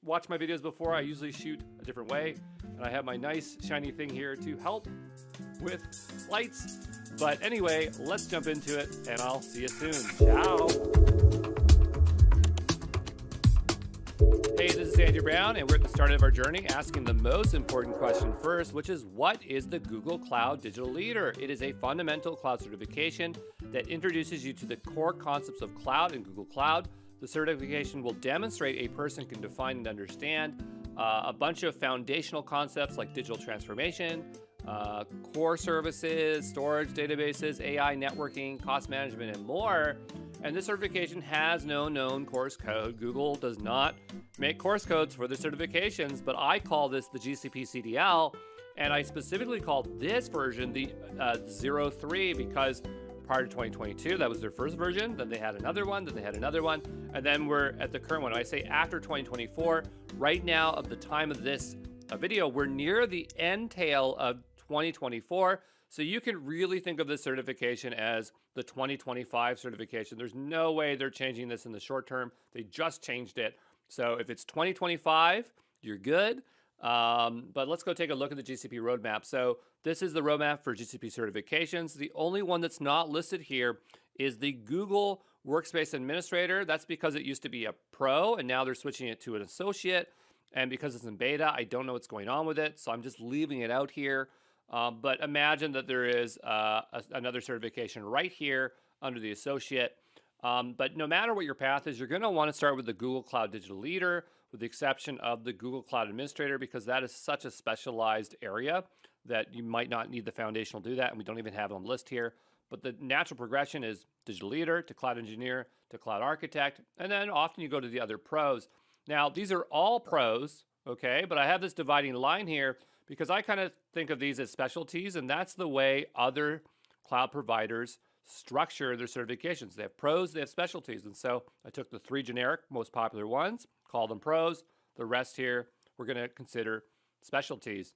watched my videos before, I usually shoot a different way. And I have my nice shiny thing here to help with lights. But anyway, let's jump into it, and I'll see you soon. Ciao. Hey, this is Andy Brown, and we're at the start of our journey asking the most important question first, which is, what is the Google Cloud Digital Leader? It is a fundamental cloud certification that introduces you to the core concepts of cloud and Google Cloud. The certification will demonstrate a person can define and understand a bunch of foundational concepts like digital transformation, core services, storage databases, AI networking, cost management, and more. And this certification has no known course code. Google does not make course codes for the certifications, but I call this the GCP CDL, and I specifically called this version the 03 because prior to 2022, that was their first version. Then they had another one, then they had another one, and then we're at the current one. I say after 2024, right now of the time of this video, we're near the end tail of 2024. So you can really think of this certification as the 2025 certification. There's no way they're changing this in the short term. They just changed it. So if it's 2025, you're good. But let's go take a look at the GCP roadmap. So this is the roadmap for GCP certifications. The only one that's not listed here is the Google Workspace Administrator. That's because it used to be a pro, and now they're switching it to an associate. And because it's in beta, I don't know what's going on with it, so I'm just leaving it out here. But imagine that there is another certification right here under the associate. But no matter what your path is, you're going to want to start with the Google Cloud Digital Leader, with the exception of the Google Cloud Administrator, because that is such a specialized area that you might not need the foundational to do that, and we don't even have it on the list here. But the natural progression is Digital Leader to Cloud Engineer to Cloud Architect, and then often you go to the other pros. Now, these are all pros, okay, but I have this dividing line here because I kind of think of these as specialties, and that's the way other cloud providers structure their certifications. They have pros, they have specialties, and so I took the 3 generic, most popular ones, called them pros. The rest here, we're going to consider specialties.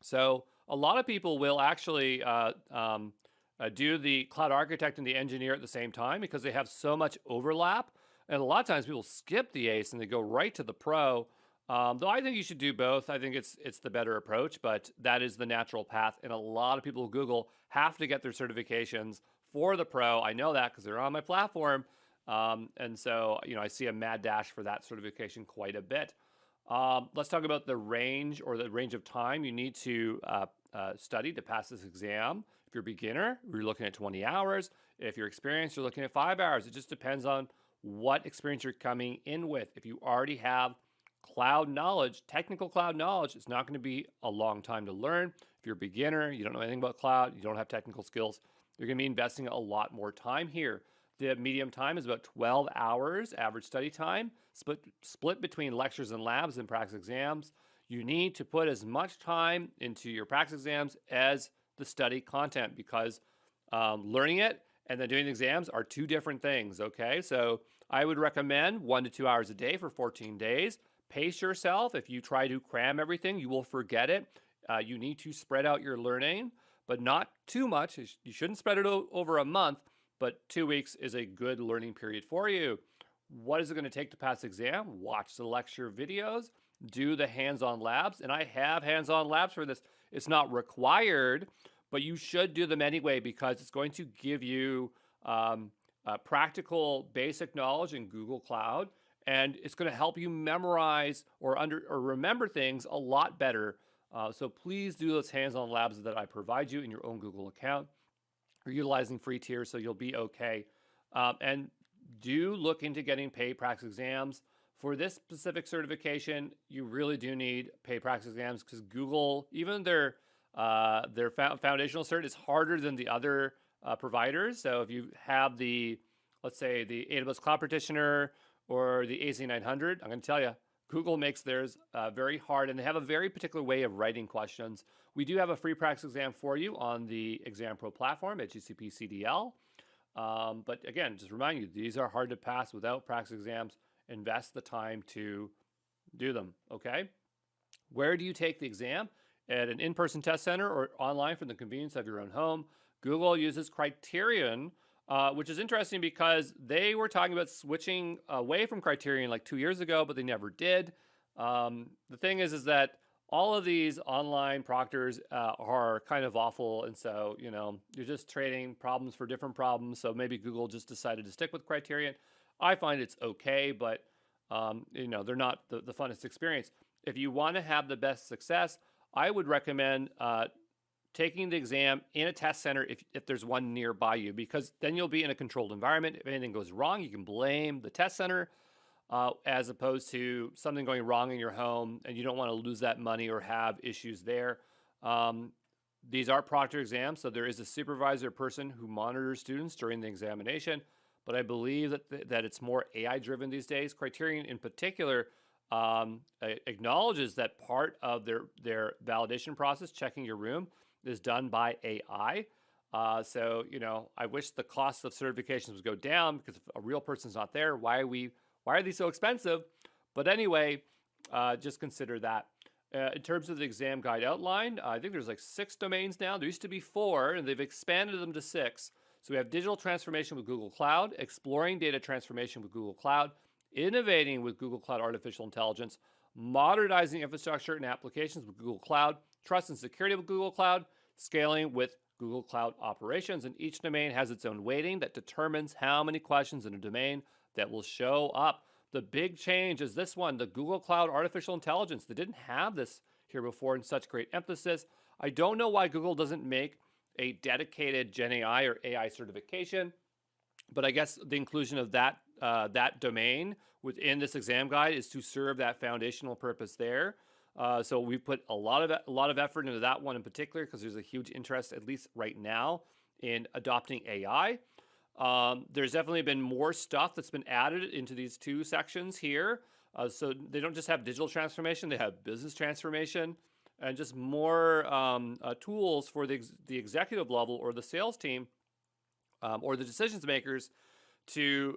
So a lot of people will actually do the cloud architect and the engineer at the same time because they have so much overlap. And a lot of times people skip the ACE and they go right to the pro. Though I think you should do both. I think it's the better approach, but that is the natural path. And a lot of people who Google have to get their certifications for the pro. I know that because they're on my platform. And so, I see a mad dash for that certification quite a bit. Let's talk about the range of time you need to study to pass this exam. If you're a beginner, you're looking at 20 hours. If you're experienced, you're looking at 5 hours. It just depends on what experience you're coming in with. If you already have cloud knowledge, technical cloud knowledge, it's not going to be a long time to learn. If you're a beginner, you don't know anything about cloud, you don't have technical skills, you're going to be investing a lot more time here. The medium time is about 12 hours, average study time, split between lectures and labs and practice exams. You need to put as much time into your practice exams as the study content because learning it and then doing the exams are 2 different things, okay? So I would recommend 1 to 2 hours a day for 14 days. Pace yourself. If you try to cram everything, you will forget it. You need to spread out your learning, but not too much. You shouldn't spread it over a month, but 2 weeks is a good learning period for you. What is it going to take to pass the exam? Watch the lecture videos, do the hands-on labs, and I have hands-on labs for this. It's not required, but you should do them anyway because it's going to give you practical basic knowledge in Google Cloud, and it's going to help you memorize or remember things a lot better. So please do those hands-on labs that I provide you in your own Google account. You're utilizing free tiers, so you'll be okay. And do look into getting paid practice exams. For this specific certification, you really do need paid practice exams because Google, even their foundational cert is harder than the other providers. So if you have let's say the AWS Cloud Practitioner or the AZ900, I'm going to tell you, Google makes theirs very hard, and they have a very particular way of writing questions. We do have a free practice exam for you on the Exam Pro platform at GCP CDL. But again, just remind you, these are hard to pass without practice exams. Invest the time to do them, okay? Where do you take the exam? At an in-person test center or online from the convenience of your own home. Google uses Criterion, which is interesting because they were talking about switching away from Criterion like 2 years ago, but they never did. The thing is that all of these online proctors are kind of awful. And so, you're just trading problems for different problems. So maybe Google just decided to stick with Criterion. I find it's okay, but they're not the funnest experience. If you want to have the best success, I would recommend taking the exam in a test center if there's one nearby you, because then you'll be in a controlled environment. If anything goes wrong, you can blame the test center, as opposed to something going wrong in your home and you don't want to lose that money or have issues there. These are proctor exams, so there is a supervisor person who monitors students during the examination, but I believe that it's more AI driven these days. Criterion in particular acknowledges that part of their validation process, checking your room, is done by AI. So, I wish the cost of certifications would go down, because if a real person's not there, why are these so expensive? But anyway, just consider that. In terms of the exam guide outline, I think there's like 6 domains now. There used to be 4, and they've expanded them to 6. So we have digital transformation with Google Cloud, exploring data transformation with Google Cloud, innovating with Google Cloud Artificial Intelligence, modernizing infrastructure and applications with Google Cloud, trust and security with Google Cloud, scaling with Google Cloud Operations. And each domain has its own weighting that determines how many questions in a domain that will show up. The big change is this one, the Google Cloud Artificial Intelligence. They didn't have this here before in such great emphasis. I don't know why Google doesn't make a dedicated Gen AI or AI certification, but I guess the inclusion of that domain within this exam guide is to serve that foundational purpose there. So we put a lot of effort into that one in particular, because there's a huge interest, at least right now, in adopting AI. There's definitely been more stuff that's been added into these 2 sections here. So they don't just have digital transformation, they have business transformation, and just more tools for the executive level or the sales team, or the decision makers, to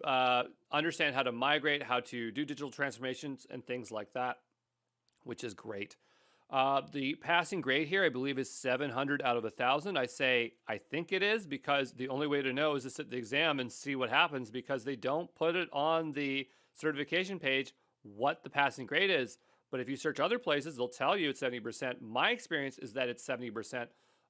understand how to migrate, how to do digital transformations and things like that, which is great. The passing grade here, I believe, is 700 out of 1,000. I think it is, because the only way to know is to sit the exam and see what happens, because they don't put it on the certification page what the passing grade is. But if you search other places, they'll tell you it's 70%. My experience is that it's 70%.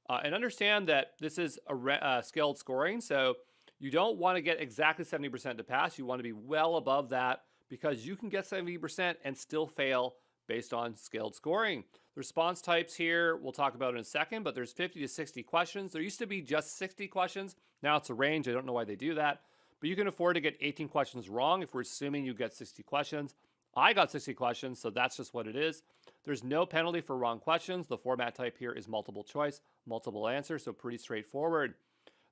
And understand that this is a scaled scoring, so you don't want to get exactly 70% to pass. You want to be well above that, because you can get 70% and still fail based on scaled scoring. The response types here we'll talk about in a second, but there's 50 to 60 questions. There used to be just 60 questions. Now it's a range. I don't know why they do that, but you can afford to get 18 questions wrong if we're assuming you get 60 questions. I got 60 questions, so that's just what it is. There's no penalty for wrong questions. The format type here is multiple choice, multiple answer, so pretty straightforward.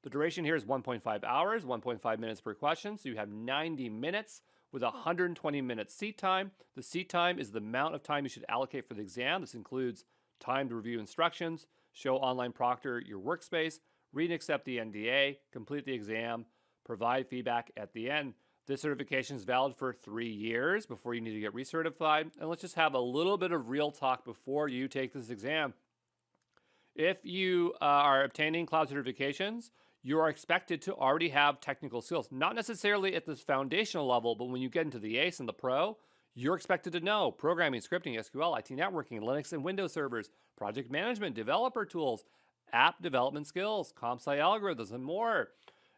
The duration here is 1.5 hours, 1.5 minutes per question, so you have 90 minutes with 120 minutes seat time. The seat time is the amount of time you should allocate for the exam. This includes time to review instructions, show online proctor your workspace, read and accept the NDA, complete the exam, provide feedback at the end. This certification is valid for 3 years before you need to get recertified. And let's just have a little bit of real talk before you take this exam. If you are obtaining cloud certifications, you are expected to already have technical skills, not necessarily at this foundational level, but when you get into the ACE and the Pro, you're expected to know programming, scripting, SQL, IT networking, Linux and Windows servers, project management, developer tools, app development skills, comp sci algorithms, and more.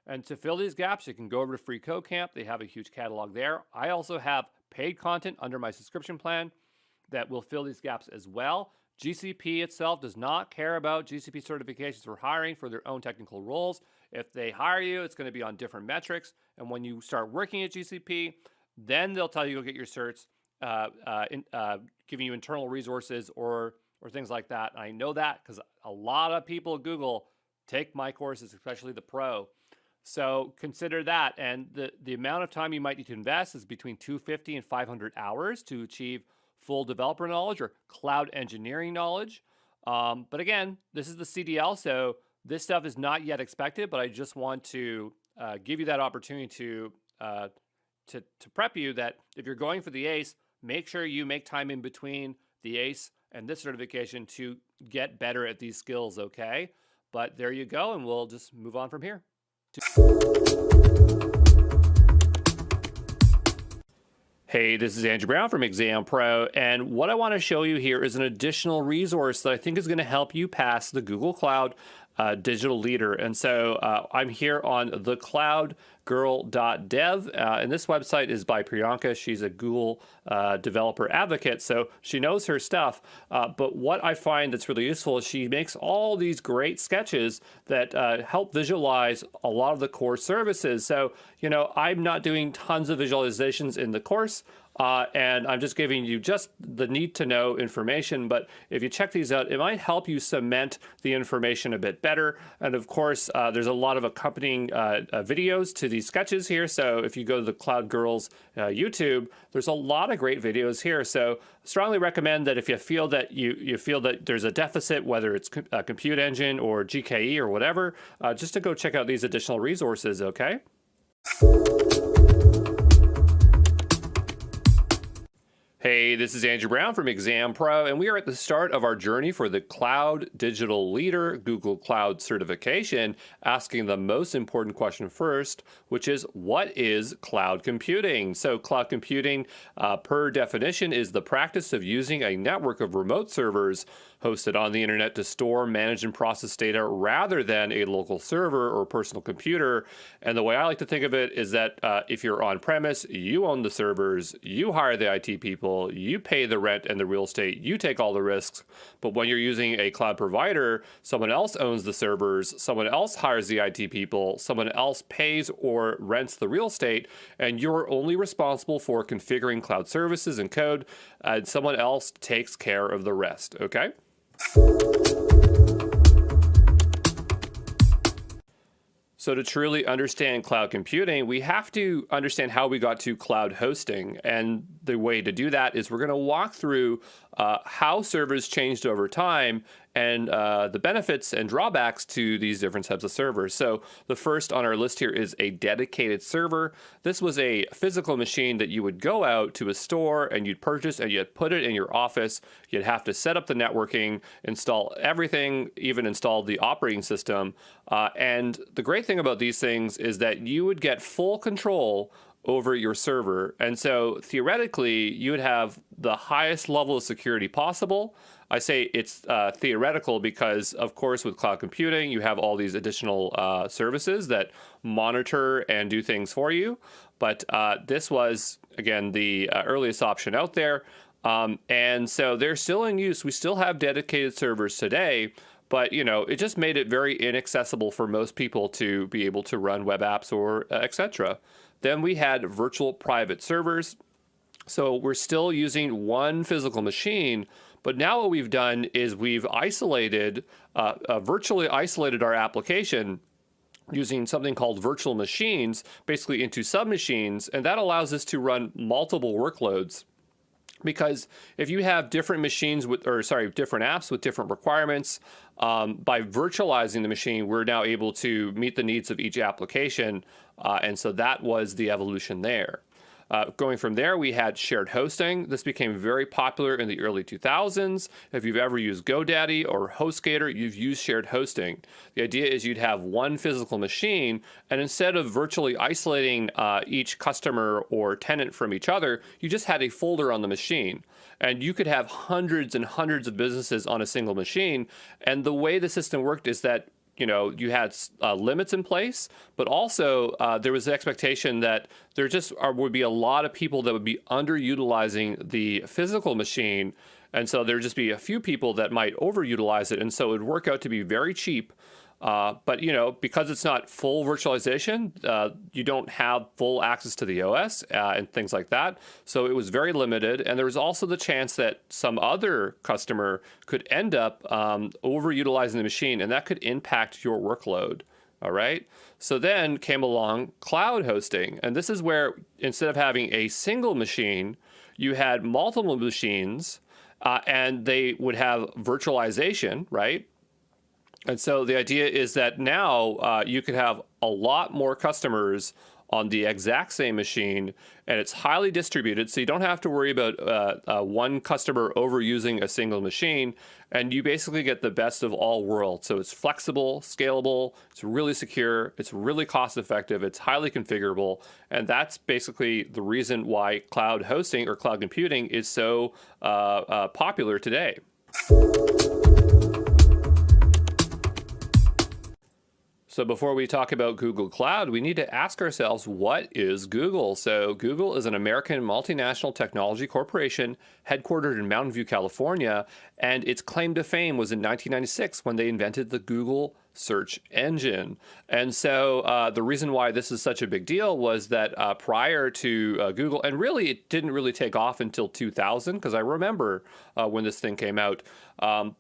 And to fill these gaps, you can go over to Free Code Camp. They have a huge catalog there. I also have paid content under my subscription plan that will fill these gaps as well. GCP itself does not care about GCP certifications for hiring for their own technical roles. If they hire you, it's going to be on different metrics. And when you start working at GCP, then they'll tell you to go get your certs, giving you internal resources or things like that. And I know that because a lot of people at Google take my courses, especially the Pro. So consider that. And the amount of time you might need to invest is between 250 and 500 hours to achieve full developer knowledge or cloud engineering knowledge. But again, this is the CDL, so this stuff is not yet expected, but I just want to give you that opportunity to prep you that if you're going for the ACE, make sure you make time in between the ACE and this certification to get better at these skills, okay? But there you go, and we'll just move on from here. Hey, this is Andrew Brown from Exam Pro, and what I want to show you here is an additional resource that I think is going to help you pass the Google Cloud Digital Leader. And so I'm here on thecloudgirl.dev, and this website is by Priyanka. She's a Google developer advocate, so she knows her stuff. But what I find that's really useful is she makes all these great sketches that help visualize a lot of the core services. So, you know, I'm not doing tons of visualizations in the course, and I'm just giving you just the need to know information. But if you check these out, it might help you cement the information a bit better. And of course, there's a lot of accompanying videos to these sketches here. So if you go to the Cloud Girls YouTube, there's a lot of great videos here. So strongly recommend that if you feel that you feel that there's a deficit, whether it's a compute engine or GKE or whatever, just to go check out these additional resources, okay? Hey, this is Andrew Brown from Exam Pro, and we are at the start of our journey for the Cloud Digital Leader Google Cloud certification, asking the most important question first, which is, what is cloud computing? So cloud computing, per definition, is the practice of using a network of remote servers hosted on the internet to store, manage, and process data rather than a local server or personal computer. And the way I like to think of it is that if you're on premise, you own the servers, you hire the IT people, you pay the rent and the real estate, you take all the risks. But when you're using a cloud provider, someone else owns the servers, someone else hires the IT people, someone else pays or rents the real estate, and you're only responsible for configuring cloud services and code, and someone else takes care of the rest, okay? So to truly understand cloud computing, we have to understand how we got to cloud hosting. And the way to do that is we're going to walk through how servers changed over time and the benefits and drawbacks to these different types of servers. So the first on our list here is a dedicated server. This was a physical machine that you would go out to a store and you'd purchase and you'd put it in your office. You'd have to set up the networking, install everything, even install the operating system. And the great thing about these things is that you would get full control over your server. And so theoretically, you would have the highest level of security possible. I say it's theoretical because, of course, with cloud computing, you have all these additional services that monitor and do things for you. But this was, again, the earliest option out there. And so they're still in use. We still have dedicated servers today. But, you know, it just made it very inaccessible for most people to be able to run web apps or etc. Then we had virtual private servers. So we're still using one physical machine, but now what we've done is we've isolated, virtually isolated our application using something called virtual machines, basically into submachines, and that allows us to run multiple workloads. Because if you have different machines with, different apps with different requirements, by virtualizing the machine, we're now able to meet the needs of each application. And so that was the evolution there. Going from there, we had shared hosting. This became very popular in the early 2000s. If you've ever used GoDaddy or HostGator, you've used shared hosting. The idea is you'd have one physical machine, and instead of virtually isolating each customer or tenant from each other, you just had a folder on the machine. And you could have hundreds and hundreds of businesses on a single machine. And the way the system worked is that you had limits in place, but also there was the expectation that there just would be a lot of people that would be underutilizing the physical machine. And so there'd just be a few people that might overutilize it. And so it would work out to be very cheap. But, because it's not full virtualization, you don't have full access to the OS and things like that. So it was very limited. And there was also the chance that some other customer could end up overutilizing the machine, and that could impact your workload. All right. So then came along cloud hosting. And this is where instead of having a single machine, you had multiple machines and they would have virtualization, right? And so the idea is that now you could have a lot more customers on the exact same machine, and it's highly distributed, so you don't have to worry about one customer overusing a single machine, and you basically get the best of all worlds. So it's flexible, scalable, it's really secure, it's really cost effective, it's highly configurable, and that's basically the reason why cloud hosting or cloud computing is so popular today. So before we talk about Google Cloud, we need to ask ourselves, what is Google? So Google is an American multinational technology corporation headquartered in Mountain View, California, and its claim to fame was in 1996 when they invented the Google search engine. And so the reason why this is such a big deal was that prior to Google, and really it didn't really take off until 2000, because I remember when this thing came out,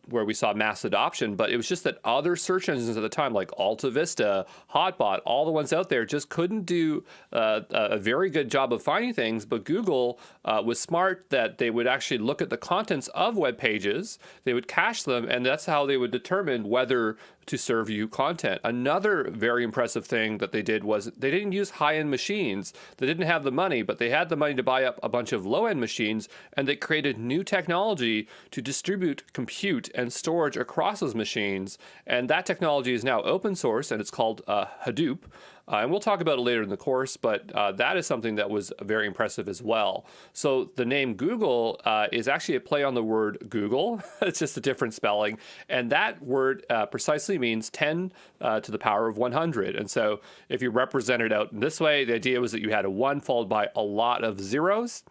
where we saw mass adoption, but it was just that other search engines at the time, like Alta Vista, Hotbot, all the ones out there just couldn't do a very good job of finding things. But Google was smart that they would actually look at the contents of web pages, they would cache them, and that's how they would determine whether to serve you content. Another very impressive thing that they did was they didn't use high-end machines. They didn't have the money, but they had the money to buy up a bunch of low-end machines, and they created new technology to distribute compute and storage across those machines. And that technology is now open source, and it's called Hadoop. And we'll talk about it later in the course, but that is something that was very impressive as well. So the name Google is actually a play on the word Google. It's just a different spelling. And that word precisely means 10 to the power of 100. And so if you represent it out in this way, the idea was that you had a 1 followed by a lot of zeros.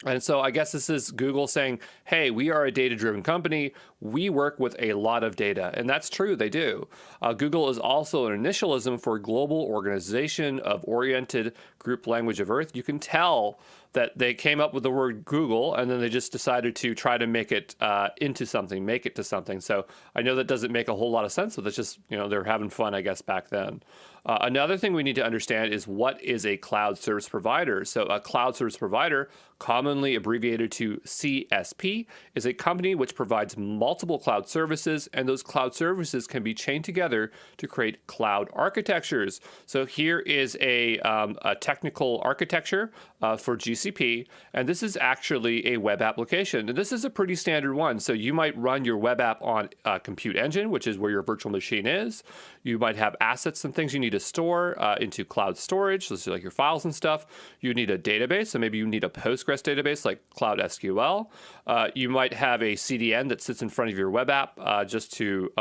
And so I guess this is Google saying, hey, we are a data-driven company. We work with a lot of data. And that's true, they do. Google is also an initialism for Global Organization of Oriented Group Language of Earth. You can tell that they came up with the word Google, and then they just decided to try to make it into something, make it to something. So I know that doesn't make a whole lot of sense, but it's just, they're having fun, I guess, back then. Another thing we need to understand is, what is a cloud service provider? So a cloud service provider, commonly abbreviated to CSP, is a company which provides multiple cloud services, and those cloud services can be chained together to create cloud architectures. So here is a technical architecture for GCP, and this is actually a web application. And this is a pretty standard one. So you might run your web app on Compute Engine, which is where your virtual machine is. You might have assets and things you need to store into cloud storage, so this is like your files and stuff. You need a database, so maybe you need a Postgres database like Cloud SQL. You might have a CDN that sits in front of your web app just to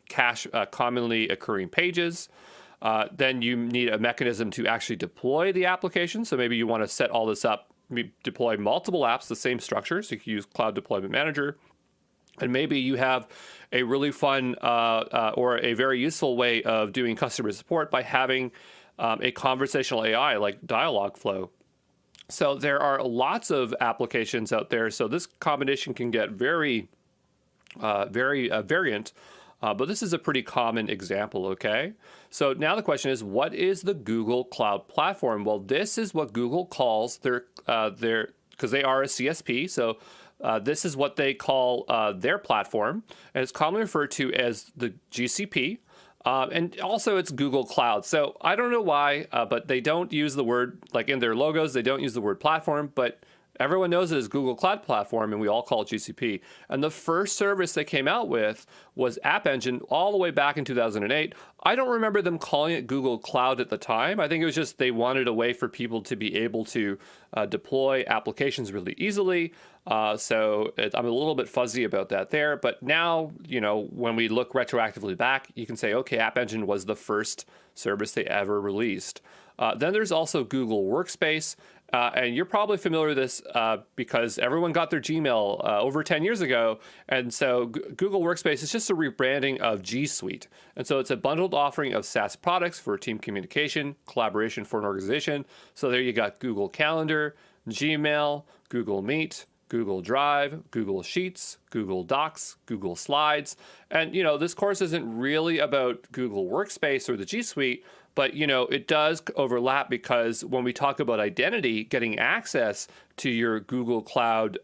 cache commonly occurring pages. Then you need a mechanism to actually deploy the application. So maybe you want to set all this up, deploy multiple apps, the same structure. So you can use Cloud Deployment Manager. And maybe you have a really fun or a very useful way of doing customer support by having a conversational AI like Dialogflow. So there are lots of applications out there. So this combination can get very variant. But this is a pretty common example, okay? So now the question is, what is the Google Cloud Platform? Well, this is what Google calls their because they are a CSP, so this is what they call their platform, and it's commonly referred to as the GCP, and also it's Google Cloud. So I don't know why, but they don't use the word, like in their logos, they don't use the word platform, but everyone knows it as Google Cloud Platform, and we all call it GCP. And the first service they came out with was App Engine all the way back in 2008. I don't remember them calling it Google Cloud at the time. I think it was just they wanted a way for people to be able to deploy applications really easily. I'm a little bit fuzzy about that there. But now, when we look retroactively back, you can say, okay, App Engine was the first service they ever released. Then there's also Google Workspace. And you're probably familiar with this because everyone got their Gmail over 10 years ago. And so Google Workspace is just a rebranding of G Suite. And so it's a bundled offering of SaaS products for team communication, collaboration for an organization. So there you got Google Calendar, Gmail, Google Meet, Google Drive, Google Sheets, Google Docs, Google Slides. And, this course isn't really about Google Workspace or the G Suite, but, it does overlap because when we talk about identity, getting access to your Google Cloud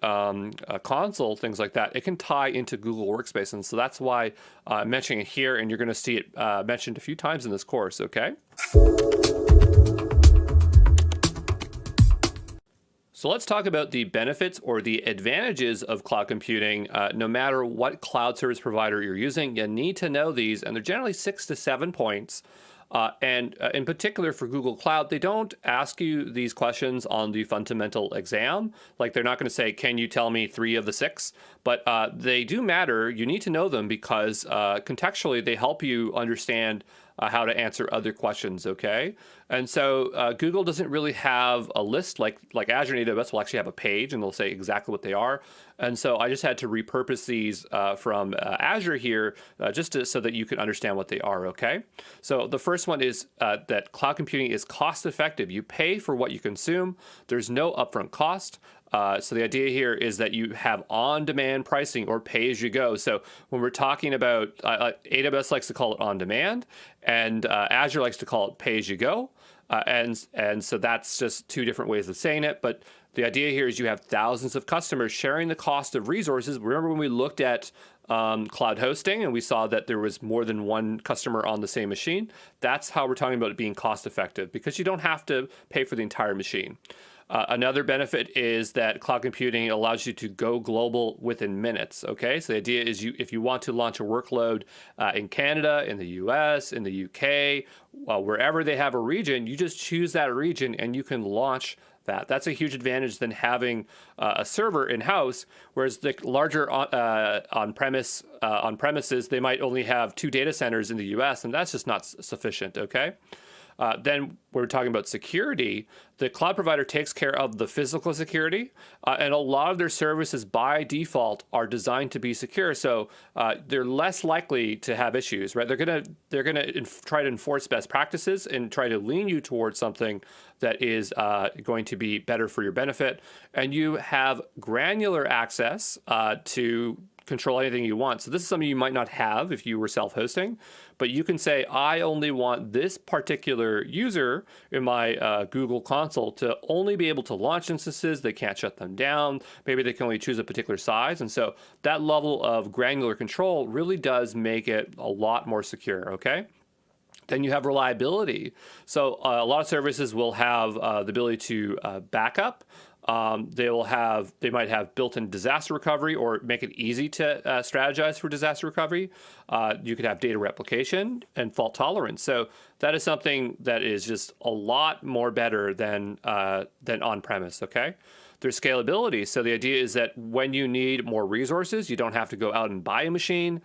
console, things like that, it can tie into Google Workspace. And so that's why I'm mentioning it here, and you're going to see it mentioned a few times in this course, okay? So let's talk about the benefits or the advantages of cloud computing. No matter what cloud service provider you're using, you need to know these, and they're generally 6 to 7 points. And in particular for Google Cloud, they don't ask you these questions on the fundamental exam. Like they're not going to say, can you tell me 3 of the 6? But they do matter. You need to know them because contextually they help you understand how to answer other questions, okay? And so Google doesn't really have a list like Azure and AWS will actually have a page and they'll say exactly what they are. And so I just had to repurpose these from Azure here so that you can understand what they are, okay? So the first one is that cloud computing is cost effective. You pay for what you consume. There's no upfront cost. So the idea here is that you have on-demand pricing or pay-as-you-go. So when we're talking about, AWS likes to call it on-demand, and Azure likes to call it pay-as-you-go. And so that's just 2 different ways of saying it. But the idea here is you have thousands of customers sharing the cost of resources. Remember when we looked at cloud hosting and we saw that there was more than one customer on the same machine? That's how we're talking about it being cost effective, because you don't have to pay for the entire machine. Another benefit is that cloud computing allows you to go global within minutes, okay? So the idea is if you want to launch a workload in Canada, in the US, in the UK, wherever they have a region, you just choose that region and you can launch that. That's a huge advantage than having a server in-house, whereas the larger on-premises, they might only have 2 data centers in the US, and that's just not sufficient, okay? Then we're talking about security. The cloud provider takes care of the physical security, and a lot of their services by default are designed to be secure. So they're less likely to have issues, right? They're gonna try to enforce best practices and try to lean you towards something that is going to be better for your benefit. And you have granular access to control anything you want. So this is something you might not have if you were self-hosting, but you can say, I only want this particular user in my Google console to only be able to launch instances. They can't shut them down. Maybe they can only choose a particular size. And so that level of granular control really does make it a lot more secure, okay? Then you have reliability. So a lot of services will have the ability to back up. They might have built-in disaster recovery or make it easy to strategize for disaster recovery. You could have data replication and fault tolerance. So that is something that is just a lot more better than on-premise, okay? There's scalability. So the idea is that when you need more resources, you don't have to go out and buy a machine.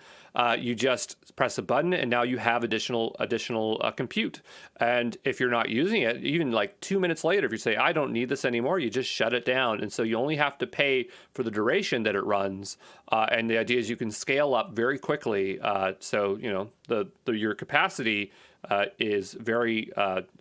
You just press a button and now you have additional compute. And if you're not using it, even like 2 minutes later, if you say, I don't need this anymore, you just shut it down. And so you only have to pay for the duration that it runs. And the idea is you can scale up very quickly. So, you know, your capacity is very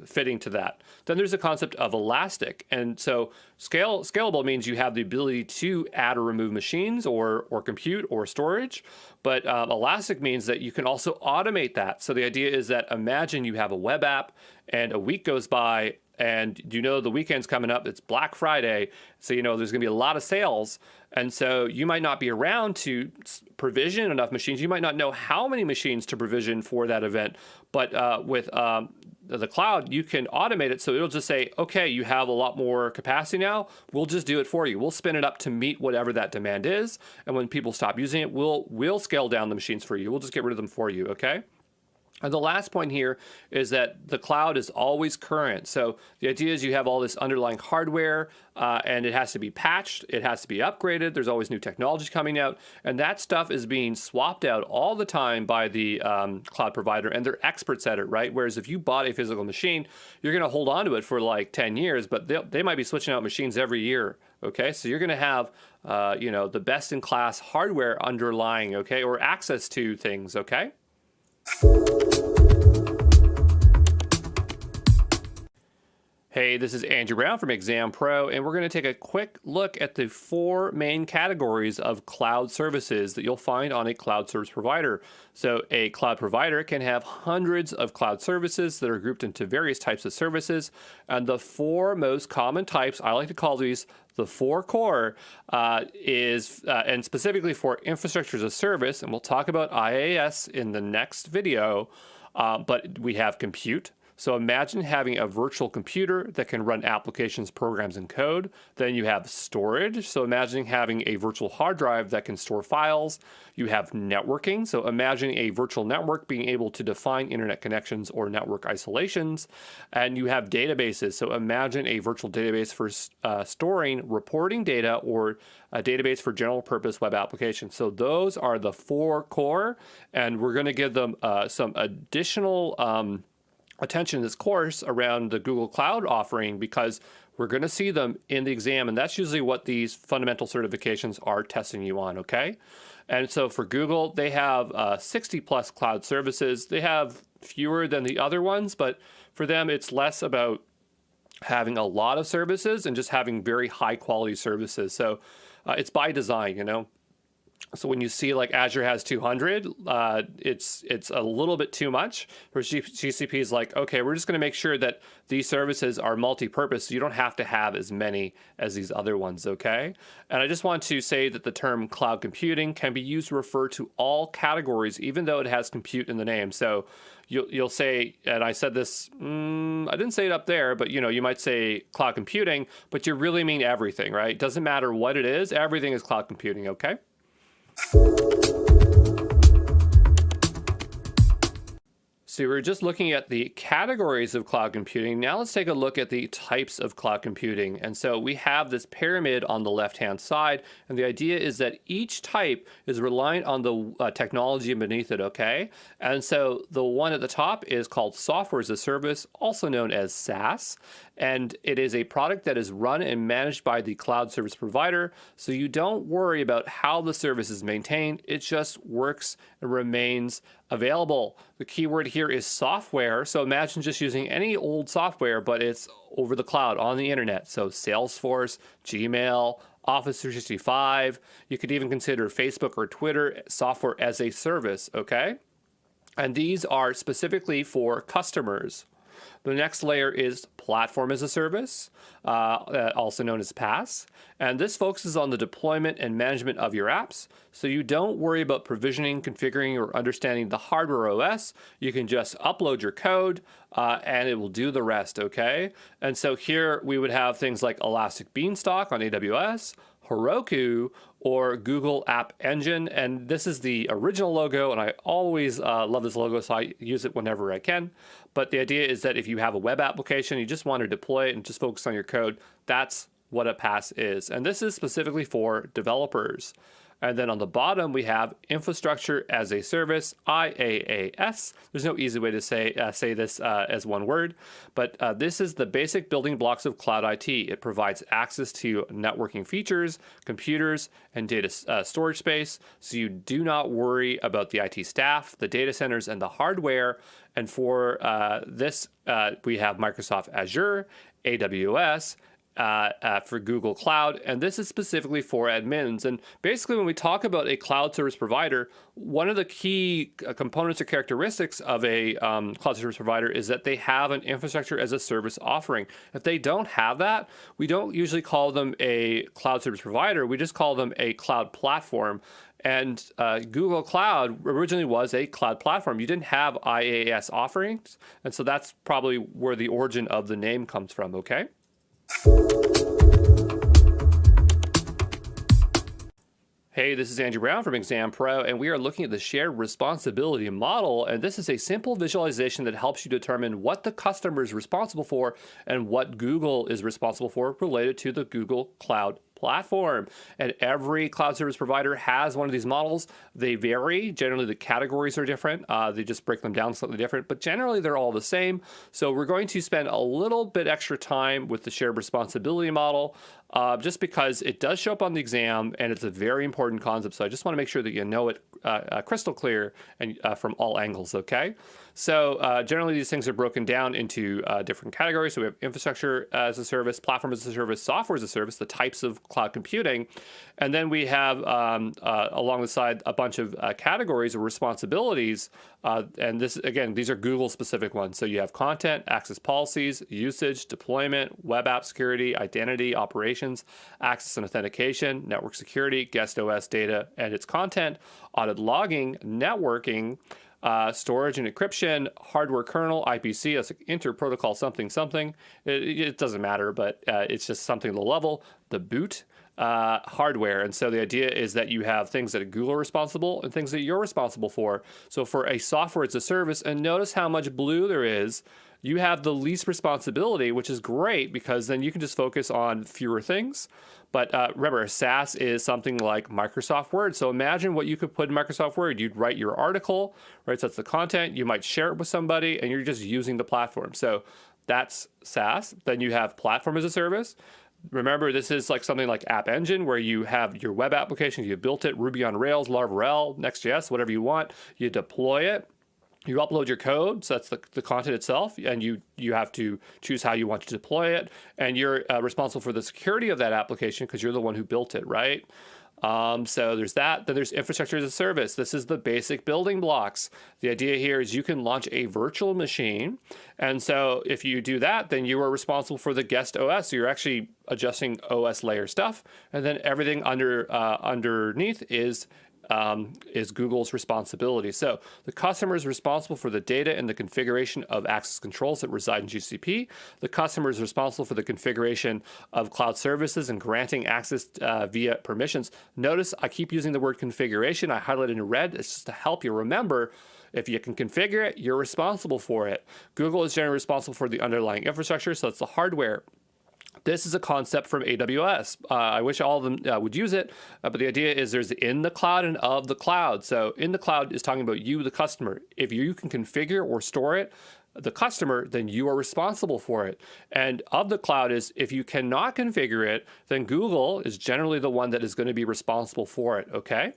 fitting to that. Then there's the concept of elastic. And so scalable means you have the ability to add or remove machines or compute or storage. But elastic means that you can also automate that. So the idea is that imagine you have a web app and a week goes by and you know the weekend's coming up, it's Black Friday, so you know there's going to be a lot of sales, and so you might not be around to provision enough machines. You might not know how many machines to provision for that event, but with the cloud, you can automate it, so it'll just say, okay, you have a lot more capacity now, we'll just do it for you. We'll spin it up to meet whatever that demand is, and when people stop using it, we'll scale down the machines for you. We'll just get rid of them for you, okay? And the last point here is that the cloud is always current. So the idea is you have all this underlying hardware and it has to be patched. It has to be upgraded. There's always new technology coming out. And that stuff is being swapped out all the time by the cloud provider, and they're experts at it, right? Whereas if you bought a physical machine, you're going to hold on to it for like 10 years, but they might be switching out machines every year. Okay, so you're going to have, you know, the best in class hardware underlying, okay, or access to things, okay? Hey, this is Andrew Brown from Exam Pro, and we're going to take a quick look at the 4 main categories of cloud services that you'll find on a cloud service provider. So a cloud provider can have hundreds of cloud services that are grouped into various types of services, and the 4 most common types, I like to call these the 4 core, and specifically for infrastructure as a service, and we'll talk about IaaS in the next video, but we have compute, So imagine having a virtual computer that can run applications, programs, and code. Then you have storage. So imagine having a virtual hard drive that can store files. You have networking. So imagine a virtual network being able to define internet connections or network isolations. And you have databases. So imagine a virtual database for storing reporting data or a database for general purpose web applications. So those are the 4 core, and we're going to give them some additional attention in this course around the Google Cloud offering, because we're going to see them in the exam, and that's usually what these fundamental certifications are testing you on, okay? And so for Google, they have 60 plus cloud services. They have fewer than the other ones, but for them, it's less about having a lot of services and just having very high quality services. So it's by design, you know. So when you see like Azure has 200, it's a little bit too much. For GCP is like, okay, we're just going to make sure that these services are multi-purpose, so you don't have to have as many as these other ones, okay? And I just want to say that the term cloud computing can be used to refer to all categories, even though it has compute in the name. So you'll say, and I said this, I didn't say it up there, but you might say cloud computing, but you really mean everything, right? Doesn't matter what it is, everything is cloud computing, okay? So we were just looking at the categories of cloud computing. Now let's take a look at the types of cloud computing. And so we have this pyramid on the left-hand side, and the idea is that each type is reliant on the technology beneath it, okay? And so the one at the top is called software as a service, also known as SaaS. And it is a product that is run and managed by the cloud service provider. So you don't worry about how the service is maintained. It just works and remains available. The keyword here is software. So imagine just using any old software, but it's over the cloud on the internet. So Salesforce, Gmail, Office 365. You could even consider Facebook or Twitter software as a service, okay? And these are specifically for customers. The next layer is platform as a service, also known as PaaS. And this focuses on the deployment and management of your apps. So you don't worry about provisioning, configuring, or understanding the hardware OS. You can just upload your code and it will do the rest, okay? And so here we would have things like Elastic Beanstalk on AWS, Heroku, or Google App Engine. And this is the original logo, and I always love this logo, so I use it whenever I can. But the idea is that if you have a web application, you just want to deploy it and just focus on your code, that's what a PaaS is. And this is specifically for developers. And then on the bottom, we have infrastructure as a service, IaaS. There's no easy way to say this as one word, but this is the basic building blocks of cloud IT. It provides access to networking features, computers, and data storage space, so you do not worry about the IT staff, the data centers, and the hardware. And for this, we have Microsoft Azure, AWS, for Google Cloud, and this is specifically for admins. And basically, when we talk about a cloud service provider, one of the key components or characteristics of a cloud service provider is that they have an infrastructure as a service offering. If they don't have that, we don't usually call them a cloud service provider, we just call them a cloud platform. And Google Cloud originally was a cloud platform. You didn't have IaaS offerings, and so that's probably where the origin of the name comes from, okay? Hey, this is Andrew Brown from Exam Pro, and we are looking at the shared responsibility model. And this is a simple visualization that helps you determine what the customer is responsible for and what Google is responsible for related to the Google Cloud platform. And every cloud service provider has one of these models. They vary. Generally, the categories are different. They just break them down slightly different, but generally they're all the same. So we're going to spend a little bit extra time with the shared responsibility model, just because it does show up on the exam and it's a very important concept. So I just want to make sure that you know it crystal clear and from all angles, okay? So generally these things are broken down into different categories. So we have infrastructure as a service, platform as a service, software as a service, the types of cloud computing. And then we have along the side a bunch of categories or responsibilities. And this, again, these are Google specific ones. So you have content, access policies, usage, deployment, web app security, identity, operations, access and authentication, network security, guest OS data and its content, audit logging, networking, storage and encryption, hardware kernel, IPC, that's like inter-protocol something something. It doesn't matter, but it's just something low level. The boot, hardware. And so the idea is that you have things that Google are responsible and things that you're responsible for. So for a software as a service, and notice how much blue there is, you have the least responsibility, which is great because then you can just focus on fewer things. But remember, SaaS is something like Microsoft Word. So imagine what you could put in Microsoft Word. You'd write your article, right? So that's the content. You might share it with somebody, and you're just using the platform. So that's SaaS. Then you have platform as a service. Remember, this is like something like App Engine, where you have your web application. You built it, Ruby on Rails, Laravel, Next.js, whatever you want. You deploy it. You upload your code, so that's the content itself, and you have to choose how you want to deploy it, and you're responsible for the security of that application because you're the one who built it, right? So there's that. Then there's infrastructure as a service. This is the basic building blocks. The idea here is you can launch a virtual machine, and so if you do that, then you are responsible for the guest OS. So you're actually adjusting OS layer stuff, and then everything underneath is Google's responsibility. So the customer is responsible for the data and the configuration of access controls that reside in GCP. The customer is responsible for the configuration of cloud services and granting access via permissions. Notice I keep using the word configuration. I highlighted in red. It's just to help you remember. If you can configure it, you're responsible for it. Google is generally responsible for the underlying infrastructure, so it's the hardware. This is a concept from AWS. I wish all of them would use it, but the idea is there's in the cloud and of the cloud. So in the cloud is talking about you, the customer. If you can configure or store it, the customer, then you are responsible for it. And of the cloud is if you cannot configure it, then Google is generally the one that is going to be responsible for it, okay?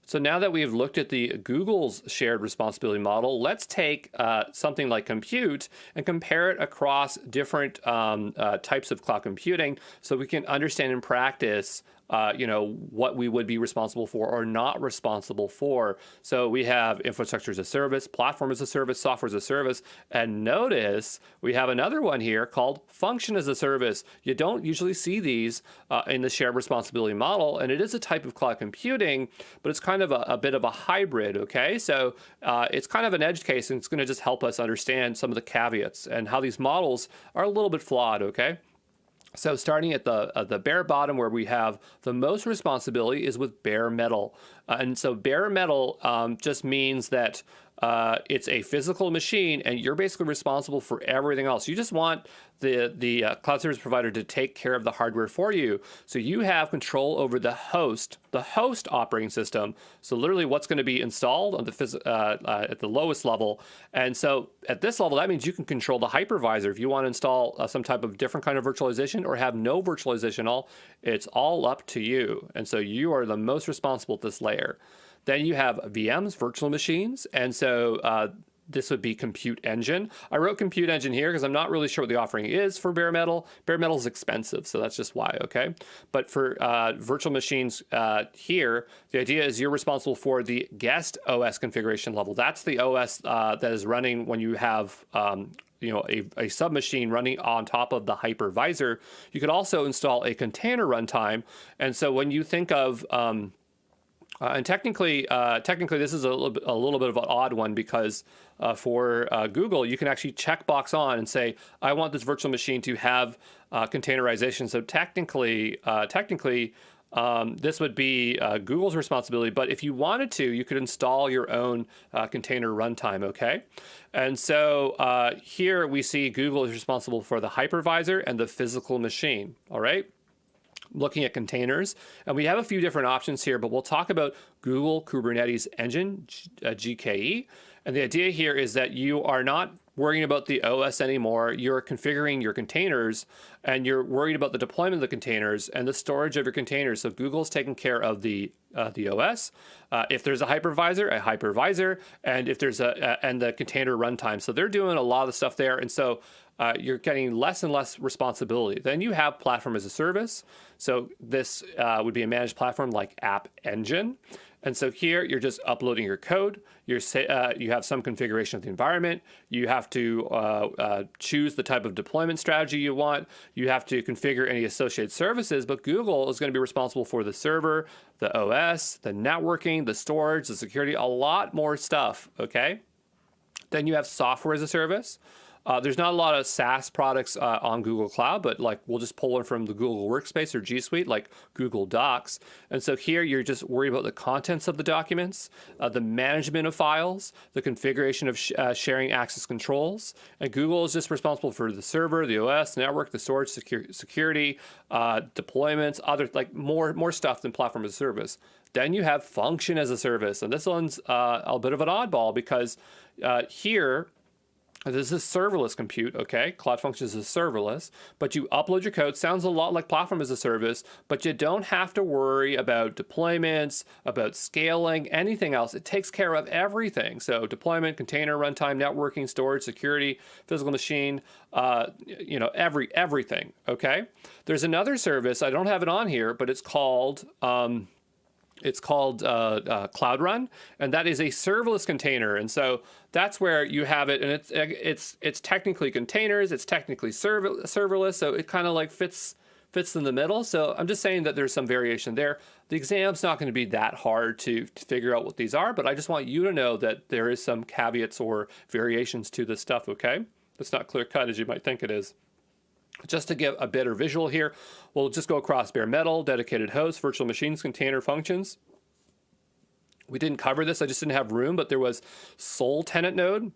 So now that we've looked at the Google's shared responsibility model, let's take something like compute and compare it across different types of cloud computing so we can understand in practice what we would be responsible for or not responsible for. So we have infrastructure as a service, platform as a service, software as a service, and notice we have another one here called function as a service. You don't usually see these in the shared responsibility model, and it is a type of cloud computing, but it's kind of a bit of a hybrid, okay? So it's kind of an edge case, and it's going to just help us understand some of the caveats and how these models are a little bit flawed, okay? So starting at the bare bottom where we have the most responsibility is with bare metal. And so bare metal just means that it's a physical machine and you're basically responsible for everything else. You just want the cloud service provider to take care of the hardware for you. So you have control over the host operating system. So literally what's going to be installed on the at the lowest level. And so at this level, that means you can control the hypervisor. If you want to install some type of different kind of virtualization or have no virtualization at all, it's all up to you. And so you are the most responsible at this layer. Then you have VMs, virtual machines. And so this would be Compute Engine. I wrote Compute Engine here because I'm not really sure what the offering is for bare metal. Bare metal is expensive, so that's just why, okay? But for virtual machines here, the idea is you're responsible for the guest OS configuration level. That's the OS that is running when you have a sub-machine running on top of the hypervisor. You could also install a container runtime. And so when you think of and technically, this is a little bit of an odd one because for Google, you can actually checkbox on and say, I want this virtual machine to have containerization. So technically, this would be Google's responsibility. But if you wanted to, you could install your own container runtime, okay? And so here we see Google is responsible for the hypervisor and the physical machine, all right? Looking at containers, and we have a few different options here, but we'll talk about Google Kubernetes Engine, GKE. And the idea here is that you are not worrying about the OS anymore. You're configuring your containers, and you're worried about the deployment of the containers and the storage of your containers. So Google's taking care of the OS. If there's a hypervisor, and if there's and the container runtime. So they're doing a lot of stuff there. And so you're getting less and less responsibility. Then you have platform as a service. So this would be a managed platform like App Engine. And so here you're just uploading your code. You have some configuration of the environment. You have to choose the type of deployment strategy you want. You have to configure any associated services, but Google is going to be responsible for the server, the OS, the networking, the storage, the security, a lot more stuff, okay? Then you have software as a service. There's not a lot of SaaS products on Google Cloud, but like we'll just pull one from the Google Workspace or G Suite, like Google Docs. And so here you're just worried about the contents of the documents, the management of files, the configuration of sharing access controls. And Google is just responsible for the server, the OS, network, the storage, security, deployments, other like more stuff than platform as a service. Then you have function as a service, and this one's a bit of an oddball because here. This is serverless compute, okay? Cloud Functions is serverless, but you upload your code. Sounds a lot like platform as a service, but you don't have to worry about deployments, about scaling, anything else. It takes care of everything. So deployment, container, runtime, networking, storage, security, physical machine, everything, okay? There's another service, I don't have it on here, but it's called Cloud Run, and that is a serverless container. And so that's where you have it, and it's technically containers, it's technically serverless, so it kind of like fits in the middle. So I'm just saying that there's some variation there. The exam's not going to be that hard to figure out what these are, but I just want you to know that there is some caveats or variations to this stuff, okay? It's not clear cut as you might think it is. Just to give a better visual here, we'll just go across bare metal, dedicated hosts, virtual machines, container functions. We didn't cover this, I just didn't have room, but there was sole tenant node.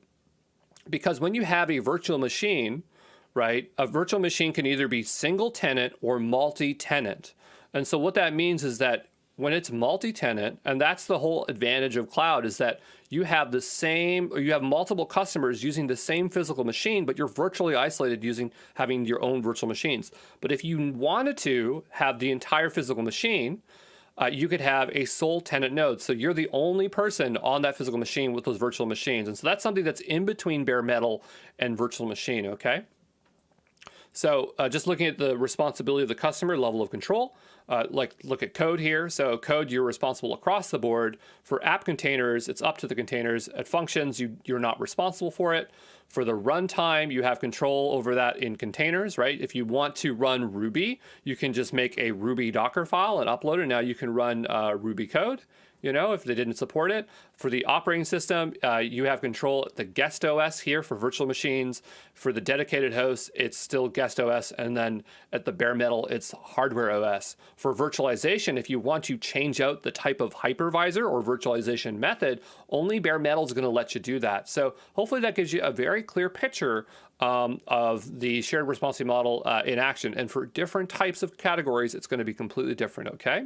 Because when you have a virtual machine, right, a virtual machine can either be single tenant or multi-tenant. And so what that means is that when it's multi-tenant, and that's the whole advantage of cloud, is that you have the same, or you have multiple customers using the same physical machine, but you're virtually isolated having your own virtual machines. But if you wanted to have the entire physical machine, you could have a sole tenant node. So you're the only person on that physical machine with those virtual machines. And so that's something that's in between bare metal and virtual machine, okay? So just looking at the responsibility of the customer, level of control, like look at code here. So code, you're responsible across the board. For app containers, it's up to the containers. At functions, you're not responsible for it. For the runtime, you have control over that in containers, right? If you want to run Ruby, you can just make a Ruby Docker file and upload it. Now you can run Ruby code, if they didn't support it. For the operating system, you have control at the guest OS here for virtual machines. For the dedicated hosts, it's still guest OS. And then at the bare metal, it's hardware OS. For virtualization, if you want to change out the type of hypervisor or virtualization method, only bare metal is going to let you do that. So hopefully that gives you a very clear picture of the shared responsibility model in action. And for different types of categories, it's going to be completely different, okay?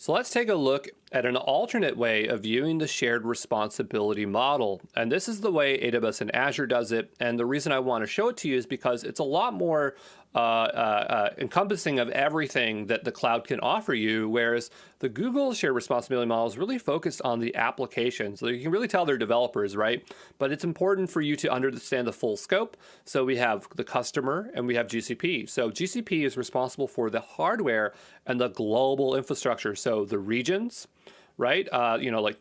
So let's take a look at an alternate way of viewing the shared responsibility model. And this is the way AWS and Azure does it. And the reason I want to show it to you is because it's a lot more encompassing of everything that the cloud can offer you, whereas the Google shared responsibility model is really focused on the application. So you can really tell they're developers, right? But it's important for you to understand the full scope. So we have the customer and we have GCP. So GCP is responsible for the hardware and the global infrastructure. So the regions, right? Like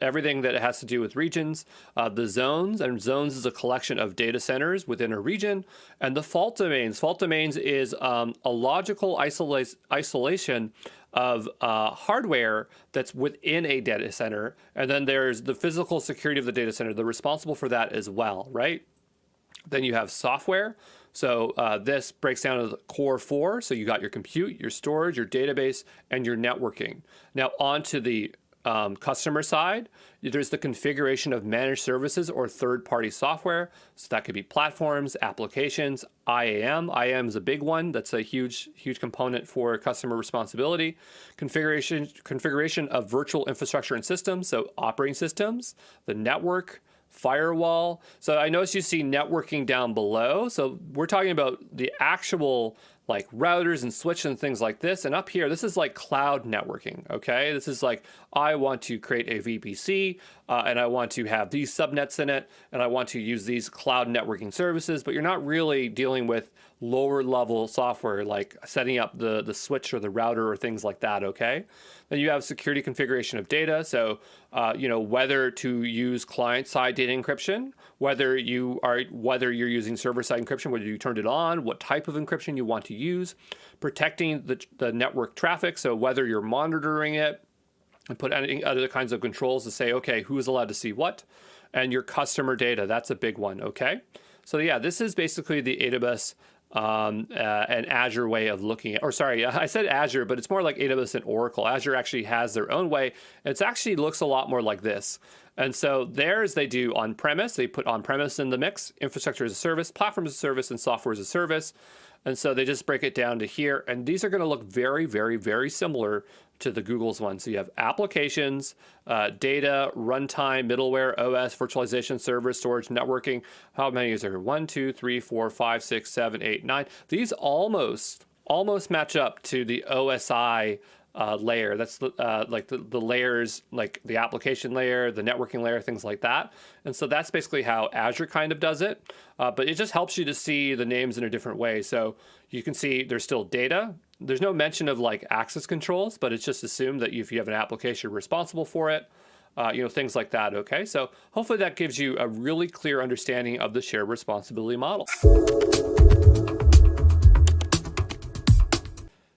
everything that has to do with regions, the zones, and zones is a collection of data centers within a region, and the fault domains. Fault domains is a logical isolation of hardware that's within a data center, and then there's the physical security of the data center. They're responsible for that as well, right? Then you have software. So this breaks down to the core four. So you got your compute, your storage, your database, and your networking. Now onto the customer side, there's the configuration of managed services or third-party software. So that could be platforms, applications, IAM. IAM is a big one. That's a huge component for customer responsibility. Configuration of virtual infrastructure and systems. So operating systems, the network, firewall. So I notice you see networking down below. So we're talking about the actual like routers and switches and things like this. And up here, this is like cloud networking, okay? This is like, I want to create a VPC and I want to have these subnets in it and I want to use these cloud networking services, but you're not really dealing with lower level software like setting up the switch or the router or things like that, okay? Then you have security configuration of data. So, whether to use client-side data encryption, whether you're using server-side encryption, whether you turned it on, what type of encryption you want to use, protecting the network traffic. So whether you're monitoring it, and put any other kinds of controls to say, okay, who's allowed to see what, and your customer data. That's a big one, okay? So yeah, this is basically the AWS and Azure way of looking at, or sorry, I said Azure, but it's more like AWS and Oracle. Azure actually has their own way. It actually looks a lot more like this. And so theirs, they do on-premise. They put on-premise in the mix, infrastructure as a service, platform as a service, and software as a service. And so they just break it down to here. And these are going to look very, very, very similar to the Google's one. So you have applications, data, runtime, middleware, OS, virtualization, server, storage, networking. How many is there? 1, 2, 3, 4, 5, 6, 7, 8, 9. These almost match up to the OSI layer. That's like the layers, like the application layer, the networking layer, things like that. And so that's basically how Azure kind of does it. But it just helps you to see the names in a different way. So you can see there's still data. There's no mention of like access controls, but it's just assumed that if you have an application responsible for it, things like that. Okay, so hopefully that gives you a really clear understanding of the shared responsibility model.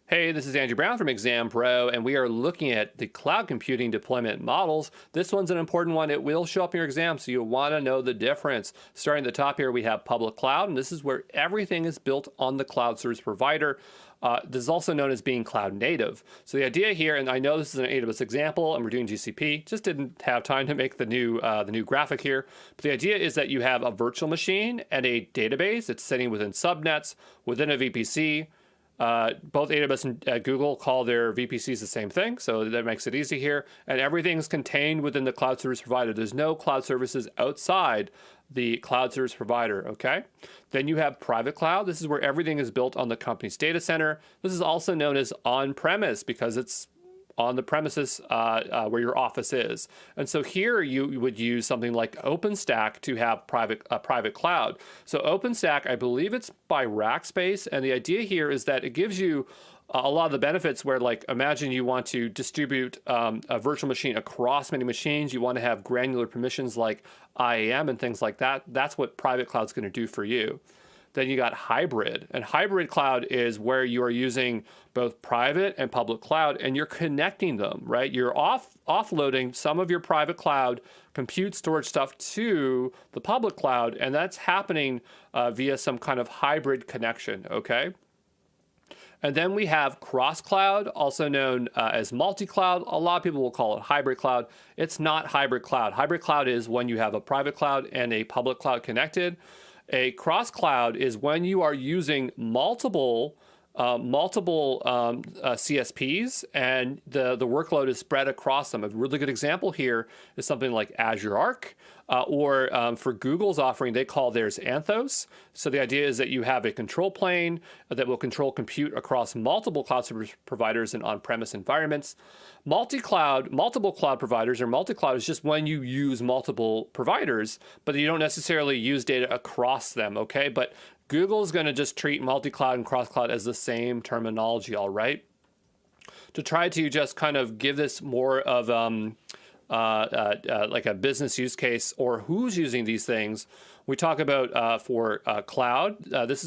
Hey, this is Andrew Brown from Exam Pro, and we are looking at the cloud computing deployment models. This one's an important one. It will show up in your exam, so you'll want to know the difference. Starting at the top here, we have public cloud, and this is where everything is built on the cloud service provider. This is also known as being cloud native. So the idea here, and I know this is an AWS example, and we're doing GCP, just didn't have time to make the new graphic here. But the idea is that you have a virtual machine and a database. It's sitting within subnets, within a VPC. Both AWS and Google call their VPCs the same thing, so that makes it easy here. And everything's contained within the cloud service provider. There's no cloud services outside the cloud service provider, okay? Then you have private cloud. This is where everything is built on the company's data center. This is also known as on-premise because it's on the premises where your office is. And so here you would use something like OpenStack to have private cloud. So OpenStack, I believe it's by Rackspace. And the idea here is that it gives you a lot of the benefits where, like, imagine you want to distribute a virtual machine across many machines. You want to have granular permissions like IAM and things like that. That's what private cloud's going to do for you. Then you got hybrid, and hybrid cloud is where you are using both private and public cloud, and you're connecting them, right? You're offloading some of your private cloud compute storage stuff to the public cloud, and that's happening via some kind of hybrid connection, okay? And then we have cross-cloud, also known as multi-cloud. A lot of people will call it hybrid cloud. It's not hybrid cloud. Hybrid cloud is when you have a private cloud and a public cloud connected. A cross-cloud is when you are using multiple CSPs and the workload is spread across them. A really good example here is something like Azure Arc, or for Google's offering, they call theirs Anthos. So the idea is that you have a control plane that will control compute across multiple cloud service providers and on-premise environments. Multiple cloud providers, or multi-cloud, is just when you use multiple providers, but you don't necessarily use data across them, okay? But Google's going to just treat multi-cloud and cross-cloud as the same terminology, all right? To try to just kind of give this more of like a business use case or who's using these things, we talk about for cloud,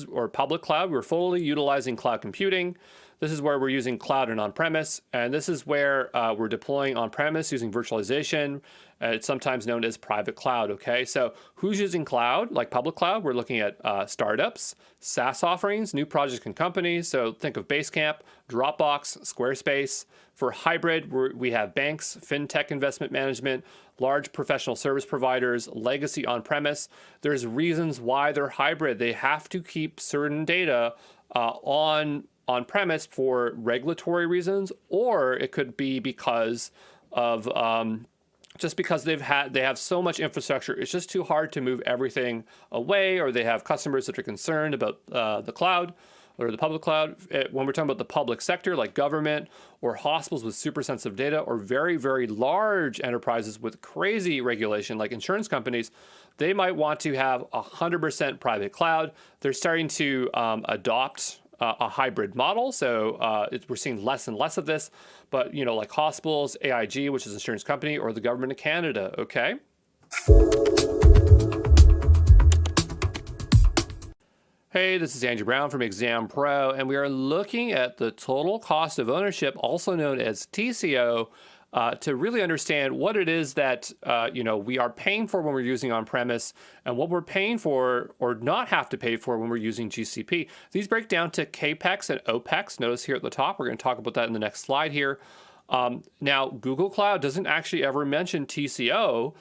or public cloud, we're fully utilizing cloud computing. This is where we're using cloud and on-premise, and this is where we're deploying on-premise using virtualization. It's sometimes known as private cloud, okay? So who's using cloud, like public cloud? We're looking at startups, SaaS offerings, new projects and companies. So think of Basecamp, Dropbox, Squarespace. For hybrid, we have banks, fintech investment management, large professional service providers, legacy on-premise. There's reasons why they're hybrid. They have to keep certain data on-premise for regulatory reasons, or it could be because of just because they have so much infrastructure, it's just too hard to move everything away, or they have customers that are concerned about the cloud, or the public cloud. When we're talking about the public sector, like government or hospitals with super sensitive data, or very, very large enterprises with crazy regulation, like insurance companies, they might want to have 100% private cloud. They're starting to adopt a hybrid model. So we're seeing less and less of this, but like hospitals, AIG, which is an insurance company, or the government of Canada, okay? Hey, this is Andrew Brown from Exam Pro, and we are looking at the total cost of ownership, also known as TCO, to really understand what it is that we are paying for when we're using on-premise, and what we're paying for or not have to pay for when we're using GCP. These break down to CAPEX and OPEX. Notice here at the top, we're going to talk about that in the next slide here. Now, Google Cloud doesn't actually ever mention TCO,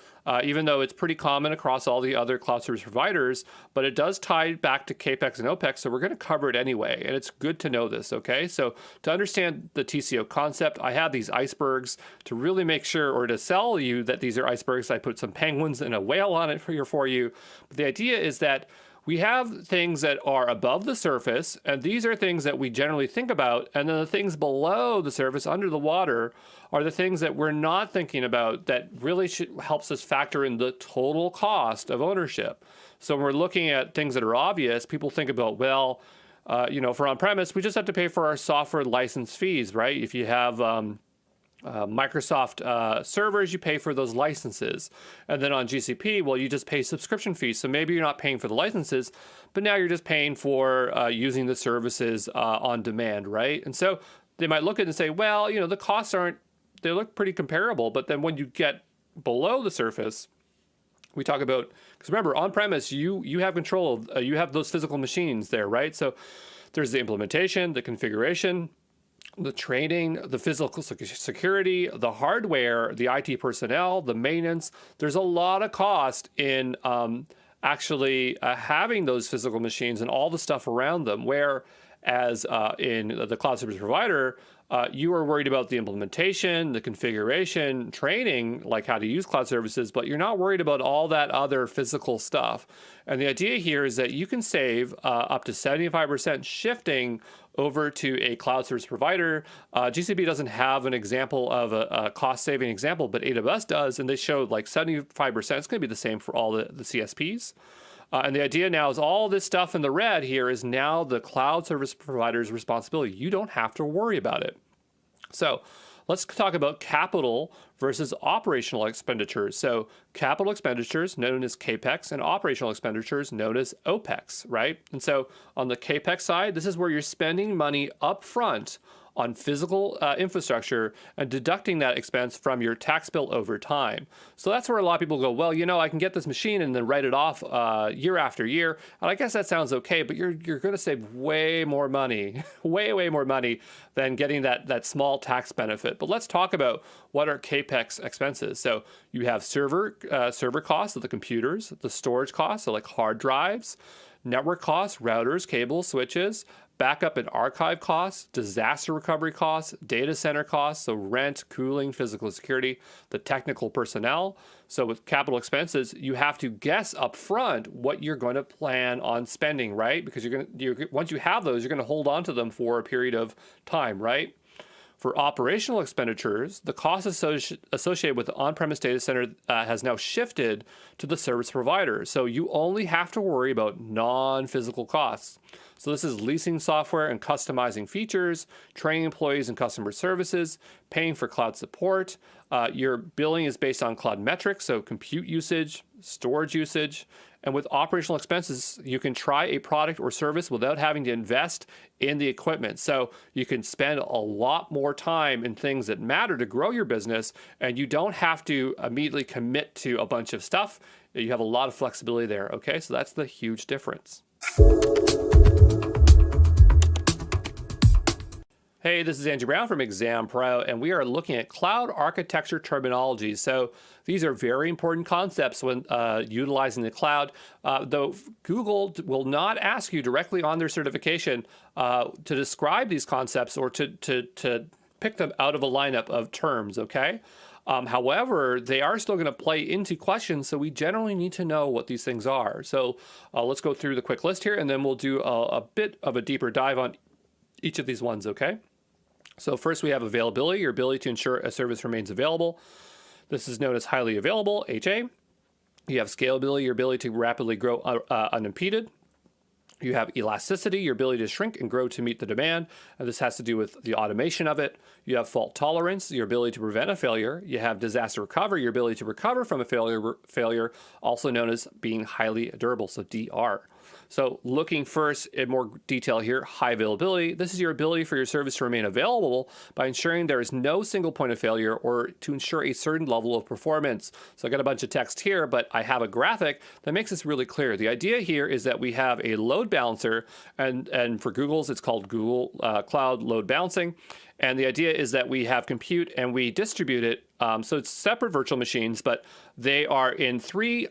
even though it's pretty common across all the other cloud service providers, but it does tie back to CAPEX and OPEX, so we're going to cover it anyway, and it's good to know this, okay? So to understand the TCO concept, I have these icebergs to really make sure, or to sell you that these are icebergs. I put some penguins and a whale on it for you. But the idea is that we have things that are above the surface, and these are things that we generally think about, and then the things below the surface, under the water, are the things that we're not thinking about that really helps us factor in the total cost of ownership. So when we're looking at things that are obvious, people think about, well, for on-premise, we just have to pay for our software license fees, right? If you have Microsoft servers, you pay for those licenses. And then on GCP, well, you just pay subscription fees. So maybe you're not paying for the licenses, but now you're just paying for using the services on demand, right? And so they might look at it and say, well, the costs they look pretty comparable. But then when you get below the surface, we talk about, because remember, on-premise, you have control of, you have those physical machines there, right? So there's the implementation, the configuration, the training, the physical security, the hardware, the IT personnel, the maintenance. There's a lot of cost in actually having those physical machines and all the stuff around them, whereas in the cloud service provider, you are worried about the implementation, the configuration, training, like how to use cloud services, but you're not worried about all that other physical stuff. And the idea here is that you can save up to 75% shifting over to a cloud service provider. GCP doesn't have an example of a cost-saving example, but AWS does, and they showed like 75%. It's going to be the same for all the CSPs. And the idea now is all this stuff in the red here is now the cloud service provider's responsibility. You don't have to worry about it. So let's talk about capital versus operational expenditures. So capital expenditures, known as CAPEX, and operational expenditures, known as OPEX, right? And so on the CAPEX side, this is where you're spending money up front on physical infrastructure and deducting that expense from your tax bill over time. So that's where a lot of people go, well, I can get this machine and then write it off year after year. And I guess that sounds okay, but you're going to save way more money, way more money than getting that small tax benefit. But let's talk about what are CAPEX expenses. So you have server costs of the computers, the storage costs, so like hard drives, network costs, routers, cables, switches, backup and archive costs, disaster recovery costs, data center costs, so rent, cooling, physical security, the technical personnel. So with capital expenses, you have to guess up front what you're going to plan on spending, right? Because once you have those, you're going to hold on to them for a period of time, right? For operational expenditures, the cost associated with the on-premise data center has now shifted to the service provider. So you only have to worry about non-physical costs. So this is leasing software and customizing features, training employees and customer services, paying for cloud support. Your billing is based on cloud metrics, so compute usage, storage usage. And with operational expenses, you can try a product or service without having to invest in the equipment. So you can spend a lot more time in things that matter to grow your business, and you don't have to immediately commit to a bunch of stuff. You have a lot of flexibility there, okay? So that's the huge difference. Hey, this is Andrew Brown from Exam Pro, and we are looking at cloud architecture terminology. So these are very important concepts when utilizing the cloud, though Google will not ask you directly on their certification to describe these concepts or to pick them out of a lineup of terms, okay? However, they are still going to play into questions, so we generally need to know what these things are. So let's go through the quick list here, and then we'll do a bit of a deeper dive on each of these ones, okay? So first we have availability, your ability to ensure a service remains available. This is known as highly available, HA. You have scalability, your ability to rapidly grow unimpeded. You have elasticity, your ability to shrink and grow to meet the demand. And this has to do with the automation of it. You have fault tolerance, your ability to prevent a failure. You have disaster recovery, your ability to recover from a failure, also known as being highly durable, so DR. So looking first in more detail here, high availability. This is your ability for your service to remain available by ensuring there is no single point of failure or to ensure a certain level of performance. So I got a bunch of text here, but I have a graphic that makes this really clear. The idea here is that we have a load balancer, and for Google's, it's called Google Cloud Load Balancing. And the idea is that we have compute and we distribute it. So it's separate virtual machines, but they are in three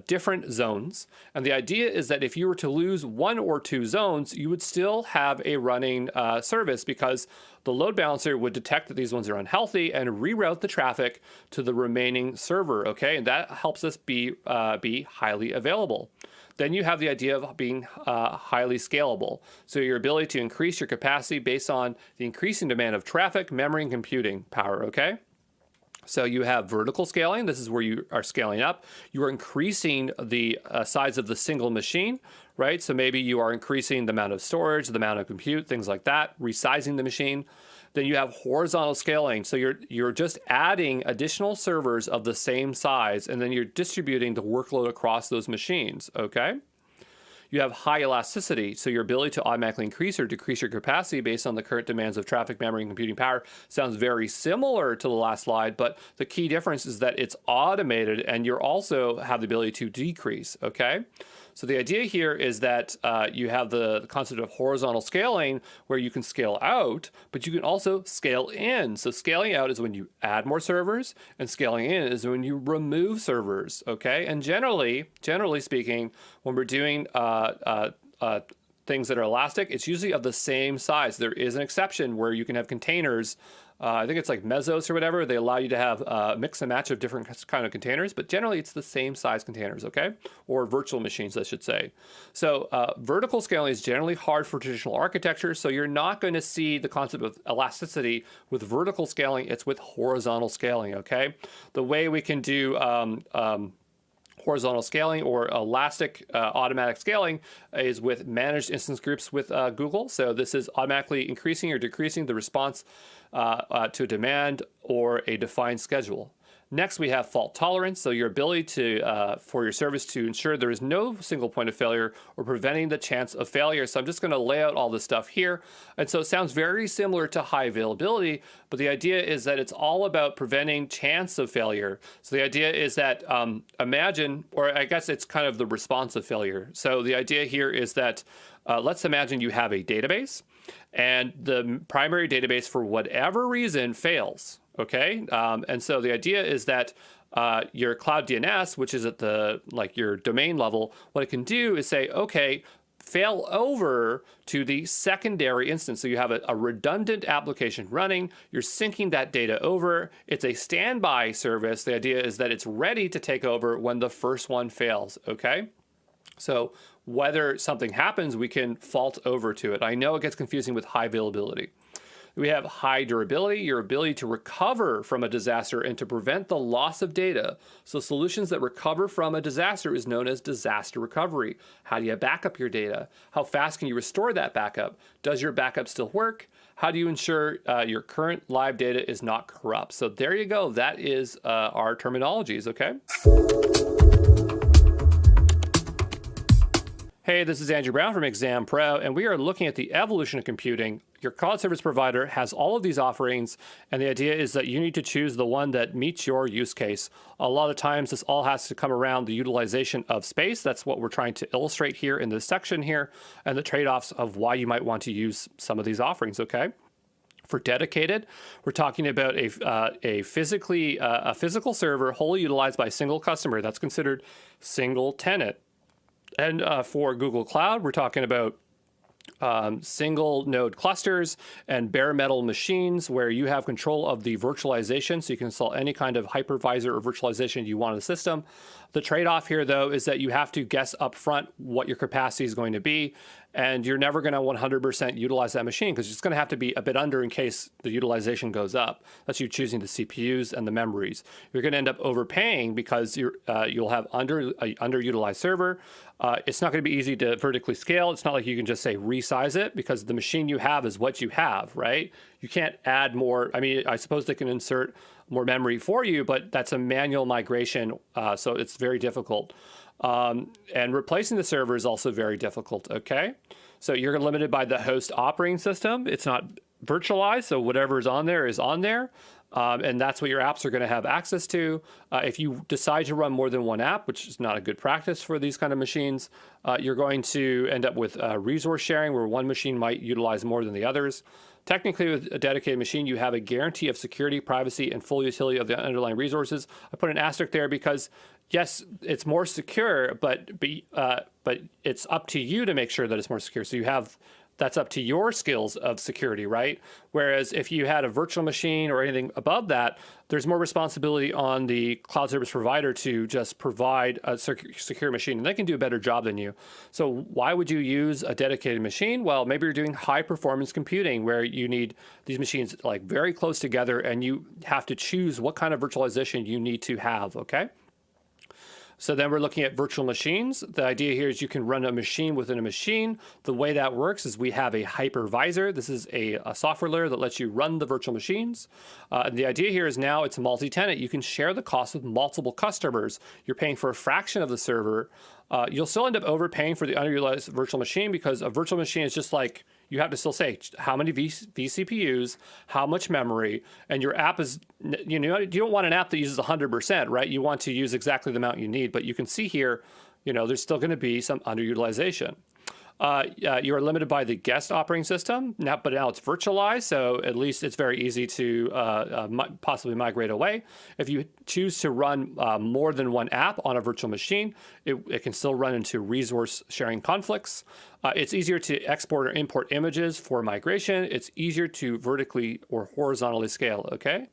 different zones. And the idea is that if you were to lose one or two zones, you would still have a running service because the load balancer would detect that these ones are unhealthy and reroute the traffic to the remaining server, okay? And that helps us be highly available. Then you have the idea of being highly scalable. So your ability to increase your capacity based on the increasing demand of traffic, memory, and computing power, okay? So you have vertical scaling. This is where you are scaling up. You are increasing the size of the single machine, right? So maybe you are increasing the amount of storage, the amount of compute, things like that, resizing the machine. Then you have horizontal scaling. So you're just adding additional servers of the same size, and then you're distributing the workload across those machines, okay? You have high elasticity, so your ability to automatically increase or decrease your capacity based on the current demands of traffic, memory, and computing power sounds very similar to the last slide, but the key difference is that it's automated and you also have the ability to decrease, okay? So the idea here is that you have the concept of horizontal scaling where you can scale out, but you can also scale in. So scaling out is when you add more servers, and scaling in is when you remove servers, okay? And generally speaking, when we're doing things that are elastic, it's usually of the same size. There is an exception where you can have containers. I think it's like Mesos or whatever. They allow you to have mix and match of different kind of containers, but generally it's the same size containers, okay? Or virtual machines, I should say. So vertical scaling is generally hard for traditional architecture, so you're not going to see the concept of elasticity with vertical scaling. It's with horizontal scaling, okay? The way we can do horizontal scaling or elastic automatic scaling is with managed instance groups with Google. So this is automatically increasing or decreasing the response to demand or a defined schedule. Next, we have fault tolerance. So your ability to for your service to ensure there is no single point of failure or preventing the chance of failure. So I'm just going to lay out all this stuff here. And so it sounds very similar to high availability, but the idea is that it's all about preventing chance of failure. So the idea is that imagine, or I guess it's kind of the response of failure. So the idea here is that let's imagine you have a database and the primary database for whatever reason fails. Okay, and so the idea is that your cloud DNS, which is at the your domain level, what it can do is say, okay, fail over to the secondary instance. So you have a redundant application running, you're syncing that data over. It's a standby service. The idea is that it's ready to take over when the first one fails, okay? So whether something happens, we can fault over to it. I know it gets confusing with high availability. We have high durability, your ability to recover from a disaster and to prevent the loss of data. So solutions that recover from a disaster is known as disaster recovery. How do you back up your data? How fast can you restore that backup? Does your backup still work? How do you ensure your current live data is not corrupt? So there you go. That is our terminologies, okay? Hey, this is Andrew Brown from Exam Pro, and we are looking at the evolution of computing. Your cloud service provider has all of these offerings, and the idea is that you need to choose the one that meets your use case. A lot of times, this all has to come around the utilization of space. That's what we're trying to illustrate here in this section here, and the trade-offs of why you might want to use some of these offerings, okay? For dedicated, we're talking about a physical server wholly utilized by a single customer. That's considered single tenant. And for Google Cloud, we're talking about single node clusters and bare metal machines where you have control of the virtualization, so you can install any kind of hypervisor or virtualization you want in the system. The trade-off here, though, is that you have to guess up front what your capacity is going to be, and you're never going to 100% utilize that machine because it's going to have to be a bit under in case the utilization goes up. That's you choosing the CPUs and the memories. You're going to end up overpaying because you'll have underutilized server. It's not going to be easy to vertically scale. It's not like you can just say resize it because the machine you have is what you have, right? You can't add more. I mean, I suppose they can insert more memory for you, but that's a manual migration, so it's very difficult. And replacing the server is also very difficult, okay? So you're limited by the host operating system. It's not virtualized, so whatever is on there is on there. And that's what your apps are going to have access to. If you decide to run more than one app, which is not a good practice for these kind of machines, you're going to end up with resource sharing where one machine might utilize more than the others. Technically, with a dedicated machine, you have a guarantee of security, privacy, and full utility of the underlying resources. I put an asterisk there because, yes, it's more secure, but it's up to you to make sure that it's more secure. So that's up to your skills of security, right? Whereas if you had a virtual machine or anything above that, there's more responsibility on the cloud service provider to just provide a secure machine, and they can do a better job than you. So why would you use a dedicated machine? Well, maybe you're doing high performance computing where you need these machines like very close together and you have to choose what kind of virtualization you need to have, okay? So then we're looking at virtual machines. The idea here is you can run a machine within a machine. The way that works is we have a hypervisor. This is a software layer that lets you run the virtual machines. And the idea here is now it's multi-tenant. You can share the cost with multiple customers. You're paying for a fraction of the server. You'll still end up overpaying for the underutilized virtual machine because a virtual machine is just like, you have to still say how many vCPUs, how much memory, and your app is, you don't want an app that uses 100%, right? You want to use exactly the amount you need, but you can see here, there's still going to be some underutilization. You are limited by the guest operating system, but now it's virtualized, so at least it's very easy to possibly migrate away. If you choose to run more than one app on a virtual machine, it can still run into resource sharing conflicts. It's easier to export or import images for migration. It's easier to vertically or horizontally scale, okay?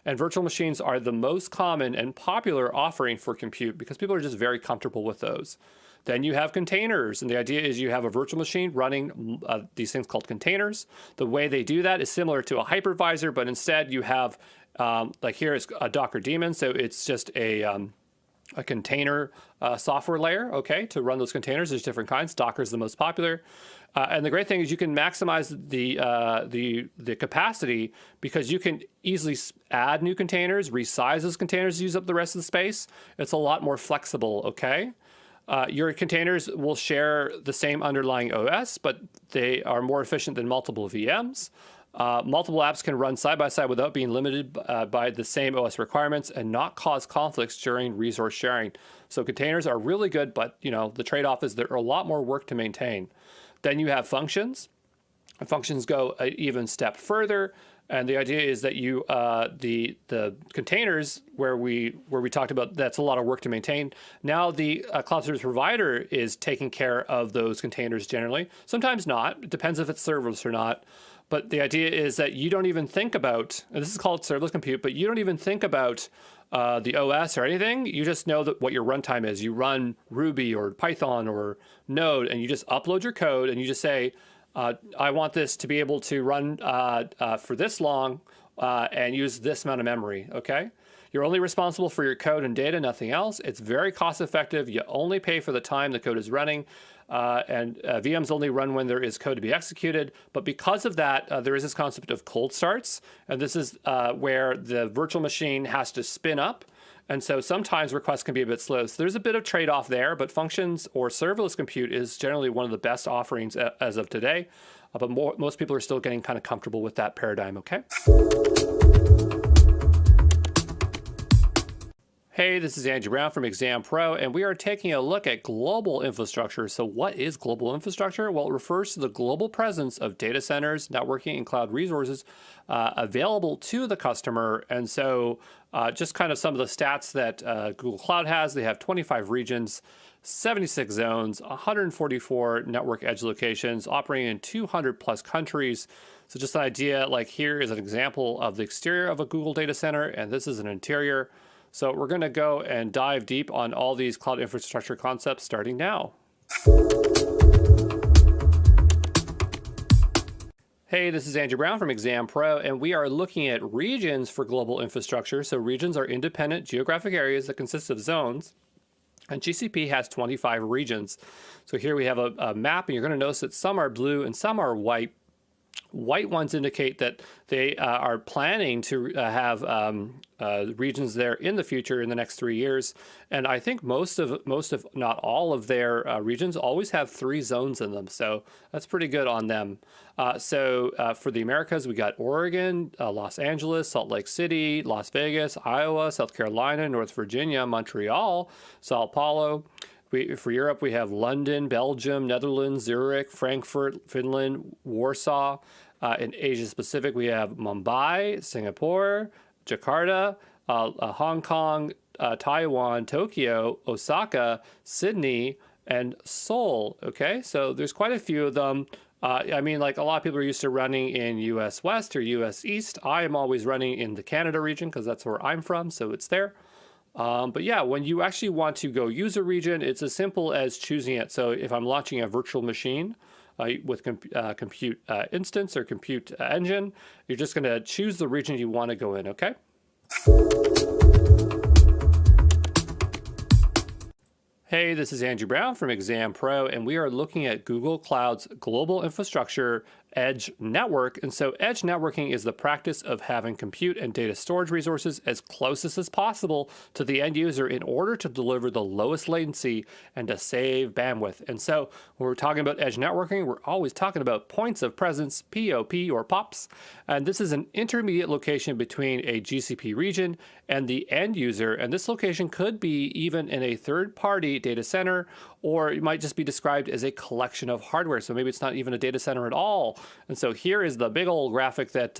And virtual machines are the most common and popular offering for compute because people are just very comfortable with those. Then you have containers, and the idea is you have a virtual machine running these things called containers. The way they do that is similar to a hypervisor, but instead you have, like here is a Docker daemon, so it's just a container software layer, okay, to run those containers. There's different kinds. Docker is the most popular. And the great thing is you can maximize the capacity because you can easily add new containers, resize those containers, use up the rest of the space. It's a lot more flexible, okay? Your containers will share the same underlying OS, but they are more efficient than multiple VMs. Multiple apps can run side by side without being limited by the same OS requirements and not cause conflicts during resource sharing. So containers are really good, but the trade-off is there are a lot more work to maintain. Then you have functions. Functions go an even step further. And the idea is that you, the containers where we talked about, that's a lot of work to maintain. Now the cloud service provider is taking care of those containers generally. Sometimes not. It depends if it's serverless or not. But the idea is that you don't even think about, and this is called serverless compute, but you don't even think about the OS or anything. You just know that what your runtime is. You run Ruby or Python or Node, and you just upload your code, and you just say, I want this to be able to run for this long and use this amount of memory, okay? You're only responsible for your code and data, nothing else. It's very cost effective. You only pay for the time the code is running. And VMs only run when there is code to be executed. But because of that, there is this concept of cold starts. And this is where the virtual machine has to spin up. And so sometimes requests can be a bit slow. So there's a bit of trade-off there, but functions or serverless compute is generally one of the best offerings as of today. But most people are still getting kind of comfortable with that paradigm, okay? Hey, this is Andrew Brown from Exam Pro, and we are taking a look at global infrastructure. So what is global infrastructure? Well, it refers to the global presence of data centers, networking, and cloud resources available to the customer. And so just kind of some of the stats that Google Cloud has. They have 25 regions, 76 zones, 144 network edge locations, operating in 200 plus countries. So just an idea, like here is an example of the exterior of a Google data center, and this is an interior. So we're going to go and dive deep on all these cloud infrastructure concepts starting now. Hey, this is Andrew Brown from Exam Pro, and we are looking at regions for global infrastructure. So regions are independent geographic areas that consist of zones, and GCP has 25 regions. So here we have a map, and you're going to notice that some are blue and some are white. White ones indicate that they are planning to have regions there in the future in the next 3 years. And I think most of not all of their regions always have 3 zones in them. So that's pretty good on them. For the Americas, we got Oregon, Los Angeles, Salt Lake City, Las Vegas, Iowa, South Carolina, North Virginia, Montreal, Sao Paulo. For Europe, we have London, Belgium, Netherlands, Zurich, Frankfurt, Finland, Warsaw. In Asia Pacific, we have Mumbai, Singapore, Jakarta, Hong Kong, Taiwan, Tokyo, Osaka, Sydney, and Seoul. Okay, so there's quite a few of them. I mean, like a lot of people are used to running in US West or US East. I am always running in the Canada region because that's where I'm from, so it's there. But yeah, when you actually want to go use a region, it's as simple as choosing it. So if I'm launching a virtual machine with compute instance or compute engine, you're just going to choose the region you want to go in, okay? Hey, this is Andrew Brown from Exam Pro, and we are looking at Google Cloud's global infrastructure edge network. And so edge networking is the practice of having compute and data storage resources as closest as possible to the end user in order to deliver the lowest latency and to save bandwidth. And so when we're talking about edge networking, we're always talking about points of presence, POP or POPs. And this is an intermediate location between a GCP region and the end user. And this location could be even in a third-party data center, or it might just be described as a collection of hardware. So maybe it's not even a data center at all. And so here is the big old graphic that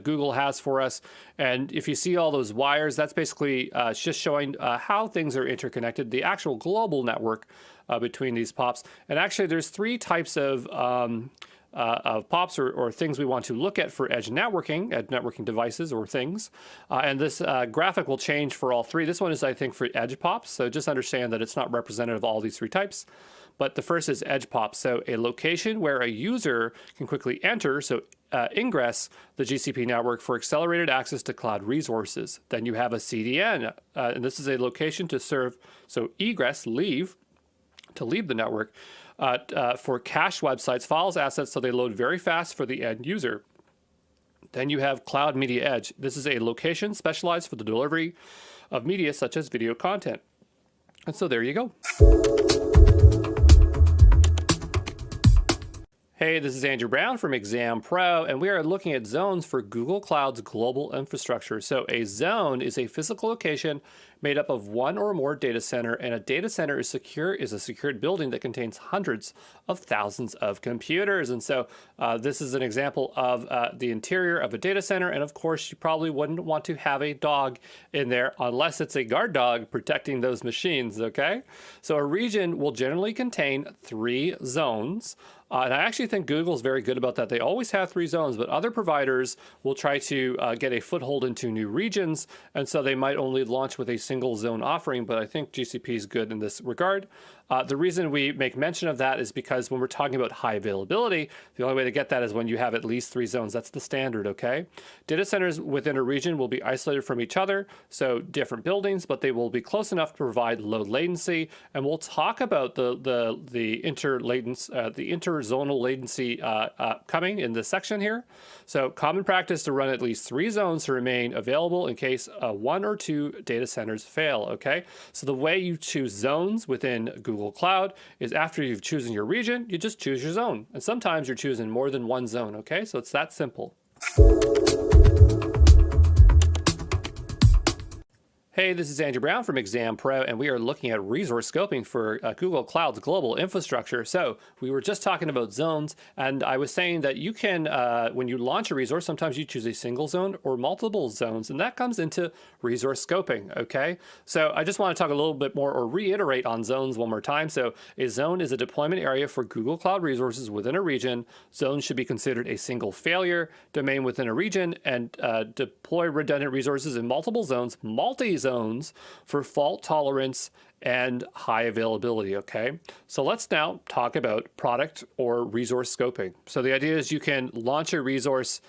Google has for us. And if you see all those wires, that's basically just showing how things are interconnected, the actual global network between these POPs. And actually, there's 3 types of POPs or things we want to look at for edge networking devices or things. And this graphic will change for all 3. This one is, I think, for edge POPs. So just understand that it's not representative of all these 3 types. But the first is edge POP. So a location where a user can quickly enter, so ingress the GCP network for accelerated access to cloud resources. Then you have a CDN, and this is a location to serve, so egress, leave, to leave the network, for cached websites, files, assets, so they load very fast for the end user. Then you have Cloud Media Edge. This is a location specialized for the delivery of media such as video content. And so there you go. Hey, this is Andrew Brown from Exam Pro, and we are looking at zones for Google Cloud's global infrastructure. So a zone is a physical location made up of one or more data center, and a data center is a secured building that contains hundreds of thousands of computers. And so this is an example of the interior of a data center, and of course you probably wouldn't want to have a dog in there unless it's a guard dog protecting those machines, okay? So a region will generally contain 3 zones. And I actually think Google's very good about that. They always have 3 zones, but other providers will try to get a foothold into new regions, and so they might only launch with a single zone offering, but I think GCP is good in this regard. The reason we make mention of that is because when we're talking about high availability, the only way to get that is when you have at least 3 zones. That's the standard, okay? Data centers within a region will be isolated from each other, so different buildings, but they will be close enough to provide low latency. And we'll talk about the interzonal latency coming in this section here. So common practice to run at least 3 zones to remain available in case 1 or 2 data centers fail, okay? So the way you choose zones within Google Cloud is after you've chosen your region, you just choose your zone. And sometimes you're choosing more than one zone, okay? So it's that simple. Hey, this is Andrew Brown from Exam Pro, and we are looking at resource scoping for Google Cloud's global infrastructure. So we were just talking about zones, and I was saying that you can, when you launch a resource, sometimes you choose a single zone or multiple zones, and that comes into resource scoping, okay? So I just want to talk a little bit more or reiterate on zones one more time. So a zone is a deployment area for Google Cloud resources within a region. Zones should be considered a single failure domain within a region, and deploy redundant resources in multiple zones, multi-zones, for fault tolerance and high availability, okay? So let's now talk about product or resource scoping. So the idea is you can launch a resource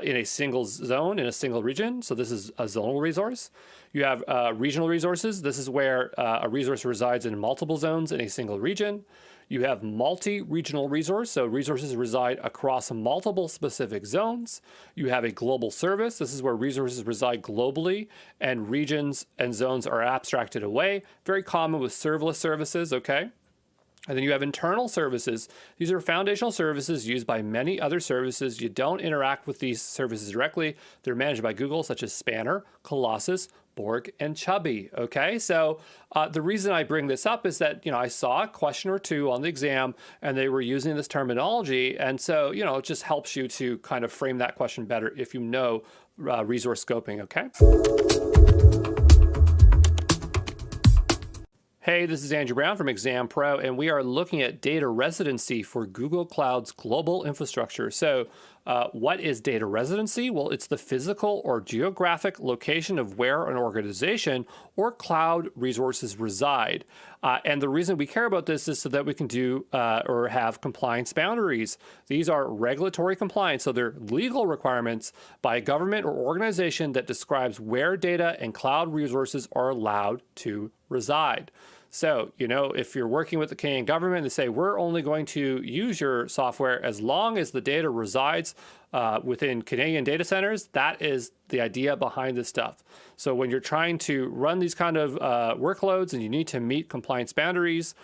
in a single zone, in a single region. So this is a zonal resource. You have regional resources. This is where a resource resides in multiple zones in a single region. You have multi-regional resource, so resources reside across multiple specific zones. You have a global service. This is where resources reside globally and regions and zones are abstracted away. Very common with serverless services, okay? And then you have internal services. These are foundational services used by many other services. You don't interact with these services directly. They're managed by Google, such as Spanner, Colossus, Borg, and Chubby, okay? So the reason I bring this up is that, I saw a question or two on the exam and they were using this terminology. And so, it just helps you to kind of frame that question better if you know resource scoping, okay? Hey, this is Andrew Brown from Exam Pro, and we are looking at data residency for Google Cloud's global infrastructure. So what is data residency? Well, it's the physical or geographic location of where an organization or cloud resources reside. And the reason we care about this is so that we can do or have compliance boundaries. These are regulatory compliance, so they're legal requirements by a government or organization that describes where data and cloud resources are allowed to reside. So, if you're working with the Canadian government, they say, we're only going to use your software as long as the data resides within Canadian data centers. That is the idea behind this stuff. So when you're trying to run these kind of workloads and you need to meet compliance boundaries,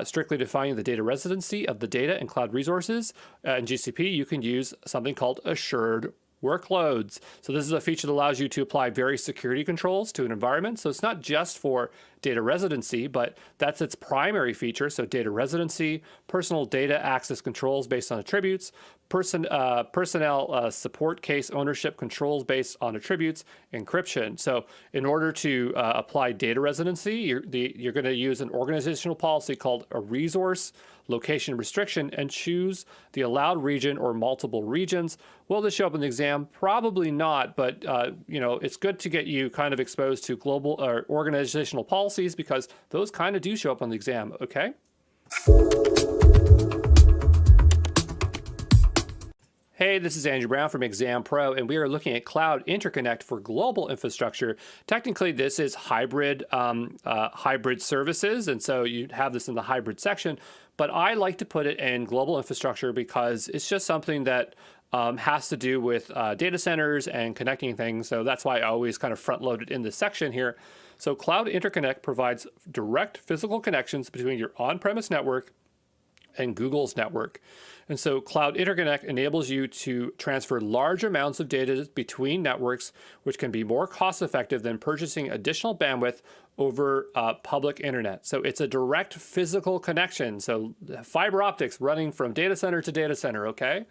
strictly defining the data residency of the data and cloud resources, in GCP, you can use something called assured workloads. So this is a feature that allows you to apply various security controls to an environment. So it's not just for data residency, but that's its primary feature. So data residency, personal data access controls based on attributes, personnel support case ownership controls based on attributes, encryption. So in order to apply data residency, you're going to use an organizational policy called a resource location restriction and choose the allowed region or multiple regions. Will this show up in the exam? Probably not, but it's good to get you kind of exposed to global or organizational policies because those kind of do show up on the exam, okay? Hey, this is Andrew Brown from Exam Pro, and we are looking at Cloud Interconnect for global infrastructure. Technically, this is hybrid services, and so you have this in the hybrid section, but I like to put it in global infrastructure because it's just something that has to do with data centers and connecting things, so that's why I always kind of front-load it in this section here. So Cloud Interconnect provides direct physical connections between your on-premise network and Google's network. And so Cloud Interconnect enables you to transfer large amounts of data between networks, which can be more cost effective than purchasing additional bandwidth over public internet. So it's a direct physical connection. So fiber optics running from data center to data center, okay?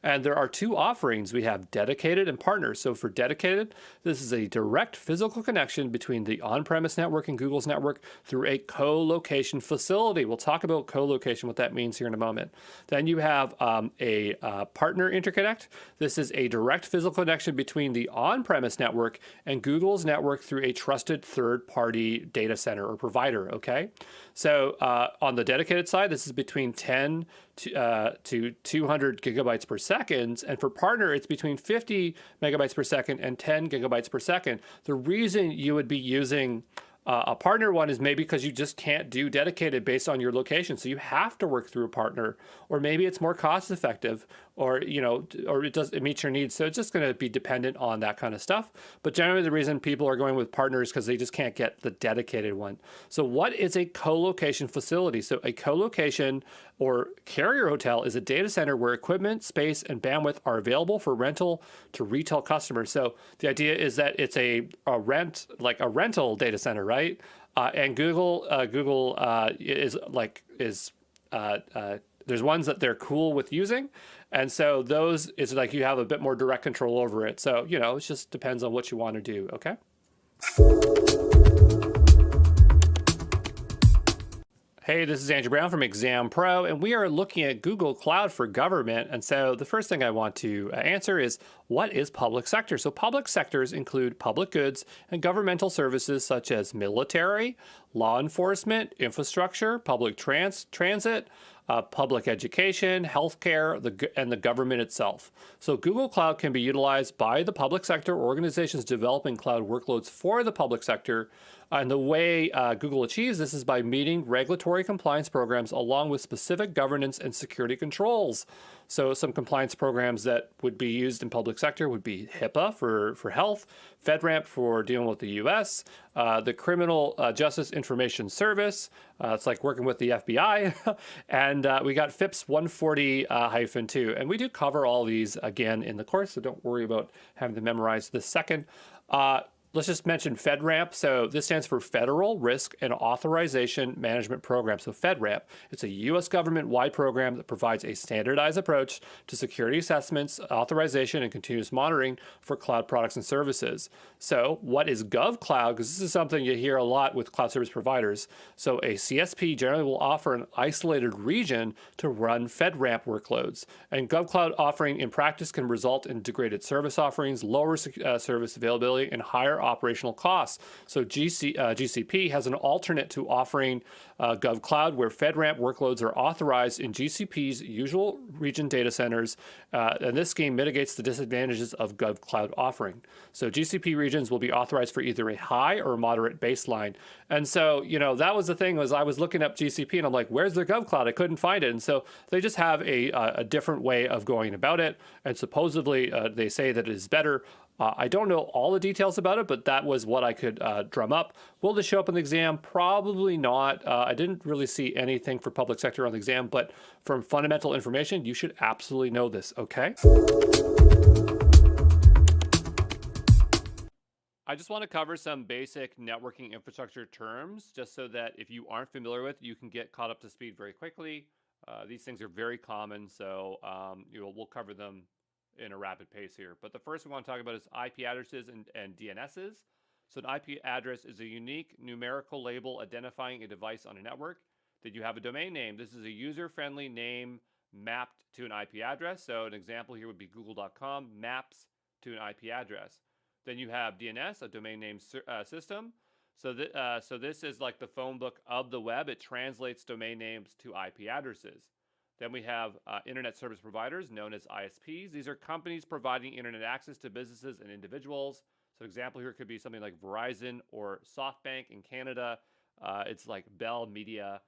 And there are two offerings. We have dedicated and partners. So for dedicated, this is a direct physical connection between the on-premise network and Google's network through a co-location facility. We'll talk about co-location, what that means here in a moment. Then you have a partner interconnect. This is a direct physical connection between the on-premise network and Google's network through a trusted third-party data center or provider, okay? So on the dedicated side, this is between 10 to 200 gigabytes per second. And for partner, it's between 50 megabytes per second and 10 gigabytes per second. The reason you would be using A partner one is maybe because you just can't do dedicated based on your location, so you have to work through a partner, or maybe it's more cost effective, or or it meets your needs. So it's just going to be dependent on that kind of stuff. But generally, the reason people are going with partners because they just can't get the dedicated one. So what is a co-location facility? So a co-location or carrier hotel is a data center where equipment, space, and bandwidth are available for rental to retail customers. So the idea is that it's a rental data center, right? And Google there's ones that they're cool with using, and so those is like you have a bit more direct control over it. So it just depends on what you want to do. Okay. Hey, this is Andrew Brown from Exam Pro, and we are looking at Google Cloud for government. And so the first thing I want to answer is, what is public sector? So public sectors include public goods and governmental services such as military, law enforcement, infrastructure, public transit, public education, healthcare, and the government itself. So Google Cloud can be utilized by the public sector organizations developing cloud workloads for the public sector. And the way Google achieves this is by meeting regulatory compliance programs along with specific governance and security controls. So some compliance programs that would be used in public sector would be HIPAA for health, FedRAMP for dealing with the US, the Criminal Justice Information Service. It's like working with the FBI. And we got FIPS 140-2. And we do cover all these again in the course, so don't worry about having to memorize this second. Let's just mention FedRAMP. So this stands for Federal Risk and Authorization Management Program. So FedRAMP, it's a U.S. government-wide program that provides a standardized approach to security assessments, authorization, and continuous monitoring for cloud products and services. So what is GovCloud? Because this is something you hear a lot with cloud service providers. So a CSP generally will offer an isolated region to run FedRAMP workloads. And GovCloud offering in practice can result in degraded service offerings, lower service availability, and higher operational costs. So GCP has an alternate to offering GovCloud where FedRAMP workloads are authorized in GCP's usual region data centers, and this scheme mitigates the disadvantages of GovCloud offering. So GCP regions will be authorized for either a high or a moderate baseline. And so, that was the thing, was I was looking up GCP and I'm like, where's their GovCloud? I couldn't find it. And so they just have a different way of going about it. And supposedly they say that it is better. I don't know all the details about it, but that was what I could drum up. Will this show up in the exam? Probably not. I didn't really see anything for public sector on the exam, but from fundamental information, you should absolutely know this, okay? I just want to cover some basic networking infrastructure terms, just so that if you aren't familiar with, you can get caught up to speed very quickly. These things are very common, so we'll cover them in a rapid pace here. But the first we want to talk about is IP addresses and DNSs. So an IP address is a unique numerical label identifying a device on a network. That you have a domain name. This is a user-friendly name mapped to an IP address. So an example here would be google.com maps to an IP address. Then you have DNS, a domain name system. So this is like the phone book of the web. It translates domain names to IP addresses. Then we have internet service providers known as ISPs. These are companies providing internet access to businesses and individuals. So example here could be something like Verizon or SoftBank in Canada. It's like Bell Media,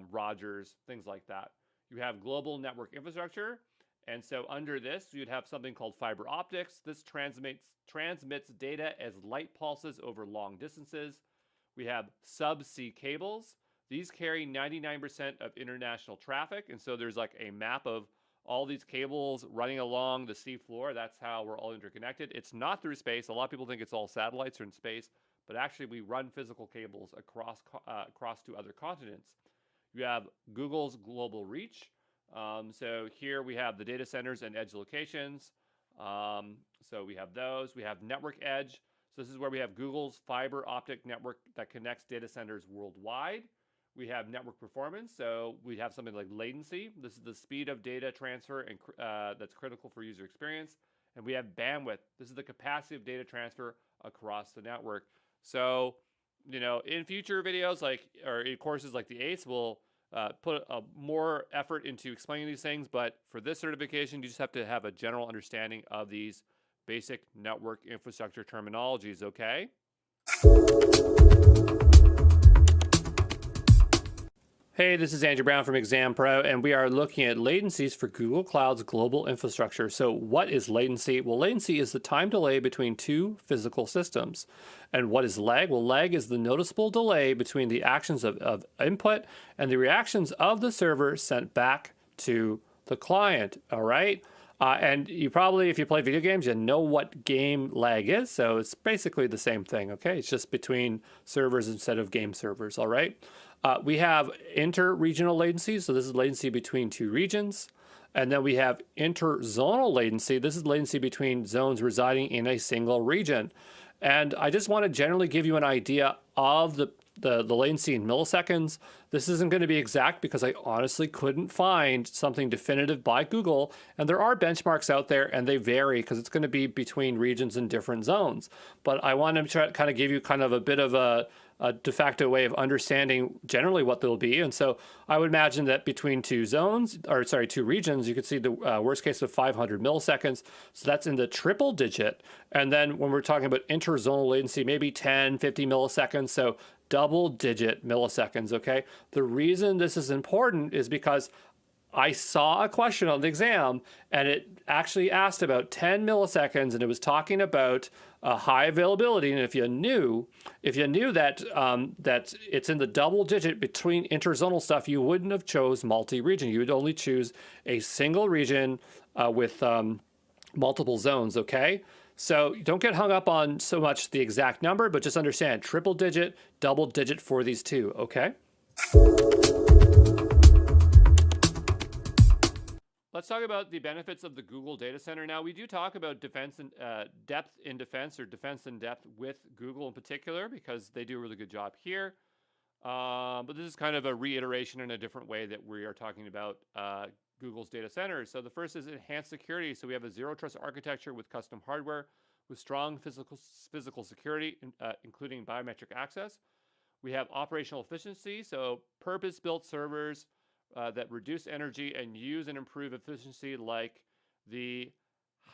Rogers, things like that. You have global network infrastructure. And so under this, you'd have something called fiber optics. This transmits data as light pulses over long distances. We have subsea cables. These carry 99% of international traffic. And so there's like a map of all these cables running along the sea floor. That's how we're all interconnected. It's not through space. A lot of people think it's all satellites or in space, but actually we run physical cables across to other continents. You have Google's global reach. So here we have the data centers and edge locations. So we have those. We have network edge. So this is where we have Google's fiber optic network that connects data centers worldwide. We have network performance, so we have something like latency. This is the speed of data transfer and that's critical for user experience. And we have bandwidth. This is the capacity of data transfer across the network. So, in future videos or in courses like the ACE, we'll put more effort into explaining these things. But for this certification, you just have to have a general understanding of these basic network infrastructure terminologies, okay? Hey, this is Andrew Brown from Exam Pro, and we are looking at latencies for Google Cloud's global infrastructure. So what is latency? Well, latency is the time delay between two physical systems. And what is lag? Well, lag is the noticeable delay between the actions of input and the reactions of the server sent back to the client, all right? And you probably, if you play video games, you know what game lag is. So it's basically the same thing, okay? It's just between servers instead of game servers, all right? We have inter-regional latency. So this is latency between two regions. And then we have interzonal latency. This is latency between zones residing in a single region. And I just want to generally give you an idea of the latency in milliseconds. This isn't going to be exact because I honestly couldn't find something definitive by Google. And there are benchmarks out there and they vary because it's going to be between regions and different zones. But I want to try to kind of give you kind of a bit of a de facto way of understanding generally what they'll be. And so I would imagine that between two regions, you could see the worst case of 500 milliseconds. So that's in the triple digit. And then when we're talking about interzonal latency, maybe 10, 50 milliseconds. So double digit milliseconds, okay? The reason this is important is because I saw a question on the exam and it actually asked about 10 milliseconds and it was talking about high availability. And if you knew that that it's in the double digit between interzonal stuff, you wouldn't have chose multi-region. You would only choose a single region with multiple zones, okay? So don't get hung up on so much the exact number, but just understand triple digit, double digit for these two, okay? Let's talk about the benefits of the Google data center. Now, we do talk about defense and depth in defense, or defense in depth with Google in particular, because they do a really good job here. But this is kind of a reiteration in a different way that we are talking about Google's data centers. So the first is enhanced security. So we have a zero trust architecture with custom hardware with strong physical security, including biometric access. We have operational efficiency. So purpose-built servers that reduce energy and use and improve efficiency, like the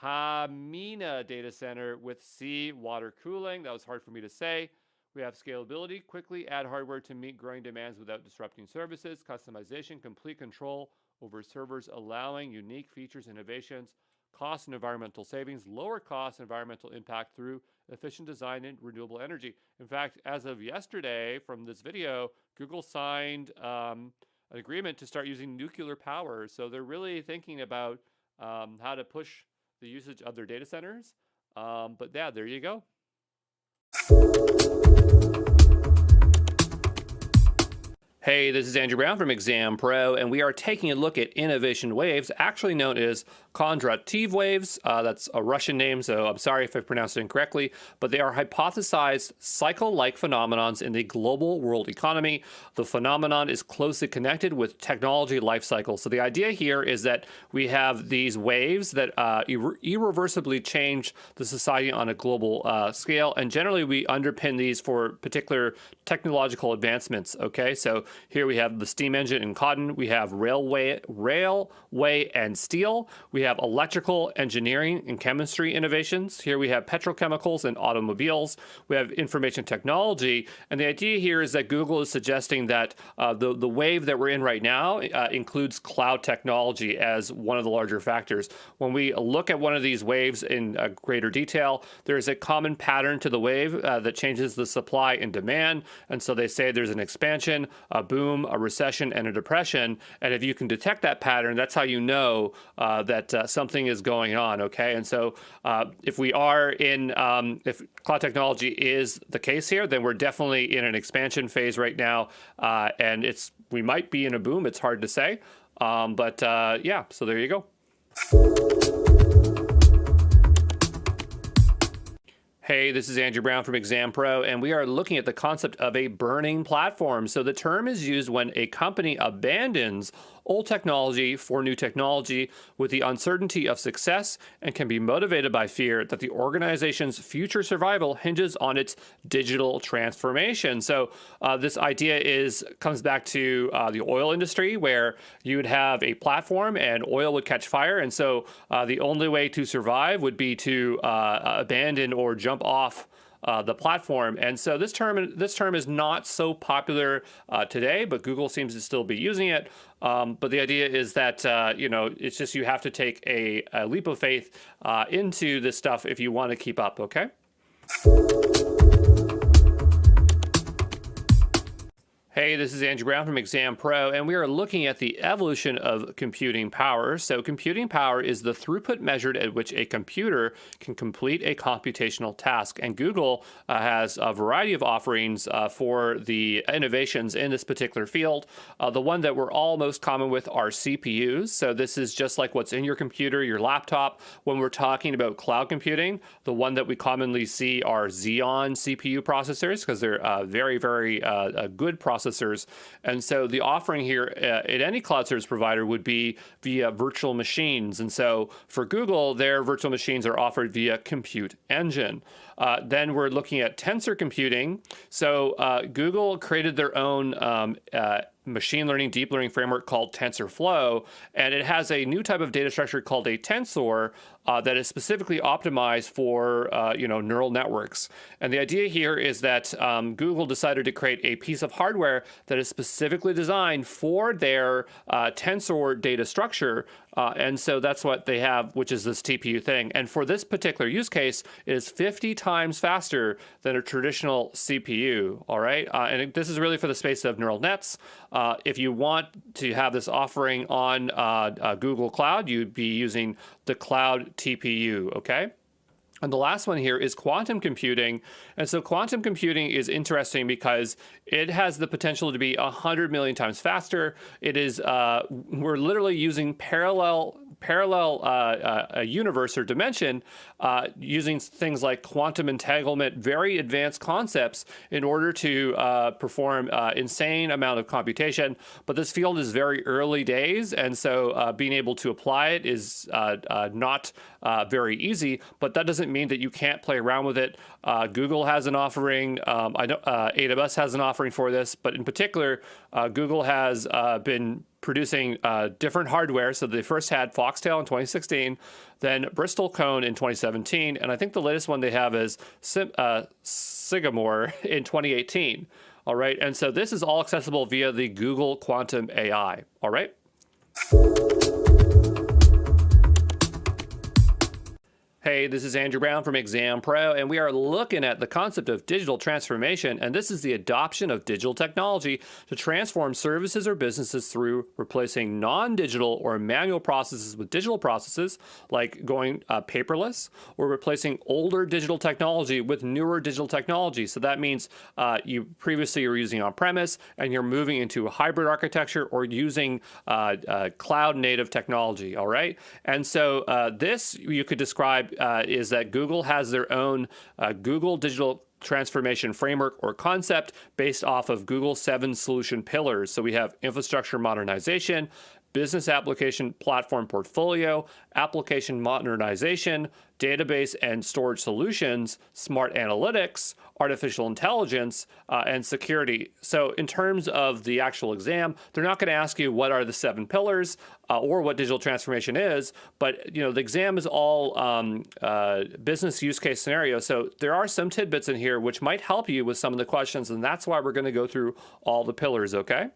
Hamina data center with seawater cooling. That was hard for me to say. We have scalability, quickly add hardware to meet growing demands without disrupting services, customization, complete control over servers, allowing unique features, innovations, cost and environmental savings, lower cost and environmental impact through efficient design and renewable energy. In fact, as of yesterday from this video, Google signed an agreement to start using nuclear power. So they're really thinking about how to push the usage of their data centers. But yeah, there you go. Hey, this is Andrew Brown from Exam Pro, and we are taking a look at innovation waves, actually known as Kondrativ waves. That's a Russian name, so I'm sorry if I pronounced it incorrectly, but they are hypothesized cycle-like phenomenons in the global world economy. The phenomenon is closely connected with technology life cycles. So the idea here is that we have these waves that irreversibly change the society on a global scale, and generally we underpin these for particular technological advancements, okay? So here we have the steam engine and cotton. We have railway and steel. We have electrical engineering and chemistry innovations. Here we have petrochemicals and automobiles. We have information technology. And the idea here is that Google is suggesting that the wave that we're in right now includes cloud technology as one of the larger factors. When we look at one of these waves in greater detail, there is a common pattern to the wave that changes the supply and demand. And so they say there's an expansion, a boom, a recession, and a depression. And if you can detect that pattern, that's how you know that something is going on, okay? And so if we are in, if cloud technology is the case here, then we're definitely in an expansion phase right now. And we might be in a boom. It's hard to say. But yeah, so there you go. Hey, this is Andrew Brown from Exam Pro, and we are looking at the concept of a burning platform. So the term is used when a company abandons old technology for new technology with the uncertainty of success and can be motivated by fear that the organization's future survival hinges on its digital transformation. So this idea comes back to the oil industry, where you would have a platform and oil would catch fire. And so the only way to survive would be to abandon or jump off the platform. And so this term is not so popular today, but Google seems to still be using it. But the idea is that, it's just you have to take a leap of faith into this stuff if you want to keep up, okay? Hey, this is Andrew Brown from Exam Pro, and we are looking at the evolution of computing power. So computing power is the throughput measured at which a computer can complete a computational task. And Google has a variety of offerings for the innovations in this particular field. The one that we're all most common with are CPUs. So this is just like what's in your computer, your laptop. When we're talking about cloud computing, the one that we commonly see are Xeon CPU processors because they're very, very good processors. And so the offering here at any cloud service provider would be via virtual machines. And so for Google, their virtual machines are offered via Compute Engine. Then we're looking at tensor computing. So Google created their own machine learning, deep learning framework called TensorFlow, and it has a new type of data structure called a tensor that is specifically optimized for neural networks. And the idea here is that Google decided to create a piece of hardware that is specifically designed for their tensor data structure. And so that's what they have, which is this TPU thing. And for this particular use case, it is 50 times faster than a traditional CPU, all right? And this is really for the space of neural nets. If you want to have this offering on Google Cloud, you'd be using the Cloud TPU, okay? And the last one here is quantum computing. And so quantum computing is interesting because it has the potential to be 100 million times faster. It is, we're literally using parallel universe or dimension using things like quantum entanglement, very advanced concepts in order to perform insane amount of computation. But this field is very early days, and so being able to apply it is not very easy, but that doesn't mean that you can't play around with it. Google has an offering. I know AWS has an offering for this, but in particular, Google has been producing different hardware. So they first had Foxtail in 2016, then Bristol Cone in 2017, and I think the latest one they have is Sycamore in 2018. All right, and so this is all accessible via the Google Quantum AI. All right. Hey, this is Andrew Brown from Exam Pro, and we are looking at the concept of digital transformation, and this is the adoption of digital technology to transform services or businesses through replacing non-digital or manual processes with digital processes, like going paperless, or replacing older digital technology with newer digital technology. So that means you previously were using on-premise, and you're moving into a hybrid architecture or using cloud-native technology, all right? And so this you could describe is that Google has their own Google Digital Transformation Framework or concept based off of Google's 7 solution pillars. So we have infrastructure modernization, business application platform portfolio, application modernization, database and storage solutions, smart analytics, artificial intelligence, and security. So in terms of the actual exam, they're not going to ask you what are the 7 pillars or what digital transformation is, but the exam is all business use case scenarios. So there are some tidbits in here which might help you with some of the questions, and that's why we're going to go through all the pillars, okay?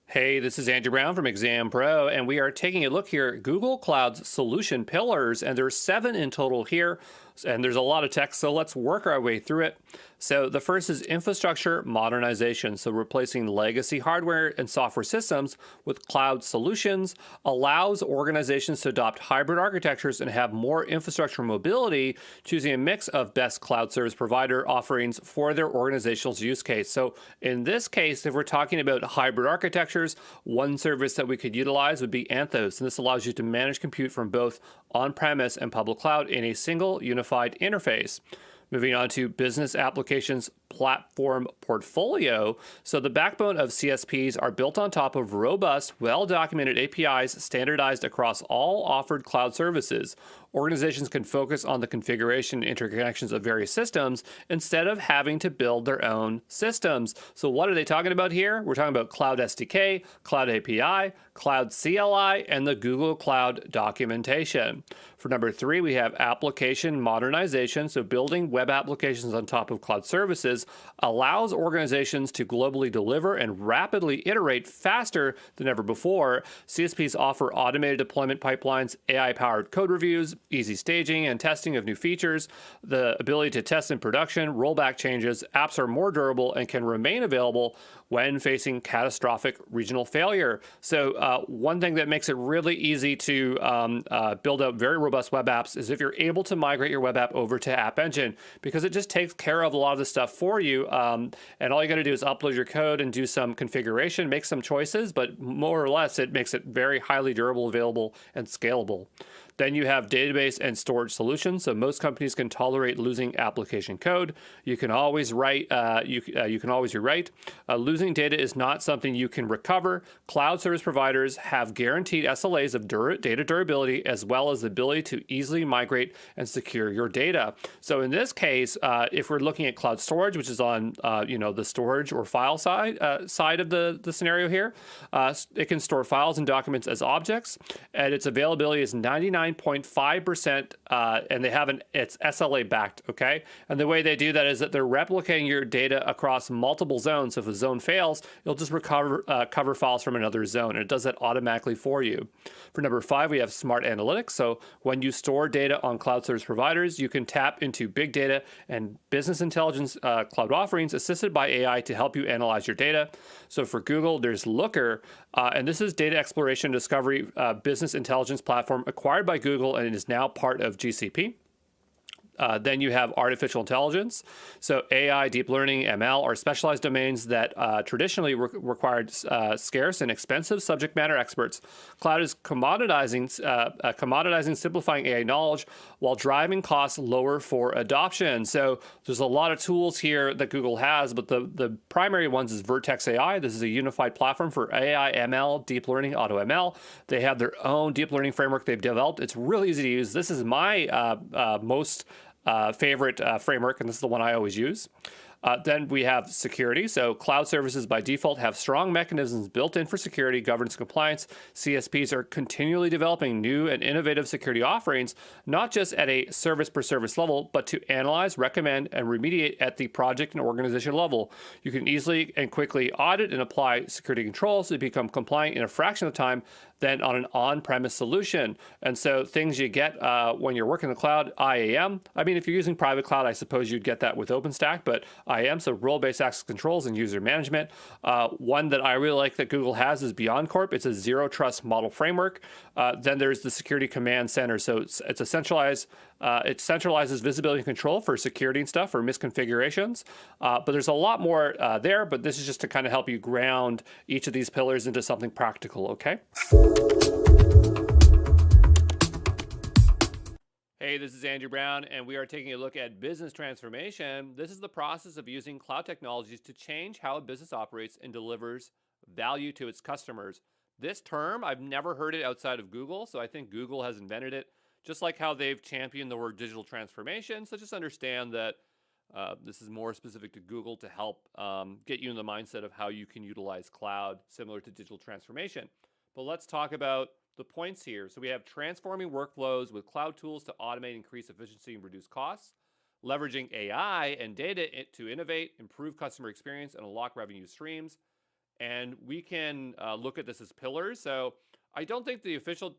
Hey, this is Andrew Brown from Exam Pro, and we are taking a look here at Google Cloud's solution pillars, and there's 7 in total here, and there's a lot of text, so let's work our way through it. So the first is infrastructure modernization, so replacing legacy hardware and software systems with cloud solutions allows organizations to adopt hybrid architectures and have more infrastructure mobility, choosing a mix of best cloud service provider offerings for their organizational use case. So in this case, if we're talking about hybrid architectures, one service that we could utilize would be Anthos, and this allows you to manage compute from both on-premise and public cloud in a single unified interface. Moving on to business applications platform portfolio. So the backbone of CSPs are built on top of robust, well-documented APIs standardized across all offered cloud services. Organizations can focus on the configuration and interconnections of various systems instead of having to build their own systems. So what are they talking about here? We're talking about Cloud SDK, Cloud API, Cloud CLI, and the Google Cloud documentation. For number 3, we have application modernization. So building web applications on top of cloud services allows organizations to globally deliver and rapidly iterate faster than ever before. CSPs offer automated deployment pipelines, AI-powered code reviews, easy staging and testing of new features, the ability to test in production, roll back changes. Apps are more durable and can remain available when facing catastrophic regional failure. So one thing that makes it really easy to build out very robust web apps is if you're able to migrate your web app over to App Engine, because it just takes care of a lot of the stuff for you. And all you got to do is upload your code and do some configuration, make some choices, but more or less it makes it very highly durable, available, and scalable. Then you have database and storage solutions. So most companies can tolerate losing application code. You can always write. You can always rewrite. Losing data is not something you can recover. Cloud service providers have guaranteed SLAs of data durability, as well as the ability to easily migrate and secure your data. So in this case, if we're looking at cloud storage, which is on the storage or file side of the scenario here, it can store files and documents as objects, and its availability is 99.5%, and it's SLA backed, okay? And the way they do that is that they're replicating your data across multiple zones. So if a zone fails, it'll just cover files from another zone, and it does that automatically for you. For number 5, we have smart analytics. So when you store data on cloud service providers, you can tap into big data and business intelligence cloud offerings assisted by AI to help you analyze your data. So for Google, there's Looker, and this is data exploration discovery business intelligence platform acquired by Google and is now part of GCP. Then you have artificial intelligence. So AI, deep learning, ML are specialized domains that traditionally required scarce and expensive subject matter experts. Cloud is commoditizing, simplifying AI knowledge while driving costs lower for adoption. So there's a lot of tools here that Google has, but the primary ones is Vertex AI. This is a unified platform for AI, ML, deep learning, auto ML. They have their own deep learning framework they've developed. It's really easy to use. This is my most favorite framework, and this is the one I always use. Then we have security. So cloud services by default have strong mechanisms built in for security, governance, and compliance. CSPs are continually developing new and innovative security offerings, not just at a service per service level, but to analyze, recommend, and remediate at the project and organization level. You can easily and quickly audit and apply security controls to become compliant in a fraction of the time than on an on-premise solution. And so things you get when you're working in the cloud, IAM. I mean, if you're using private cloud, I suppose you'd get that with OpenStack, but IAM, so role-based access controls and user management. One that I really like that Google has is BeyondCorp. It's a zero trust model framework. Then there's the security command center. So it's a centralized, it centralizes visibility and control for security and stuff, for misconfigurations. But there's a lot more there, but this is just to kind of help you ground each of these pillars into something practical, okay? Hey, this is Andrew Brown, and we are taking a look at business transformation. This is the process of using cloud technologies to change how a business operates and delivers value to its customers. This term, I've never heard it outside of Google, so I think Google has invented it, just like how they've championed the word digital transformation. So just understand that this is more specific to Google to help get you in the mindset of how you can utilize cloud, similar to digital transformation. But let's talk about the points here. So we have transforming workflows with cloud tools to automate, increase efficiency, and reduce costs, leveraging AI and data to innovate, improve customer experience, and unlock revenue streams. And we can look at this as pillars. So I don't think the official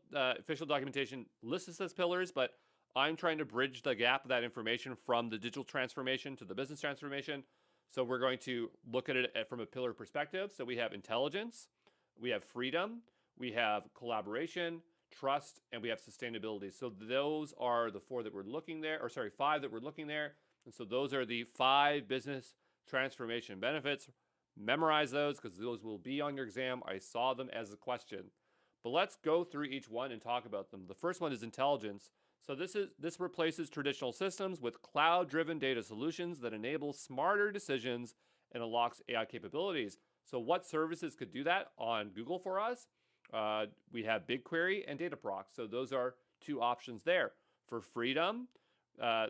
documentation lists this as pillars, but I'm trying to bridge the gap of that information from the digital transformation to the business transformation. So we're going to look at it from a pillar perspective. So we have intelligence, we have freedom, we have collaboration, trust, and we have sustainability. So those are the five that we're looking there. And so those are the 5 business transformation benefits. Memorize those because those will be on your exam. I saw them as a question. But let's go through each one and talk about them. The first one is intelligence. So this replaces traditional systems with cloud-driven data solutions that enable smarter decisions and unlocks AI capabilities. So what services could do that on Google for us? We have BigQuery and Dataproc. So those are two options there. For freedom,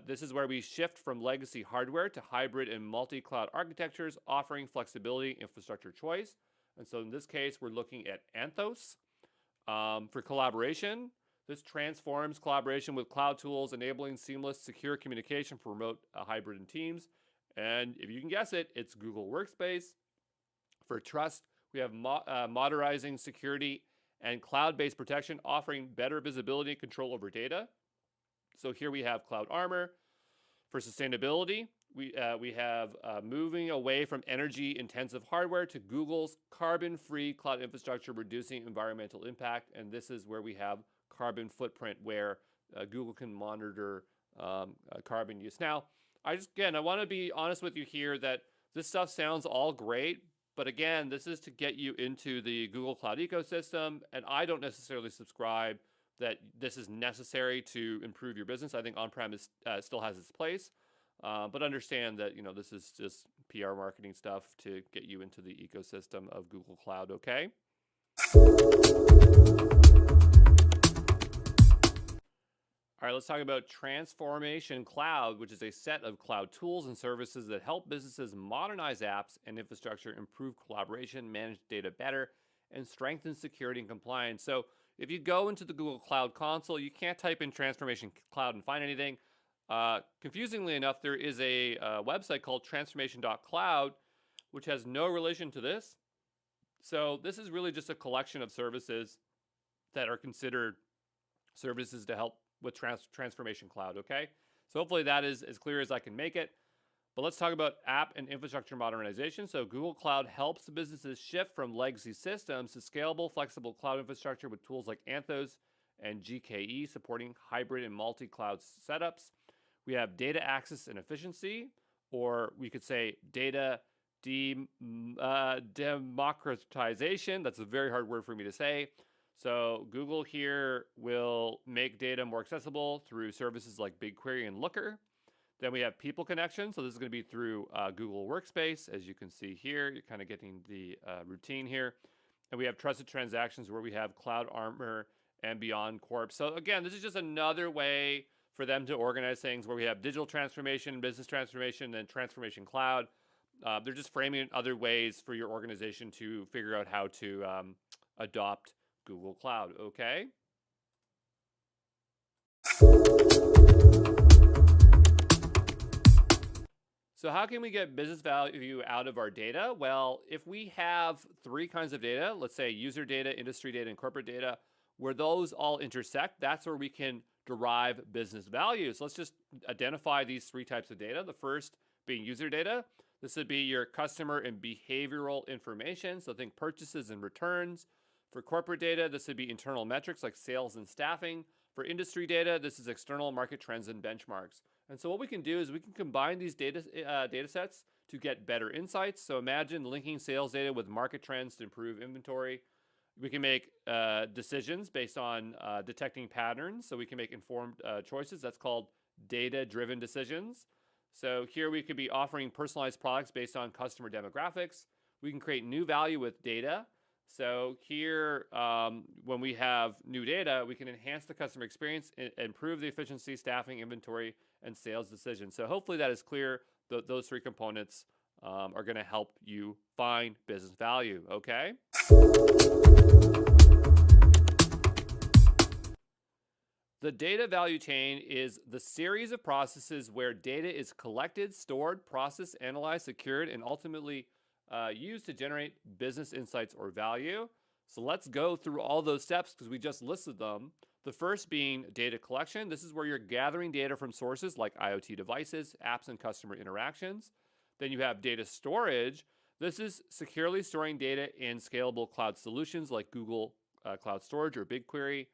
this is where we shift from legacy hardware to hybrid and multi-cloud architectures, offering flexibility, infrastructure choice. And so in this case, we're looking at Anthos. For collaboration, this transforms collaboration with cloud tools, enabling seamless, secure communication for remote, hybrid, and teams. And if you can guess it, it's Google Workspace. For trust, we have modernizing security and cloud-based protection, offering better visibility and control over data. So here we have Cloud Armor. For sustainability, we have moving away from energy-intensive hardware to Google's carbon-free cloud infrastructure, reducing environmental impact. And this is where we have carbon footprint, where Google can monitor carbon use. Now, I want to be honest with you here that this stuff sounds all great, but again, this is to get you into the Google Cloud ecosystem, and I don't necessarily subscribe that this is necessary to improve your business. I think on-prem still has its place, but understand that this is just PR marketing stuff to get you into the ecosystem of Google Cloud. Okay. All right, let's talk about Transformation Cloud, which is a set of cloud tools and services that help businesses modernize apps and infrastructure, improve collaboration, manage data better, and strengthen security and compliance. So if you go into the Google Cloud console, you can't type in Transformation Cloud and find anything. Confusingly enough, there is a website called transformation.cloud, which has no relation to this. So this is really just a collection of services that are considered services to help with Transformation Cloud, okay? So hopefully that is as clear as I can make it. But let's talk about app and infrastructure modernization. So Google Cloud helps businesses shift from legacy systems to scalable, flexible cloud infrastructure with tools like Anthos and GKE, supporting hybrid and multi-cloud setups. We have data access and efficiency, or we could say data democratization. That's a very hard word for me to say. So Google here will make data more accessible through services like BigQuery and Looker. Then we have people connection. So this is going to be through Google Workspace. As you can see here, you're kind of getting the routine here. And we have trusted transactions, where we have Cloud Armor and Beyond Corp. So again, this is just another way for them to organize things, where we have digital transformation, business transformation, and Transformation Cloud. They're just framing it other ways for your organization to figure out how to adopt Google Cloud, okay? So how can we get business value out of our data? Well, if we have three kinds of data, let's say user data, industry data, and corporate data, where those all intersect, that's where we can derive business value. So let's just identify these three types of data. The first being user data. This would be your customer and behavioral information. So think purchases and returns. For corporate data, this would be internal metrics like sales and staffing. For industry data, this is external market trends and benchmarks. And so what we can do is we can combine these data sets to get better insights. So imagine linking sales data with market trends to improve inventory. We can make decisions based on detecting patterns. So we can make informed choices. That's called data-driven decisions. So here we could be offering personalized products based on customer demographics. We can create new value with data. So here, when we have new data, we can enhance the customer experience, improve the efficiency, staffing, inventory, and sales decisions. So hopefully that is clear. Those three components are going to help you find business value, okay? The data value chain is the series of processes where data is collected, stored, processed, analyzed, secured, and ultimately used to generate business insights or value. So let's go through all those steps because we just listed them. The first being data collection. This is where you're gathering data from sources like IoT devices, apps, and customer interactions. Then you have data storage. This is securely storing data in scalable cloud solutions like Google Cloud Storage or BigQuery.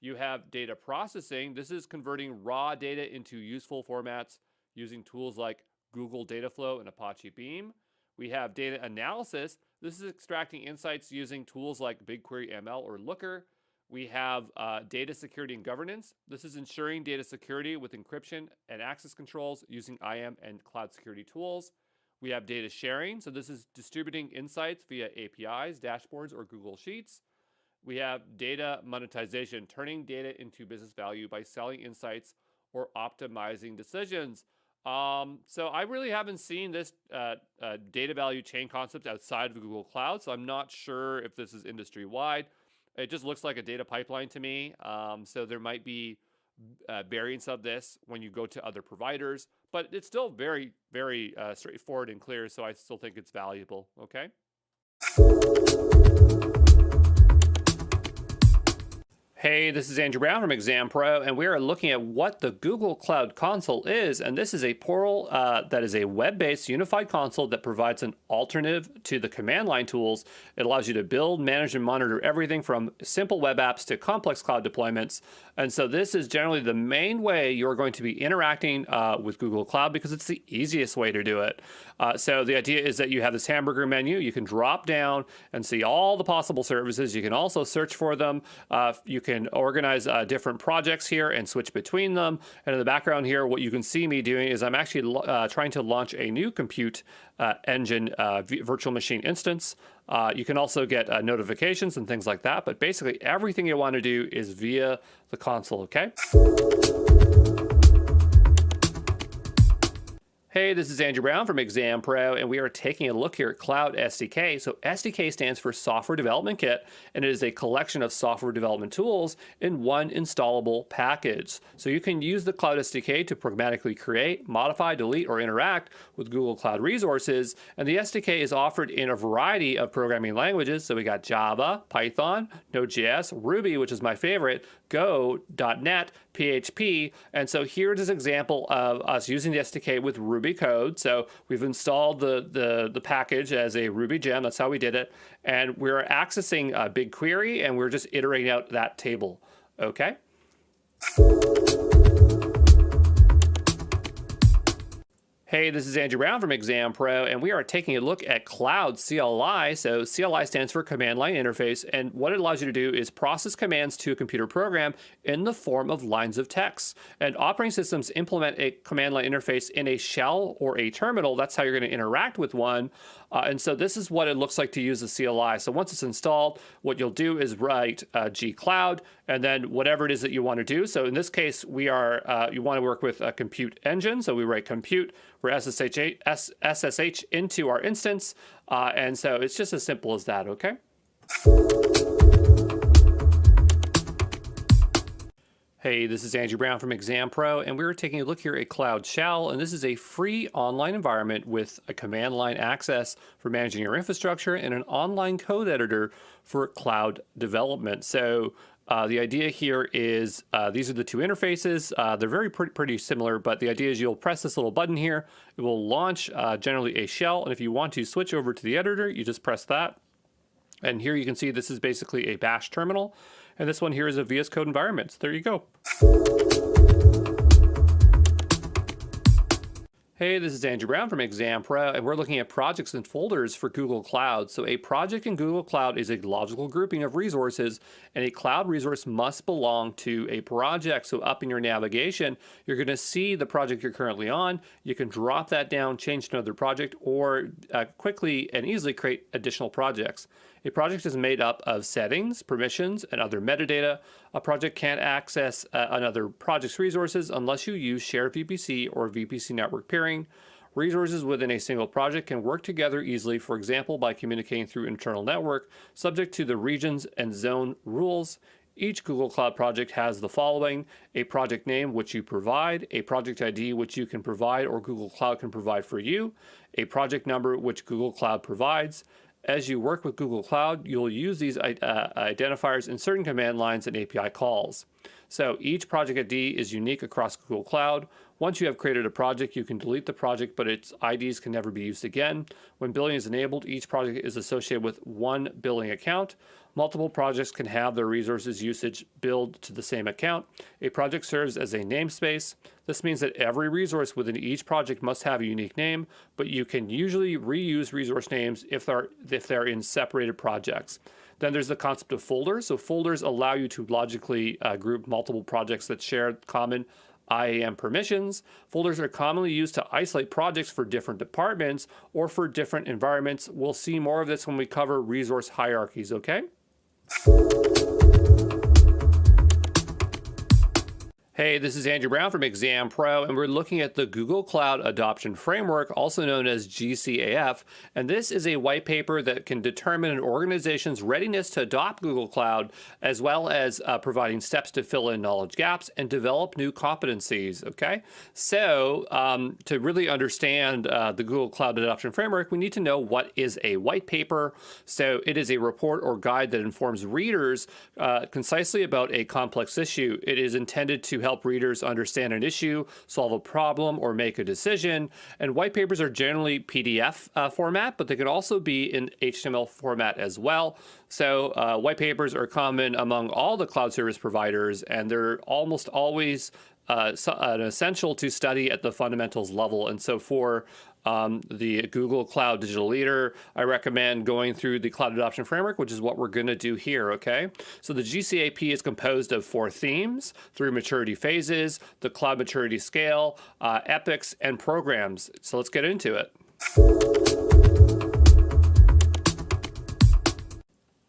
You have data processing. This is converting raw data into useful formats using tools like Google Dataflow and Apache Beam. We have data analysis. This is extracting insights using tools like BigQuery ML or Looker. We have data security and governance. This is ensuring data security with encryption and access controls using IAM and cloud security tools. We have data sharing. So this is distributing insights via APIs, dashboards, or Google Sheets. We have data monetization, turning data into business value by selling insights or optimizing decisions. So I really haven't seen this data value chain concept outside of Google Cloud, so I'm not sure if this is industry wide. It just looks like a data pipeline to me. So there might be variants of this when you go to other providers, but it's still very, very straightforward and clear. So I still think it's valuable. Okay. Hey, this is Andrew Brown from Exam Pro, and we are looking at what the Google Cloud Console is. And this is a portal that is a web-based unified console that provides an alternative to the command line tools. It allows you to build, manage, and monitor everything from simple web apps to complex cloud deployments. And so this is generally the main way you're going to be interacting with Google Cloud because it's the easiest way to do it. So the idea is that you have this hamburger menu. You can drop down and see all the possible services. You can also search for them. You can organize different projects here and switch between them. And in the background here, what you can see me doing is I'm actually trying to launch a new compute engine virtual machine instance. You can also get notifications and things like that. But basically, everything you want to do is via the console, okay? Hey, this is Andrew Brown from Exam Pro, and we are taking a look here at Cloud SDK. So SDK stands for Software Development Kit, and it is a collection of software development tools in one installable package. So you can use the Cloud SDK to pragmatically create, modify, delete, or interact with Google Cloud resources. And the SDK is offered in a variety of programming languages. So we got Java, Python, Node.js, Ruby, which is my favorite, Go, .NET, PHP. And so here's an example of us using the SDK with Ruby code. So we've installed the package as a Ruby gem. That's how we did it. And we're accessing BigQuery, and we're just iterating out that table. Okay. Hey, this is Andrew Brown from Exam Pro, and we are taking a look at Cloud CLI. So CLI stands for Command Line Interface, and what it allows you to do is process commands to a computer program in the form of lines of text. And operating systems implement a command line interface in a shell or a terminal. That's how you're going to interact with one. And so this is what it looks like to use the CLI. So once it's installed, what you'll do is write gcloud and then whatever it is that you want to do. So in this case, we are you want to work with a compute engine. So we write compute, we're SSH into our instance. And so it's just as simple as that, okay? Hey, this is Andrew Brown from Exam Pro, and we're taking a look here at Cloud Shell, and this is a free online environment with a command line access for managing your infrastructure and an online code editor for cloud development. So the idea here is these are the two interfaces. They're very pretty similar, but the idea is you'll press this little button here. It will launch generally a shell, and if you want to switch over to the editor, you just press that. And here you can see this is basically a bash terminal. And this one here is a VS Code environment. So there you go. Hey, this is Andrew Brown from Exam Pro, and we're looking at projects and folders for Google Cloud. So a project in Google Cloud is a logical grouping of resources, and a cloud resource must belong to a project. So up in your navigation, you're going to see the project you're currently on. You can drop that down, change to another project, or quickly and easily create additional projects. A project is made up of settings, permissions, and other metadata. A project can't access another project's resources unless you use shared VPC or VPC network peering. Resources within a single project can work together easily, for example, by communicating through internal network, subject to the regions and zone rules. Each Google Cloud project has the following: a project name, which you provide, a project ID, which you can provide or Google Cloud can provide for you, a project number, which Google Cloud provides. As you work with Google Cloud, you'll use these identifiers in certain command lines and API calls. So each project ID is unique across Google Cloud. Once you have created a project, you can delete the project, but its IDs can never be used again. When billing is enabled, each project is associated with one billing account. Multiple projects can have their resources usage billed to the same account. A project serves as a namespace. This means that every resource within each project must have a unique name, but you can usually reuse resource names if they're in separated projects. Then there's the concept of folders. So folders allow you to logically group multiple projects that share common IAM permissions. Folders are commonly used to isolate projects for different departments or for different environments. We'll see more of this when we cover resource hierarchies, okay? Hey, this is Andrew Brown from Exam Pro, and we're looking at the Google Cloud Adoption Framework, also known as GCAF. And this is a white paper that can determine an organization's readiness to adopt Google Cloud, as well as providing steps to fill in knowledge gaps and develop new competencies, okay? So to really understand the Google Cloud Adoption Framework, we need to know what is a white paper. So it is a report or guide that informs readers concisely about a complex issue. It is intended to help readers understand an issue, solve a problem, or make a decision. And white papers are generally PDF format, but they can also be in HTML format as well. So white papers are common among all the cloud service providers, and they're almost always an essential to study at the fundamentals level. And so for the Google Cloud Digital Leader, I recommend going through the Cloud Adoption Framework, which is what we're going to do here, okay? So the GCAP is composed of 4 themes, 3 maturity phases, the cloud maturity scale, epics, and programs. So let's get into it.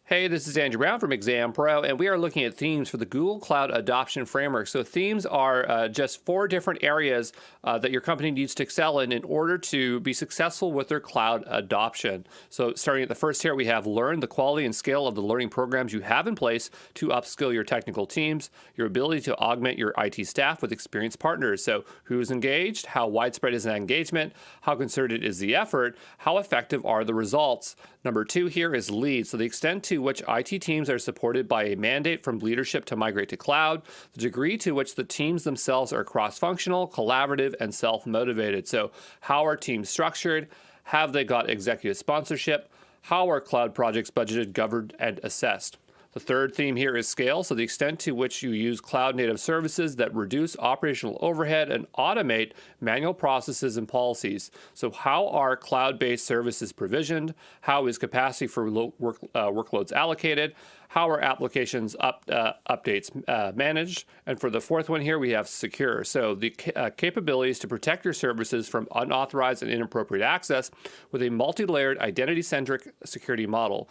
Hey, this is Andrew Brown from Exam Pro, and we are looking at themes for the Google Cloud Adoption Framework. So themes are just 4 different areas that your company needs to excel in order to be successful with their cloud adoption. So starting at the first here, we have learn the quality and scale of the learning programs you have in place to upskill your technical teams, your ability to augment your IT staff with experienced partners. So who's engaged, how widespread is that engagement, how concerted is the effort, how effective are the results. Number 2 here is lead. So the extent to which IT teams are supported by a mandate from leadership to migrate to cloud, the degree to which the teams themselves are cross-functional, collaborative, and self-motivated. So how are teams structured? Have they got executive sponsorship? How are cloud projects budgeted, governed, and assessed? The third theme here is scale, so the extent to which you use cloud-native services that reduce operational overhead and automate manual processes and policies. So how are cloud-based services provisioned? How is capacity for workloads allocated? How are applications updates managed? And for the fourth one here, we have secure. So the capabilities to protect your services from unauthorized and inappropriate access with a multi-layered identity-centric security model,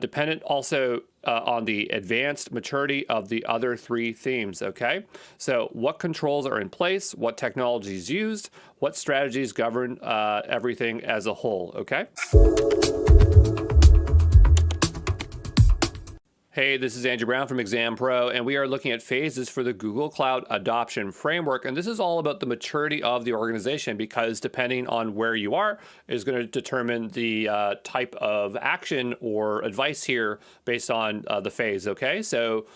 dependent also on the advanced maturity of the other 3 themes, okay? So what controls are in place, what technologies used, what strategies govern everything as a whole, okay? Hey, this is Andrew Brown from Exam Pro, and we are looking at phases for the Google Cloud Adoption Framework. And this is all about the maturity of the organization, because depending on where you are is going to determine the type of action or advice here based on the phase, okay? So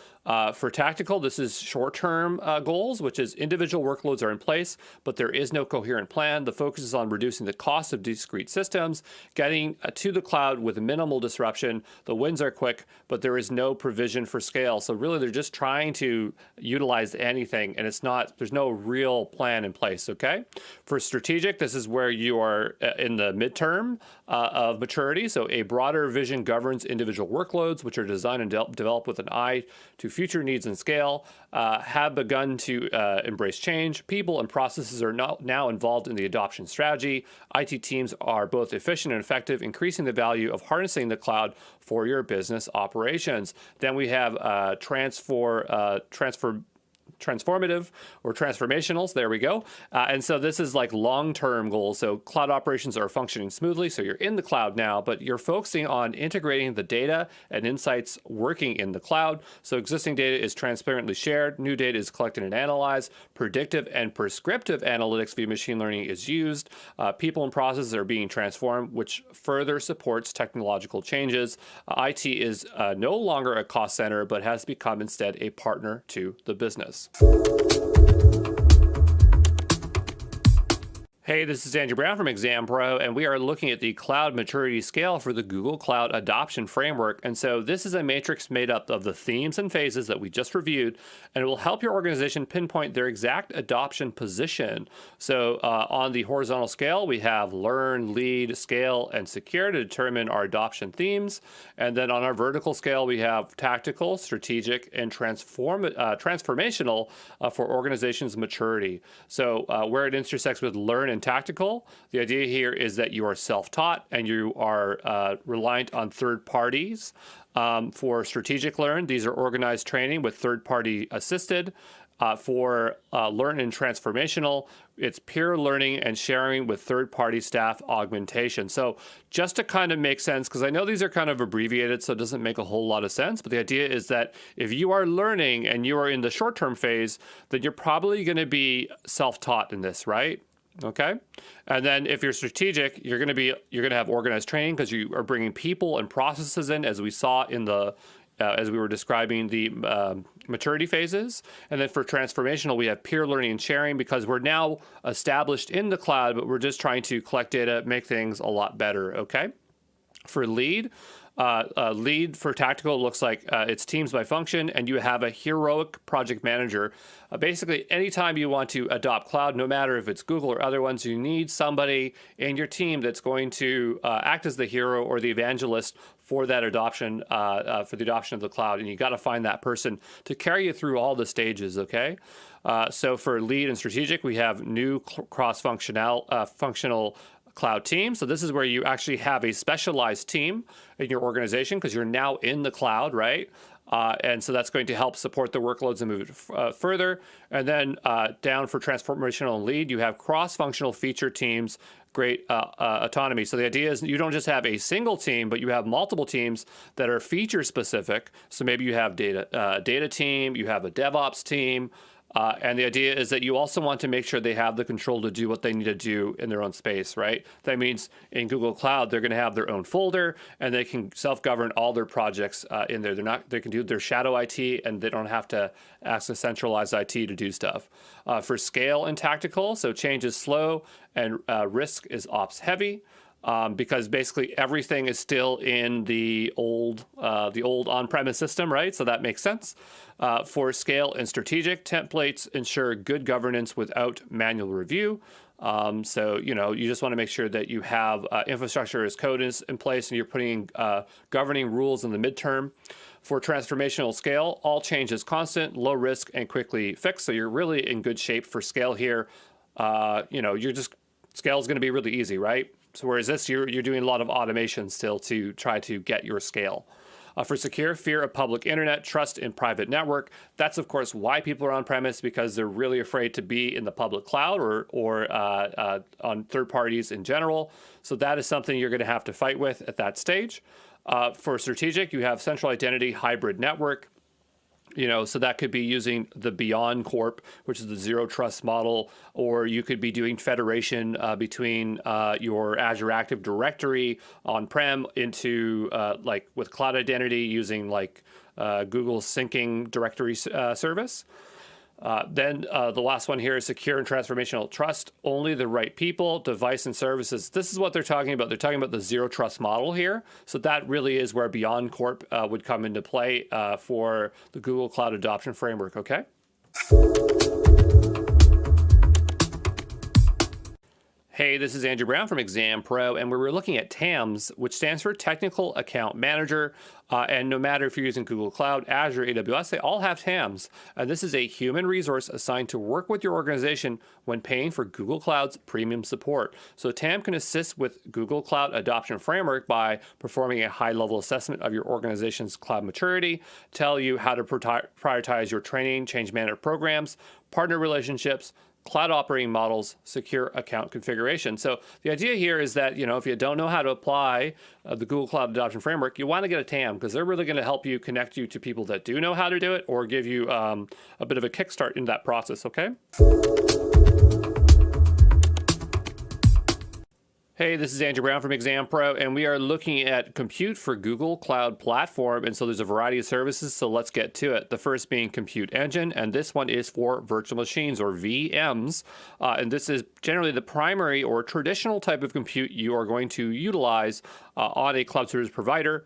for tactical, this is short-term goals, which is individual workloads are in place, but there is no coherent plan. The focus is on reducing the cost of discrete systems, getting to the cloud with minimal disruption. The wins are quick, but there is no provision for scale. So really, they're just trying to utilize anything, and there's no real plan in place, okay? For strategic, this is where you are in the midterm of maturity. So a broader vision governs individual workloads, which are designed and developed with an eye to future needs and scale, have begun to embrace change. People and processes are now involved in the adoption strategy. IT teams are both efficient and effective, increasing the value of harnessing the cloud for your business operations. Then we have transformative or transformationals. There we go. And so this is like long-term goals. So cloud operations are functioning smoothly. So you're in the cloud now, but you're focusing on integrating the data and insights working in the cloud. So existing data is transparently shared. New data is collected and analyzed. Predictive and prescriptive analytics via machine learning is used. People and processes are being transformed, which further supports technological changes. IT is no longer a cost center, but has become instead a partner to the business. Hey, this is Andrew Brown from Exam Pro, and we are looking at the cloud maturity scale for the Google Cloud Adoption Framework. And so this is a matrix made up of the themes and phases that we just reviewed, and it will help your organization pinpoint their exact adoption position. So on the horizontal scale, we have learn, lead, scale, and secure to determine our adoption themes. And then on our vertical scale, we have tactical, strategic, and transformational for organizations' maturity. So where it intersects with learn and tactical, the idea here is that you are self-taught and you are reliant on third parties. For strategic learn, these are organized training with third-party assisted. For learn and transformational, it's peer learning and sharing with third-party staff augmentation. So just to kind of make sense, because I know these are kind of abbreviated, so it doesn't make a whole lot of sense, but the idea is that if you are learning and you are in the short-term phase, then you're probably going to be self-taught in this, right? Okay. And then if you're strategic, you're going to have organized training because you are bringing people and processes in, as we saw in the as we were describing the maturity phases. And then for transformational, we have peer learning and sharing because we're now established in the cloud, but we're just trying to collect data, make things a lot better. Okay. For lead, lead for tactical looks like it's teams by function, and you have a heroic project manager. Basically, anytime you want to adopt cloud, no matter if it's Google or other ones, you need somebody in your team that's going to act as the hero or the evangelist for that adoption, for the adoption of the cloud. And you got to find that person to carry you through all the stages, okay? So for lead and strategic, we have new cross-functional functional cloud team. So this is where you actually have a specialized team in your organization because you're now in the cloud, right? And so that's going to help support the workloads and move it further. And then down for transformational and lead, you have cross-functional feature teams, great autonomy. So the idea is you don't just have a single team, but you have multiple teams that are feature specific. So maybe you have data team, you have a DevOps team, and the idea is that you also want to make sure they have the control to do what they need to do in their own space, right? That means in Google Cloud, they're going to have their own folder and they can self-govern all their projects in there. They can do their shadow IT and they don't have to access centralized IT to do stuff. For scale and tactical, so change is slow and risk is ops heavy. Because basically everything is still in the old on-premise system, right? So that makes sense. For scale and strategic, templates ensure good governance without manual review. So, you just want to make sure that you have infrastructure as code is in place and you're putting governing rules in the midterm. For transformational scale, all change is constant, low risk, and quickly fixed. So you're really in good shape for scale here. Scale is going to be really easy, right? So whereas this, you're doing a lot of automation still to try to get your scale. For secure, fear of public internet, trust in private network. That's, of course, why people are on-premise, because they're really afraid to be in the public cloud or on third parties in general. So that is something you're going to have to fight with at that stage. For strategic, you have central identity, hybrid network. So that could be using the Beyond Corp, which is the zero trust model, or you could be doing federation between your Azure Active Directory on-prem into with cloud identity using Google's syncing directory service. Then the last one here is secure and transformational trust, only the right people, device and services. This is what they're talking about. They're talking about the zero trust model here. So that really is where Beyond Corp would come into play for the Google Cloud Adoption Framework, okay? Hey, this is Andrew Brown from Exam Pro, and we're looking at TAMs, which stands for Technical Account Manager. And no matter if you're using Google Cloud, Azure, AWS, they all have TAMs. And this is a human resource assigned to work with your organization when paying for Google Cloud's premium support. So TAM can assist with Google Cloud Adoption Framework by performing a high-level assessment of your organization's cloud maturity, tell you how to prioritize your training, change management programs, partner relationships, cloud operating models, secure account configuration. So the idea here is that, if you don't know how to apply the Google Cloud Adoption Framework, you want to get a TAM because they're really going to help you connect you to people that do know how to do it or give you a bit of a kickstart in that process, okay? Hey, this is Andrew Brown from Exam Pro, and we are looking at compute for Google Cloud Platform. And so there's a variety of services, so let's get to it. The first being Compute Engine, and this one is for virtual machines or VMs. And this is generally the primary or traditional type of compute you are going to utilize on a cloud service provider.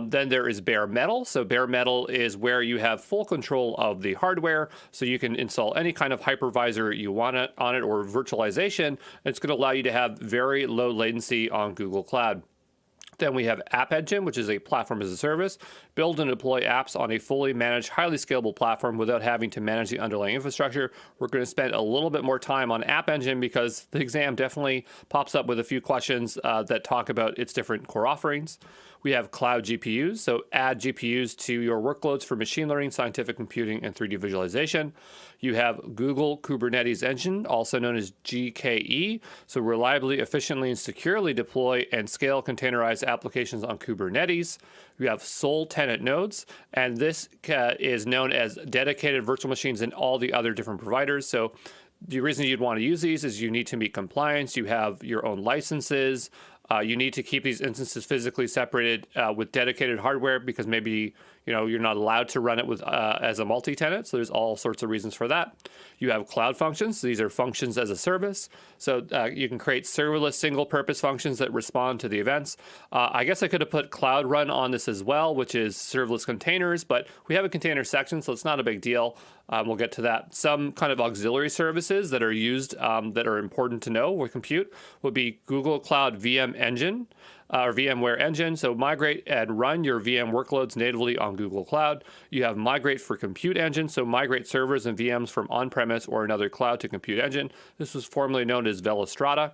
Then there is bare metal. So bare metal is where you have full control of the hardware. So you can install any kind of hypervisor you want on it or virtualization. It's going to allow you to have very low latency on Google Cloud. Then we have App Engine, which is a platform as a service. Build and deploy apps on a fully managed, highly scalable platform without having to manage the underlying infrastructure. We're going to spend a little bit more time on App Engine because the exam definitely pops up with a few questions that talk about its different core offerings. We have cloud GPUs, so add GPUs to your workloads for machine learning, scientific computing, and 3D visualization. You have Google Kubernetes Engine, also known as GKE, so reliably, efficiently, and securely deploy and scale containerized applications on Kubernetes. You have sole tenant nodes, and this is known as dedicated virtual machines in all the other different providers. So the reason you'd want to use these is you need to meet compliance, you have your own licenses, you need to keep these instances physically separated with dedicated hardware because maybe you're not allowed to run it with as a multi-tenant. So there's all sorts of reasons for that. You have cloud functions. So these are functions as a service. So you can create serverless single-purpose functions that respond to the events. I guess I could have put Cloud Run on this as well, which is serverless containers, but we have a container section, so it's not a big deal. We'll get to that. Some kind of auxiliary services that are used that are important to know with compute would be Google Cloud VM Engine or VMware Engine. So migrate and run your VM workloads natively on Google Cloud. You have Migrate for Compute Engine. So migrate servers and VMs from on-premise or another cloud to Compute Engine. This was formerly known as Velostrata.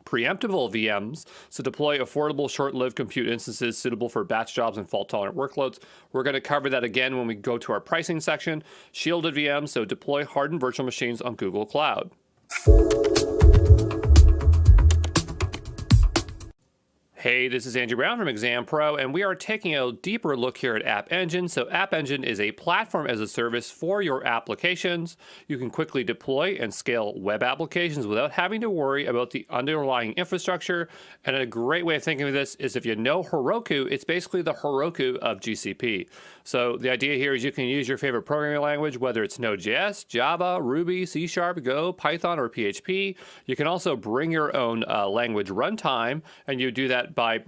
Preemptible VMs, so deploy affordable, short-lived compute instances suitable for batch jobs and fault-tolerant workloads. We're going to cover that again when we go to our pricing section. Shielded VMs, so deploy hardened virtual machines on Google Cloud. Hey, this is Andrew Brown from Exam Pro, and we are taking a deeper look here at App Engine. So App Engine is a platform as a service for your applications. You can quickly deploy and scale web applications without having to worry about the underlying infrastructure. And a great way of thinking of this is if you know Heroku, it's basically the Heroku of GCP. So the idea here is you can use your favorite programming language, whether it's Node.js, Java, Ruby, C#, Go, Python, or PHP. You can also bring your own language runtime, and you do that by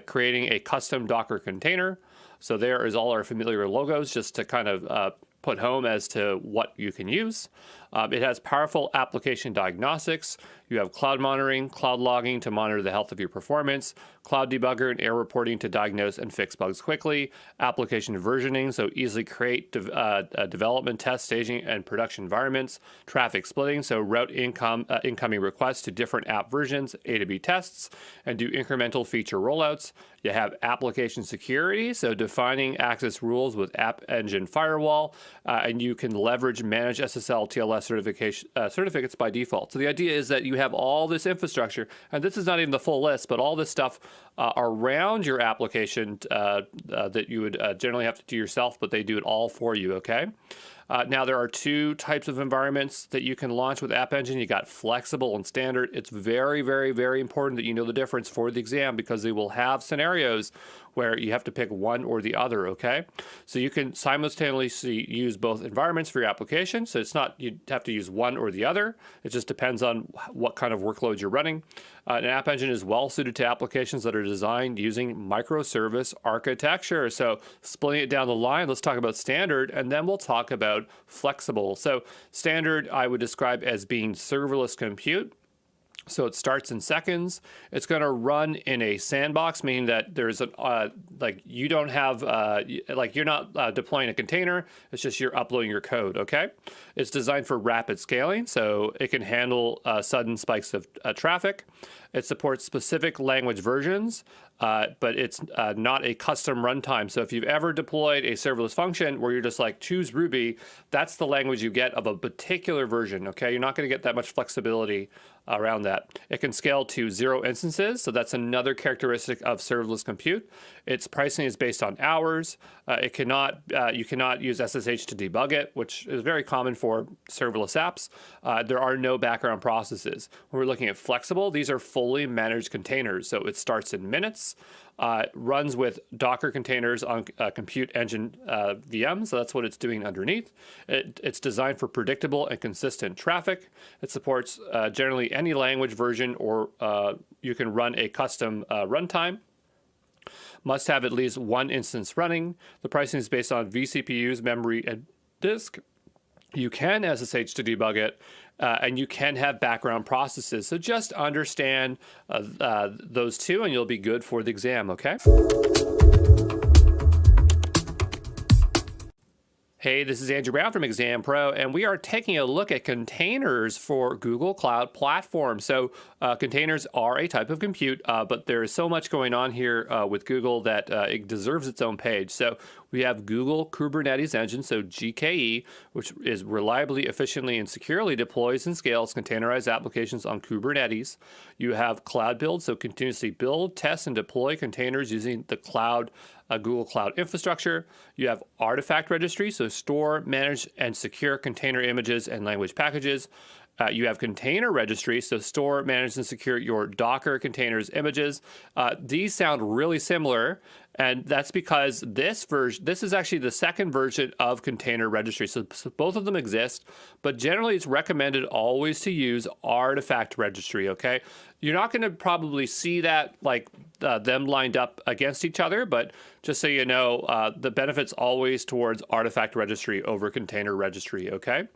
creating a custom Docker container. So there is all our familiar logos just to kind of put home as to what you can use. It has powerful application diagnostics. You have cloud monitoring, cloud logging to monitor the health of your performance, cloud debugger and error reporting to diagnose and fix bugs quickly, application versioning, so easily create development, test, staging, and production environments, traffic splitting, so route incoming requests to different app versions, A to B tests, and do incremental feature rollouts. You have application security, so defining access rules with App Engine Firewall, and you can leverage managed SSL TLS certificates by default. So the idea is that you have all this infrastructure, and this is not even the full list, but all this stuff around your application that you would generally have to do yourself, but they do it all for you, okay? Now, there are two types of environments that you can launch with App Engine. You got flexible and standard. It's very, very, very important that you know the difference for the exam because they will have scenarios where you have to pick one or the other, okay? So you can simultaneously use both environments for your application. So it's not you have to use one or the other. It just depends on what kind of workload you're running. An App Engine is well suited to applications that are designed using microservice architecture. So splitting it down the line, let's talk about standard, and then we'll talk about flexible. So standard, I would describe as being serverless compute. So it starts in seconds. It's going to run in a sandbox, meaning that there's a like you don't have like you're not deploying a container. It's just you're uploading your code. Okay. It's designed for rapid scaling, so it can handle sudden spikes of traffic. It supports specific language versions, but it's not a custom runtime. So if you've ever deployed a serverless function where you're just like, choose Ruby, that's the language you get of a particular version, okay? You're not going to get that much flexibility around that. It can scale to 0 instances, so that's another characteristic of serverless compute. Its pricing is based on hours. You cannot use SSH to debug it, which is very common for serverless apps. There are no background processes. When we're looking at flexible, these are fully managed containers, so it starts in minutes. Runs with Docker containers on compute engine VM, so that's what it's doing underneath. It's designed for predictable and consistent traffic. It supports generally any language version, or you can run a custom runtime. Must have at least one instance running. The pricing is based on vCPUs, memory, and disk. You can SSH to debug it, and you can have background processes. So just understand those two, and you'll be good for the exam, okay? Hey, this is Andrew Brown from Exam Pro, and we are taking a look at containers for Google Cloud Platform. So containers are a type of compute, but there is so much going on here with Google that it deserves its own page. So we have Google Kubernetes Engine, so GKE, which is reliably, efficiently, and securely deploys and scales containerized applications on Kubernetes. You have Cloud Build, so continuously build, test, and deploy containers using the cloud Google Cloud infrastructure. You have Artifact Registry, so store, manage, and secure container images and language packages. You have Container Registry, so store, manage, and secure your Docker containers images. These sound really similar, and that's because this is actually the second version of Container Registry. So both of them exist, but generally it's recommended always to use Artifact Registry, okay? You're not going to probably see that like them lined up against each other, but just so you know, the benefit's always towards Artifact Registry over Container Registry, okay?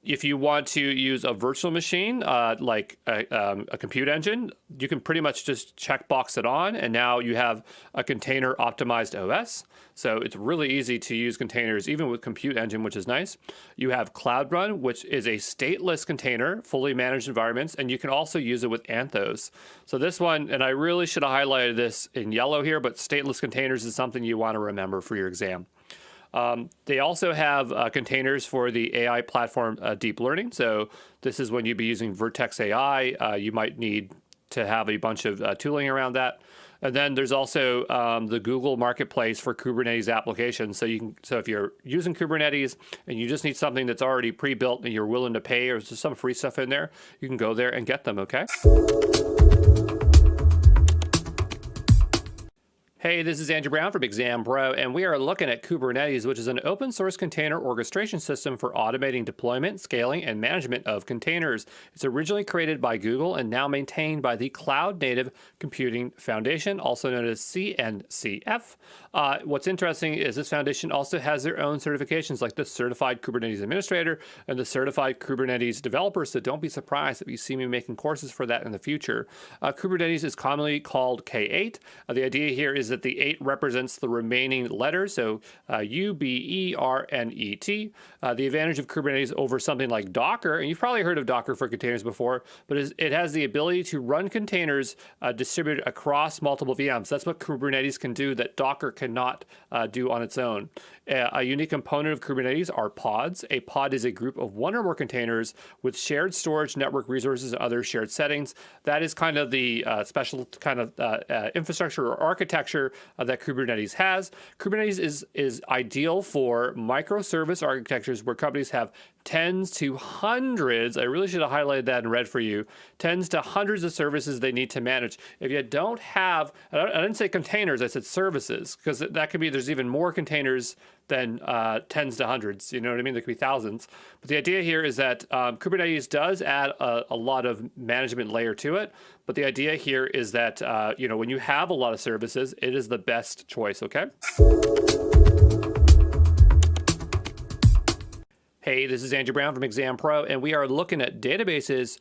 If you want to use a virtual machine, like a compute engine, you can pretty much just checkbox it on, and now you have a container optimized OS. So it's really easy to use containers, even with compute engine, which is nice. You have Cloud Run, which is a stateless container, fully managed environments, and you can also use it with Anthos. So this one, and I really should have highlighted this in yellow here, but stateless containers is something you want to remember for your exam. They also have containers for the AI platform deep learning. So this is when you'd be using Vertex AI. You might need to have a bunch of tooling around that. And then there's also the Google Marketplace for Kubernetes applications. So if you're using Kubernetes and you just need something that's already pre-built and you're willing to pay, or there's some free stuff in there, you can go there and get them, okay? Hey, this is Andrew Brown from Exam Pro, and we are looking at Kubernetes, which is an open source container orchestration system for automating deployment, scaling, and management of containers. It's originally created by Google and now maintained by the Cloud Native Computing Foundation, also known as CNCF. What's interesting is this foundation also has their own certifications, like the Certified Kubernetes Administrator and the Certified Kubernetes Developer, so don't be surprised if you see me making courses for that in the future. Kubernetes is commonly called K8. The idea here is that the 8 represents the remaining letters, so U-B-E-R-N-E-T. The advantage of Kubernetes over something like Docker, and you've probably heard of Docker for containers before, but it has the ability to run containers distributed across multiple VMs. That's what Kubernetes can do that Docker cannot do on its own. A unique component of Kubernetes are pods. A pod is a group of one or more containers with shared storage, network resources, and other shared settings. That is kind of the special kind of infrastructure or architecture that Kubernetes has. Kubernetes is ideal for microservice architectures where companies have tens to hundreds, I really should have highlighted that in red for you, tens to hundreds of services they need to manage. If you don't have, I didn't say containers, I said services, because that could be, there's even more containers than tens to hundreds, you know what I mean? There could be thousands. But the idea here is that Kubernetes does add a lot of management layer to it, but the idea here is that, when you have a lot of services, it is the best choice, okay? Hey, this is Andrew Brown from Exam Pro, and we are looking at databases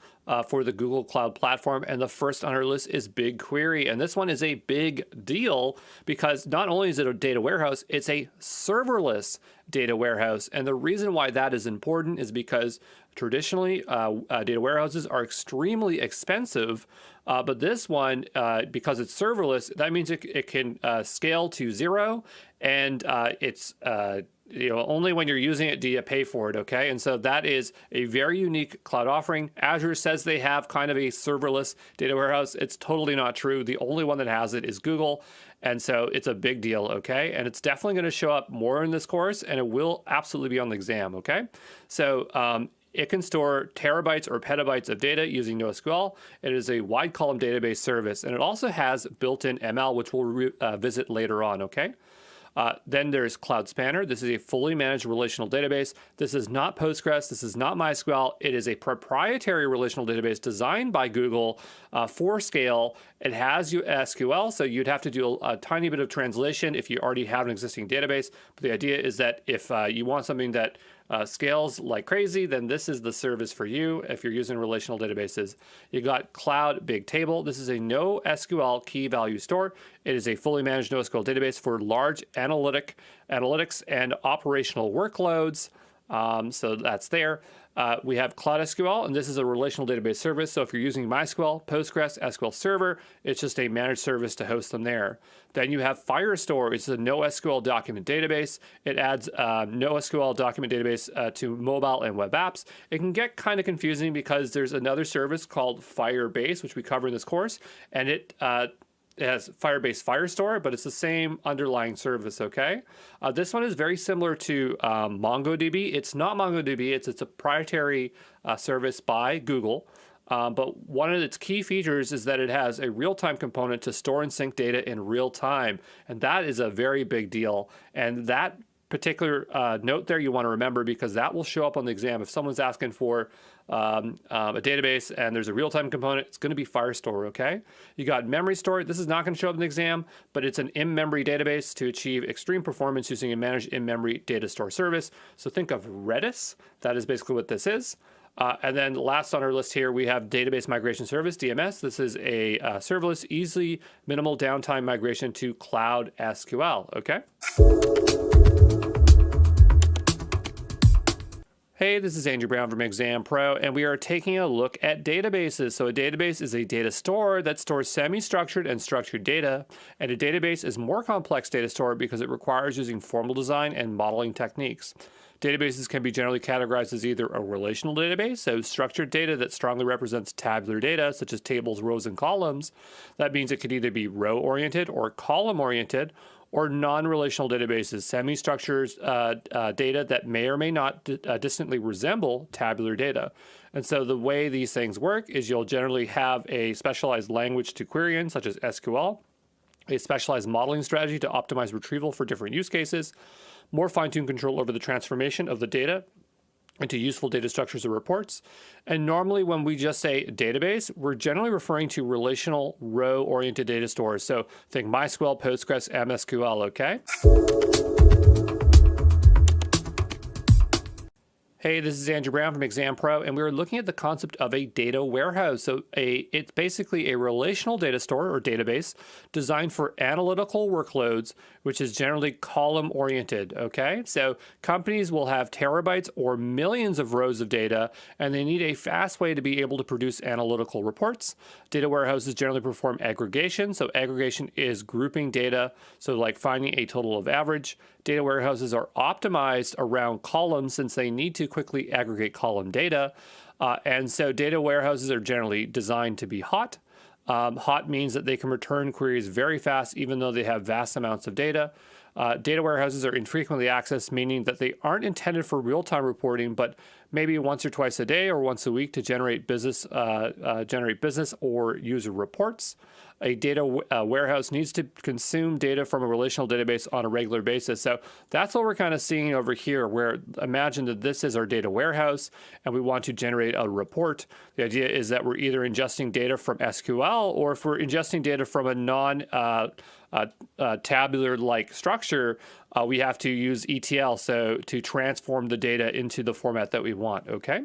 for the Google Cloud Platform, and the first on our list is BigQuery, and this one is a big deal because not only is it a data warehouse, it's a serverless data warehouse, and the reason why that is important is because traditionally data warehouses are extremely expensive, but this one, because it's serverless, that means it can scale to 0, and it's only when you're using it do you pay for it, okay? And so that is a very unique cloud offering. Azure says they have kind of a serverless data warehouse. It's totally not true. The only one that has it is Google. And so it's a big deal, okay? And it's definitely going to show up more in this course, and it will absolutely be on the exam, okay? So it can store terabytes or petabytes of data using NoSQL. It is a wide column database service, and it also has built-in ML, which we'll visit later on, okay? Then there's Cloud Spanner. This is a fully managed relational database. This is not Postgres. This is not MySQL. It is a proprietary relational database designed by Google for scale. It has SQL, so you'd have to do a tiny bit of translation if you already have an existing database. But the idea is that if you want something that scales like crazy, then this is the service for you if you're using relational databases. You got Cloud Bigtable. This is a NoSQL key value store. It is a fully managed NoSQL database for large analytics and operational workloads. So that's there. We have Cloud SQL, and this is a relational database service. So if you're using MySQL, Postgres, SQL Server, it's just a managed service to host them there. Then you have Firestore. It's a NoSQL document database. It adds NoSQL document database to mobile and web apps. It can get kind of confusing because there's another service called Firebase, which we cover in this course, and it has Firebase Firestore, but it's the same underlying service, okay? This one is very similar to MongoDB. It's not MongoDB. It's a proprietary service by Google. But one of its key features is that it has a real-time component to store and sync data in real time. And that is a very big deal. And that particular note there you want to remember, because that will show up on the exam. If someone's asking for a database and there's a real-time component, it's going to be Firestore, okay? You got memory store. This is not going to show up in the exam, but it's an in-memory database to achieve extreme performance using a managed in-memory data store service. So think of Redis. That is basically what this is. And then last on our list here, we have Database Migration Service, DMS. This is a serverless, easy, minimal downtime migration to Cloud SQL, okay? Hey, this is Andrew Brown from Exam Pro, and we are taking a look at databases. So a database is a data store that stores semi-structured and structured data, and a database is more complex data store because it requires using formal design and modeling techniques. Databases can be generally categorized as either a relational database, so structured data that strongly represents tabular data, such as tables, rows, and columns. That means it could either be row-oriented or column-oriented, or non-relational databases, semi-structured data that may or may not distantly resemble tabular data. And so the way these things work is you'll generally have a specialized language to query in, such as SQL, a specialized modeling strategy to optimize retrieval for different use cases, more fine-tuned control over the transformation of the data into useful data structures or reports. And normally when we just say database, we're generally referring to relational row-oriented data stores. So think MySQL, Postgres, MSQL, okay? Hey, this is Andrew Brown from Exam Pro, and we're looking at the concept of a data warehouse. So it's basically a relational data store or database designed for analytical workloads, which is generally column-oriented, okay? So companies will have terabytes or millions of rows of data, and they need a fast way to be able to produce analytical reports. Data warehouses generally perform aggregation. So aggregation is grouping data, so like finding a total of average. Data warehouses are optimized around columns since they need to quickly aggregate column data. And so data warehouses are generally designed to be hot. Hot means that they can return queries very fast, even though they have vast amounts of data. Data warehouses are infrequently accessed, meaning that they aren't intended for real-time reporting, but maybe once or twice a day or once a week to generate business or user reports. A data warehouse needs to consume data from a relational database on a regular basis. So that's what we're kind of seeing over here, where imagine that this is our data warehouse and we want to generate a report. The idea is that we're either ingesting data from SQL, or if we're ingesting data from a tabular-like structure, we have to use ETL, so to transform the data into the format that we want, okay?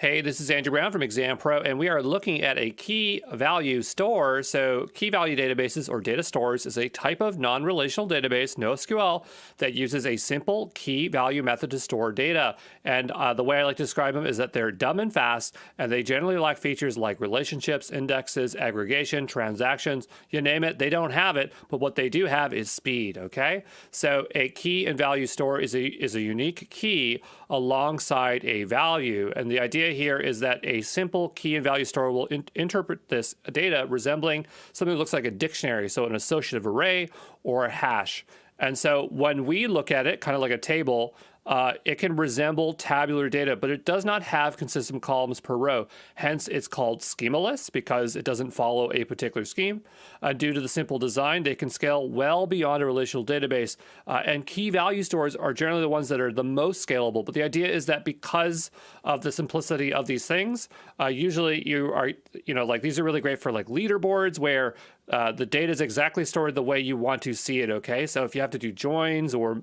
Hey, this is Andrew Brown from Exam Pro, and we are looking at a key value store. So key value databases or data stores is a type of non-relational database, NoSQL, that uses a simple key value method to store data. And the way I like to describe them is that they're dumb and fast, and they generally lack features like relationships, indexes, aggregation, transactions, you name it, they don't have it, but what they do have is speed, okay? So a key and value store is a unique key alongside a value, and the idea here is that a simple key and value store will interpret this data resembling something that looks like a dictionary, so an associative array or a hash. And so when we look at it, kind of like a table, it can resemble tabular data, but it does not have consistent columns per row. Hence, it's called schemaless because it doesn't follow a particular scheme. Due to the simple design, they can scale well beyond a relational database. And key value stores are generally the ones that are the most scalable. But the idea is that because of the simplicity of these things, usually you are, like these are really great for like leaderboards where the data is exactly stored the way you want to see it, okay? So if you have to do joins or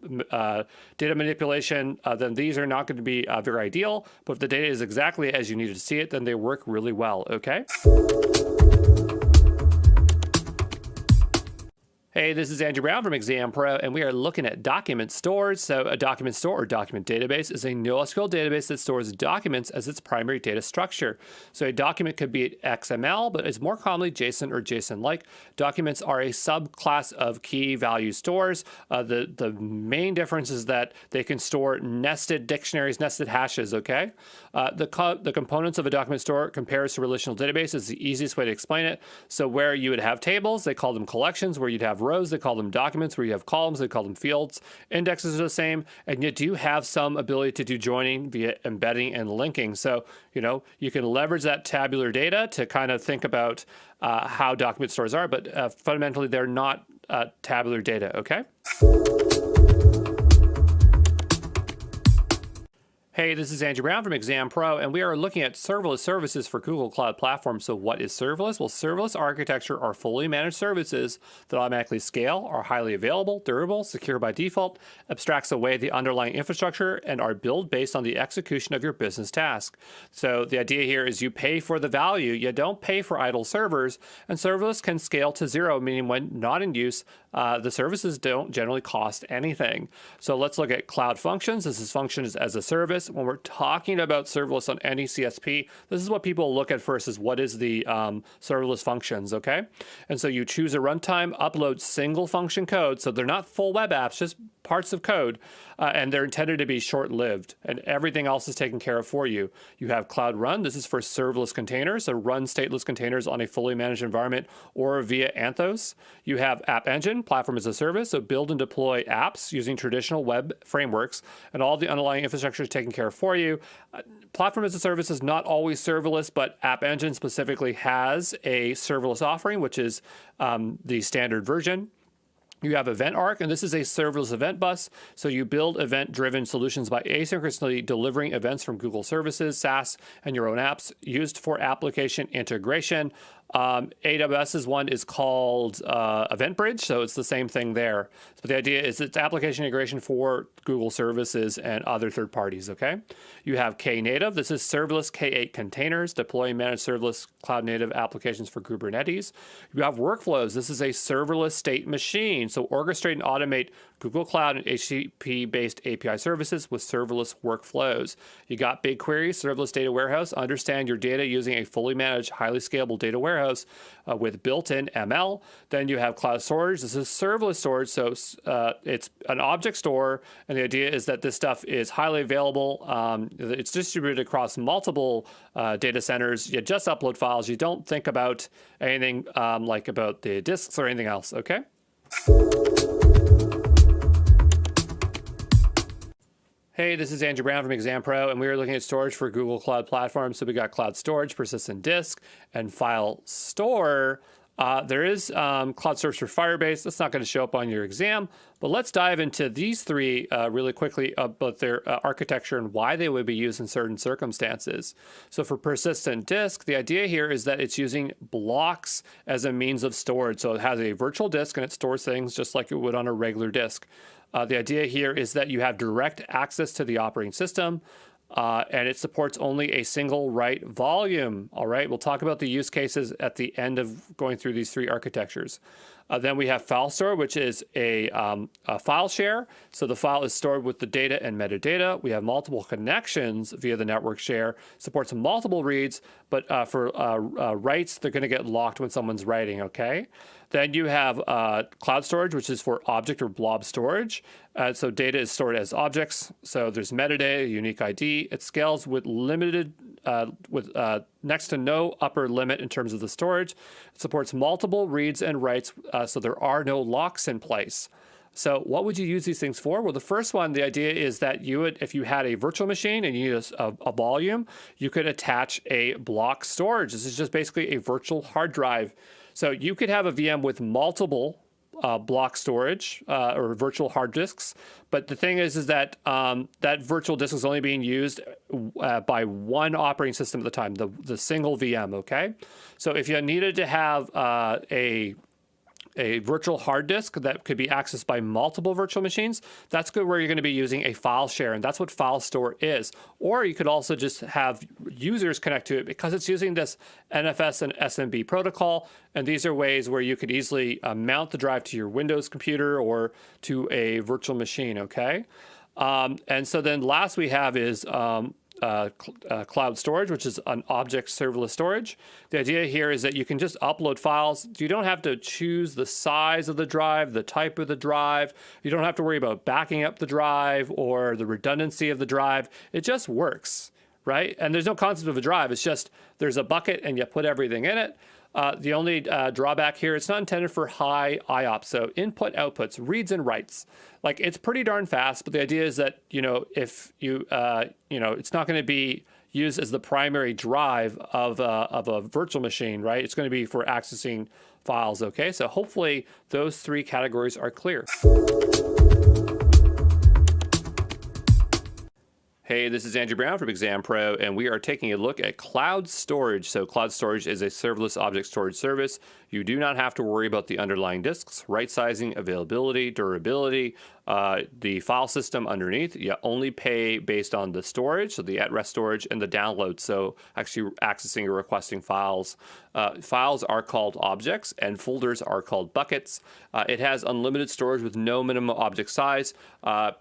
data manipulation, then these are not going to be very ideal. But if the data is exactly as you need to see it, then they work really well, okay? Hey, this is Andrew Brown from Exam Pro, and we are looking at document stores. So a document store or document database is a NoSQL database that stores documents as its primary data structure. So a document could be XML, but it's more commonly JSON or JSON-like. Documents are a subclass of key value stores. The main difference is that they can store nested dictionaries, nested hashes, okay? The components of a document store compares to relational database is the easiest way to explain it. So where you would have tables, they call them collections. Where you'd have rows, they call them documents. Where you have columns, they call them fields. Indexes are the same, and you do have some ability to do joining via embedding and linking. So, you can leverage that tabular data to kind of think about how document stores are, but fundamentally, they're not tabular data, okay? Hey, this is Andrew Brown from Exam Pro, and we are looking at serverless services for Google Cloud Platform. So what is serverless? Well, serverless architecture are fully managed services that automatically scale, are highly available, durable, secure by default, abstracts away the underlying infrastructure, and are built based on the execution of your business task. So the idea here is you pay for the value, you don't pay for idle servers, and serverless can scale to zero, meaning when not in use, the services don't generally cost anything. So let's look at cloud functions. This is functions as a service. When we're talking about serverless on any CSP, this is what people look at first is what is the serverless functions, okay? And so you choose a runtime, upload single function code. So they're not full web apps, just parts of code, and they're intended to be short-lived, and everything else is taken care of for you. You have Cloud Run. This is for serverless containers, so run stateless containers on a fully managed environment or via Anthos. You have App Engine, platform as a service, so build and deploy apps using traditional web frameworks, and all the underlying infrastructure is taken care of for you. Platform as a service is not always serverless, but App Engine specifically has a serverless offering, which is the standard version. You have Event Arc, and this is a serverless event bus. So you build event-driven solutions by asynchronously delivering events from Google services, SaaS, and your own apps used for application integration. AWS's one is called EventBridge, so it's the same thing there. So the idea is it's application integration for Google services and other third parties, okay? You have Knative. This is serverless K8 containers, deploy and manage serverless cloud-native applications for Kubernetes. You have Workflows. This is a serverless state machine, so orchestrate and automate Google Cloud and HTTP-based API services with serverless workflows. You got BigQuery, serverless data warehouse. Understand your data using a fully managed, highly scalable data warehouse with built-in ML. Then you have cloud storage. This is serverless storage, so it's an object store, and the idea is that this stuff is highly available. It's distributed across multiple data centers. You just upload files. You don't think about anything like about the disks or anything else, okay? Hey, this is Andrew Brown from Exam Pro, and we are looking at storage for Google Cloud Platform. So we got cloud storage, persistent disk, and file store. There is cloud storage for Firebase. That's not going to show up on your exam, but let's dive into these three really quickly about their architecture and why they would be used in certain circumstances. So for persistent disk, the idea here is that it's using blocks as a means of storage. So it has a virtual disk and it stores things just like it would on a regular disk. The idea here is that you have direct access to the operating system. and it supports only a single write volume. All right, we'll talk about the use cases at the end of going through these three architectures. Then we have file store, which is a file share. So the file is stored with the data and metadata. We have multiple connections via the network share, supports multiple reads, but for writes, they're going to get locked when someone's writing, okay? Then you have cloud storage, which is for object or blob storage. So data is stored as objects. So there's metadata, unique ID. It scales with next to no upper limit in terms of the storage. It supports multiple reads and writes, so there are no locks in place. So what would you use these things for? Well, the first one, the idea is that you would, if you had a virtual machine and you need a volume, you could attach a block storage. This is just basically a virtual hard drive. So you could have a VM with multiple block storage or virtual hard disks. But the thing is that that virtual disk is only being used by one operating system at the time, the single VM, okay? So if you needed to have a virtual hard disk that could be accessed by multiple virtual machines, that's good where you're going to be using a file share, and that's what file store is. Or you could also just have users connect to it because it's using this NFS and SMB protocol, and these are ways where you could easily mount the drive to your Windows computer or to a virtual machine, okay? And so then last we have is cloud storage, which is an object serverless storage. The idea here is that you can just upload files. You don't have to choose the size of the drive, the type of the drive. You don't have to worry about backing up the drive or the redundancy of the drive. It just works, right? And there's no concept of a drive. It's just there's a bucket and you put everything in it. The only drawback here, it's not intended for high IOPS, so input outputs, reads and writes. Like it's pretty darn fast, but the idea is that, if you, it's not going to be used as the primary drive of a virtual machine, right? It's going to be for accessing files, okay? So hopefully those three categories are clear. Hey, this is Andrew Brown from Exam Pro, and we are taking a look at cloud storage. So cloud storage is a serverless object storage service. You do not have to worry about the underlying disks, right sizing, availability, durability, the file system underneath. You only pay based on the storage, so the at-rest storage, and the download, so actually accessing or requesting files. Files are called objects, and folders are called buckets. It has unlimited storage with no minimum object size.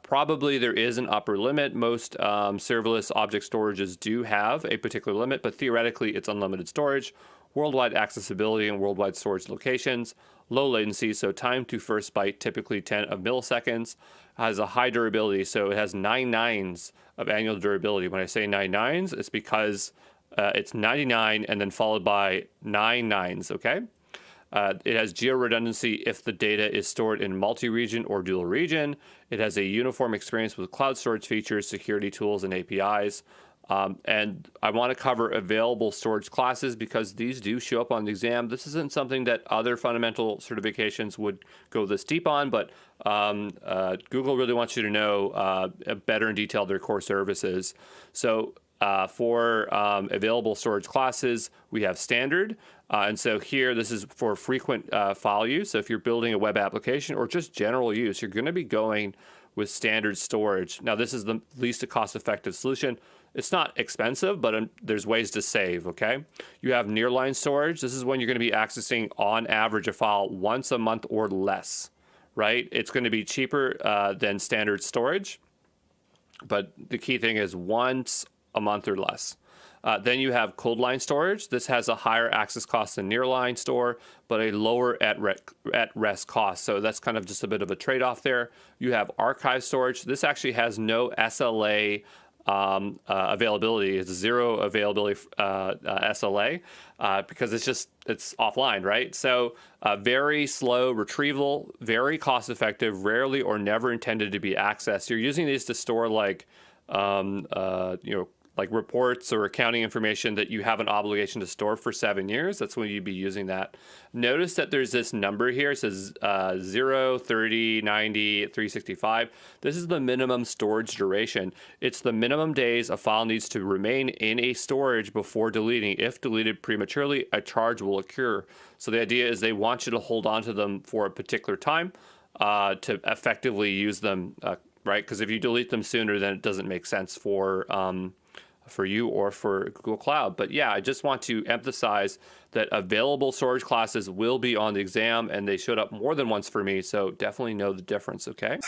Probably there is an upper limit. Most serverless object storages do have a particular limit, but theoretically it's unlimited storage. Worldwide accessibility and worldwide storage locations. Low latency, so time to first byte, typically 10 milliseconds. Has a high durability, so it has 9 nines of annual durability. When I say 9 nines, it's because it's 99 and then followed by 9 nines, okay? It has geo-redundancy if the data is stored in multi-region or dual region. It has a uniform experience with cloud storage features, security tools, and APIs. And I want to cover available storage classes because these do show up on the exam. This isn't something that other fundamental certifications would go this deep on, but Google really wants you to know better in detail their core services. So for available storage classes, we have standard. And so here, this is for frequent file use. So if you're building a web application or just general use, you're going to be going with standard storage. Now, this is the least cost-effective solution. It's not expensive, but there's ways to save, okay? You have nearline storage. This is when you're going to be accessing, on average, a file once a month or less, right? It's going to be cheaper than standard storage, but the key thing is once a month or less. Then you have cold line storage. This has a higher access cost than nearline store, but a lower at-rest cost. So that's kind of just a bit of a trade-off there. You have archive storage. This actually has no SLA availability. It's zero availability SLA because it's offline, right? So very slow retrieval, very cost effective, rarely or never intended to be accessed. You're using these to store like like reports or accounting information that you have an obligation to store for 7 years. That's when you'd be using that. Notice that there's this number here. It says 0, 30, 90, 365. This is the minimum storage duration. It's the minimum days a file needs to remain in a storage before deleting. If deleted prematurely, a charge will occur. So the idea is they want you to hold on to them for a particular time to effectively use them, right? Because if you delete them sooner, then it doesn't make sense for for you or for Google Cloud. But yeah, I just want to emphasize that available storage classes will be on the exam, and they showed up more than once for me, so definitely know the difference, okay?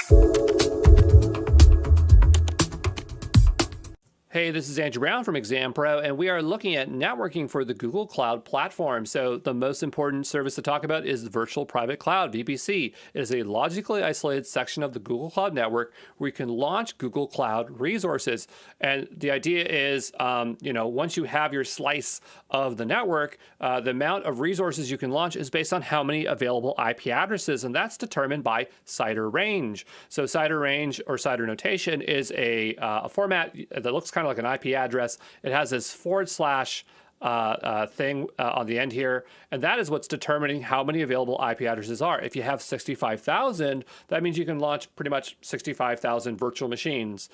Hey, this is Andrew Brown from Exam Pro, and we are looking at networking for the Google Cloud Platform. So the most important service to talk about is the Virtual Private Cloud, VPC. It is a logically isolated section of the Google Cloud Network where you can launch Google Cloud resources. And the idea is, once you have your slice of the network, the amount of resources you can launch is based on how many available IP addresses, and that's determined by CIDR range. So CIDR range or CIDR notation is a format that looks kind of like an IP address. It has this / thing on the end here, and that is what's determining how many available IP addresses are. If you have 65,000, that means you can launch pretty much 65,000 virtual machines.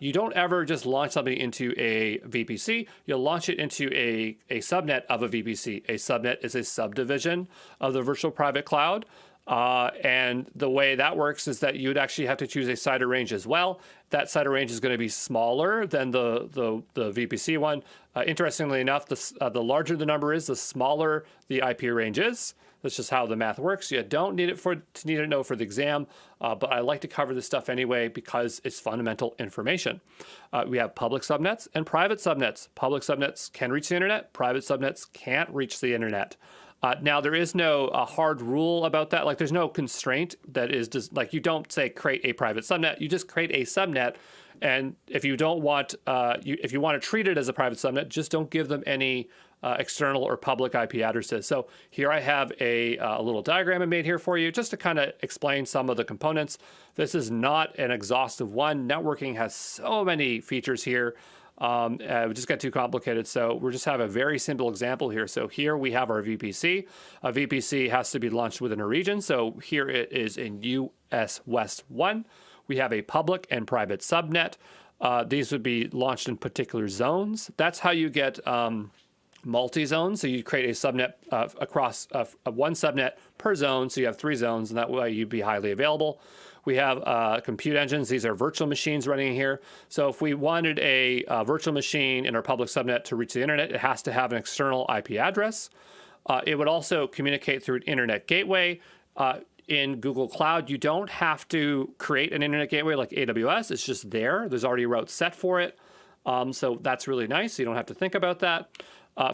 You don't ever just launch something into a VPC. You'll launch it into a subnet of a VPC. A subnet is a subdivision of the virtual private cloud. And the way that works is that you'd actually have to choose a CIDR range as well. That CIDR range is going to be smaller than the VPC one. Interestingly enough, the larger the number is, the smaller the IP range is. That's just how the math works. You don't need to know for the exam, but I like to cover this stuff anyway because it's fundamental information. We have public subnets and private subnets. Public subnets can reach the internet. Private subnets can't reach the internet. Now, there is no hard rule about that. Like, there's no constraint that is just like, you don't say create a private subnet. You just create a subnet. And if you don't want, if you want to treat it as a private subnet, just don't give them any external or public IP addresses. So here I have a little diagram I made here for you just to kind of explain some of the components. This is not an exhaustive one. Networking has so many features here. We just got too complicated, so we'll just have a very simple example here. So here we have our VPC. A VPC has to be launched within a region, so here it is in US West 1. We have a public and private subnet. These would be launched in particular zones. That's how you get multi-zone. So you create a subnet across one subnet per zone, so you have 3 zones, and that way you'd be highly available. We have compute engines. These are virtual machines running here. So if we wanted a virtual machine in our public subnet to reach the internet, it has to have an external IP address. It would also communicate through an internet gateway. In Google Cloud, you don't have to create an internet gateway like AWS. It's just there. There's already a route set for it. So that's really nice. You don't have to think about that.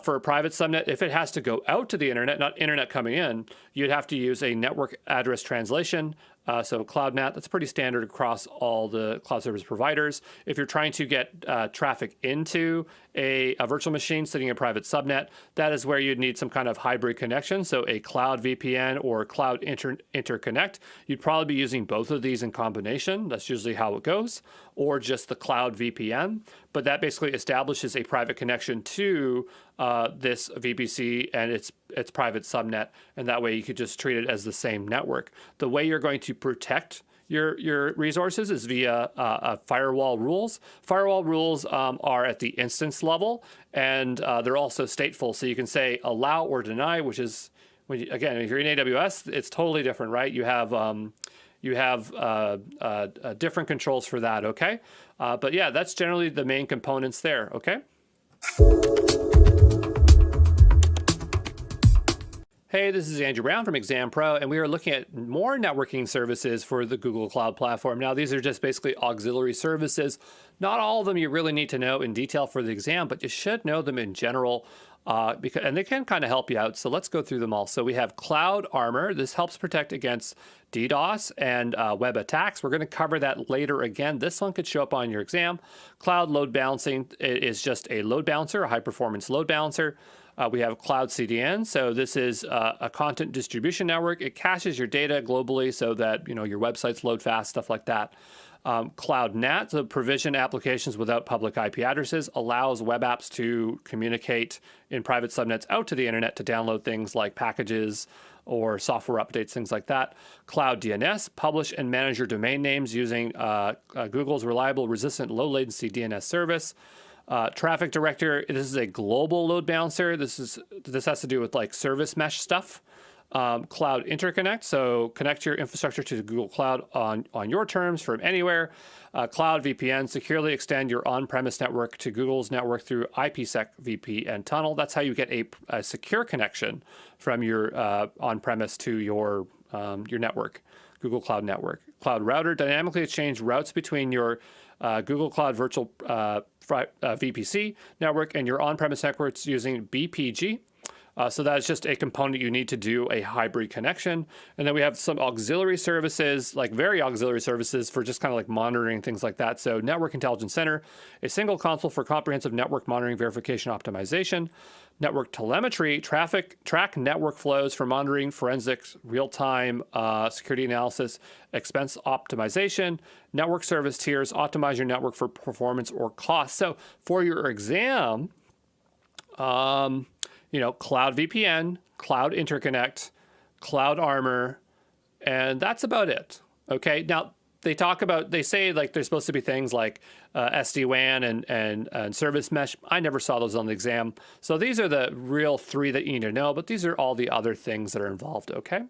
For a private subnet, if it has to go out to the internet, not internet coming in, you'd have to use a network address translation. So CloudNet, that's pretty standard across all the cloud service providers. If you're trying to get traffic into a virtual machine sitting in a private subnet, that is where you'd need some kind of hybrid connection. So a cloud VPN or cloud interconnect. You'd probably be using both of these in combination. That's usually how it goes, or just the cloud VPN. But that basically establishes a private connection to this VPC and its private subnet, and that way you could just treat it as the same network. The way you're going to protect your resources is via firewall rules. Firewall rules are at the instance level, and they're also stateful. So you can say allow or deny, which is, again, if you're in AWS, it's totally different, right? You have different controls for that, okay? But yeah, that's generally the main components there, okay? Hey, this is Andrew Brown from Exam Pro, and we are looking at more networking services for the Google Cloud Platform. Now, these are just basically auxiliary services. Not all of them you really need to know in detail for the exam, but you should know them in general, and they can kind of help you out. So let's go through them all. So we have Cloud Armor. This helps protect against DDoS and web attacks. We're going to cover that later again. This one could show up on your exam. Cloud Load Balancing is just a load balancer, a high-performance load balancer. We have Cloud CDN. So this is a content distribution network. It caches your data globally so that your websites load fast, stuff like that. Cloud NAT, so provision applications without public IP addresses, allows web apps to communicate in private subnets out to the internet to download things like packages or software updates, things like that. Cloud DNS, publish and manage your domain names using Google's reliable, resistant, low latency DNS service. Traffic Director, this is a global load balancer. This has to do with like service mesh stuff. Cloud interconnect, so connect your infrastructure to the Google Cloud on your terms from anywhere. Cloud VPN, securely extend your on-premise network to Google's network through IPsec VPN tunnel. That's how you get a secure connection from your on-premise to your network, Google Cloud network. Cloud router, dynamically exchange routes between your Google Cloud Virtual VPC network and your on-premise networks using BPG. So that's just a component you need to do a hybrid connection. And then we have some auxiliary services, like very auxiliary services for just kind of like monitoring things like that. So Network Intelligence Center, a single console for comprehensive network monitoring, verification, optimization. Network telemetry, track network flows for monitoring, forensics, real-time security analysis, expense optimization. Network service tiers, optimize your network for performance or cost. So for your exam, Cloud VPN, Cloud Interconnect, Cloud Armor, and that's about it. Okay. Now they say like there's supposed to be things like SD-WAN and service mesh. I never saw those on the exam. So these are the real three that you need to know, but these are all the other things that are involved. Okay.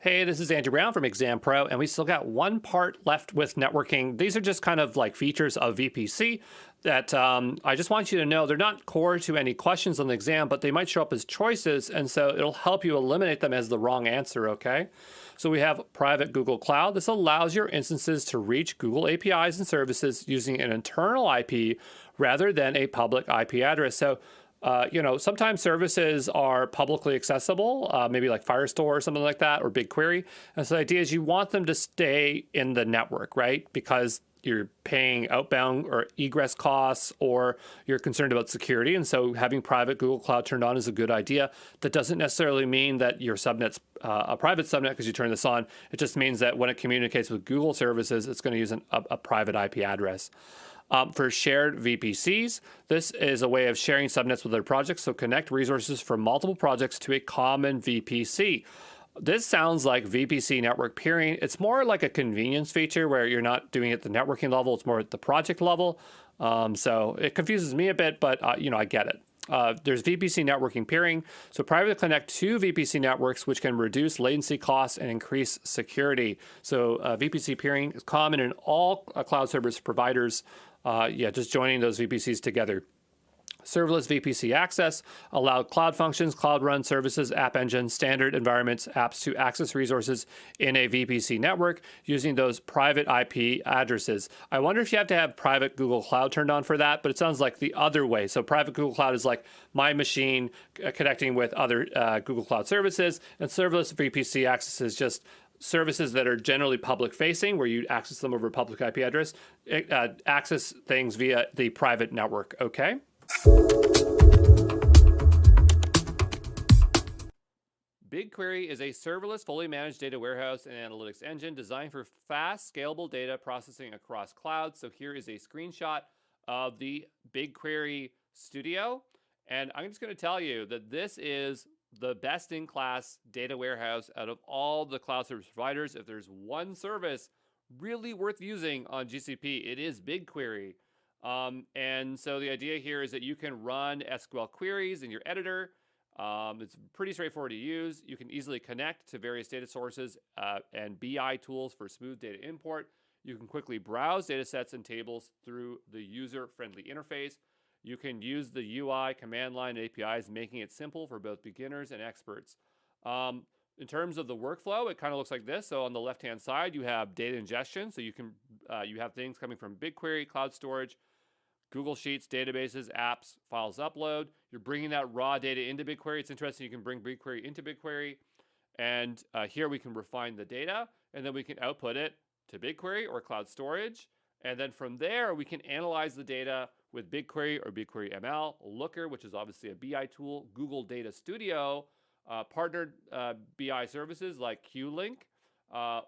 Hey, this is Andrew Brown from Exam Pro, and we still got one part left with networking. These are just kind of like features of VPC that I just want you to know they're not core to any questions on the exam, but they might show up as choices, and so it'll help you eliminate them as the wrong answer, okay? So we have private Google Cloud. This allows your instances to reach Google APIs and services using an internal IP rather than a public IP address. So sometimes services are publicly accessible, maybe like Firestore or something like that, or BigQuery. And so the idea is you want them to stay in the network, right? Because you're paying outbound or egress costs, or you're concerned about security. And so having private Google Cloud turned on is a good idea. That doesn't necessarily mean that your subnet's a private subnet because you turn this on. It just means that when it communicates with Google services, it's going to use a private IP address. For shared VPCs, this is a way of sharing subnets with other projects, so connect resources from multiple projects to a common VPC. This sounds like VPC network peering. It's more like a convenience feature where you're not doing it at the networking level, it's more at the project level. So it confuses me a bit, but I get it. There's VPC networking peering. So privately connect two VPC networks, which can reduce latency costs and increase security. So VPC peering is common in all cloud service providers. Just joining those VPCs together. Serverless VPC access, allow cloud functions, cloud run services, app engine, standard environments, apps to access resources in a VPC network using those private IP addresses. I wonder if you have to have private Google Cloud turned on for that, but it sounds like the other way. So private Google Cloud is like my machine connecting with other Google Cloud services, and serverless VPC access is just services that are generally public facing, where you access them over a public IP address, access things via the private network, okay? BigQuery is a serverless, fully managed data warehouse and analytics engine designed for fast, scalable data processing across clouds. So here is a screenshot of the BigQuery Studio. And I'm just going to tell you that this is the best-in-class data warehouse out of all the cloud service providers. If there's one service really worth using on GCP, it is BigQuery. And so the idea here is that you can run SQL queries in your editor. It's pretty straightforward to use. You can easily connect to various data sources and BI tools for smooth data import. You can quickly browse data sets and tables through the user-friendly interface. You can use the UI, command line, APIs, making it simple for both beginners and experts. In terms of the workflow, it kind of looks like this. So on the left-hand side, you have data ingestion. So you can you have things coming from BigQuery, cloud storage, Google Sheets, databases, apps, files upload. You're bringing that raw data into BigQuery. It's interesting. You can bring BigQuery into BigQuery. And here we can refine the data, and then we can output it to BigQuery or cloud storage. And then from there, we can analyze the data with BigQuery or BigQuery ML, Looker, which is obviously a BI tool, Google Data Studio, partnered BI services like QLink,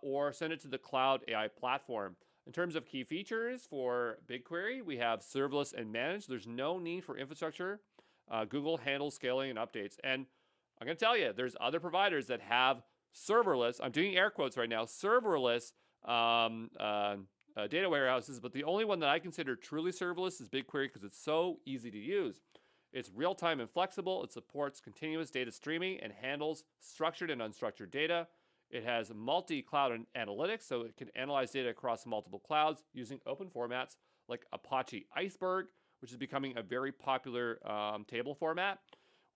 or send it to the Cloud AI platform. In terms of key features for BigQuery, we have serverless and managed. There's no need for infrastructure. Google handles scaling and updates. And I'm going to tell you, there's other providers that have serverless, I'm doing air quotes right now, serverless data warehouses, but the only one that I consider truly serverless is BigQuery because it's so easy to use. It's real-time and flexible. It supports continuous data streaming and handles structured and unstructured data. It has multi-cloud analytics, so it can analyze data across multiple clouds using open formats like Apache Iceberg, which is becoming a very popular table format.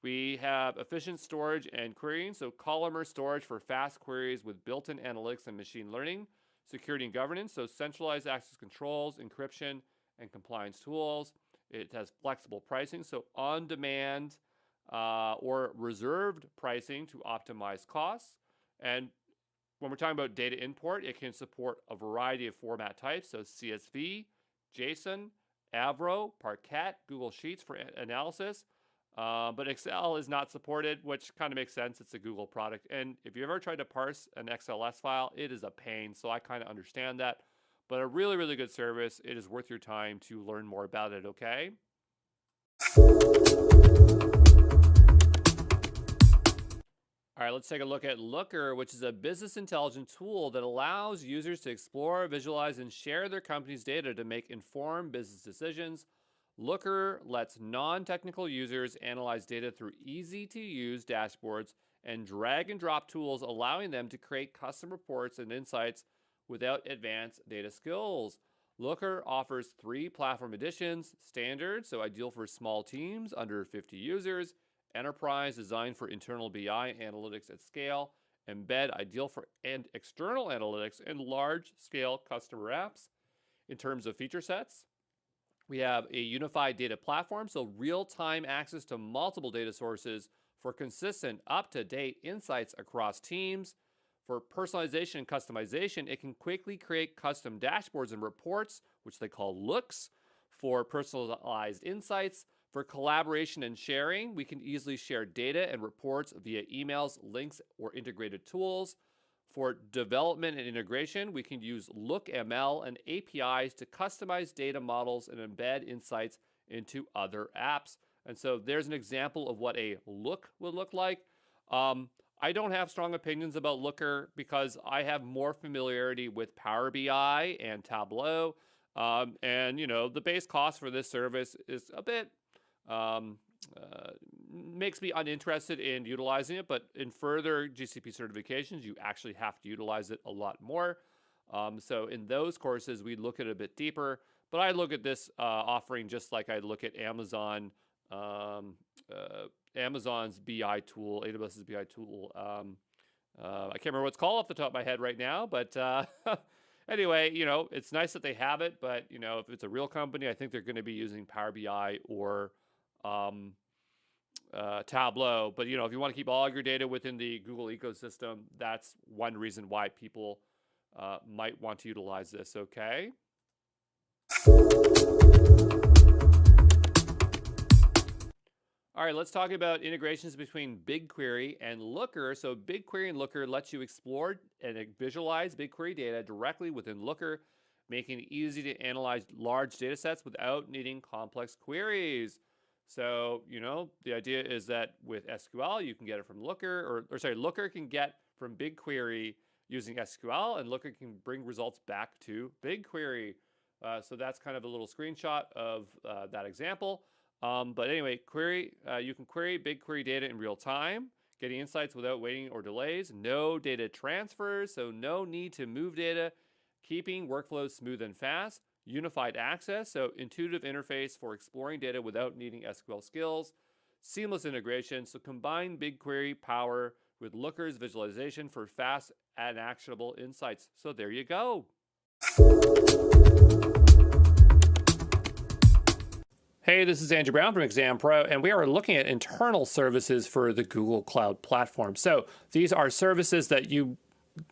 We have efficient storage and querying, so columnar storage for fast queries with built-in analytics and machine learning. Security and governance, so centralized access controls, encryption, and compliance tools. It has flexible pricing, so on-demand or reserved pricing to optimize costs. And when we're talking about data import, it can support a variety of format types, so CSV, JSON, Avro, Parquet, Google Sheets for analysis. But Excel is not supported, which kind of makes sense. It's a Google product. And if you ever tried to parse an XLS file, it is a pain. So I kind of understand that. But a really, really good service. It is worth your time to learn more about it, okay? All right, let's take a look at Looker, which is a business intelligence tool that allows users to explore, visualize, and share their company's data to make informed business decisions. Looker lets non-technical users analyze data through easy-to-use dashboards and drag-and-drop tools, allowing them to create custom reports and insights without advanced data skills. Looker offers 3 platform editions: Standard, so ideal for small teams under 50 users; Enterprise, designed for internal BI analytics at scale; Embed, ideal for external analytics and large-scale customer apps. In terms of feature sets, we have a unified data platform, so real-time access to multiple data sources for consistent, up-to-date insights across teams. For personalization and customization, it can quickly create custom dashboards and reports, which they call looks, for personalized insights. For collaboration and sharing, we can easily share data and reports via emails, links, or integrated tools. For development and integration, we can use LookML and APIs to customize data models and embed insights into other apps. And so there's an example of what a look would look like. I don't have strong opinions about Looker because I have more familiarity with Power BI and Tableau. And, you know, the base cost for this service is a bit, makes me uninterested in utilizing it, but in further GCP certifications, you actually have to utilize it a lot more. So in those courses, we look at it a bit deeper, but I look at this offering just like I look at Amazon, Amazon's BI tool, AWS's BI tool. I can't remember what it's called off the top of my head right now, but anyway, you know, it's nice that they have it, but, you know, if it's a real company, I think they're going to be using Power BI or Tableau. But, you know, if you want to keep all of your data within the Google ecosystem, that's one reason why people might want to utilize this, okay? All right, let's talk about integrations between BigQuery and Looker. So BigQuery and Looker lets you explore and visualize BigQuery data directly within Looker, making it easy to analyze large data sets without needing complex queries. So, you know, the idea is that with SQL, you can get it from Looker, Looker can get from BigQuery using SQL, and Looker can bring results back to BigQuery. So that's kind of a little screenshot of that example. But anyway, you can query BigQuery data in real time, getting insights without waiting or delays. No data transfers, so no need to move data, keeping workflows smooth and fast. Unified access, so intuitive interface for exploring data without needing SQL skills. Seamless integration, so combine BigQuery power with Looker's visualization for fast and actionable insights. So there you go. Hey, this is Andrew Brown from Exam Pro, and we are looking at internal services for the Google Cloud Platform. So these are services that you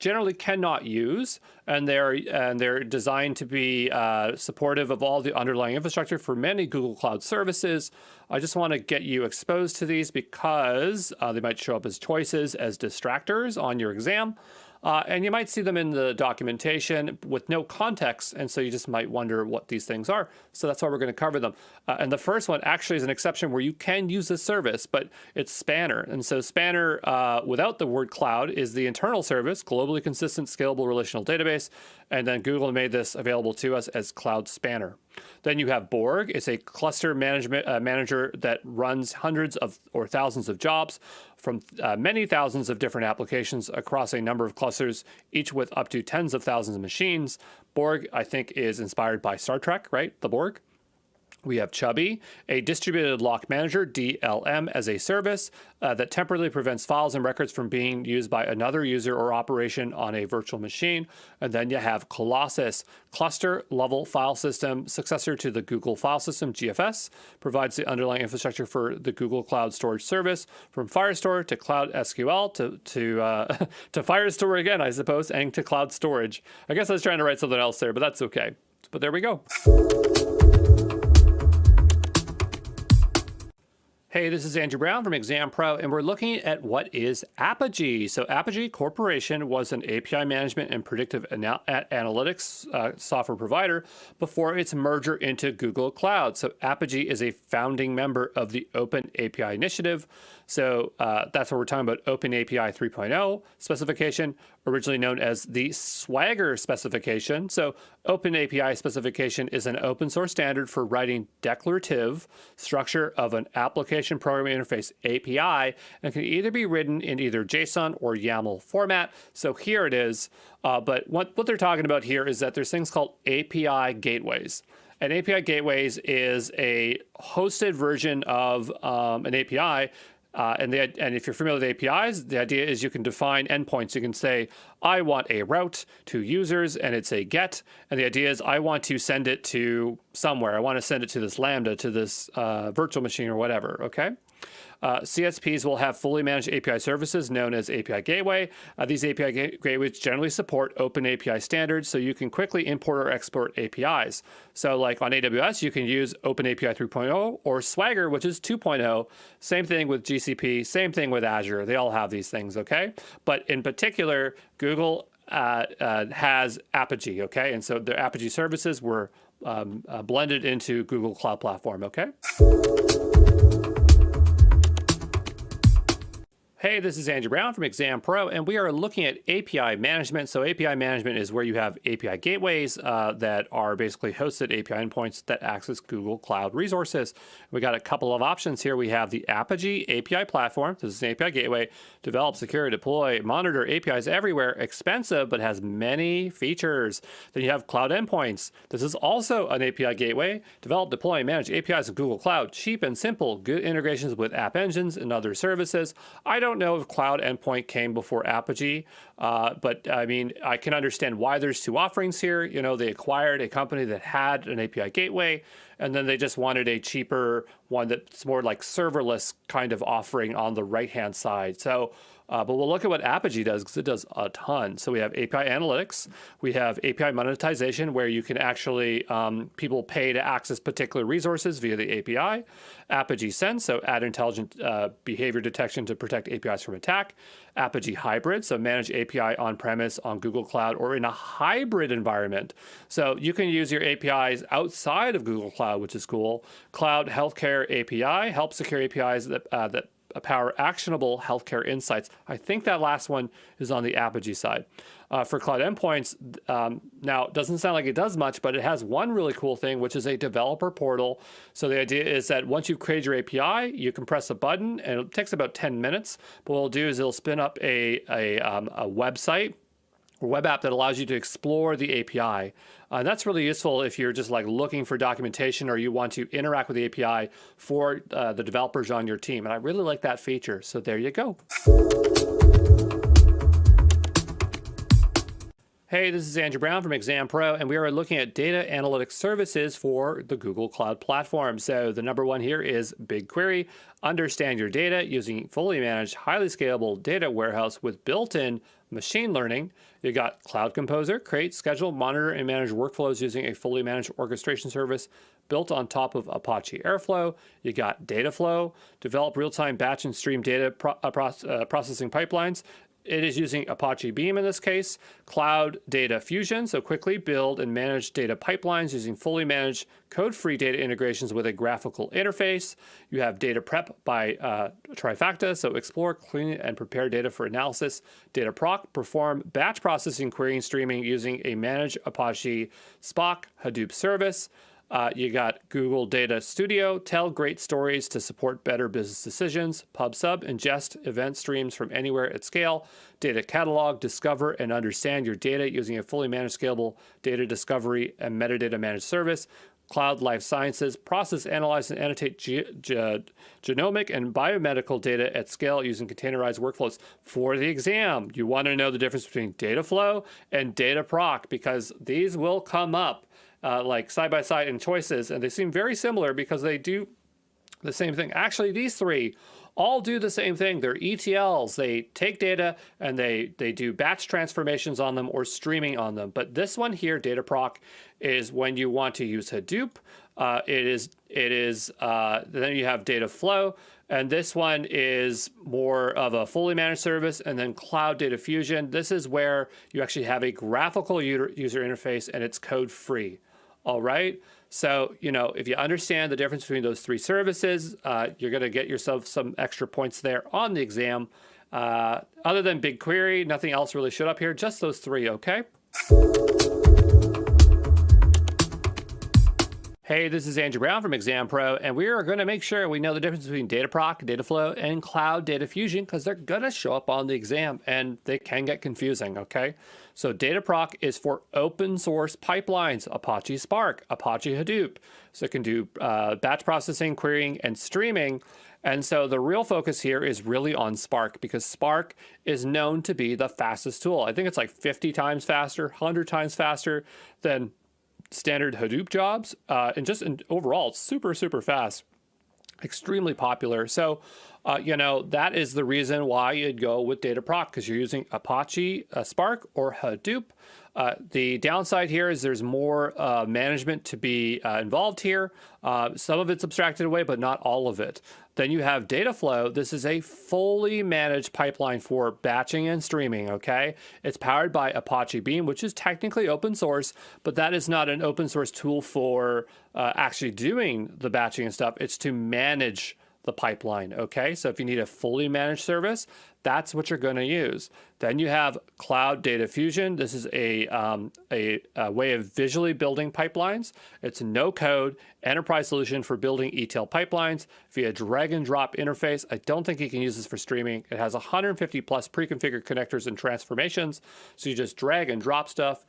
generally cannot use, and they're designed to be supportive of all the underlying infrastructure for many Google Cloud services. I just want to get you exposed to these because they might show up as choices, as distractors on your exam. And you might see them in the documentation with no context, and so you just might wonder what these things are. So that's why we're going to cover them. And the first one actually is an exception where you can use this service, but it's Spanner. And so Spanner, without the word cloud, is the internal service, globally consistent, scalable relational database. And then Google made this available to us as Cloud Spanner. Then you have Borg. It's a cluster management manager that runs hundreds of or thousands of jobs from many thousands of different applications across a number of clusters, each with up to tens of thousands of machines. Borg, I think, is inspired by Star Trek, right? The Borg. We have Chubby, a distributed lock manager, DLM, as a service that temporarily prevents files and records from being used by another user or operation on a virtual machine. And then you have Colossus, cluster level file system, successor to the Google File System, GFS, provides the underlying infrastructure for the Google Cloud Storage Service, from Firestore to Cloud SQL to Firestore again, I suppose, and to Cloud Storage. I guess I was trying to write something else there, but that's okay. But there we go. Hey, this is Andrew Brown from Exam Pro, and we're looking at what is Apogee. So Apogee Corporation was an API management and predictive analytics software provider before its merger into Google Cloud. So Apogee is a founding member of the Open API Initiative. So that's what we're talking about, Open API 3.0 specification, originally known as the Swagger specification. So Open API specification is an open source standard for writing declarative structure of an application programming interface API, and can either be written in either JSON or YAML format. So here it is. But what they're talking about here is that there's things called API gateways. And API gateways is a hosted version of an API. And if you're familiar with APIs, the idea is you can define endpoints. You can say, I want a route to users, and it's a GET. And the idea is I want to send it to somewhere. I want to send it to this Lambda, to this virtual machine or whatever, okay? CSPs will have fully managed API services known as API Gateway. These API gateways generally support open API standards, so you can quickly import or export APIs. So like on AWS, you can use Open API 3.0 or Swagger, which is 2.0. Same thing with GCP, same thing with Azure. They all have these things, okay? But in particular, Google has Apogee, okay? And so their Apogee services were blended into Google Cloud Platform, okay? Hey, this is Andrew Brown from Exam Pro, and we are looking at API management. So API management is where you have API gateways that are basically hosted API endpoints that access Google Cloud resources. We got a couple of options here. We have the Apogee API platform. This is an API gateway. Develop, secure, deploy, monitor APIs everywhere. Expensive, but has many features. Then you have Cloud Endpoints. This is also an API gateway. Develop, deploy, and manage APIs of Google Cloud. Cheap and simple. Good integrations with app engines and other services. I don't know if Cloud Endpoint came before Apogee, but I mean, I can understand why there's two offerings here. You know, they acquired a company that had an API gateway, and then they just wanted a cheaper one that's more like serverless kind of offering on the right-hand side. So, but we'll look at what Apogee does, because it does a ton. So we have API analytics, we have API monetization, where you can actually, people pay to access particular resources via the API. Apogee Sense, so add intelligent behavior detection to protect APIs from attack. Apogee Hybrid, so manage API on-premise, on Google Cloud, or in a hybrid environment. So you can use your APIs outside of Google Cloud, which is cool. Cloud Healthcare API, help secure APIs that power actionable healthcare insights. I think that last one is on the Apogee side. For Cloud Endpoints, now, it doesn't sound like it does much, but it has one really cool thing, which is a developer portal. So the idea is that once you've created your API, you can press a button, and it takes about 10 minutes. But what it'll do is it'll spin up a website or web app that allows you to explore the API. And that's really useful if you're just like looking for documentation, or you want to interact with the API for the developers on your team. And I really like that feature. So there you go. Hey, this is Andrew Brown from Exam Pro, and we are looking at data analytics services for the Google Cloud Platform. So the number one here is BigQuery. Understand your data using fully managed, highly scalable data warehouse with built-in machine learning. You got Cloud Composer, create, schedule, monitor, and manage workflows using a fully managed orchestration service built on top of Apache Airflow. You got Dataflow, develop real-time batch and stream data processing pipelines. It is using Apache Beam in this case. Cloud Data Fusion, so quickly build and manage data pipelines using fully managed code-free data integrations with a graphical interface. You have Data Prep by Trifacta, so explore, clean, and prepare data for analysis. Data Proc, perform batch processing, querying, streaming using a managed Apache Spark Hadoop service. You got Google Data Studio, tell great stories to support better business decisions. PubSub, ingest event streams from anywhere at scale. Data Catalog, discover and understand your data using a fully managed, scalable data discovery and metadata managed service. Cloud Life Sciences, process, analyze, and annotate genomic and biomedical data at scale using containerized workflows. For the exam, you want to know the difference between data flow and data proc, because these will come up like side by side in choices, and they seem very similar because they do the same thing. Actually, these three all do the same thing. They're ETLs. They take data and they do batch transformations on them or streaming on them. But this one here, data proc, is when you want to use Hadoop. Then you have data flow, and this one is more of a fully managed service. And then cloud data fusion. This is where you actually have a graphical user interface and it's code free. All right. So, if you understand the difference between those three services, you're going to get yourself some extra points there on the exam. Other than BigQuery, nothing else really showed up here, just those three, okay? Hey, this is Andrew Brown from Exam Pro, and we are going to make sure we know the difference between data proc, data flow, and cloud data fusion, because they're going to show up on the exam, and they can get confusing, okay? So data proc is for open source pipelines, Apache Spark, Apache Hadoop. So it can do batch processing, querying, and streaming. And so the real focus here is really on Spark, because Spark is known to be the fastest tool. I think it's like 50 times faster, 100 times faster than standard Hadoop jobs, and overall, it's super, super fast, extremely popular. So, that is the reason why you'd go with data proc, because you're using Apache Spark or Hadoop. The downside here is there's more management to be involved here. Some of it's abstracted away, but not all of it. Then you have data flow. This is a fully managed pipeline for batching and streaming, okay? It's powered by Apache Beam, which is technically open source, but that is not an open source tool for actually doing the batching and stuff. It's to manage the pipeline, okay? So if you need a fully managed service, that's what you're going to use. Then you have Cloud Data Fusion. This is a way of visually building pipelines. It's a no-code enterprise solution for building ETL pipelines via drag and drop interface. I don't think you can use this for streaming. It has 150 plus pre-configured connectors and transformations. So you just drag and drop stuff.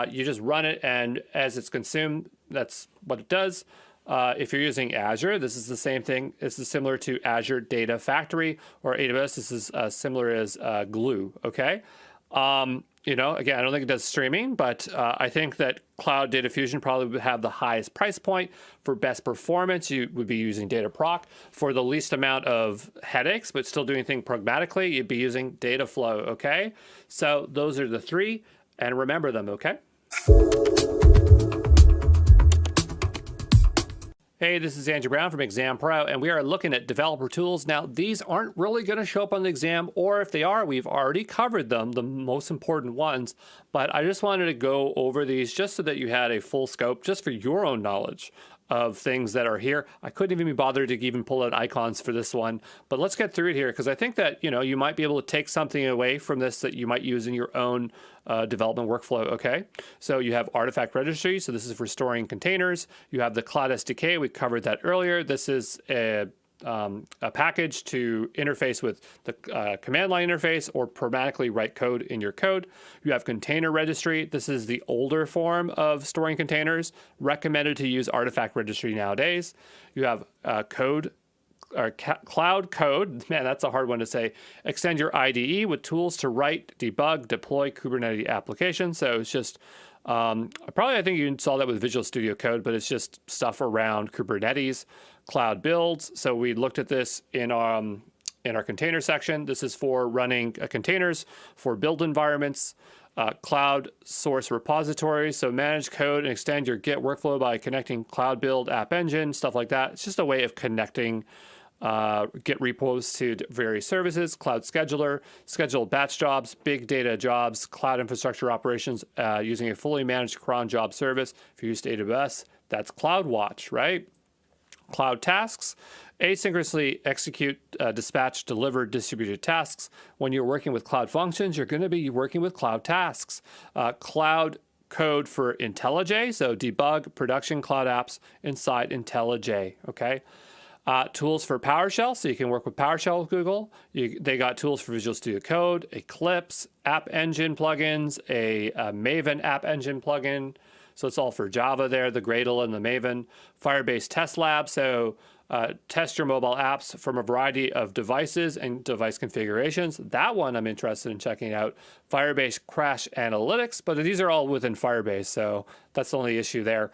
You just run it, and as it's consumed, that's what it does. If you're using Azure, this is the same thing. This is similar to Azure Data Factory or AWS. This is similar as Glue, okay? Again, I don't think it does streaming, but I think that Cloud Data Fusion probably would have the highest price point. For best performance, you would be using data proc. For the least amount of headaches, but still doing things pragmatically, you'd be using data flow, okay? So those are the three, and remember them, okay? Hey, this is Andrew Brown from Exam Pro, and we are looking at developer tools. Now, these aren't really going to show up on the exam, or if they are, we've already covered them, the most important ones. But I just wanted to go over these just so that you had a full scope, just for your own knowledge of things that are here. I couldn't even be bothered to even pull out icons for this one, but let's get through it here, because I think that, you might be able to take something away from this that you might use in your own development workflow, okay? So you have artifact registry. So this is for storing containers. You have the Cloud SDK. We covered that earlier. This is a package to interface with the command line interface or programmatically write code in your code. You have container registry. This is the older form of storing containers, recommended to use artifact registry nowadays. You have code or cloud code. Man, that's a hard one to say. Extend your IDE with tools to write, debug, deploy Kubernetes applications. So it's just I think you saw that with Visual Studio Code, but it's just stuff around Kubernetes. Cloud builds. So we looked at this in our container section. This is for running containers for build environments. Cloud source repositories. So manage code and extend your Git workflow by connecting Cloud Build, App Engine, stuff like that. It's just a way of connecting Git repos to various services. Cloud scheduler, schedule batch jobs, big data jobs, cloud infrastructure operations using a fully managed cron job service. If you use AWS, that's CloudWatch, right? Cloud tasks, asynchronously execute, dispatch, deliver distributed tasks. When you're working with cloud functions, you're going to be working with cloud tasks. Cloud code for IntelliJ, so debug production cloud apps inside IntelliJ, okay? Tools for PowerShell, so you can work with PowerShell with Google. They got tools for Visual Studio Code, Eclipse, App Engine plugins, a Maven App Engine plugin. So it's all for Java there, the Gradle and the Maven. Firebase Test Lab, so test your mobile apps from a variety of devices and device configurations. That one I'm interested in checking out. Firebase Crash Analytics, but these are all within Firebase, so that's the only issue there.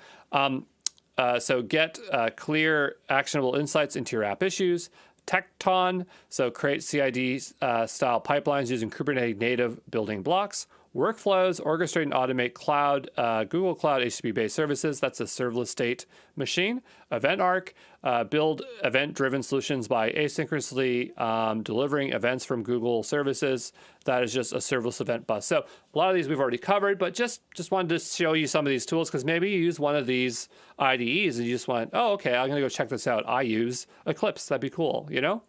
So get clear, actionable insights into your app issues. Tekton, so create CID style pipelines using Kubernetes native building blocks. Workflows, orchestrate and automate cloud, Google Cloud HTTP-based services. That's a serverless state machine. EventArc, build event-driven solutions by asynchronously delivering events from Google services. That is just a serverless event bus. So a lot of these we've already covered, but just wanted to show you some of these tools because maybe you use one of these IDEs and you just went, oh, okay, I'm going to go check this out. I use Eclipse. That'd be cool, you know?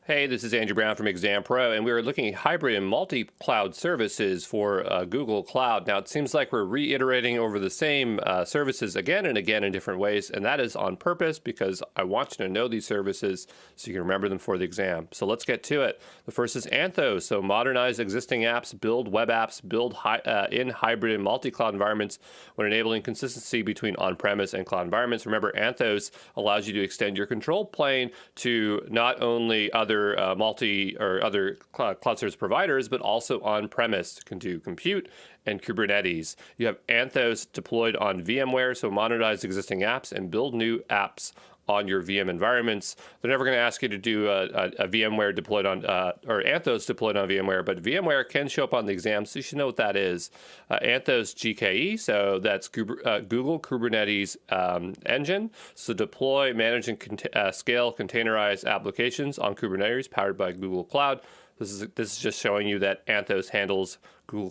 Hey, this is Andrew Brown from Exam Pro, and we are looking at hybrid and multi-cloud services for Google Cloud. Now, it seems like we're reiterating over the same services again and again in different ways, and that is on purpose because I want you to know these services so you can remember them for the exam. So let's get to it. The first is Anthos, so modernize existing apps, build web apps, build in hybrid and multi-cloud environments when enabling consistency between on-premise and cloud environments. Remember, Anthos allows you to extend your control plane to not only other multi or other cloud service providers, but also on-premise. Can do compute and Kubernetes. You have Anthos deployed on VMware, so modernize existing apps and build new apps on your VM environments. They're never going to ask you to do a VMware deployed on, or Anthos deployed on VMware, but VMware can show up on the exam, so you should know what that is. Anthos GKE, so that's Google Kubernetes engine. So deploy, manage, and scale containerized applications on Kubernetes powered by Google Cloud. This is just showing you that Anthos handles Google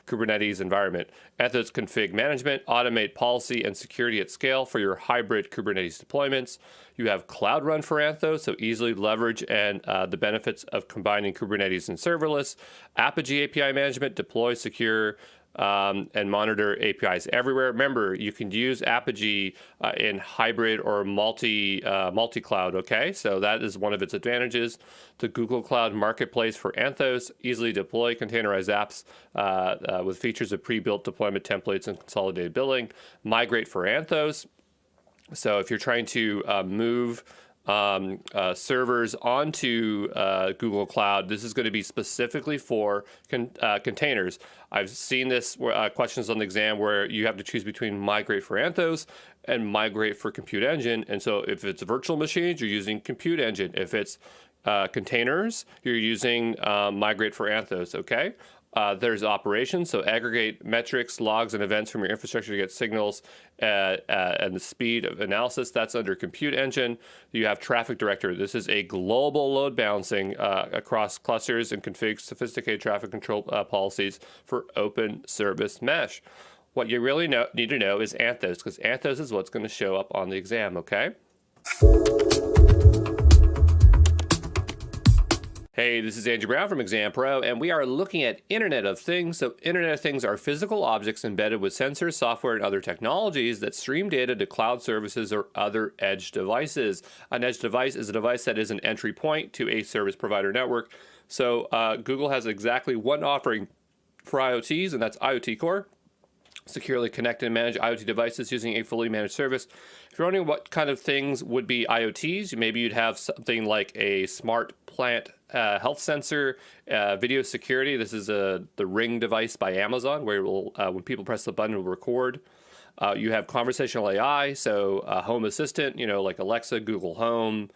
Kubernetes environment. Anthos config management, automate policy and security at scale for your hybrid Kubernetes deployments. You have Cloud Run for Anthos, so easily leverage and the benefits of combining Kubernetes and serverless. Apogee API management, deploy, secure, and monitor APIs everywhere. Remember, you can use Apogee in hybrid or multi-cloud, okay? So that is one of its advantages. The Google Cloud Marketplace for Anthos, easily deploy containerized apps with features of pre-built deployment templates and consolidated billing. Migrate for Anthos. So if you're trying to move servers onto Google Cloud, this is going to be specifically for containers. I've seen this questions on the exam where you have to choose between migrate for Anthos and migrate for Compute Engine. And so if it's virtual machines, you're using Compute Engine. If it's containers, you're using migrate for Anthos, okay? There's operations, so aggregate metrics, logs, and events from your infrastructure to get signals and the speed of analysis. That's under Compute Engine. You have Traffic Director. This is a global load balancing across clusters and config sophisticated traffic control policies for open service mesh. What you really need to know is Anthos, because Anthos is what's going to show up on the exam, okay? Hey, this is Andrew Brown from Exam Pro, and we are looking at Internet of Things. So Internet of Things are physical objects embedded with sensors, software, and other technologies that stream data to cloud services or other edge devices. An edge device is a device that is an entry point to a service provider network. So Google has exactly one offering for IoTs, and that's IoT Core. Securely connect and manage IoT devices using a fully managed service. If you're wondering what kind of things would be IoTs, maybe you'd have something like a smart plant health sensor, video security. This is the Ring device by Amazon, where it will, when people press the button, it will record. You have conversational AI, so home assistant, like Alexa, Google Home,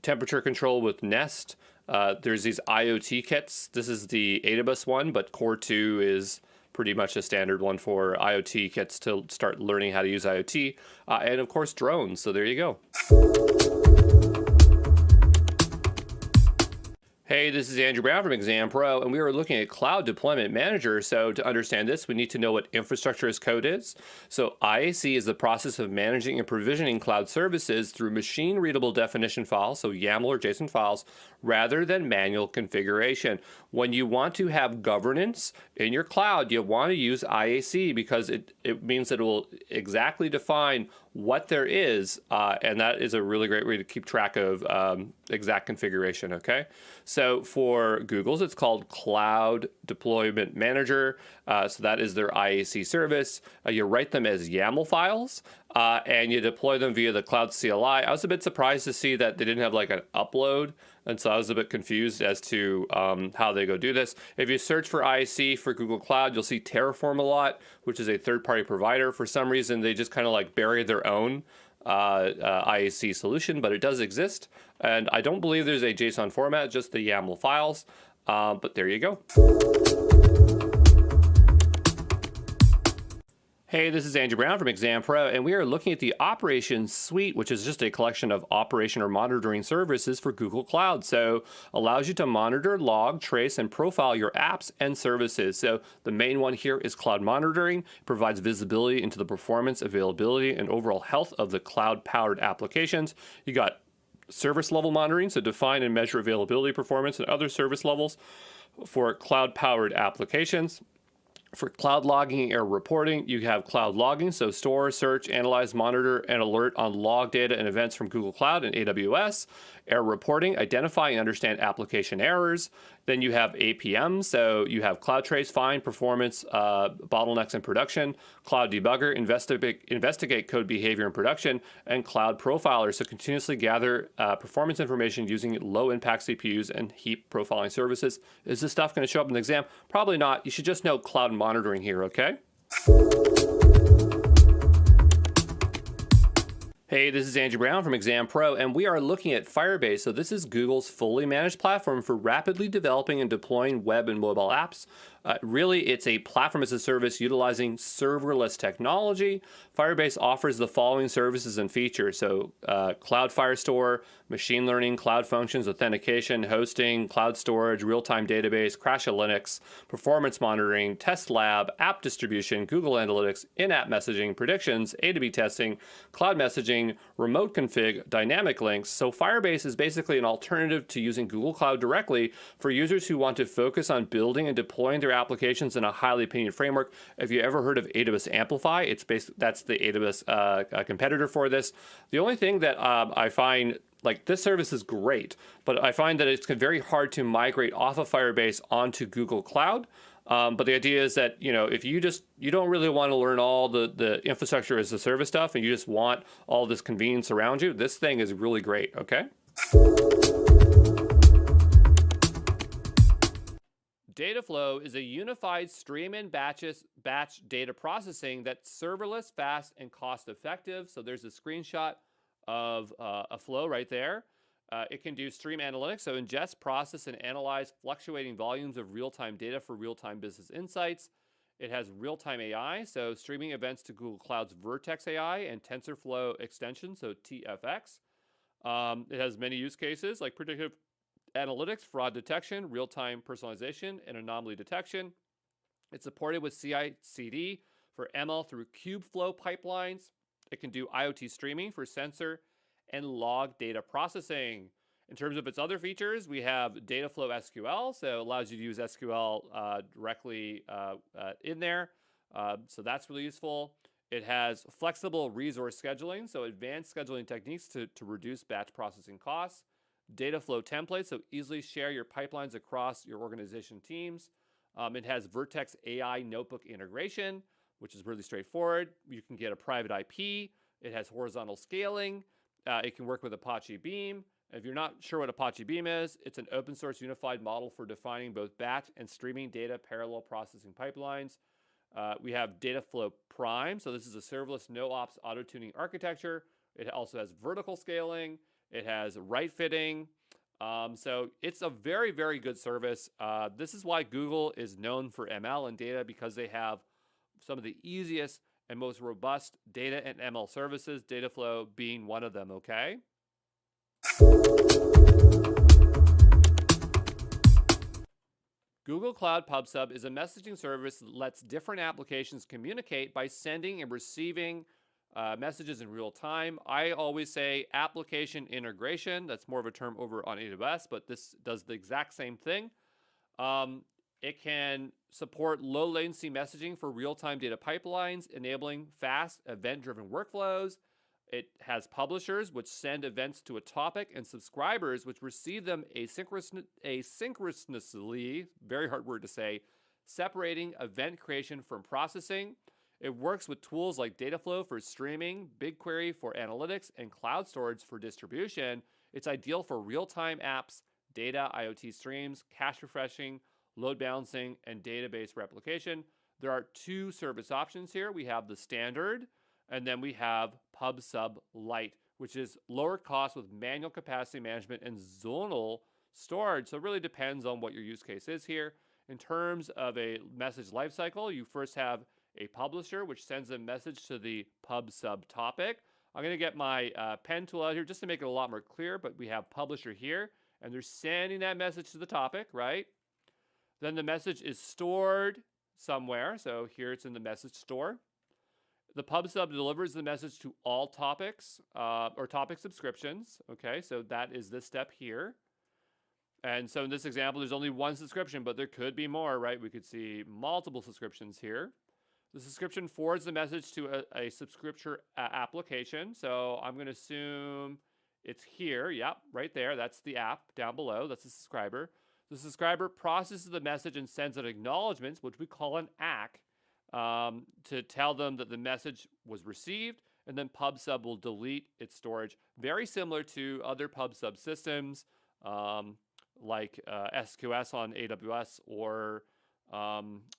temperature control with Nest. There's these IoT kits. This is the AdaBus one, but Core 2 is pretty much a standard one for IoT kits to start learning how to use IoT. And of course, drones. So there you go. Hey, Hey, this is Andrew Brown from Exam Pro, and we are looking at Cloud Deployment Manager. So to understand this, we need to know what infrastructure as code is. So IAC is the process of managing and provisioning cloud services through machine-readable definition files, so YAML or JSON files, rather than manual configuration. When you want to have governance in your cloud, you want to use IAC because it means that it will exactly define what there is, and that is a really great way to keep track of exact configuration, okay? So for Google's, it's called Cloud Deployment Manager. So that is their IAC service. You write them as YAML files, and you deploy them via the Cloud CLI. I was a bit surprised to see that they didn't have like an upload, and so I was a bit confused as to how they go do this. If you search for IAC for Google Cloud, you'll see Terraform a lot, which is a third-party provider. For some reason, they just kind of like buried their own IAC solution, but it does exist. And I don't believe there's a JSON format, just the YAML files. But there you go. Hey, this is Andrew Brown from Exam Pro, and we are looking at the Operations Suite, which is just a collection of operation or monitoring services for Google Cloud. So allows you to monitor, log, trace, and profile your apps and services. So the main one here is Cloud Monitoring. It provides visibility into the performance, availability, and overall health of the cloud-powered applications. You got service level monitoring, so define and measure availability, performance, and other service levels for cloud-powered applications. For cloud logging and error reporting, you have cloud logging, so store, search, analyze, monitor, and alert on log data and events from Google Cloud and AWS. Error reporting, identify and understand application errors. Then you have APM, so you have cloud trace, find performance bottlenecks in production, cloud debugger, investigate code behavior in production, and cloud profiler, so continuously gather performance information using low-impact CPUs and heap profiling services. Is this stuff going to show up in the exam? Probably not. You should just know cloud monitoring here, okay? Hey, this is Andrew Brown from Exam Pro, and we are looking at Firebase. So this is Google's fully managed platform for rapidly developing and deploying web and mobile apps. Really, it's a platform as a service utilizing serverless technology. Firebase offers the following services and features. So Cloud Firestore, machine learning, cloud functions, authentication, hosting, cloud storage, real-time database, crash of Linux, performance monitoring, test lab, app distribution, Google Analytics, in-app messaging, predictions, A/B testing, cloud messaging, remote config, dynamic links. So Firebase is basically an alternative to using Google Cloud directly for users who want to focus on building and deploying their applications in a highly opinionated framework. If you ever heard of AWS Amplify, that's the AWS competitor for this. The only thing that I find, like, this service is great, but I find that it's very hard to migrate off of Firebase onto Google Cloud. But the idea is that, you know, if you don't really want to learn all the infrastructure as a service stuff, and you just want all this convenience around you, this thing is really great, okay? Dataflow is a unified stream and batch data processing that's serverless, fast, and cost-effective. So there's a screenshot of a flow right there. It can do stream analytics, so ingest, process, and analyze fluctuating volumes of real-time data for real-time business insights. It has real-time AI, so streaming events to Google Cloud's Vertex AI and TensorFlow extension, so TFX. It has many use cases like predictive analytics, fraud detection, real-time personalization, and anomaly detection. It's supported with CI/CD for ML through Kubeflow pipelines. It can do IoT streaming for sensor and log data processing. In terms of its other features, we have Dataflow SQL, so it allows you to use SQL directly in there. So that's really useful. It has flexible resource scheduling, so advanced scheduling techniques to reduce batch processing costs. Dataflow templates, so easily share your pipelines across your organization teams. It has Vertex AI notebook integration, which is really straightforward. You can get a private IP. It has horizontal scaling. It can work with Apache Beam. If you're not sure what Apache Beam is, it's an open source unified model for defining both batch and streaming data parallel processing pipelines. We have Dataflow Prime. So this is a serverless no-ops auto-tuning architecture. It also has vertical scaling. It has right fitting. So it's a very, very good service. This is why Google is known for ML and data, because they have some of the easiest and most robust data and ML services, Dataflow being one of them, okay? Google Cloud PubSub is a messaging service that lets different applications communicate by sending and receiving messages in real time. I always say application integration. That's more of a term over on AWS, but this does the exact same thing. It can support low latency messaging for real-time data pipelines, enabling fast event-driven workflows. It has publishers, which send events to a topic, and subscribers, which receive them asynchronously, very hard word to say, separating event creation from processing. It works with tools like Dataflow for streaming, BigQuery for analytics, and cloud storage for distribution. It's ideal for real-time apps, data, IoT streams, cache refreshing, load balancing, and database replication. There are two service options here. We have the standard, and then we have PubSub Lite, which is lower cost with manual capacity management and zonal storage. So it really depends on what your use case is here. In terms of a message lifecycle, you first have a publisher, which sends a message to the PubSub topic. I'm going to get my pen tool out here just to make it a lot more clear, but we have publisher here, and they're sending that message to the topic, right? Then the message is stored somewhere. So here it's in the message store. The PubSub delivers the message to all topics or topic subscriptions. Okay, so that is this step here. And so in this example, there's only one subscription, but there could be more, right? We could see multiple subscriptions here. The subscription forwards the message to a subscription application. So I'm going to assume it's here. Yep, right there. That's the app down below. That's the subscriber. The subscriber processes the message and sends an acknowledgement, which we call an ACK, to tell them that the message was received, and then PubSub will delete its storage. Very similar to other PubSub systems like SQS on AWS or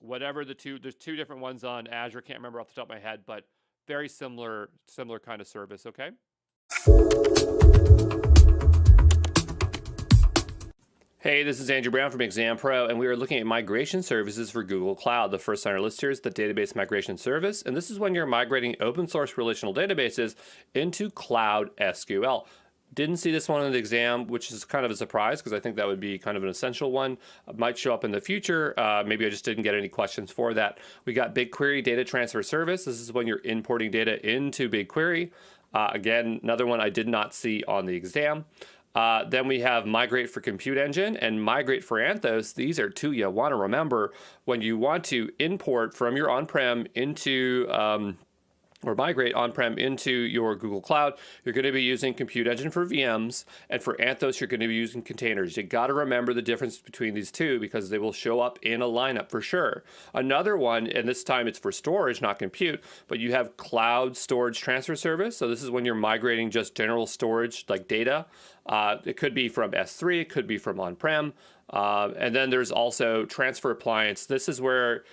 whatever the two. There's two different ones on Azure. Can't remember off the top of my head, but very similar kind of service. Okay. Hey, this is Andrew Brown from Exam Pro, and we are looking at migration services for Google Cloud. The first on our list here is the Database Migration Service, and this is when you're migrating open source relational databases into Cloud SQL. Didn't see this one in the exam, which is kind of a surprise because I think that would be kind of an essential one. It might show up in the future. Maybe I just didn't get any questions for that. We got BigQuery Data Transfer Service. This is when you're importing data into BigQuery. Again, another one I did not see on the exam. Then we have Migrate for Compute Engine and Migrate for Anthos. These are two you want to remember when you want to import from your on-prem into or migrate on-prem into your Google Cloud. You're going to be using Compute Engine for VMs, and for Anthos, you're going to be using containers. You got to remember the difference between these two because they will show up in a lineup for sure. Another one, and this time it's for storage, not compute, but you have Cloud Storage Transfer Service. So this is when you're migrating just general storage like data. It could be from S3, it could be from on-prem. And then there's also Transfer Appliance. This is where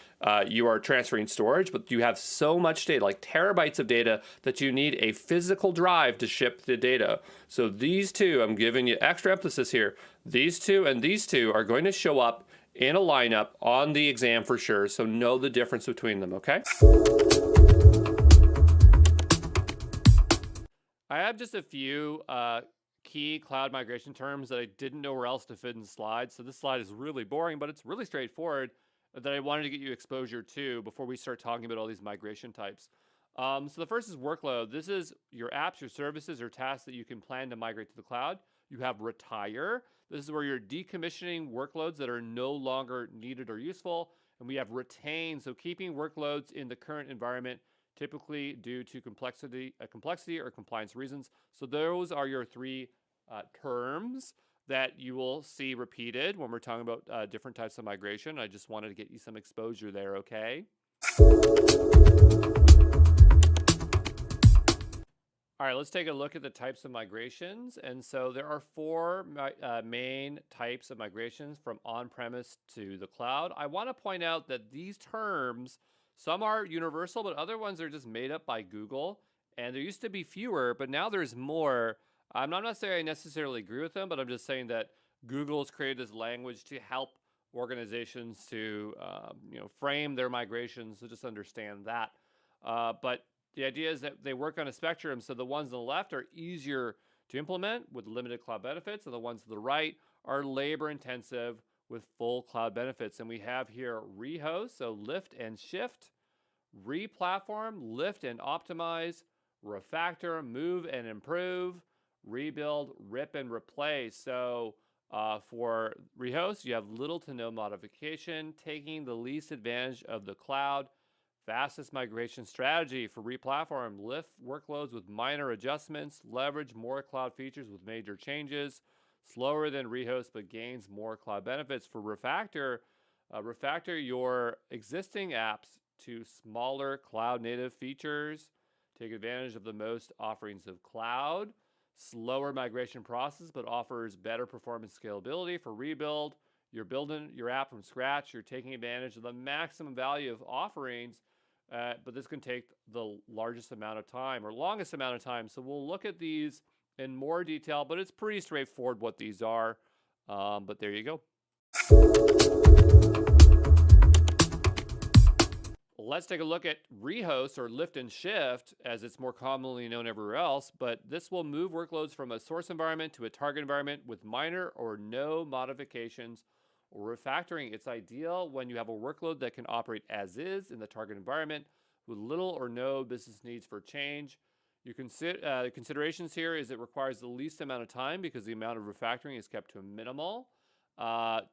you are transferring storage, but you have so much data, like terabytes of data, that you need a physical drive to ship the data. So these two, I'm giving you extra emphasis here, these two and these two are going to show up in a lineup on the exam for sure, so know the difference between them, okay? I have just a few key cloud migration terms that I didn't know where else to fit in the slide. So this slide is really boring, but it's really straightforward that I wanted to get you exposure to before we start talking about all these migration types. So the first is workload. This is your apps, your services, or tasks that you can plan to migrate to the cloud. You have retire. This is where you're decommissioning workloads that are no longer needed or useful. And we have retain, so keeping workloads in the current environment, typically due to complexity or compliance reasons. So those are your three terms that you will see repeated when we're talking about different types of migration. I just wanted to get you some exposure there, okay? All right, let's take a look at the types of migrations. And so there are four main types of migrations from on-premise to the cloud. I want to point out that these terms, some are universal, but other ones are just made up by Google. And there used to be fewer, but now there's more. I'm not saying I necessarily agree with them, but I'm just saying that Google's created this language to help organizations to frame their migrations, so just understand that. But the idea is that they work on a spectrum, so the ones on the left are easier to implement with limited cloud benefits, and the ones to the right are labor intensive with full cloud benefits. And we have here rehost, so lift and shift, replatform, lift and optimize, refactor, move and improve, rebuild, rip and replace. So for rehost, you have little to no modification, taking the least advantage of the cloud. Fastest migration strategy for replatform, lift workloads with minor adjustments, leverage more cloud features with major changes, slower than rehost but gains more cloud benefits. For refactor, refactor your existing apps to smaller cloud native features, take advantage of the most offerings of cloud, slower migration process but offers better performance scalability. For rebuild, you're building your app from scratch, you're taking advantage of the maximum value of offerings, but this can take the largest amount of time or longest amount of time. So we'll look at these in more detail, but it's pretty straightforward what these are. But there you go. Let's take a look at rehost, or lift and shift, as it's more commonly known everywhere else. But this will move workloads from a source environment to a target environment with minor or no modifications or refactoring. It's ideal when you have a workload that can operate as is in the target environment with little or no business needs for change. You consider considerations here is it requires the least amount of time because the amount of refactoring is kept to a minimal.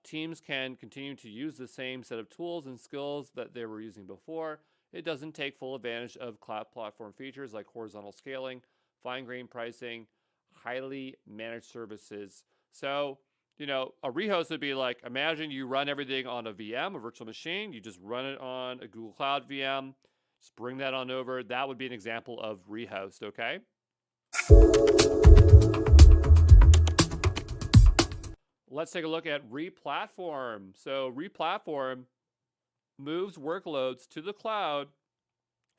Teams can continue to use the same set of tools and skills that they were using before. It doesn't take full advantage of cloud platform features like horizontal scaling, fine-grained pricing, highly managed services. So, you know, a rehost would be like, imagine you run everything on a VM, a virtual machine. You just run it on a Google Cloud VM. Just bring that on over. That would be an example of rehost, okay? Let's take a look at replatform. So replatform moves workloads to the cloud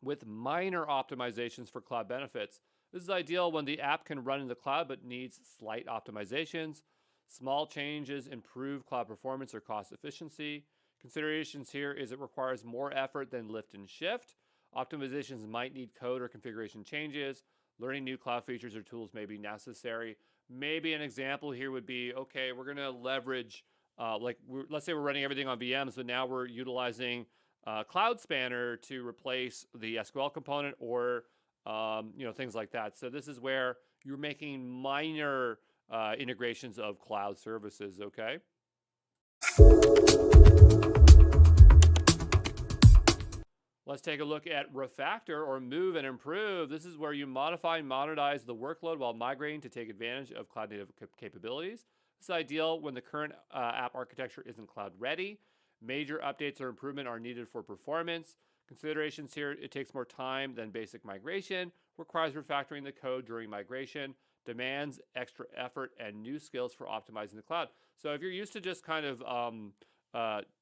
with minor optimizations for cloud benefits. This is ideal when the app can run in the cloud but needs slight optimizations. Small changes improve cloud performance or cost efficiency. Considerations here is it requires more effort than lift and shift. Optimizations might need code or configuration changes. Learning new cloud features or tools may be necessary. Maybe an example here would be, okay, we're going to leverage, let's say we're running everything on VMs, but now we're utilizing Cloud Spanner to replace the SQL component or things like that. So this is where you're making minor integrations of cloud services, okay? Let's take a look at refactor, or move and improve. This is where you modify and modernize the workload while migrating to take advantage of cloud native capabilities. This is ideal when the current app architecture isn't cloud ready. Major updates or improvement are needed for performance. Considerations here, it takes more time than basic migration, requires refactoring the code during migration, demands extra effort and new skills for optimizing the cloud. So if you're used to just kind of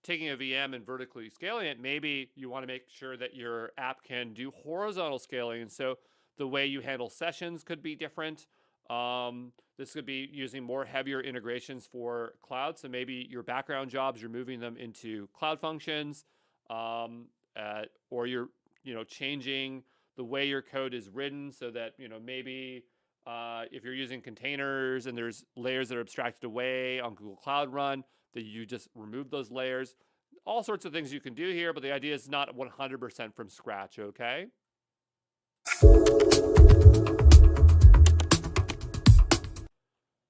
taking a VM and vertically scaling it, maybe you want to make sure that your app can do horizontal scaling. And so the way you handle sessions could be different. This could be using more heavier integrations for cloud. So maybe your background jobs, you're moving them into cloud functions, or you're changing the way your code is written so that maybe if you're using containers and there's layers that are abstracted away on Google Cloud Run, that you just remove those layers. All sorts of things you can do here, but the idea is not 100% from scratch, okay?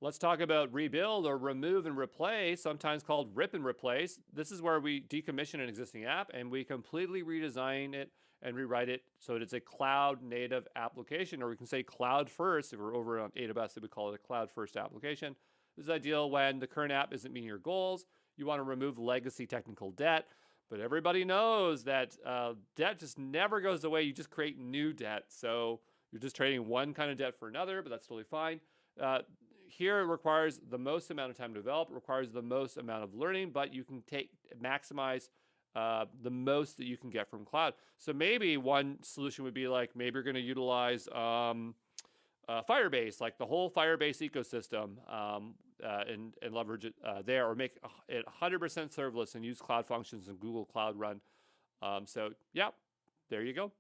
Let's talk about rebuild, or remove and replace, sometimes called rip and replace. This is where we decommission an existing app and we completely redesign it and rewrite it so that it's a cloud native application, or we can say cloud first. If we're over on AWS, we call it a cloud first application. This is ideal when the current app isn't meeting your goals. You want to remove legacy technical debt, but everybody knows that debt just never goes away. You just create new debt. So you're just trading one kind of debt for another, but that's totally fine. Here it requires the most amount of time to develop, it requires the most amount of learning, but you can maximize the most that you can get from cloud. So maybe one solution would be like, maybe you're going to utilize Firebase, like the whole Firebase ecosystem, and leverage it there, or make it 100% serverless and use cloud functions in Google Cloud Run. So yeah, there you go.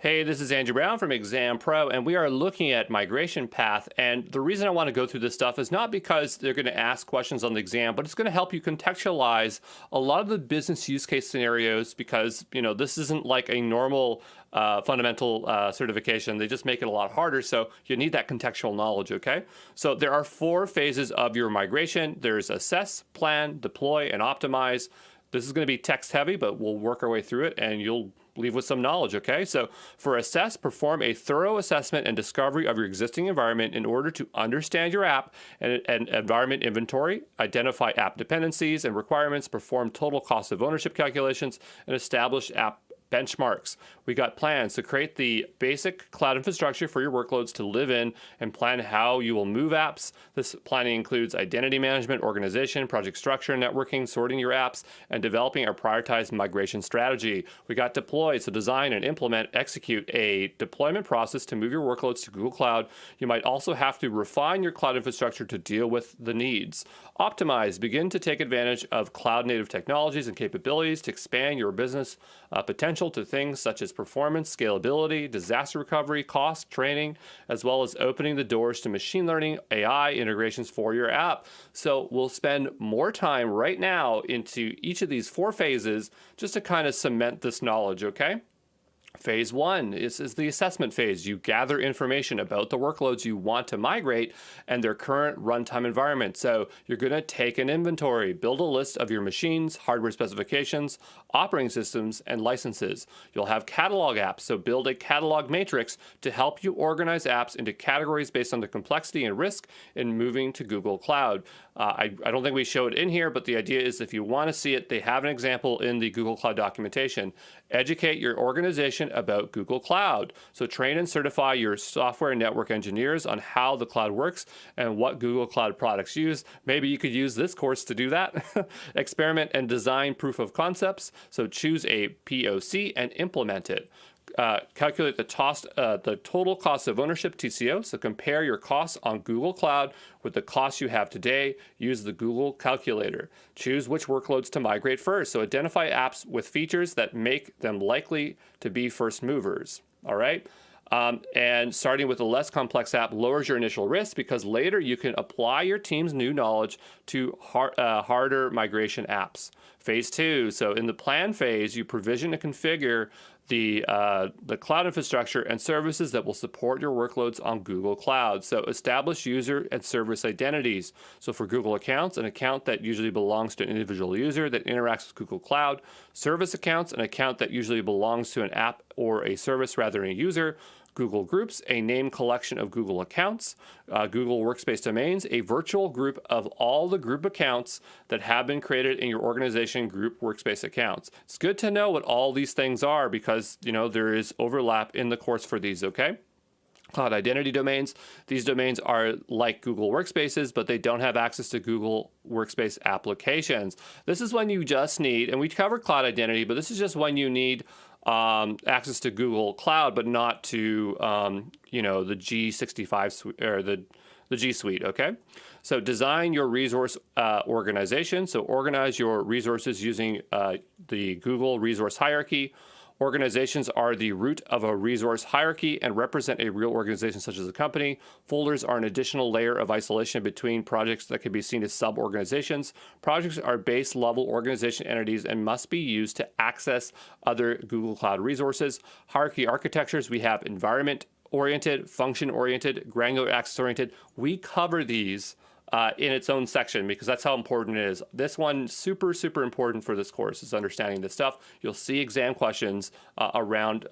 Hey, this is Andrew Brown from Exam Pro, and we are looking at migration path. And the reason I want to go through this stuff is not because they're going to ask questions on the exam, but it's going to help you contextualize a lot of the business use case scenarios because, this isn't like a normal fundamental certification. They just make it a lot harder. So you need that contextual knowledge, okay? So there are 4 phases of your migration. There's assess, plan, deploy, and optimize. This is going to be text heavy, but we'll work our way through it and you'll leave with some knowledge, okay? So for assess, perform a thorough assessment and discovery of your existing environment in order to understand your app and environment inventory, identify app dependencies and requirements, perform total cost of ownership calculations, and establish app benchmarks. We got plans to create the basic cloud infrastructure for your workloads to live in and plan how you will move apps. This planning includes identity management, organization, project structure, networking, sorting your apps, and developing a prioritized migration strategy. We got deploy, so design and execute a deployment process to move your workloads to Google Cloud. You might also have to refine your cloud infrastructure to deal with the needs. Optimize, begin to take advantage of cloud native technologies and capabilities to expand your business potential to things such as performance, scalability, disaster recovery, cost, training, as well as opening the doors to machine learning, AI integrations for your app. So we'll spend more time right now into each of these 4 phases just to kind of cement this knowledge, okay? Phase 1 is the assessment phase. You gather information about the workloads you want to migrate and their current runtime environment. So you're going to take an inventory, build a list of your machines, hardware specifications, operating systems, and licenses. You'll have catalog apps, so build a catalog matrix to help you organize apps into categories based on the complexity and risk in moving to Google Cloud. I don't think we show it in here, but the idea is if you want to see it, they have an example in the Google Cloud documentation. Educate your organization about Google Cloud. So train and certify your software and network engineers on how the cloud works and what Google Cloud products use. Maybe you could use this course to do that. Experiment and design proof of concepts. So choose a POC and implement it. Calculate the total cost of ownership, TCO. So compare your costs on Google Cloud with the costs you have today. Use the Google calculator. Choose which workloads to migrate first. So identify apps with features that make them likely to be first movers. All right. And starting with a less complex app lowers your initial risk because later you can apply your team's new knowledge to harder migration apps. Phase 2. So in the plan phase, you provision and configure the cloud infrastructure and services that will support your workloads on Google Cloud. So establish user and service identities. So for Google accounts, an account that usually belongs to an individual user that interacts with Google Cloud. Service accounts, an account that usually belongs to an app or a service rather than a user. Google Groups, a named collection of Google accounts. Google Workspace Domains, a virtual group of all the group accounts that have been created in your organization group workspace accounts. It's good to know what all these things are because, there is overlap in the course for these, okay? Cloud identity domains. These domains are like Google Workspaces, but they don't have access to Google Workspace applications. This is when you just need, and we covered cloud identity, but this is just when you need access to Google Cloud, but not to, the G65 suite or the G Suite, okay? So design your resource organization. So organize your resources using the Google resource hierarchy. Organizations are the root of a resource hierarchy and represent a real organization such as a company. Folders are an additional layer of isolation between projects that can be seen as sub-organizations. Projects are base-level organization entities and must be used to access other Google Cloud resources. Hierarchy architectures, we have environment-oriented, function-oriented, granular access-oriented. We cover these in its own section because that's how important it is. This one, super, super important for this course is understanding this stuff. You'll see exam questions around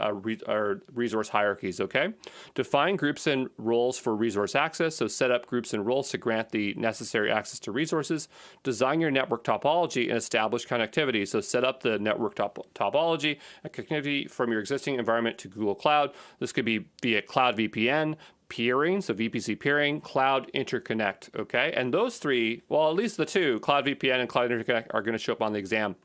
resource hierarchies, okay? Define groups and roles for resource access. So set up groups and roles to grant the necessary access to resources. Design your network topology and establish connectivity. So set up the network topology and connectivity from your existing environment to Google Cloud. This could be via Cloud VPN, peering, so VPC peering, Cloud Interconnect, okay? And those 3, well, at least the 2, Cloud VPN and Cloud Interconnect, are going to show up on the exam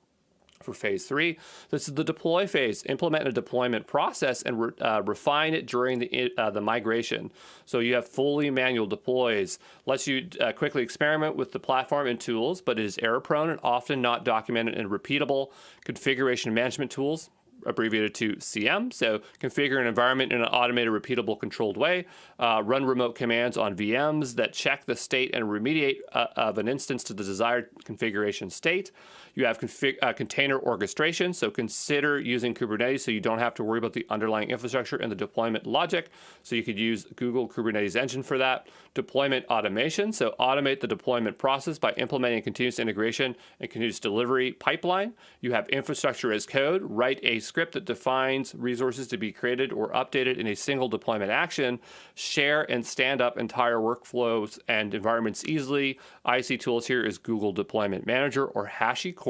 for phase 3. This is the deploy phase. Implement a deployment process and refine it during the migration. So you have fully manual deploys. Lets you quickly experiment with the platform and tools, but it is error prone and often not documented and repeatable. Configuration management tools. abbreviated to CM. So configure an environment in an automated, repeatable, controlled way. Run remote commands on VMs that check the state and remediate of an instance to the desired configuration state. You have container orchestration, so consider using Kubernetes so you don't have to worry about the underlying infrastructure and the deployment logic. So you could use Google Kubernetes Engine for that. Deployment automation, so automate the deployment process by implementing a continuous integration and continuous delivery pipeline. You have infrastructure as code. Write a script that defines resources to be created or updated in a single deployment action. Share and stand up entire workflows and environments easily. IC tools here is Google Deployment Manager or HashiCorp.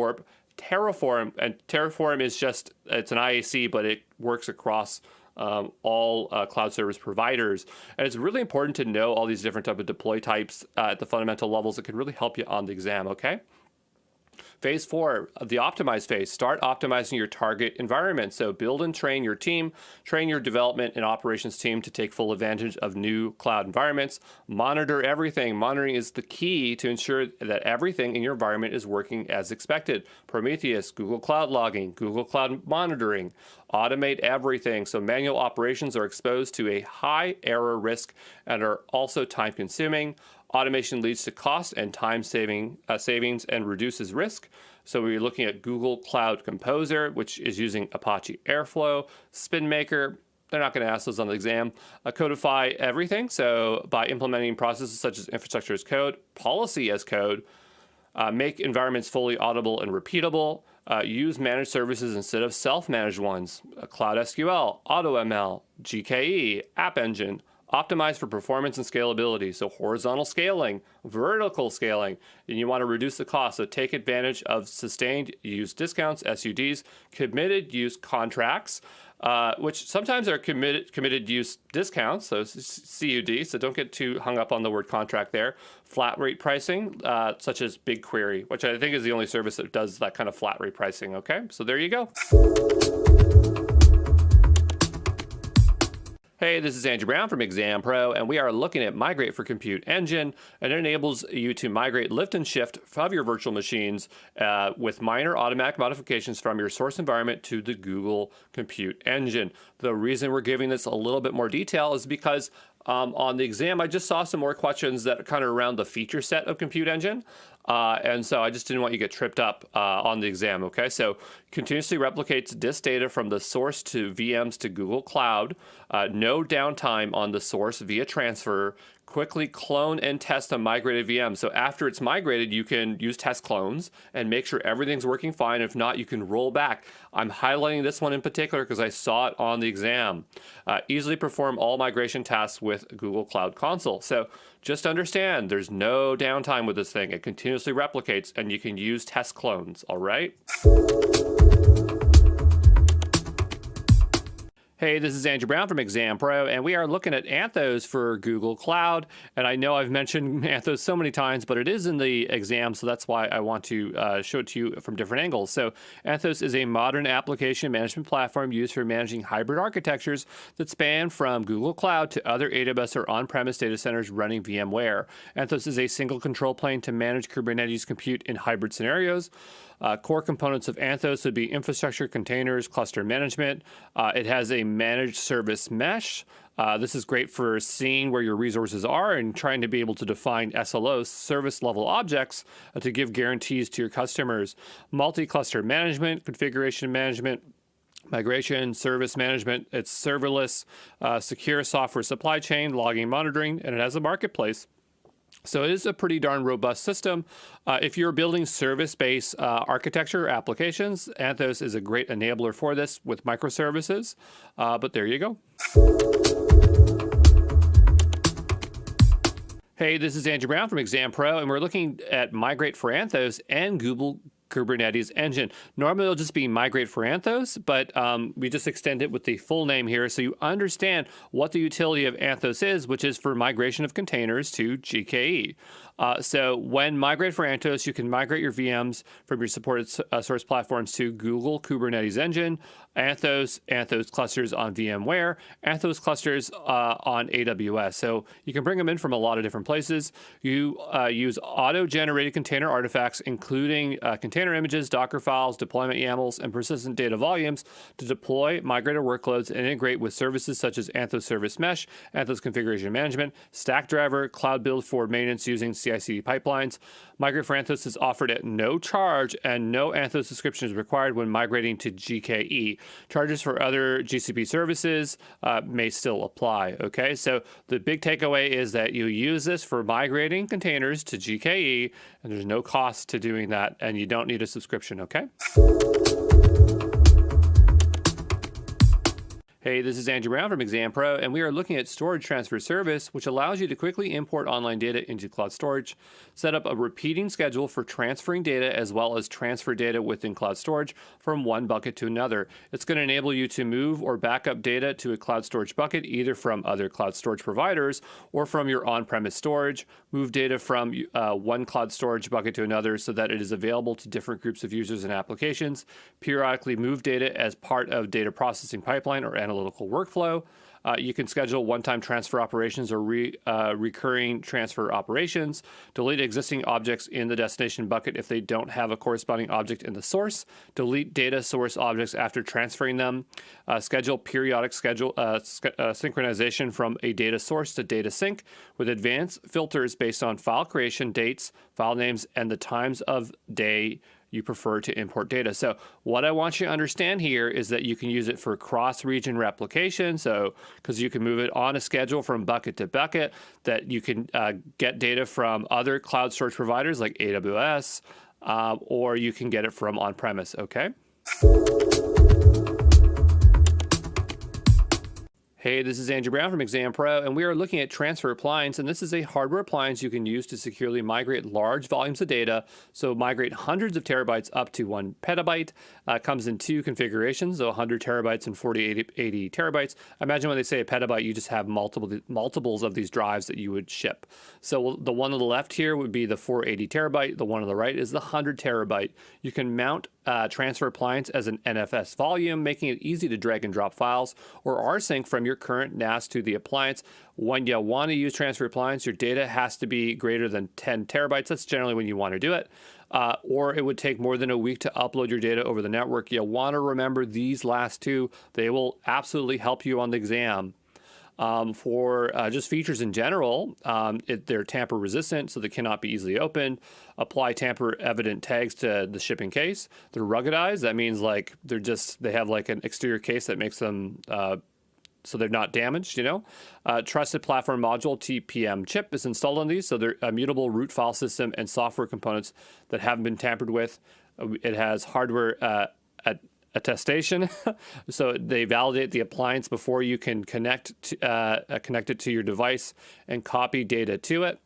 Terraform, and Terraform is just, it's an IAC, but it works across all cloud service providers. And it's really important to know all these different type of deploy types at the fundamental levels. It can really help you on the exam, okay? Phase 4, the optimize phase. Start optimizing your target environment. So build and train your team, train your development and operations team to take full advantage of new cloud environments. Monitor everything. Monitoring is the key to ensure that everything in your environment is working as expected. Prometheus, Google Cloud Logging, Google Cloud Monitoring. Automate everything. So manual operations are exposed to a high error risk and are also time consuming. Automation leads to cost and time savings and reduces risk. So we're looking at Google Cloud Composer, which is using Apache Airflow, SpinMaker. They're not going to ask those on the exam. Codify everything. So by implementing processes such as infrastructure as code, policy as code, make environments fully auditable and repeatable. Use managed services instead of self-managed ones. Cloud SQL, AutoML, GKE, App Engine. Optimize for performance and scalability. So horizontal scaling, vertical scaling, and you want to reduce the cost. So take advantage of sustained use discounts, SUDs, committed use contracts, which sometimes are committed use discounts, so CUD. So don't get too hung up on the word contract there. Flat rate pricing, such as BigQuery, which I think is the only service that does that kind of flat rate pricing. Okay, so there you go. Hey, this is Andrew Brown from Exam Pro, and we are looking at Migrate for Compute Engine, and it enables you to migrate lift and shift of your virtual machines with minor automatic modifications from your source environment to the Google Compute Engine. The reason we're giving this a little bit more detail is because on the exam, I just saw some more questions that are kind of around the feature set of Compute Engine. And so I just didn't want you to get tripped up on the exam, okay? So continuously replicates disk data from the source to VMs to Google Cloud. No downtime on the source via transfer. Quickly clone and test a migrated VM. So after it's migrated, you can use test clones and make sure everything's working fine. If not, you can roll back. I'm highlighting this one in particular because I saw it on the exam. Easily perform all migration tasks with Google Cloud Console. So just understand there's no downtime with this thing. It continuously replicates and you can use test clones, all right? Hey, this is Andrew Brown from Exam Pro, and we are looking at Anthos for Google Cloud. And I know I've mentioned Anthos so many times, but it is in the exam, so that's why I want to show it to you from different angles. So Anthos is a modern application management platform used for managing hybrid architectures that span from Google Cloud to other AWS or on-premise data centers running VMware. Anthos is a single control plane to manage Kubernetes compute in hybrid scenarios. Core components of Anthos would be infrastructure, containers, cluster management. It has a managed service mesh. This is great for seeing where your resources are and trying to be able to define SLOs, service level objects, to give guarantees to your customers. Multi-cluster management, configuration management, migration, service management. It's serverless, secure software supply chain, logging, monitoring, and it has a marketplace. So it is a pretty darn robust system. If you're building service-based architecture applications, Anthos is a great enabler for this with microservices. But there you go. Hey, this is Andrew Brown from Exam Pro, and we're looking at Migrate for Anthos and Google Kubernetes Engine. Normally it'll just be Migrate for Anthos, but we just extend it with the full name here so you understand what the utility of Anthos is, which is for migration of containers to GKE. So when Migrate for Anthos, you can migrate your VMs from your supported source platforms to Google Kubernetes Engine, Anthos clusters on VMware, Anthos clusters on AWS. So you can bring them in from a lot of different places. You use auto-generated container artifacts, including container container images, Docker files, deployment YAMLs, and persistent data volumes to deploy migrated workloads and integrate with services such as Anthos Service Mesh, Anthos Configuration Management, Stackdriver, Cloud Build for maintenance using CI/CD pipelines. Migrate for Anthos is offered at no charge, and no Anthos subscription is required when migrating to GKE. Charges for other GCP services may still apply. Okay, so the big takeaway is that you use this for migrating containers to GKE, and there's no cost to doing that, and you don't need a subscription. Okay. Hey, this is Andrew Brown from Exam Pro, and we are looking at Storage Transfer Service, which allows you to quickly import online data into cloud storage, set up a repeating schedule for transferring data, as well as transfer data within cloud storage from one bucket to another. It's going to enable you to move or back up data to a cloud storage bucket, either from other cloud storage providers or from your on-premise storage. Move data from one cloud storage bucket to another so that it is available to different groups of users and applications. Periodically move data as part of data processing pipeline or analytical workflow. You can schedule one-time transfer operations or recurring transfer operations. Delete existing objects in the destination bucket if they don't have a corresponding object in the source. Delete data source objects after transferring them. Schedule periodic synchronization from a data source to data sync with advanced filters based on file creation dates, file names, and the times of day you prefer to import data. So what I want you to understand here is that you can use it for cross-region replication. So because you can move it on a schedule from bucket to bucket, that you can get data from other cloud storage providers like AWS, or you can get it from on-premise, okay? Hey, this is Andrew Brown from Exam Pro, and we are looking at Transfer Appliance, and this is a hardware appliance you can use to securely migrate large volumes of data. So migrate hundreds of terabytes up to 1 petabyte. Comes in two configurations, so 100 terabytes and 80 terabytes. Imagine when they say a petabyte, you just have multiples of these drives that you would ship. So the one on the left here would be the 480 terabyte. The one on the right is the 100 terabyte. You can mount Transfer Appliance as an NFS volume, making it easy to drag and drop files or rsync from your current NAS to the appliance. When you want to use Transfer Appliance, your data has to be greater than 10 terabytes. That's generally when you want to do it. Or it would take more than a week to upload your data over the network. You'll want to remember these last two. They will absolutely help you on the exam. For just features in general, they're tamper resistant, so they cannot be easily opened. Apply tamper evident tags to the shipping case. They're ruggedized. That means like they have like an exterior case that makes them so they're not damaged, you know. Trusted Platform Module, TPM chip is installed on these, so they're a mutable root file system and software components that haven't been tampered with. It has hardware attestation, so they validate the appliance before you can connect it to your device and copy data to it.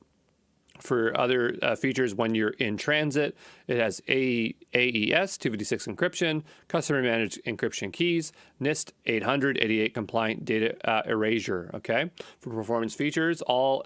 For other features when you're in transit, it has AES 256 encryption, customer managed encryption keys, NIST 888 compliant data erasure. Okay. For performance features, all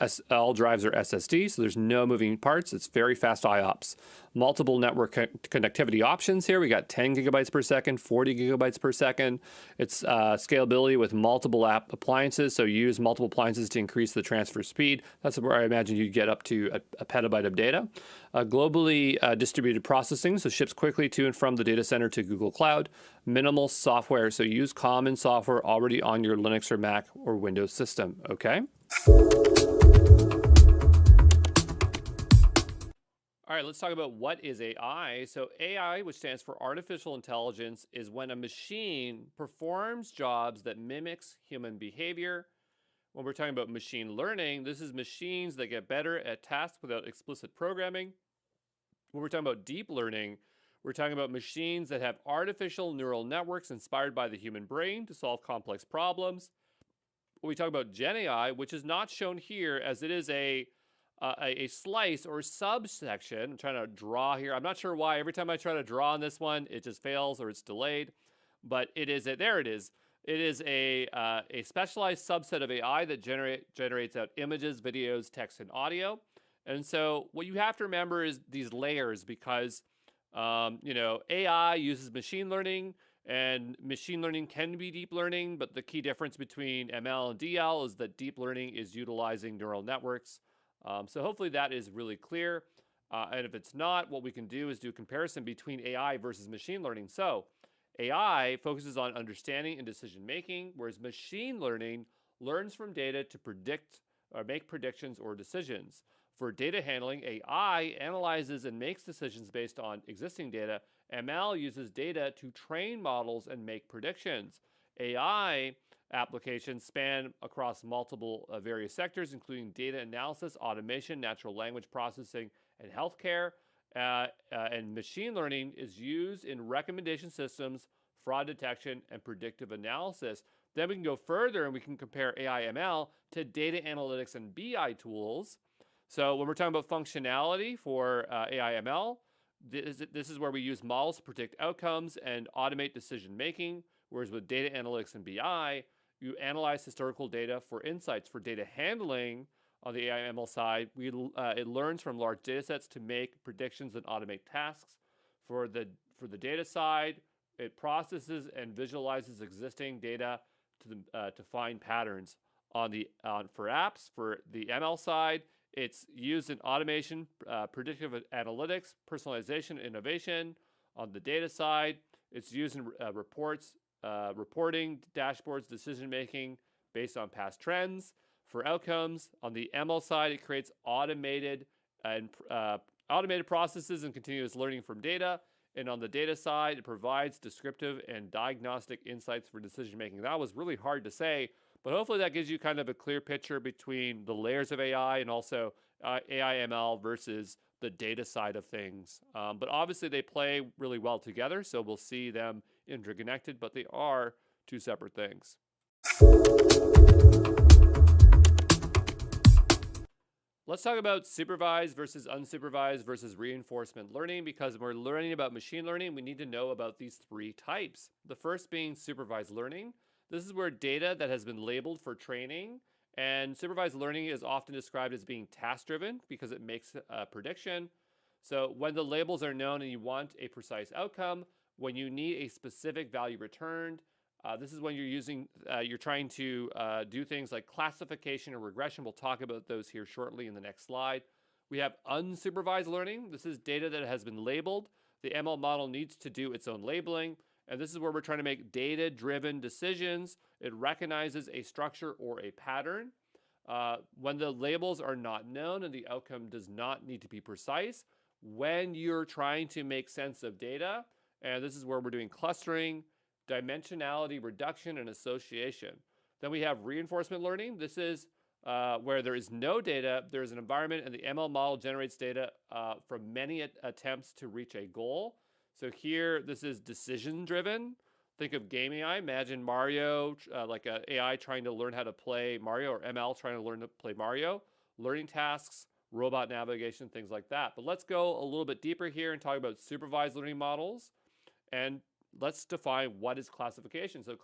drives are SSD, so there's no moving parts. It's very fast IOPS. Multiple network connectivity options here. We got 10 gigabytes per second, 40 gigabytes per second. It's scalability with multiple appliances, so use multiple appliances to increase the transfer speed. That's where I imagine you'd get up to a petabyte of data. Globally distributed processing, so ships quickly to and from the data center to Google Cloud. Minimal software, so use common software already on your Linux or Mac or Windows system, okay? All right, let's talk about what is AI. So AI, which stands for artificial intelligence, is when a machine performs jobs that mimics human behavior. When we're talking about machine learning, this is machines that get better at tasks without explicit programming. When we're talking about deep learning, we're talking about machines that have artificial neural networks inspired by the human brain to solve complex problems. When we talk about Gen AI, which is not shown here as it is a slice or subsection. I'm trying to draw here. I'm not sure why. Every time I try to draw on this one, it just fails or it's delayed. But there it is. It is a specialized subset of AI that generates out images, videos, text, and audio. And so what you have to remember is these layers because, AI uses machine learning, and machine learning can be deep learning. But the key difference between ML and DL is that deep learning is utilizing neural networks. So hopefully that is really clear. And if it's not, what we can do is do a comparison between AI versus machine learning. So AI focuses on understanding and decision making, whereas machine learning learns from data to predict or make predictions or decisions. For data handling, AI analyzes and makes decisions based on existing data. ML uses data to train models and make predictions. AI applications span across multiple various sectors, including data analysis, automation, natural language processing, and healthcare. And machine learning is used in recommendation systems, fraud detection, and predictive analysis. Then we can go further and we can compare AI ML to data analytics and BI tools. So when we're talking about functionality for AI ML, this is where we use models to predict outcomes and automate decision making. Whereas with data analytics and BI, you analyze historical data for insights. For data handling on the AI ML side, it learns from large data sets to make predictions and automate tasks. For the data side, it processes and visualizes existing data to find patterns. For apps, for the ML side, it's used in automation, predictive analytics, personalization, innovation. On the data side, it's used in reporting, dashboards, decision making based on past trends. For outcomes, on the ML side, it creates automated processes and continuous learning from data. And on the data side, it provides descriptive and diagnostic insights for decision making. That was really hard to say, but hopefully that gives you kind of a clear picture between the layers of AI and also AI ML versus the data side of things. But obviously they play really well together, so we'll see them interconnected, but they are two separate things. Let's talk about supervised versus unsupervised versus reinforcement learning, because when we're learning about machine learning, we need to know about these three types. The first being supervised learning. This is where data that has been labeled for training, and supervised learning is often described as being task-driven because it makes a prediction. So when the labels are known and you want a precise outcome, when you need a specific value returned, this is when you're trying to do things like classification or regression. We'll talk about those here shortly in the next slide. We have unsupervised learning. This is data that has been labeled. The ML model needs to do its own labeling. And this is where we're trying to make data-driven decisions. It recognizes a structure or a pattern. When the labels are not known and the outcome does not need to be precise, when you're trying to make sense of data, and this is where we're doing clustering, dimensionality reduction, and association. Then we have reinforcement learning. This is where there is no data, there is an environment, and the ML model generates data from many attempts to reach a goal. So here, this is decision-driven. Think of game AI. Imagine Mario, like an AI trying to learn how to play Mario, or ML trying to learn to play Mario. Learning tasks, robot navigation, things like that. But let's go a little bit deeper here and talk about supervised learning models. And let's define what is classification. So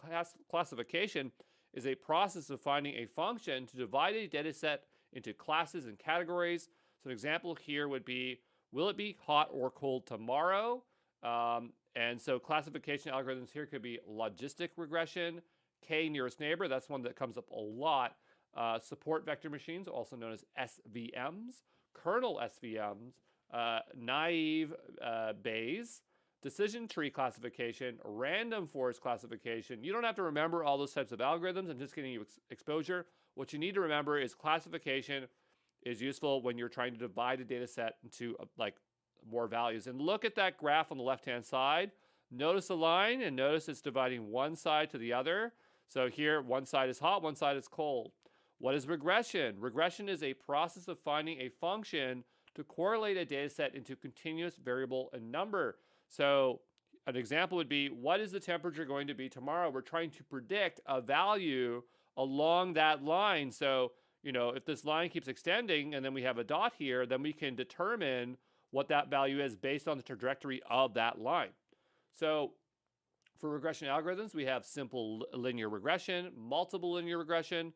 classification is a process of finding a function to divide a data set into classes and categories. So an example here would be, will it be hot or cold tomorrow? And so classification algorithms here could be logistic regression, K nearest neighbor, that's one that comes up a lot. Support vector machines, also known as SVMs, kernel SVMs, naive Bayes, decision tree classification, random forest classification. You don't have to remember all those types of algorithms. I'm just getting you exposure. What you need to remember is classification is useful when you're trying to divide a data set into more values. And look at that graph on the left-hand side. Notice the line and notice it's dividing one side to the other. So here, one side is hot, one side is cold. What is regression? Regression is a process of finding a function to correlate a data set into continuous variable and number. So an example would be, what is the temperature going to be tomorrow? We're trying to predict a value along that line. So, if this line keeps extending and then we have a dot here, then we can determine what that value is based on the trajectory of that line. So for regression algorithms, we have simple linear regression, multiple linear regression,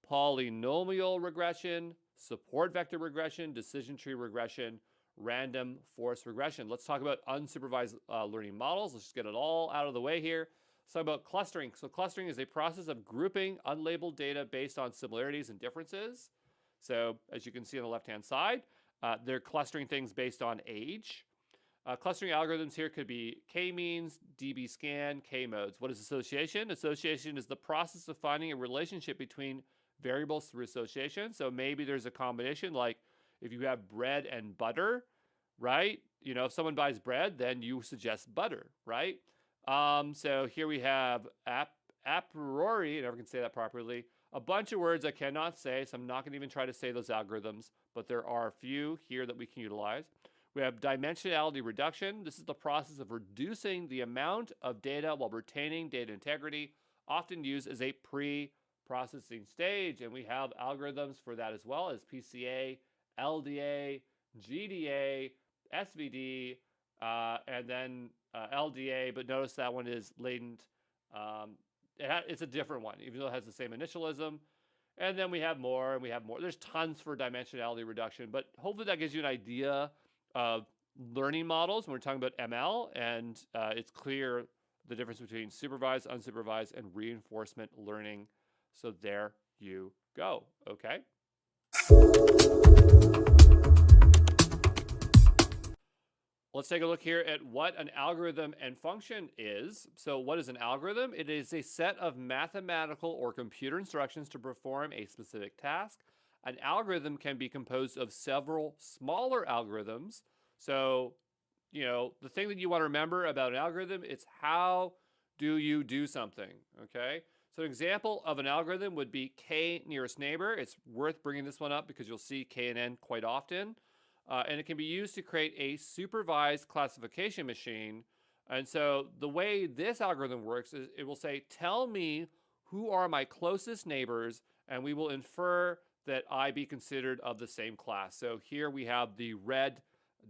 polynomial regression, support vector regression, decision tree regression, random forest regression. Let's talk about unsupervised learning models. Let's just get it all out of the way here. Let's talk about clustering. So clustering is a process of grouping unlabeled data based on similarities and differences. So as you can see on the left-hand side, They're clustering things based on age. Clustering algorithms here could be k-means, db-scan, k-modes. What is association? Association is the process of finding a relationship between variables through association. So maybe there's a combination, like if you have bread and butter, right? If someone buys bread, then you suggest butter, right? So here we have a priori, I never can say that properly, a bunch of words I cannot say, so I'm not going to even try to say those algorithms, but there are a few here that we can utilize. We have dimensionality reduction. This is the process of reducing the amount of data while retaining data integrity, often used as a pre-processing stage. And we have algorithms for that as well as PCA, LDA, GDA, SVD, and then LDA, but notice that one is latent. It's a different one, even though it has the same initialism. And then we have more, and we have more. There's tons for dimensionality reduction, but hopefully that gives you an idea of learning models when we're talking about ML, and it's clear the difference between supervised, unsupervised, and reinforcement learning. So there you go, okay? Let's take a look here at what an algorithm and function is. So what is an algorithm? It is a set of mathematical or computer instructions to perform a specific task. An algorithm can be composed of several smaller algorithms. So, the thing that you want to remember about an algorithm is how do you do something, okay? So an example of an algorithm would be k nearest neighbor. It's worth bringing this one up because you'll see k and n quite often. And it can be used to create a supervised classification machine. And so the way this algorithm works is it will say, tell me who are my closest neighbors, and we will infer that I be considered of the same class. So here we have the red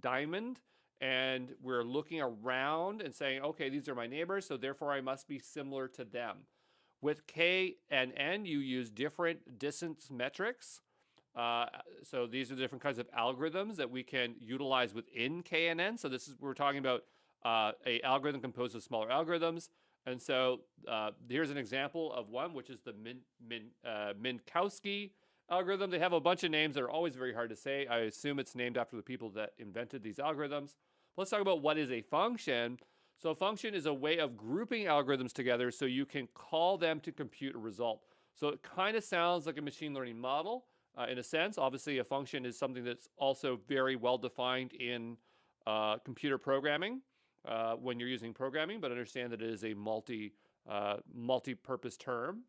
diamond, and we're looking around and saying, okay, these are my neighbors, so therefore I must be similar to them. With k and n, you use different distance metrics. So these are different kinds of algorithms that we can utilize within k and n. So we're talking about a algorithm composed of smaller algorithms. And so here's an example of one, which is the Minkowski algorithm. They have a bunch of names that are always very hard to say. I assume it's named after the people that invented these algorithms. Let's talk about what is a function. So a function is a way of grouping algorithms together so you can call them to compute a result. So it kind of sounds like a machine learning model in a sense. Obviously, a function is something that's also very well defined in computer programming when you're using programming, but understand that it is a multi-purpose term.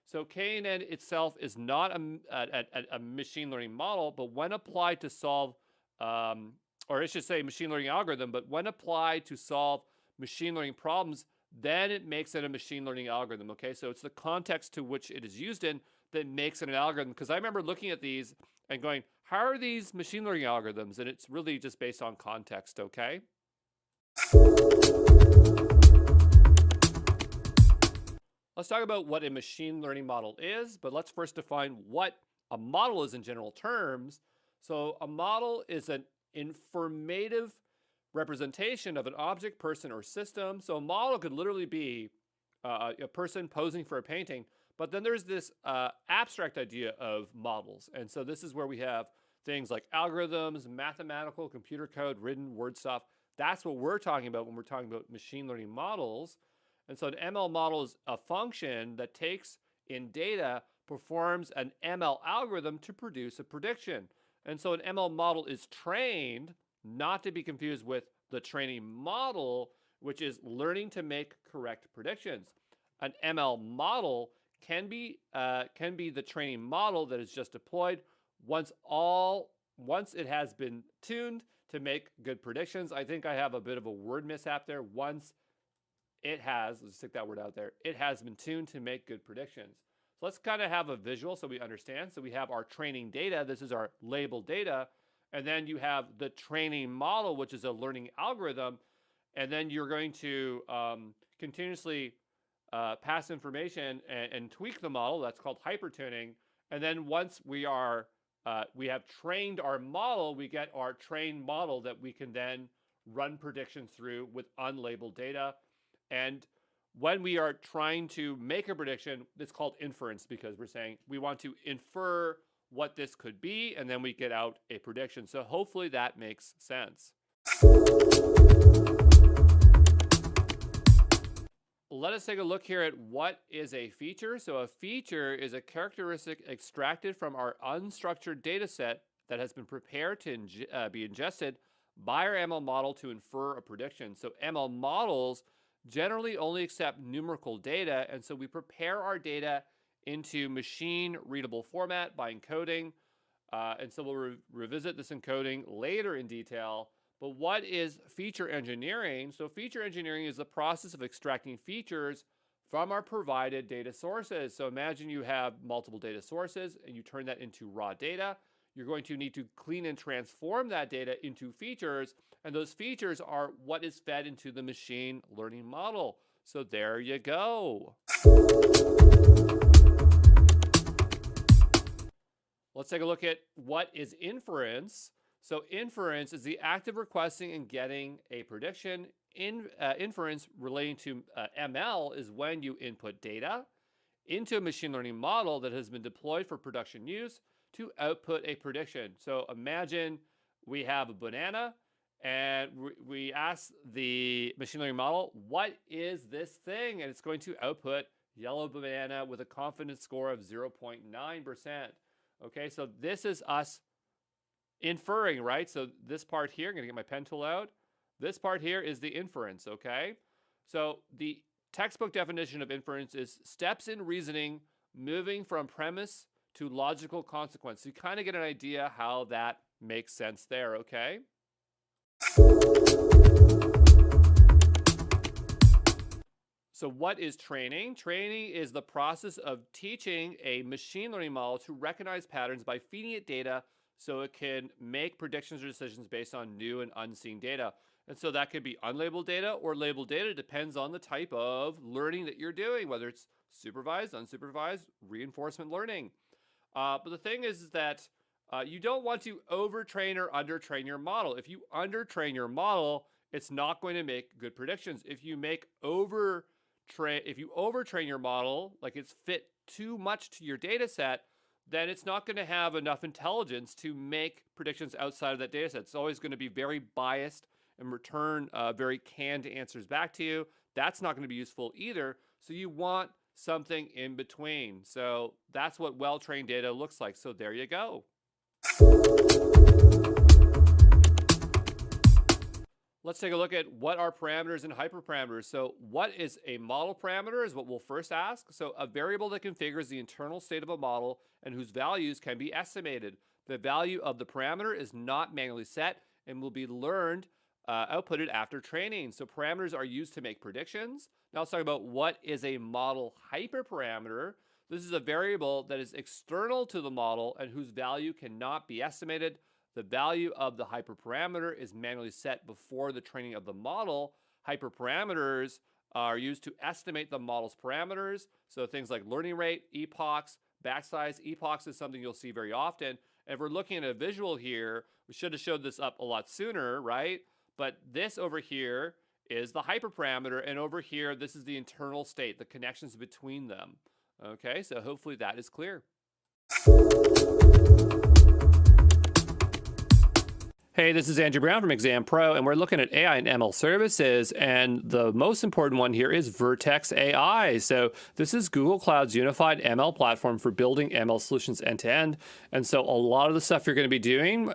So KNN itself is not a machine learning model, but when applied to solve, or I should say machine learning algorithm, but when applied to solve machine learning problems, then it makes it a machine learning algorithm, okay? So it's the context to which it is used in that makes it an algorithm. Because I remember looking at these and going, how are these machine learning algorithms? And it's really just based on context, okay? Let's talk about what a machine learning model is, but let's first define what a model is in general terms. So a model is an informative representation of an object, person, or system. So a model could literally be a person posing for a painting, but then there's this abstract idea of models. And so this is where we have things like algorithms, mathematical, computer code, written word stuff. That's what we're talking about when we're talking about machine learning models. And so an ML model is a function that takes in data, performs an ML algorithm to produce a prediction. And so an ML model is trained, not to be confused with the training model, which is learning to make correct predictions. An ML model can be the training model that is just deployed once it has been tuned to make good predictions. I think I have a bit of a word mishap there. Once it has, let's stick that word out there, it has been tuned to make good predictions. So let's kind of have a visual so we understand. So we have our training data. This is our labeled data. And then you have the training model, which is a learning algorithm. And then you're going to continuously pass information and tweak the model. That's called hypertuning. And then once we have trained our model, we get our trained model that we can then run predictions through with unlabeled data. And when we are trying to make a prediction, it's called inference, because we're saying we want to infer what this could be, and then we get out a prediction. So hopefully that makes sense. Let us take a look here at what is a feature. So a feature is a characteristic extracted from our unstructured data set that has been prepared to be ingested by our ML model to infer a prediction. So ML models generally only accept numerical data, and so we prepare our data into machine readable format by encoding. And so we'll revisit this encoding later in detail. But what is feature engineering? So feature engineering is the process of extracting features from our provided data sources. So imagine you have multiple data sources and you turn that into raw data. You're going to need to clean and transform that data into features, and those features are what is fed into the machine learning model. So there you go. Let's take a look at what is inference. So inference is the act of requesting and getting a prediction. Inference relating to ML is when you input data into a machine learning model that has been deployed for production use to output a prediction. So imagine we have a banana and we ask the machine learning model, what is this thing? And it's going to output yellow banana with a confidence score of 0.9%. Okay, so this is us inferring, right? So this part here, I'm going to get my pen tool out. This part here is the inference, okay? So the textbook definition of inference is steps in reasoning moving from premise to logical consequence. So you kind of get an idea how that makes sense there, okay? So what is training? Training is the process of teaching a machine learning model to recognize patterns by feeding it data so it can make predictions or decisions based on new and unseen data. And so that could be unlabeled data or labeled data. It depends on the type of learning that you're doing, whether it's supervised, unsupervised, reinforcement learning. But the thing is that you don't want to overtrain or undertrain your model. If you undertrain your model, it's not going to make good predictions. If you overtrain your model, like it's fit too much to your data set, then it's not going to have enough intelligence to make predictions outside of that data set. It's always going to be very biased and return very canned answers back to you. That's not going to be useful either. So you want something in between. So that's what well-trained data looks like. So there you go. Let's take a look at what are parameters and hyperparameters. So what is a model parameter is what we'll first ask. So a variable that configures the internal state of a model and whose values can be estimated. The value of the parameter is not manually set and will be learned, outputted after training. So parameters are used to make predictions. Now let's talk about what is a model hyperparameter. This is a variable that is external to the model and whose value cannot be estimated. The value of the hyperparameter is manually set before the training of the model. Hyperparameters are used to estimate the model's parameters. So things like learning rate, epochs, batch size. Epochs is something you'll see very often. And if we're looking at a visual here, we should have showed this up a lot sooner, right? But this over here is the hyperparameter, and over here, this is the internal state, the connections between them. Okay, so hopefully that is clear. Hey, this is Andrew Brown from Exam Pro, and we're looking at AI and ML services, and the most important one here is Vertex AI. So this is Google Cloud's unified ML platform for building ML solutions end-to-end, and so a lot of the stuff you're going to be doing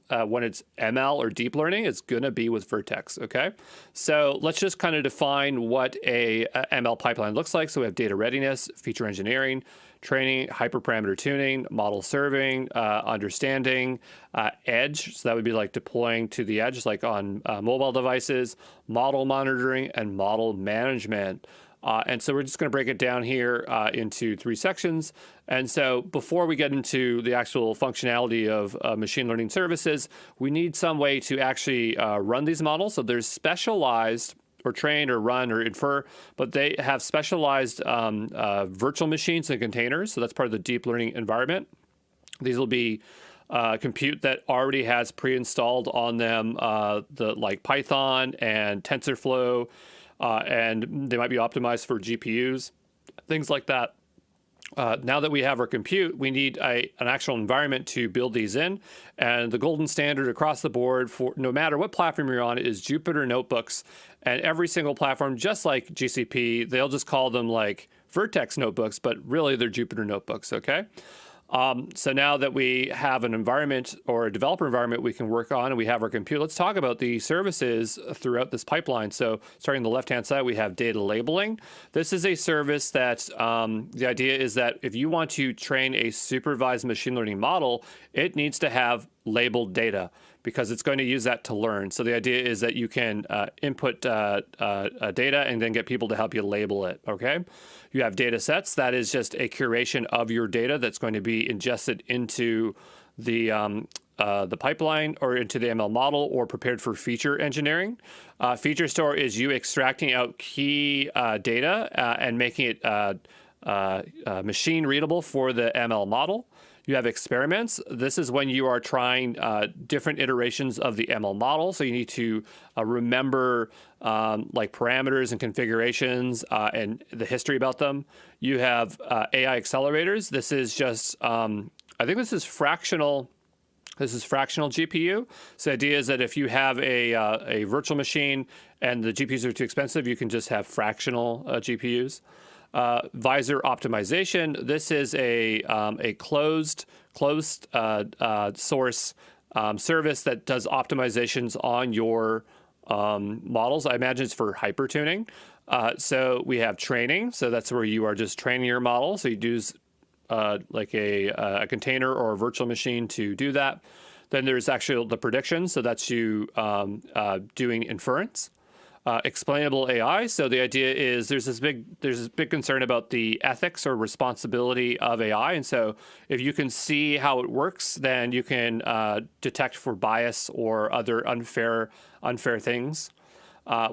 when it's ML or deep learning is going to be with Vertex, okay? So let's just kind of define what a ML pipeline looks like. So we have data readiness, feature engineering, training, hyperparameter tuning, model serving, understanding, edge. So that would be like deploying to the edge, like on mobile devices, model monitoring, and model management. And so we're just going to break it down here into 3 sections. And so before we get into the actual functionality of machine learning services, we need some way to actually run these models. So there's specialized or train or run or infer, but they have specialized virtual machines and containers. So that's part of the deep learning environment. These will be compute that already has pre-installed on them like Python and TensorFlow, and they might be optimized for GPUs, things like that. Now that we have our compute, we need an actual environment to build these in. And the golden standard across the board for no matter what platform you're on is Jupyter Notebooks. And every single platform, just like GCP, they'll just call them like Vertex notebooks, but really they're Jupyter Notebooks, okay? So now that we have an environment or a developer environment we can work on and we have our compute, let's talk about the services throughout this pipeline. So starting on the left-hand side, we have data labeling. This is a service that the idea is that if you want to train a supervised machine learning model, it needs to have labeled data because it's going to use that to learn. So the idea is that you can input data and then get people to help you label it, okay? You have data sets. That is just a curation of your data that's going to be ingested into the pipeline or into the ML model or prepared for feature engineering. Feature store is you extracting out key data and making it machine readable for the ML model. You have experiments. This is when you are trying different iterations of the ML model. So you need to remember like parameters and configurations and the history about them. You have AI accelerators. This is just, I think this is fractional. This is fractional GPU. So the idea is that if you have a virtual machine and the GPUs are too expensive, you can just have fractional GPUs. Visor optimization. This is a closed source service that does optimizations on your models. I imagine it's for hypertuning. So we have training. So that's where you are just training your model. So you use like a container or a virtual machine to do that. Then there's actually the prediction. So that's you doing inference. Explainable AI. So the idea is there's this big concern about the ethics or responsibility of AI. And so if you can see how it works, then you can detect for bias or other unfair things.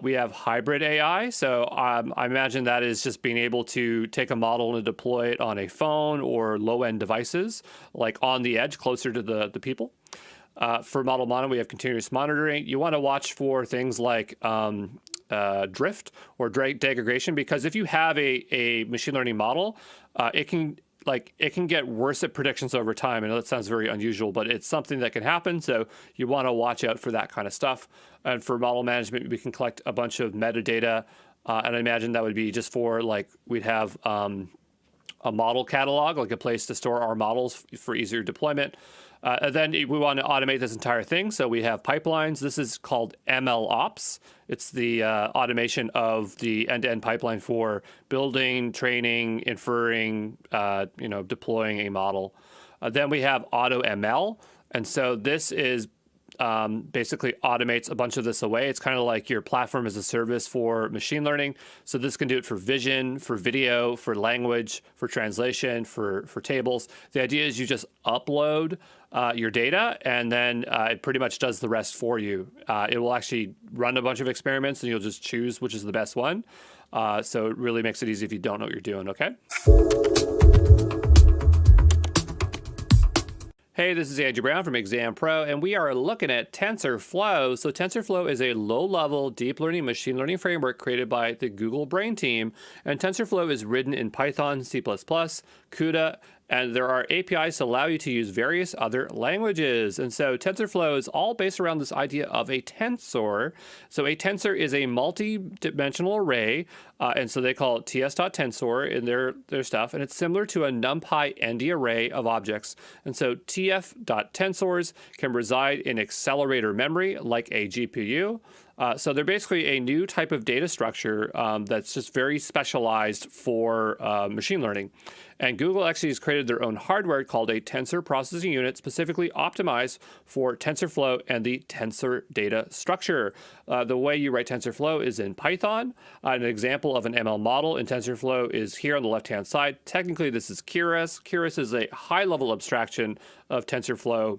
We have hybrid AI. So I imagine that is just being able to take a model and deploy it on a phone or low-end devices, like on the edge, closer to the people. For model mono, we have continuous monitoring. You want to watch for things like drift or degradation, because if you have a machine learning model, it can get worse at predictions over time. I know that sounds very unusual, but it's something that can happen. So you want to watch out for that kind of stuff. And for model management, we can collect a bunch of metadata. And I imagine that would be just for like, we'd have a model catalog, like a place to store our models for easier deployment. And then we want to automate this entire thing. So we have pipelines. This is called ML Ops. It's the automation of the end-to-end pipeline for building, training, inferring, deploying a model. Then we have Auto ML. And so this is basically automates a bunch of this away. It's kind of like your platform as a service for machine learning. So this can do it for vision, for video, for language, for translation, for tables. The idea is you just upload your data, and then it pretty much does the rest for you. It will actually run a bunch of experiments, and you'll just choose which is the best one. So it really makes it easy if you don't know what you're doing, okay? Hey, this is Andrew Brown from Exam Pro, and we are looking at TensorFlow. So TensorFlow is a low-level deep learning machine learning framework created by the Google Brain team. And TensorFlow is written in Python, C++, CUDA, and there are APIs to allow you to use various other languages. And so TensorFlow is all based around this idea of a tensor. So a tensor is a multi-dimensional array, and so they call it ts.tensor in their stuff, and it's similar to a NumPy ND array of objects. And so tf.tensors can reside in accelerator memory like a GPU. So they're basically a new type of data structure that's just very specialized for machine learning. And Google actually has created their own hardware called a tensor processing unit, specifically optimized for TensorFlow and the tensor data structure. The way you write TensorFlow is in Python. An example of an ML model in TensorFlow is here on the left-hand side. Technically, this is Keras. Keras is a high-level abstraction of TensorFlow.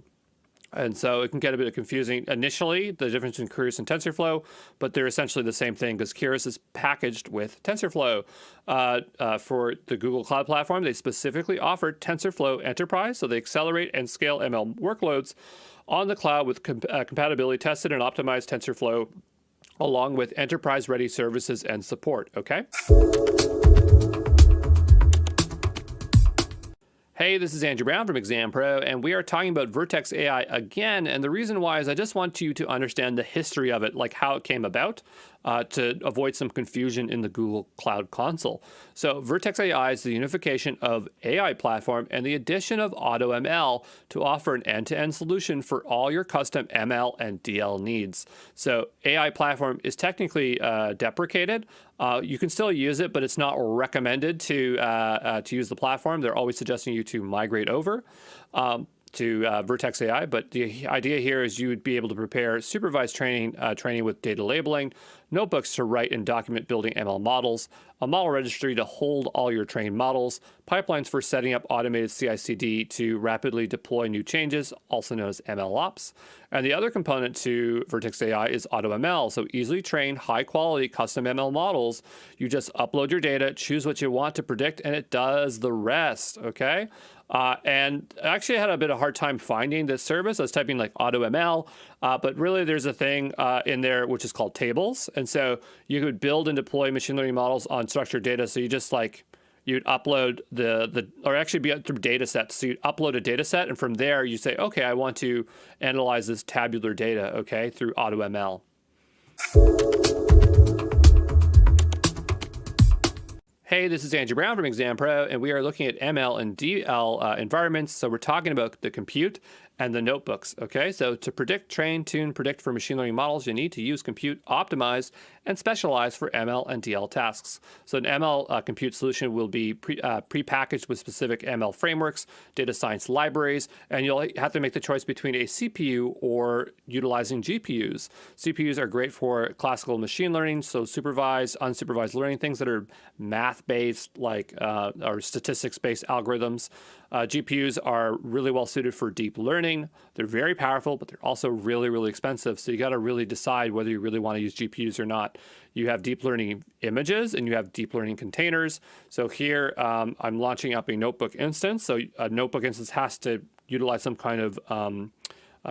And so it can get a bit confusing initially, the difference between Keras and TensorFlow, but they're essentially the same thing because Keras is packaged with TensorFlow. For the Google Cloud Platform, they specifically offered TensorFlow Enterprise, so they accelerate and scale ML workloads on the cloud with compatibility tested and optimized TensorFlow, along with enterprise-ready services and support, okay? Hey, this is Andrew Brown from Exam Pro, and we are talking about Vertex AI again. And the reason why is I just want you to understand the history of it, like how it came about, to avoid some confusion in the Google Cloud Console. So Vertex AI is the unification of AI platform and the addition of AutoML to offer an end-to-end solution for all your custom ML and DL needs. So AI platform is technically deprecated. You can still use it, but it's not recommended to use the platform. They're always suggesting you to migrate over to Vertex AI. But the idea here is you would be able to prepare supervised training with data labeling, notebooks to write and document building ML models, a model registry to hold all your trained models, pipelines for setting up automated CI/CD to rapidly deploy new changes, also known as ML ops. And the other component to Vertex AI is AutoML, so easily trained, high-quality custom ML models. You just upload your data, choose what you want to predict, and it does the rest, okay? And actually I had a bit of a hard time finding this service. I was typing like AutoML, but really there's a thing in there which is called tables. And so you could build and deploy machine learning models on structured data. So you just you'd upload or actually be through data sets. So you'd upload a data set, and from there you say, okay, I want to analyze this tabular data, okay, through AutoML. Hey, this is Andrew Brown from Exam Pro, and we are looking at ML and DL environments. So we're talking about the compute and the notebooks, okay? So to predict, train, tune, predict for machine learning models, you need to use compute optimized and specialized for ML and DL tasks. So an ML compute solution will be pre-packaged with specific ML frameworks, data science libraries, and you'll have to make the choice between a CPU or utilizing GPUs. CPUs are great for classical machine learning, so supervised, unsupervised learning, things that are math-based, like or statistics-based algorithms. GPUs are really well suited for deep learning. They're very powerful, but they're also really, really expensive. So you got to really decide whether you really want to use GPUs or not. You have deep learning images and you have deep learning containers. So here I'm launching up a notebook instance. So a notebook instance has to utilize some kind of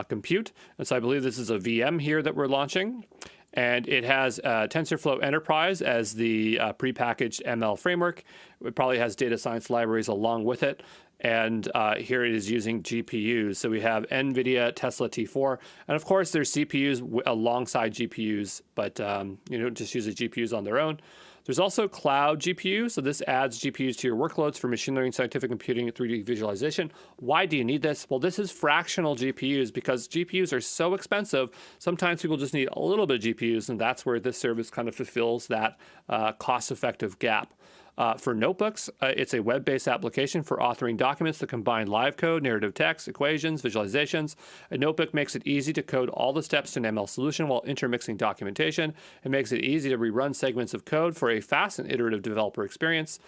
compute. And so I believe this is a VM here that we're launching. And it has TensorFlow Enterprise as the prepackaged ML framework. It probably has data science libraries along with it. And here it is using GPUs. So we have NVIDIA Tesla T4. And of course, there's CPUs alongside GPUs, but just use the GPUs on their own. There's also cloud GPUs. So this adds GPUs to your workloads for machine learning, scientific computing, and 3D visualization. Why do you need this? Well, this is fractional GPUs because GPUs are so expensive. Sometimes people just need a little bit of GPUs, and that's where this service kind of fulfills that cost-effective gap. For notebooks, it's a web-based application for authoring documents that combine live code, narrative text, equations, visualizations. A notebook makes it easy to code all the steps to an ML solution while intermixing documentation. It makes it easy to rerun segments of code for a fast and iterative developer experience.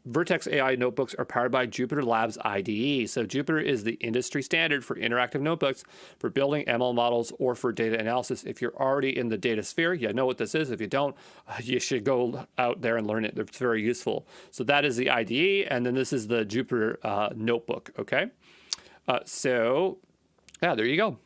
Vertex AI notebooks are powered by Jupyter Labs IDE. So Jupyter is the industry standard for interactive notebooks for building ML models or for data analysis. If you're already in the data sphere, you know what this is. If you don't, you should go out there and learn it. It's very useful. So that is the IDE, and then this is the Jupyter notebook, okay? So yeah, there you go.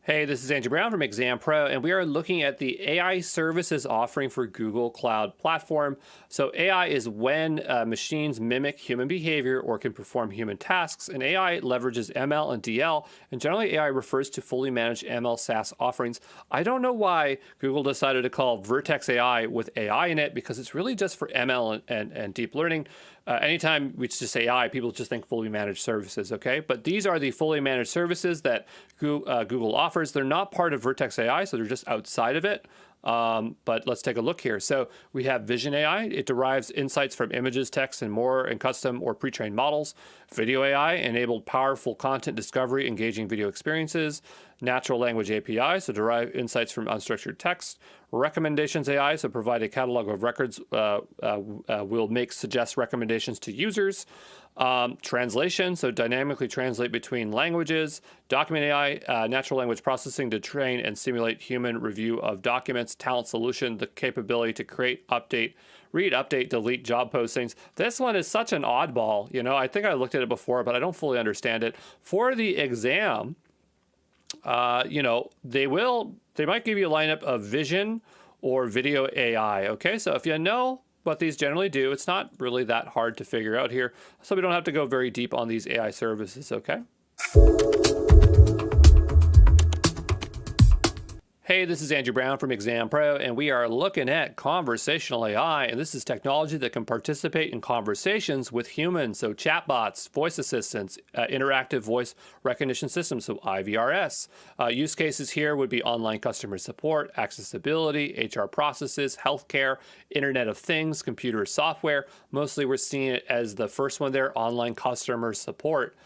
Hey, this is Andrew Brown from Exam Pro, and we are looking at the AI services offering for Google Cloud Platform. So AI is when machines mimic human behavior or can perform human tasks, and AI leverages ML and DL, and generally AI refers to fully managed ML SaaS offerings. I don't know why Google decided to call Vertex AI with AI in it, because it's really just for ML and deep learning. Anytime we just say AI, people just think fully managed services, okay? But these are the fully managed services that Google offers. They're not part of Vertex AI, so they're just outside of it. But let's take a look here. So we have Vision AI. It derives insights from images, text, and more, and custom or pre-trained models. Video AI enabled powerful content discovery, engaging video experiences. Natural language API, so derive insights from unstructured text. Recommendations AI, so provide a catalog of records, will suggest recommendations to users. Translation, so dynamically translate between languages. Document AI, natural language processing to train and simulate human review of documents. Talent solution, the capability to create, update, read, update, delete job postings. This one is such an oddball. I think I looked at it before, but I don't fully understand it. For the exam, they might give you a lineup of vision or video AI. Okay, so if you know What these generally do, it's not really that hard to figure out here, so we don't have to go very deep on these AI services, okay? Hey, this is Andrew Brown from Exam Pro, and we are looking at conversational AI, and this is technology that can participate in conversations with humans, so chatbots, voice assistants, interactive voice recognition systems, so IVRS. Use cases here would be online customer support, accessibility, HR processes, healthcare, Internet of Things, computer software. Mostly we're seeing it as the first one there, online customer support.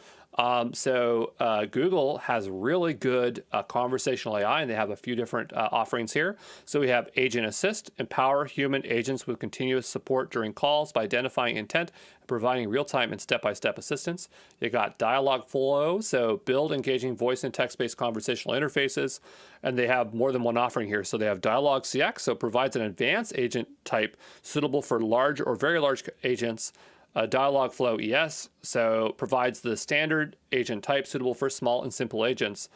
Google has really good conversational AI, and they have a few different offerings here. So we have Agent Assist, empower human agents with continuous support during calls by identifying intent and providing real-time and step-by-step assistance. You got Dialogue Flow, so build engaging voice and text-based conversational interfaces, and they have more than one offering here. So they have Dialogue CX, so provides an advanced agent type suitable for large or very large agents. Dialog Flow ES, so provides the standard agent type suitable for small and simple agents.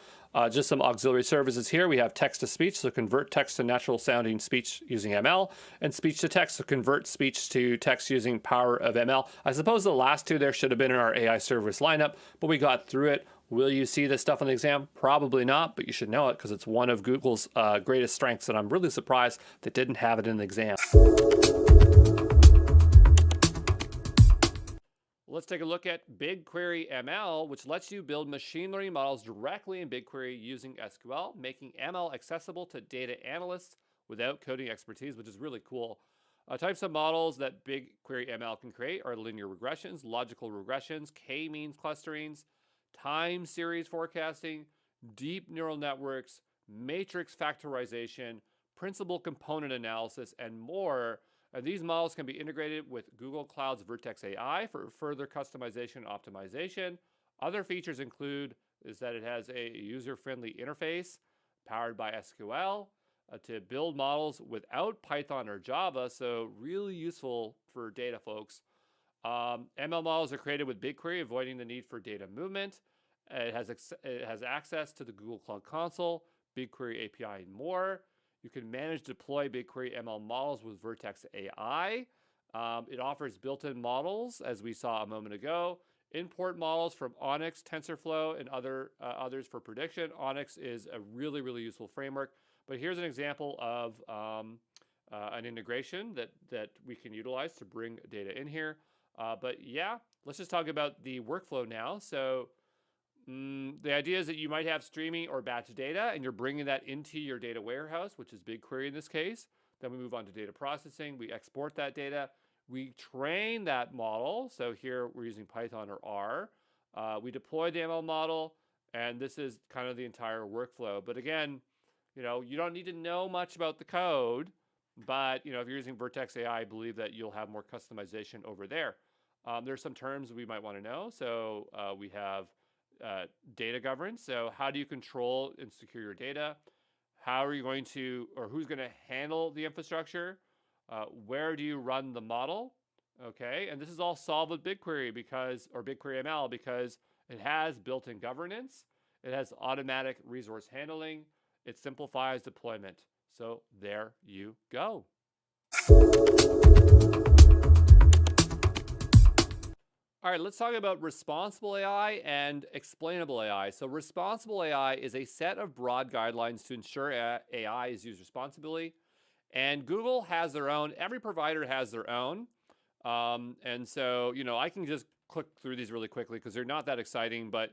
Just some auxiliary services here. We have text to speech, so convert text to natural sounding speech using ML, and speech to text, so convert speech to text using power of ML. I suppose the last two there should have been in our AI service lineup, but we got through it. Will you see this stuff on the exam? Probably not, but you should know it because it's one of Google's greatest strengths, and I'm really surprised that didn't have it in the exam. Let's take a look at BigQuery ML, which lets you build machine learning models directly in BigQuery using SQL, making ML accessible to data analysts without coding expertise, which is really cool. Types of models that BigQuery ML can create are linear regressions, logical regressions, k-means clusterings, time series forecasting, deep neural networks, matrix factorization, principal component analysis, and more. These models can be integrated with Google Cloud's Vertex AI for further customization and optimization. Other features include is that it has a user-friendly interface powered by SQL to build models without Python or Java, so really useful for data folks. ML models are created with BigQuery, avoiding the need for data movement. It has access to the Google Cloud Console, BigQuery API, and more. You can manage deploy BigQuery ML models with Vertex AI. It offers built-in models, as we saw a moment ago. Import models from Onyx, TensorFlow, and others for prediction. Onyx is a really, really useful framework. But here's an example of an integration that we can utilize to bring data in here. But yeah, let's just talk about the workflow now. So the idea is that you might have streaming or batch data, and you're bringing that into your data warehouse, which is BigQuery in this case. Then we move on to data processing. We export that data. We train that model. So here we're using Python or R. We deploy the ML model, and this is kind of the entire workflow. But again, you don't need to know much about the code, but if you're using Vertex AI, I believe that you'll have more customization over there. There's some terms we might want to know. So we have data governance. So how do you control and secure your data? How are you going to, or who's going to handle the infrastructure? Where do you run the model? Okay, and this is all solved with BigQuery or BigQuery ML because it has built-in governance. It has automatic resource handling. It simplifies deployment. So there you go. All right, let's talk about responsible AI and explainable AI. So responsible AI is a set of broad guidelines to ensure AI is used responsibly. And Google has their own. Every provider has their own. And so, I can just click through these really quickly because they're not that exciting. But,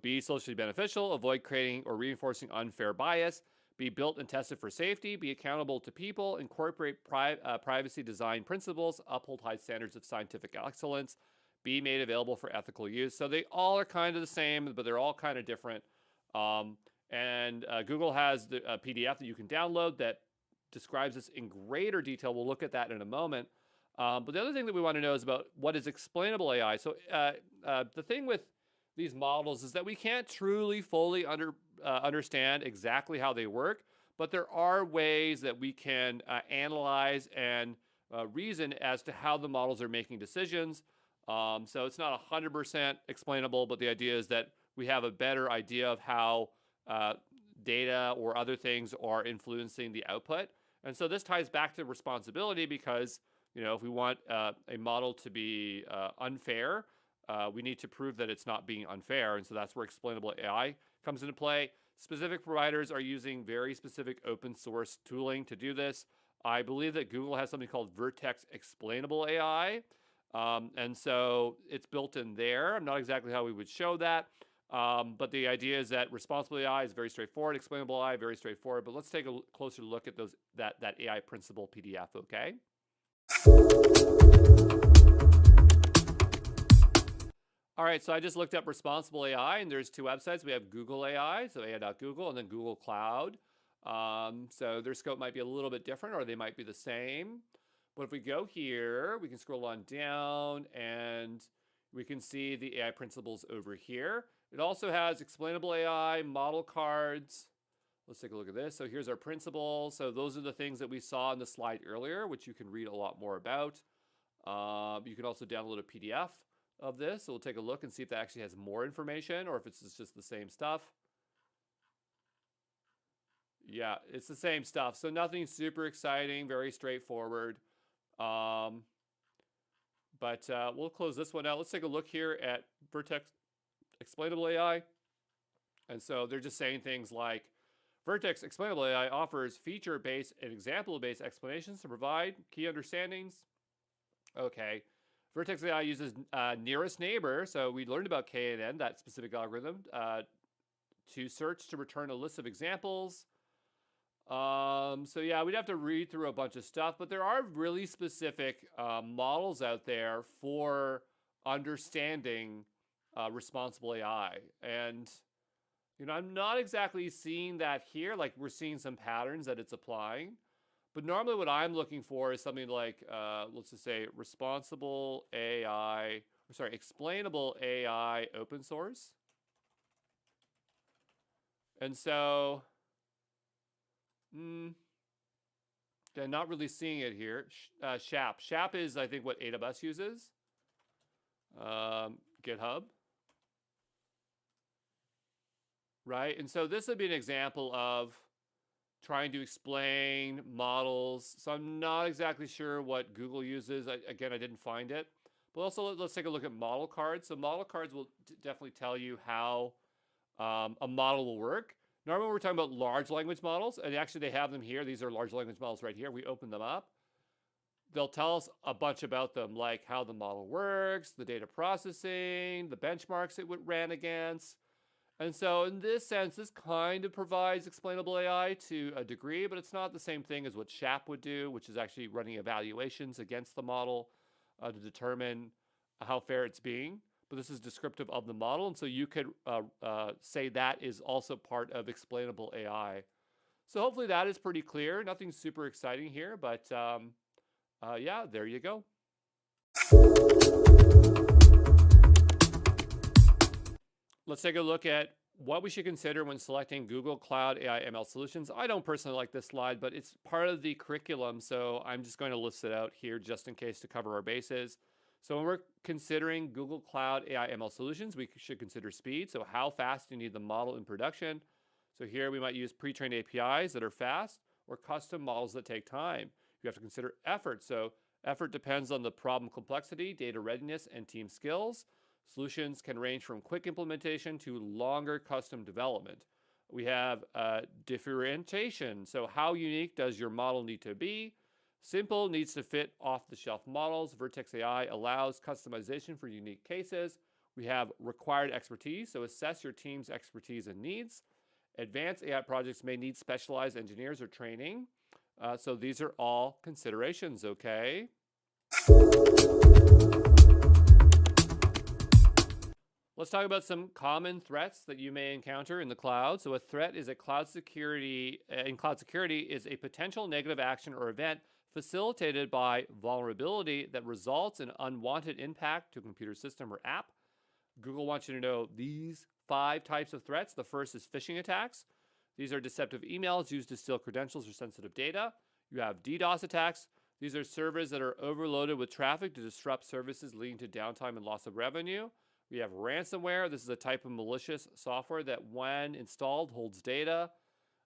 be socially beneficial, avoid creating or reinforcing unfair bias, be built and tested for safety, be accountable to people, incorporate privacy design principles, uphold high standards of scientific excellence, be made available for ethical use. So they all are kind of the same, but they're all kind of different. Google has a PDF that you can download that describes this in greater detail. We'll look at that in a moment. But the other thing that we want to know is about what is explainable AI. So the thing with these models is that we can't truly fully understand exactly how they work, but there are ways that we can analyze and reason as to how the models are making decisions. So it's not 100% explainable, but the idea is that we have a better idea of how data or other things are influencing the output. And so this ties back to responsibility because, if we want a model to be unfair, we need to prove that it's not being unfair. And so that's where explainable AI comes into play. Specific providers are using very specific open source tooling to do this. I believe that Google has something called Vertex Explainable AI. And so it's built in there. I'm not exactly how we would show that. But the idea is that responsible AI is very straightforward. Explainable AI, very straightforward. But let's take a closer look at that AI principle PDF, okay? All right, so I just looked up responsible AI, and there's two websites. We have Google AI, so AI.Google, and then Google Cloud. So their scope might be a little bit different, or they might be the same. But if we go here, we can scroll on down, and we can see the AI principles over here. It also has explainable AI, model cards. Let's take a look at this. So here's our principles. So those are the things that we saw in the slide earlier, which you can read a lot more about. You can also download a PDF of this. So we'll take a look and see if that actually has more information or if it's just the same stuff. Yeah, it's the same stuff. So nothing super exciting, very straightforward. But we'll close this one out. Let's take a look here at Vertex Explainable AI. And so they're just saying things like, Vertex Explainable AI offers feature-based and example-based explanations to provide key understandings. Okay. Vertex AI uses nearest neighbor. So we learned about KNN, that specific algorithm, to search to return a list of examples. So yeah, we'd have to read through a bunch of stuff, but there are really specific models out there for understanding responsible AI. And, I'm not exactly seeing that here. Like, we're seeing some patterns that it's applying. But normally what I'm looking for is something like, let's just say responsible AI, explainable AI open source. And so, I'm not really seeing it here. SHAP. SHAP is, I think, what AWS uses. GitHub. Right? And so this would be an example of trying to explain models. So I'm not exactly sure what Google uses. Again, I didn't find it. But also, let's take a look at model cards. So model cards will definitely tell you how a model will work. Normally, we're talking about large language models, and actually they have them here. These are large language models right here. We open them up. They'll tell us a bunch about them, like how the model works, the data processing, the benchmarks it ran against. And so in this sense, this kind of provides explainable AI to a degree, but it's not the same thing as what SHAP would do, which is actually running evaluations against the model to determine how fair it's being. But this is descriptive of the model. And so you could say that is also part of explainable AI. So hopefully that is pretty clear. Nothing super exciting here, but yeah, there you go. Let's take a look at what we should consider when selecting Google Cloud AI ML solutions. I don't personally like this slide, but it's part of the curriculum, so I'm just going to list it out here just in case to cover our bases. So when we're considering Google Cloud AI ML solutions, we should consider speed. So how fast do you need the model in production? So here we might use pre-trained APIs that are fast or custom models that take time. You have to consider effort. So effort depends on the problem complexity, data readiness, and team skills. Solutions can range from quick implementation to longer custom development. We have differentiation. So how unique does your model need to be? Simple needs to fit off-the-shelf models. Vertex AI allows customization for unique cases. We have required expertise. So assess your team's expertise and needs. Advanced AI projects may need specialized engineers or training. So these are all considerations, okay? Let's talk about some common threats that you may encounter in the cloud. So a threat is in cloud security is a potential negative action or event facilitated by vulnerability that results in unwanted impact to a computer system or app. Google wants you to know these 5 types of threats. The first is phishing attacks. These are deceptive emails used to steal credentials or sensitive data. You have DDoS attacks. These are servers that are overloaded with traffic to disrupt services, leading to downtime and loss of revenue. We have ransomware. This is a type of malicious software that, when installed, holds data,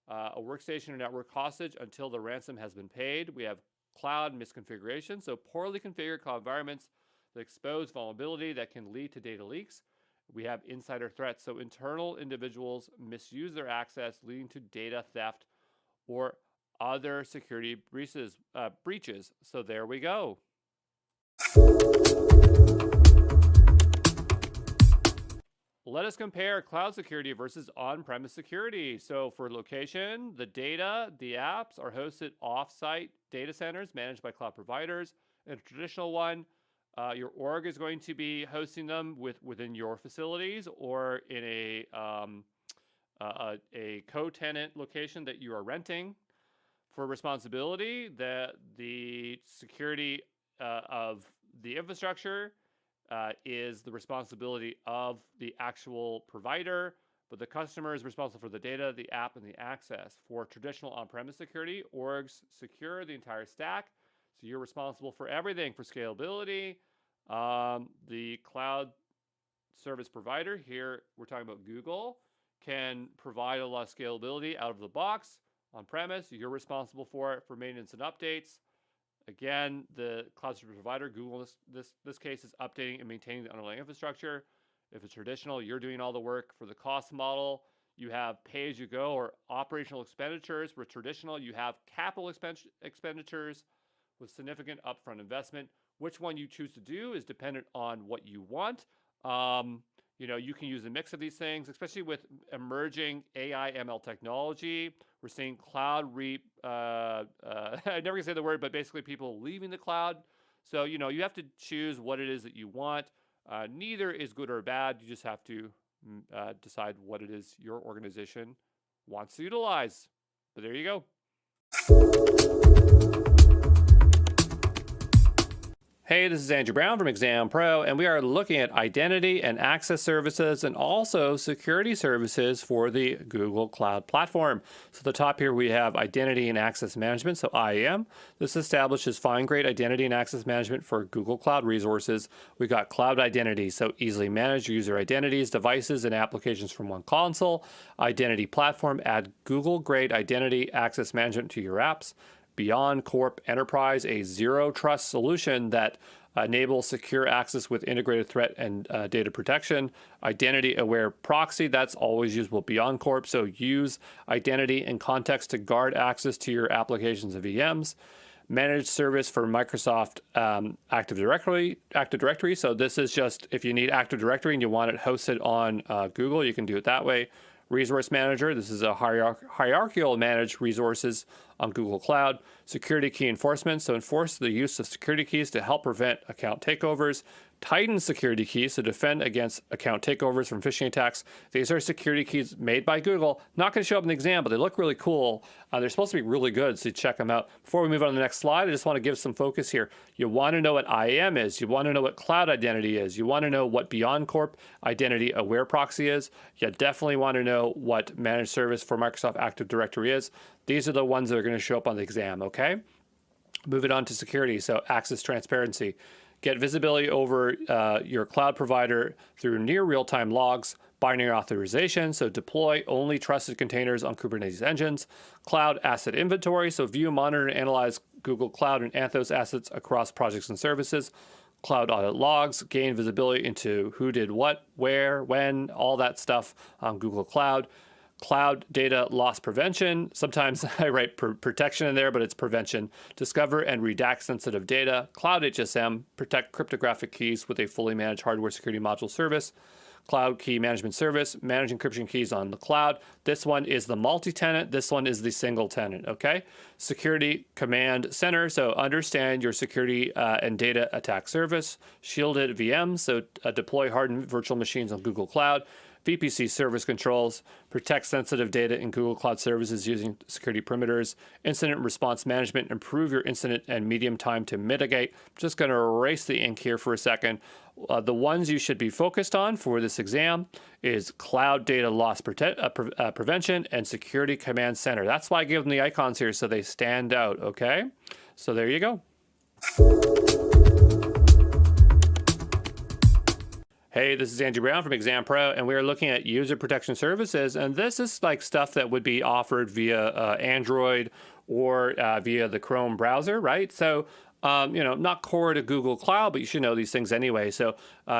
a workstation or network hostage until the ransom has been paid. We have cloud misconfiguration. So poorly configured cloud environments that expose vulnerability that can lead to data leaks. We have insider threats. So internal individuals misuse their access, leading to data theft or other security breaches. So there we go. Let us compare cloud security versus on-premise security. So for location, the data, the apps are hosted off-site data centers managed by cloud providers. In a traditional one, your org is going to be hosting them within your facilities or in a co-tenant location that you are renting. For responsibility, the security of the infrastructure is the responsibility of the actual provider, but the customer is responsible for the data, the app, and the access. For traditional on-premise security, orgs secure the entire stack, so you're responsible for everything. For scalability, the cloud service provider, here we're talking about Google, can provide a lot of scalability out of the box. On-premise, you're responsible for it for maintenance and updates. Again, the cloud service provider, Google, this case, is updating and maintaining the underlying infrastructure. If it's traditional, you're doing all the work. For the cost model, you have pay-as-you-go or operational expenditures. For traditional, you have capital expenditures with significant upfront investment. Which one you choose to do is dependent on what you want. You can use a mix of these things, especially with emerging AI ML technology. We're seeing cloud I'm never gonna say the word, but basically people leaving the cloud. So, you have to choose what it is that you want. Neither is good or bad. You just have to decide what it is your organization wants to utilize. But there you go. Hey, this is Andrew Brown from Exam Pro, and we are looking at identity and access services and also security services for the Google Cloud Platform. So at the top here, we have identity and access management, so IAM. This establishes fine-grained identity and access management for Google Cloud resources. We got cloud identity, so easily manage your user identities, devices, and applications from one console. Identity platform, add Google-grade identity access management to your apps. Beyond Corp Enterprise, a zero trust solution that enables secure access with integrated threat and data protection. Identity aware proxy, that's always usable Beyond Corp. So use identity and context to guard access to your applications and VMs. Managed service for Microsoft Active Directory. So this is just if you need Active Directory and you want it hosted on Google, you can do it that way. Resource Manager, this is a hierarchical managed resources on Google Cloud. Security key enforcement, so enforce the use of security keys to help prevent account takeovers. Tighten security keys to defend against account takeovers from phishing attacks. These are security keys made by Google. Not going to show up in the exam, but they look really cool. They're supposed to be really good, so check them out. Before we move on to the next slide, I just want to give some focus here. You want to know what IAM is. You want to know what cloud identity is. You want to know what Beyond Corp identity aware proxy is. You definitely want to know what managed service for Microsoft Active Directory is. These are the ones that are going to show up on the exam, okay? Moving on to security, so access transparency. Get visibility over your cloud provider through near real-time logs, binary authorization, so deploy only trusted containers on Kubernetes engines, cloud asset inventory, so view, monitor, and analyze Google Cloud and Anthos assets across projects and services, cloud audit logs, gain visibility into who did what, where, when, all that stuff on Google Cloud. Cloud data loss prevention. Sometimes I write protection in there, but it's prevention. Discover and redact sensitive data. Cloud HSM, protect cryptographic keys with a fully managed hardware security module service. Cloud key management service, manage encryption keys on the cloud. This one is the multi-tenant. This one is the single tenant, okay? Security command center, so understand your security and data attack service. Shielded VMs, so deploy hardened virtual machines on Google Cloud. VPC service controls, protect sensitive data in Google Cloud Services using security perimeters, incident response management, improve your incident and medium time to mitigate. I'm just going to erase the ink here for a second. The ones you should be focused on for this exam is cloud data loss prevention and security command center. That's why I give them the icons here so they stand out, okay? So there you go. Hey, this is Andrew Brown from Exam Pro, and we are looking at user protection services. And this is like stuff that would be offered via Android or via the Chrome browser, right? So not core to Google Cloud, but you should know these things anyway. So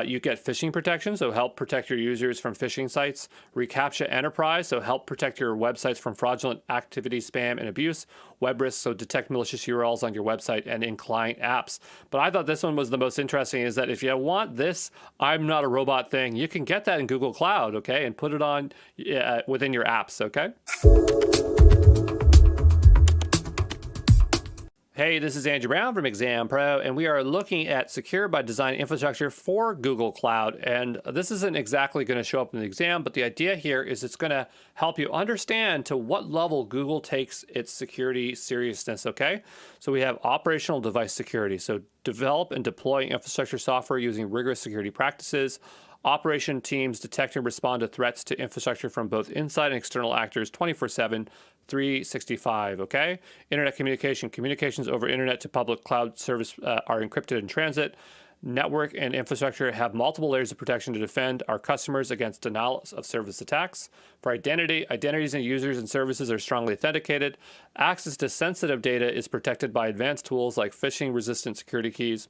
you get phishing protection, so help protect your users from phishing sites. reCAPTCHA Enterprise, so help protect your websites from fraudulent activity, spam, and abuse. Web risks, so detect malicious URLs on your website and in client apps. But I thought this one was the most interesting, is that if you want this I'm not a robot thing, you can get that in Google Cloud, okay, and put it on within your apps, okay? Hey, this is Andrew Brown from Exam Pro, and we are looking at Secure by Design infrastructure for Google Cloud. And this isn't exactly going to show up in the exam, but the idea here is it's going to help you understand to what level Google takes its security seriousness, okay? So we have operational device security. So develop and deploy infrastructure software using rigorous security practices. Operation teams detect and respond to threats to infrastructure from both inside and external actors 24/7, 365, okay? Internet communication. Communications over internet to public cloud service are encrypted in transit. Network and infrastructure have multiple layers of protection to defend our customers against denial of service attacks. For identity, identities and users and services are strongly authenticated. Access to sensitive data is protected by advanced tools like phishing-resistant security keys.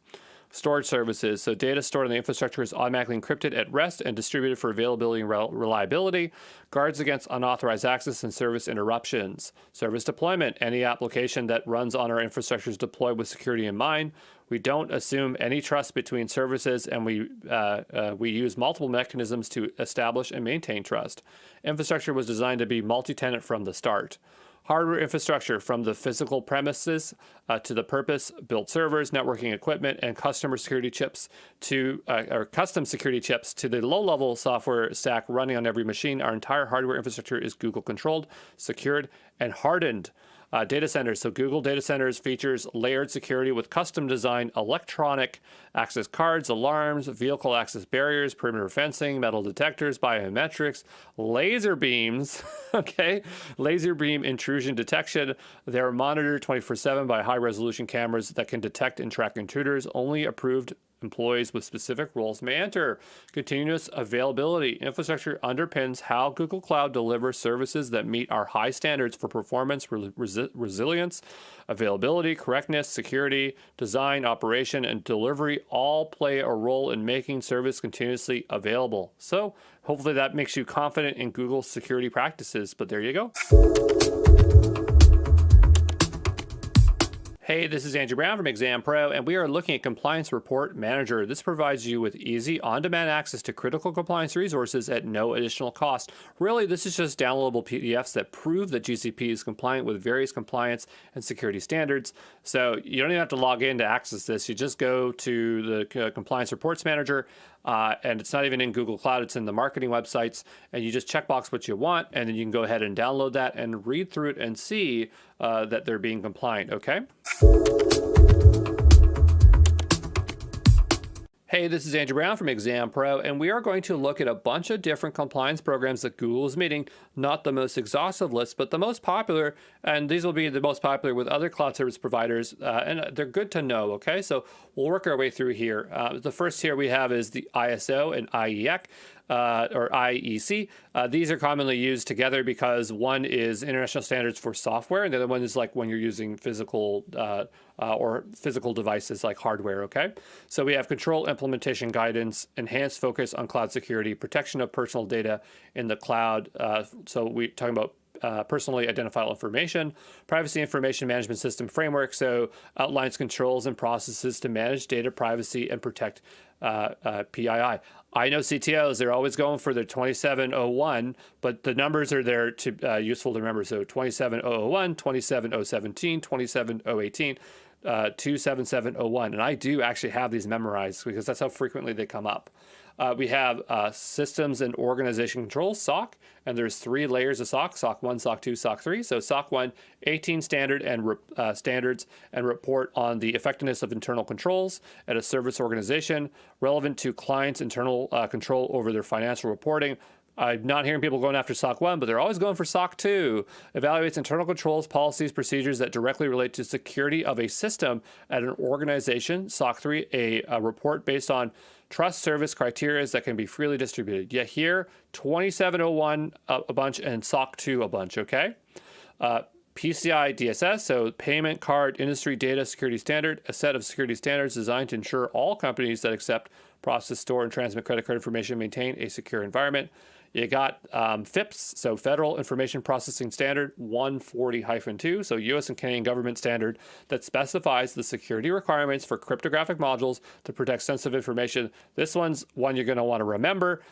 Storage services. So data stored in the infrastructure is automatically encrypted at rest and distributed for availability and reliability. Guards against unauthorized access and service interruptions. Service deployment. Any application that runs on our infrastructure is deployed with security in mind. We don't assume any trust between services, and we use multiple mechanisms to establish and maintain trust. Infrastructure was designed to be multi-tenant from the start. Hardware infrastructure, from the physical premises to the purpose-built servers, networking equipment, and customer security chips or custom security chips to the low-level software stack running on every machine. Our entire hardware infrastructure is Google-controlled, secured, and hardened. Data centers. So Google data centers features layered security with custom-designed electronic access cards, alarms, vehicle access barriers, perimeter fencing, metal detectors, biometrics, laser beams, okay, laser beam intrusion detection. They're monitored 24/7 by high-resolution cameras that can detect and track intruders. Only approved employees with specific roles may enter. Continuous availability. Infrastructure underpins how Google Cloud delivers services that meet our high standards for performance, resilience, availability, correctness, security, design, operation, and delivery all play a role in making service continuously available. So hopefully that makes you confident in Google's security practices, but there you go. Hey, this is Andrew Brown from Exam Pro, and we are looking at Compliance Report Manager. This provides you with easy, on-demand access to critical compliance resources at no additional cost. Really, this is just downloadable PDFs that prove that GCP is compliant with various compliance and security standards. So you don't even have to log in to access this. You just go to the Compliance Reports Manager, and it's not even in Google Cloud, it's in the marketing websites, and you just checkbox what you want, and then you can go ahead and download that and read through it and see that they're being compliant, okay? Hey, this is Andrew Brown from Exam Pro, and we are going to look at a bunch of different compliance programs that Google is meeting. Not the most exhaustive list, but the most popular, and these will be the most popular with other cloud service providers, and they're good to know, okay? So we'll work our way through here. The first here we have is the ISO and IEC. Or IEC. These are commonly used together because one is international standards for software, and the other one is like when you're using physical or physical devices like hardware, okay? So we have control implementation guidance, enhanced focus on cloud security, protection of personal data in the cloud. So we're talking about personally identifiable information, privacy information management system framework, so outlines controls and processes to manage data privacy and protect PII. I know CTOs, they're always going for their 27001, but the numbers are there to useful to remember. So 27001, 27017, 27018, 27701. And I do actually have these memorized because that's how frequently they come up. We have systems and organization controls, SOC, and there's 3 layers of SOC, SOC 1, SOC 2, SOC 3. So SOC 1, 18 standard and standards and report on the effectiveness of internal controls at a service organization, relevant to clients' internal control over their financial reporting. I'm not hearing people going after SOC 1, but they're always going for SOC 2. Evaluates internal controls, policies, procedures that directly relate to security of a system at an organization. SOC 3, a report based on trust service criteria that can be freely distributed. Yet here, 2701 a bunch and SOC 2 a bunch, okay? PCI DSS, so Payment Card Industry Data Security Standard, a set of security standards designed to ensure all companies that accept, process, store, and transmit credit card information maintain a secure environment. You got FIPS, so Federal Information Processing Standard 140-2, so U.S. and Canadian government standard that specifies the security requirements for cryptographic modules to protect sensitive information. This one's one you're going to want to remember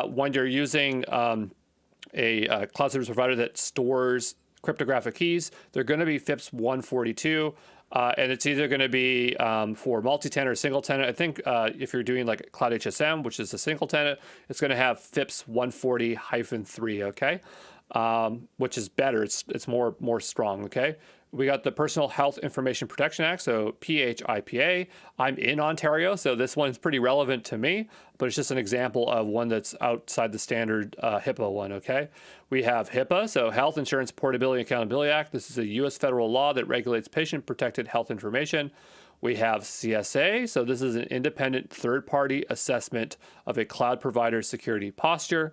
when you're using a cloud service provider that stores cryptographic keys. They're going to be FIPS 142. And it's either going to be for multi-tenant or single tenant. I think if you're doing like Cloud HSM, which is a single tenant, it's going to have FIPS 140-3, okay? Which is better. It's more strong, okay? We got the Personal Health Information Protection Act, so PHIPA. I'm in Ontario, so this one's pretty relevant to me, but it's just an example of one that's outside the standard HIPAA one, okay? We have HIPAA, so Health Insurance Portability and Accountability Act. This is a U.S. federal law that regulates patient-protected health information. We have CSA, so this is an independent third-party assessment of a cloud provider's security posture.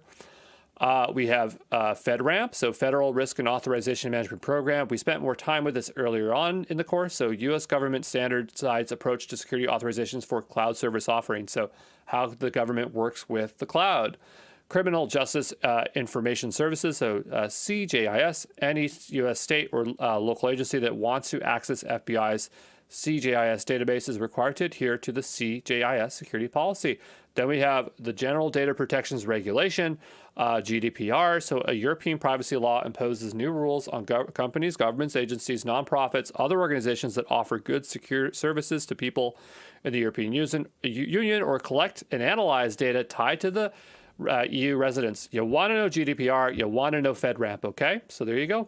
We have FedRAMP, so Federal Risk and Authorization Management Program. We spent more time with this earlier on in the course. So U.S. government standardized approach to security authorizations for cloud service offerings. So how the government works with the cloud. Criminal Justice Information Services, so CJIS, any U.S. state or local agency that wants to access FBI's CJIS database is required to adhere to the CJIS security policy. Then we have the General Data Protections Regulation, GDPR. So a European privacy law imposes new rules on companies, governments, agencies, nonprofits, other organizations that offer good, secure services to people in the European Union or collect and analyze data tied to the EU residents. You want to know GDPR, you want to know FedRAMP, okay? So there you go.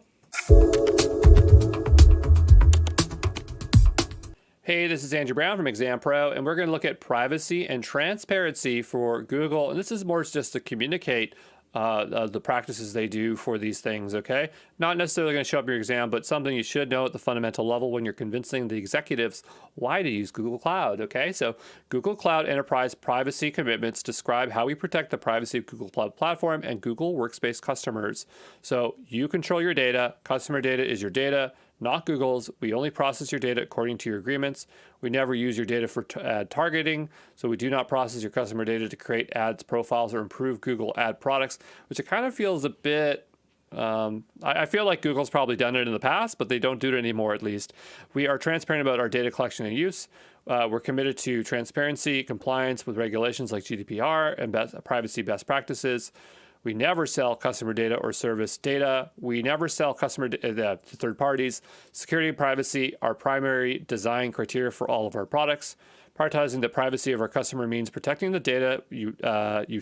Hey, this is Andrew Brown from Exam Pro, and we're going to look at privacy and transparency for Google. And this is more just to communicate the practices they do for these things, okay? Not necessarily going to show up in your exam, but something you should know at the fundamental level when you're convincing the executives why to use Google Cloud, okay? So Google Cloud Enterprise Privacy Commitments describe how we protect the privacy of Google Cloud Platform and Google Workspace customers. So you control your data. Customer data is your data, not Google's. We only process your data according to your agreements. We never use your data for ad targeting, so we do not process your customer data to create ads, profiles, or improve Google ad products, which it kind of feels a bit, I feel like Google's probably done it in the past, but they don't do it anymore at least. We are transparent about our data collection and use. We're committed to transparency, compliance with regulations like GDPR and privacy best practices. We never sell customer data or service data. We never sell customer data to third parties. Security and privacy are primary design criteria for all of our products. Prioritizing the privacy of our customer means protecting the data you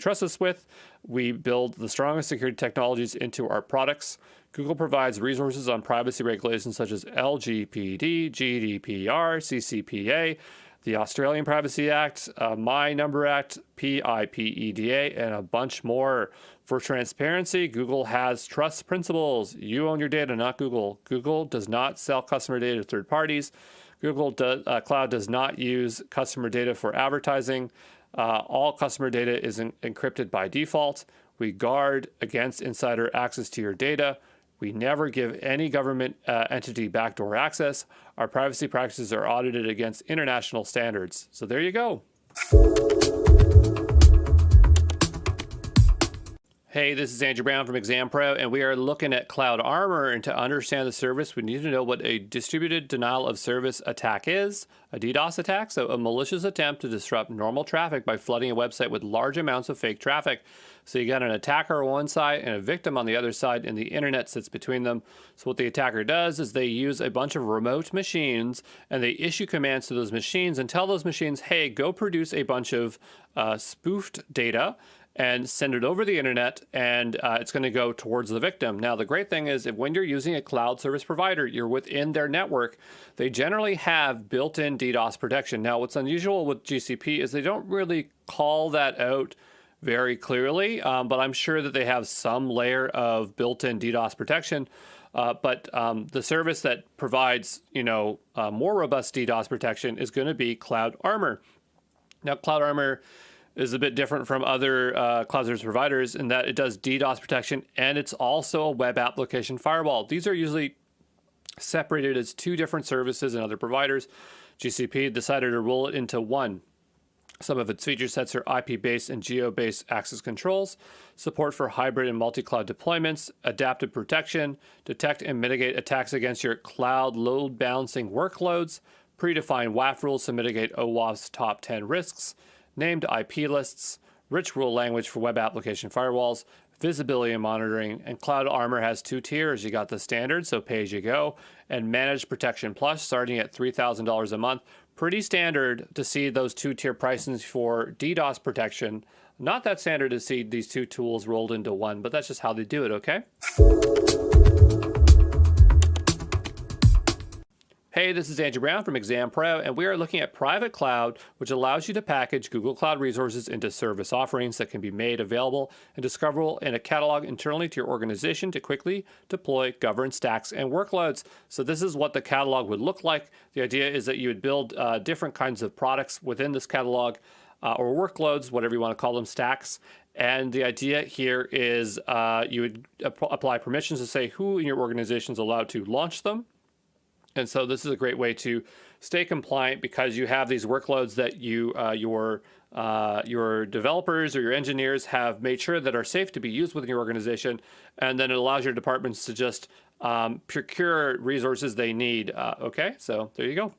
trust us with. We build the strongest security technologies into our products. Google provides resources on privacy regulations such as LGPD, GDPR, CCPA, the Australian Privacy Act, My Number Act, PIPEDA, and a bunch more. For transparency, Google has trust principles. You own your data, not Google. Google does not sell customer data to third parties. Google Cloud does not use customer data for advertising. All customer data is encrypted by default. We guard against insider access to your data. We never give any government entity backdoor access. Our privacy practices are audited against international standards. So there you go. Hey, this is Andrew Brown from Exam Pro, and we are looking at Cloud Armor. And to understand the service, we need to know what a distributed denial of service attack is, a DDoS attack, so a malicious attempt to disrupt normal traffic by flooding a website with large amounts of fake traffic. So you got an attacker on one side and a victim on the other side, and the internet sits between them. So what the attacker does is they use a bunch of remote machines, and they issue commands to those machines and tell those machines, hey, go produce a bunch of spoofed data and send it over the internet, and it's going to go towards the victim. Now, the great thing is if when you're using a cloud service provider, you're within their network, they generally have built-in DDoS protection. Now, what's unusual with GCP is they don't really call that out very clearly, but I'm sure that they have some layer of built-in DDoS protection. But the service that provides, more robust DDoS protection is going to be Cloud Armor. Now, Cloud Armor is a bit different from other cloud service providers in that it does DDoS protection, and it's also a web application firewall. These are usually separated as two different services and other providers. GCP decided to roll it into one. Some of its feature sets are IP-based and geo-based access controls, support for hybrid and multi-cloud deployments, adaptive protection, detect and mitigate attacks against your cloud load balancing workloads, predefined WAF rules to mitigate OWASP's top 10 risks, named IP lists, rich rule language for web application firewalls, visibility and monitoring, and Cloud Armor has two tiers. You got the standard, so pay as you go, and Managed Protection Plus, starting at $3,000 a month. Pretty standard to see those two-tier prices for DDoS protection. Not that standard to see these two tools rolled into one, but that's just how they do it, okay? Hey, this is Andrew Brown from Exam Pro, and we are looking at private cloud, which allows you to package Google Cloud resources into service offerings that can be made available and discoverable in a catalog internally to your organization to quickly deploy governed stacks and workloads. So this is what the catalog would look like. The idea is that you would build different kinds of products within this catalog or workloads, whatever you want to call them, stacks. And the idea here is you would apply permissions to say who in your organization is allowed to launch them. And so this is a great way to stay compliant because you have these workloads that your developers or your engineers have made sure that are safe to be used within your organization. And then it allows your departments to just procure resources they need. Okay, so there you go.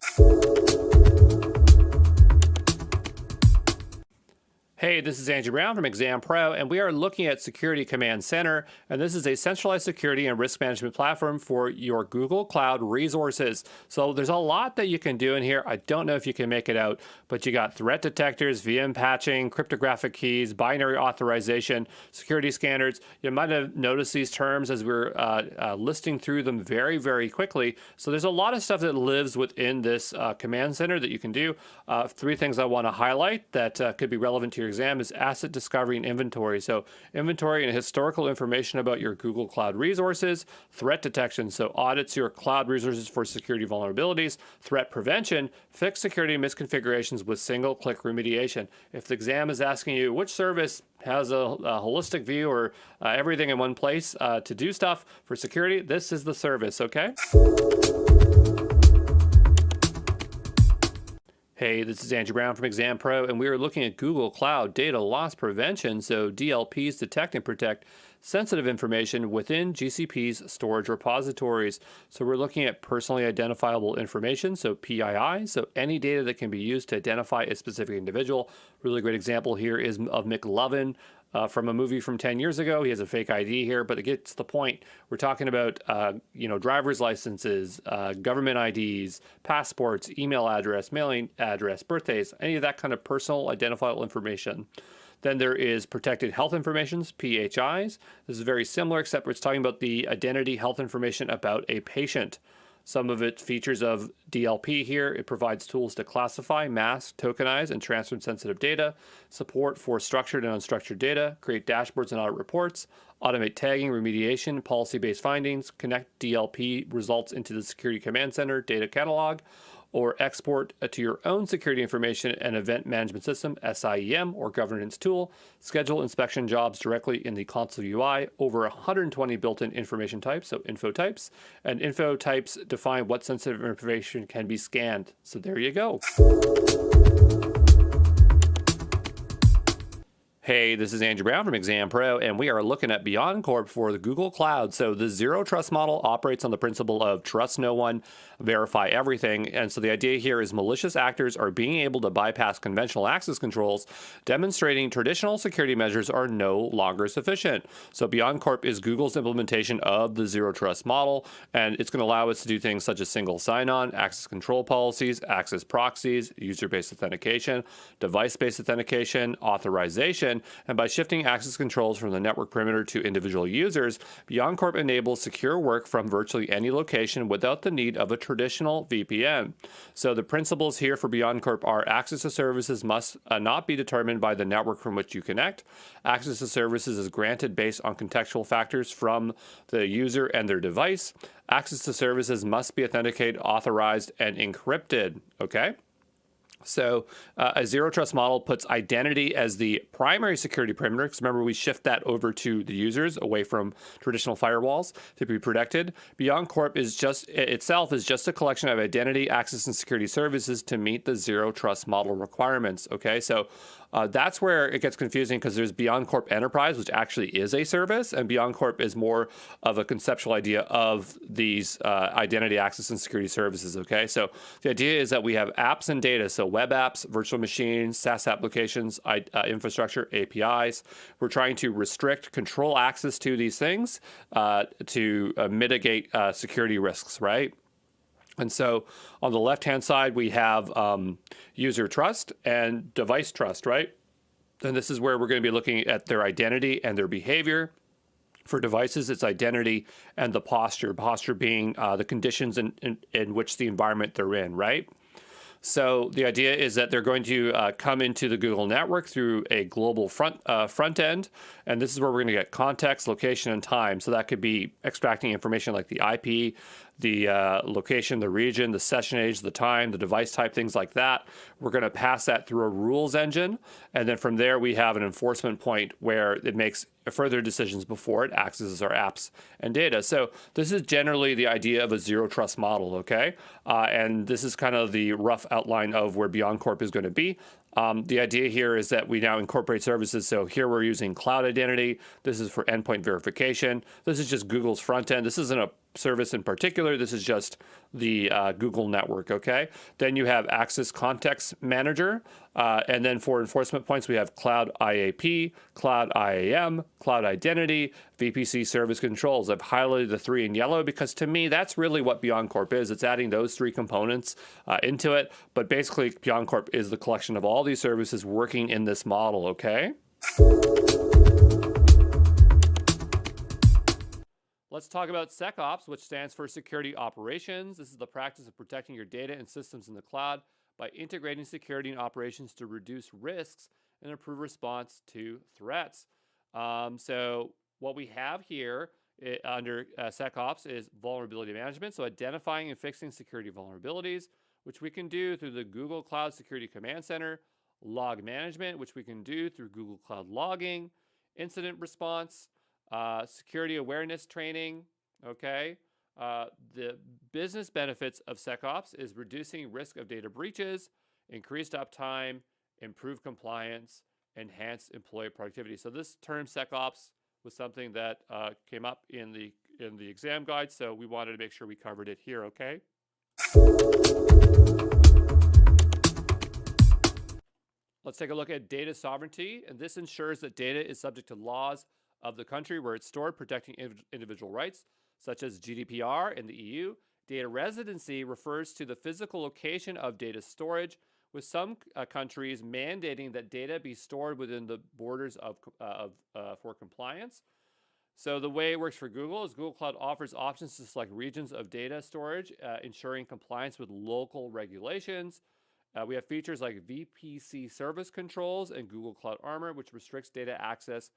Hey, this is Andrew Brown from Exam Pro, and we are looking at Security Command Center, and this is a centralized security and risk management platform for your Google Cloud resources. So there's a lot that you can do in here. I don't know if you can make it out, but you got threat detectors, VM patching, cryptographic keys, binary authorization, security standards. You might have noticed these terms as we're listing through them very, very quickly. So there's a lot of stuff that lives within this command center that you can do. Three things I want to highlight that could be relevant to your exam is asset discovery and inventory. So inventory and historical information about your Google Cloud resources, threat detection, so audits your cloud resources for security vulnerabilities, threat prevention, fix security misconfigurations with single-click remediation. If the exam is asking you which service has a holistic view or everything in one place to do stuff for security, this is the service, okay? Hey, this is Andrew Brown from Exam Pro, and we are looking at Google Cloud Data Loss Prevention, so DLPs detect and protect sensitive information within GCP's storage repositories. So we're looking at personally identifiable information, so PII, so any data that can be used to identify a specific individual. Really great example here is of McLovin from a movie from 10 years ago. He has a fake ID here, but it gets to the point. We're talking about, driver's licenses, government IDs, passports, email address, mailing address, birthdays, any of that kind of personal identifiable information. Then there is protected health information, PHIs. This is very similar, except it's talking about the identity health information about a patient. Some of its features of DLP here, it provides tools to classify, mask, tokenize, and transfer sensitive data, support for structured and unstructured data, create dashboards and audit reports, automate tagging, remediation, policy-based findings, connect DLP results into the Security Command Center data catalog, or export to your own security information and event management system, SIEM, or governance tool, schedule inspection jobs directly in the console UI, over 120 built-in information types, so info types, and info types define what sensitive information can be scanned. So there you go. Hey, this is Andrew Brown from Exam Pro, and we are looking at BeyondCorp for the Google Cloud. So the zero trust model operates on the principle of trust no one, verify everything. And so the idea here is malicious actors are being able to bypass conventional access controls, demonstrating traditional security measures are no longer sufficient. So BeyondCorp is Google's implementation of the zero trust model, and it's going to allow us to do things such as single sign-on, access control policies, access proxies, user-based authentication, device-based authentication, authorization. And by shifting access controls from the network perimeter to individual users, BeyondCorp enables secure work from virtually any location without the need of a traditional VPN. So the principles here for BeyondCorp are access to services must not be determined by the network from which you connect. Access to services is granted based on contextual factors from the user and their device. Access to services must be authenticated, authorized, and encrypted. Okay? So a zero trust model puts identity as the primary security perimeter, because remember, we shift that over to the users away from traditional firewalls to be protected. BeyondCorp is just itself is just a collection of identity, access, and security services to meet the zero trust model requirements. Okay, so that's where it gets confusing, because there's BeyondCorp Enterprise, which actually is a service, and BeyondCorp is more of a conceptual idea of these identity, access, and security services. Okay, so the idea is that we have apps and data, so web apps, virtual machines, SaaS applications, infrastructure, APIs. We're trying to restrict, control access to these things to mitigate security risks, right? And so on the left-hand side, we have user trust and device trust, right? And this is where we're going to be looking at their identity and their behavior. For devices, it's identity and the posture being the conditions in which the environment they're in, right? So the idea is that they're going to come into the Google network through a global front end, and this is where we're going to get context, location, and time. So that could be extracting information like the IP, the location, the region, the session age, the time, the device type, things like that. We're going to pass that through a rules engine, and then from there we have an enforcement point where it makes further decisions before it accesses our apps and data. So this is generally the idea of a zero trust model, okay? And this is kind of the rough outline of where BeyondCorp is going to be. The idea here is that we now incorporate services. So here we're using cloud identity. This is for endpoint verification. This is just Google's front end. This isn't a service in particular. This is just the Google network, okay? Then you have Access Context Manager. And then for enforcement points, we have Cloud IAP, Cloud IAM, Cloud Identity, VPC Service Controls. I've highlighted the three in yellow because to me, that's really what BeyondCorp is. It's adding those three components into it. But basically, BeyondCorp is the collection of all these services working in this model, okay? Let's talk about SecOps, which stands for Security Operations. This is the practice of protecting your data and systems in the cloud by integrating security and operations to reduce risks and improve response to threats. So what we have here under SecOps is vulnerability management. So identifying and fixing security vulnerabilities, which we can do through the Google Cloud Security Command Center, log management, which we can do through Google Cloud Logging, incident response, security awareness training, okay? The business benefits of SecOps is reducing risk of data breaches, increased uptime, improved compliance, enhanced employee productivity. So this term SecOps was something that came up in the exam guide, so we wanted to make sure we covered it here, okay? Let's take a look at data sovereignty, and this ensures that data is subject to laws of the country where it's stored, protecting individual rights, such as GDPR in the EU. Data residency refers to the physical location of data storage, with some countries mandating that data be stored within the borders for compliance. So the way it works for Google is Google Cloud offers options to select regions of data storage, ensuring compliance with local regulations. We have features like VPC service controls and Google Cloud Armor, which restricts data access,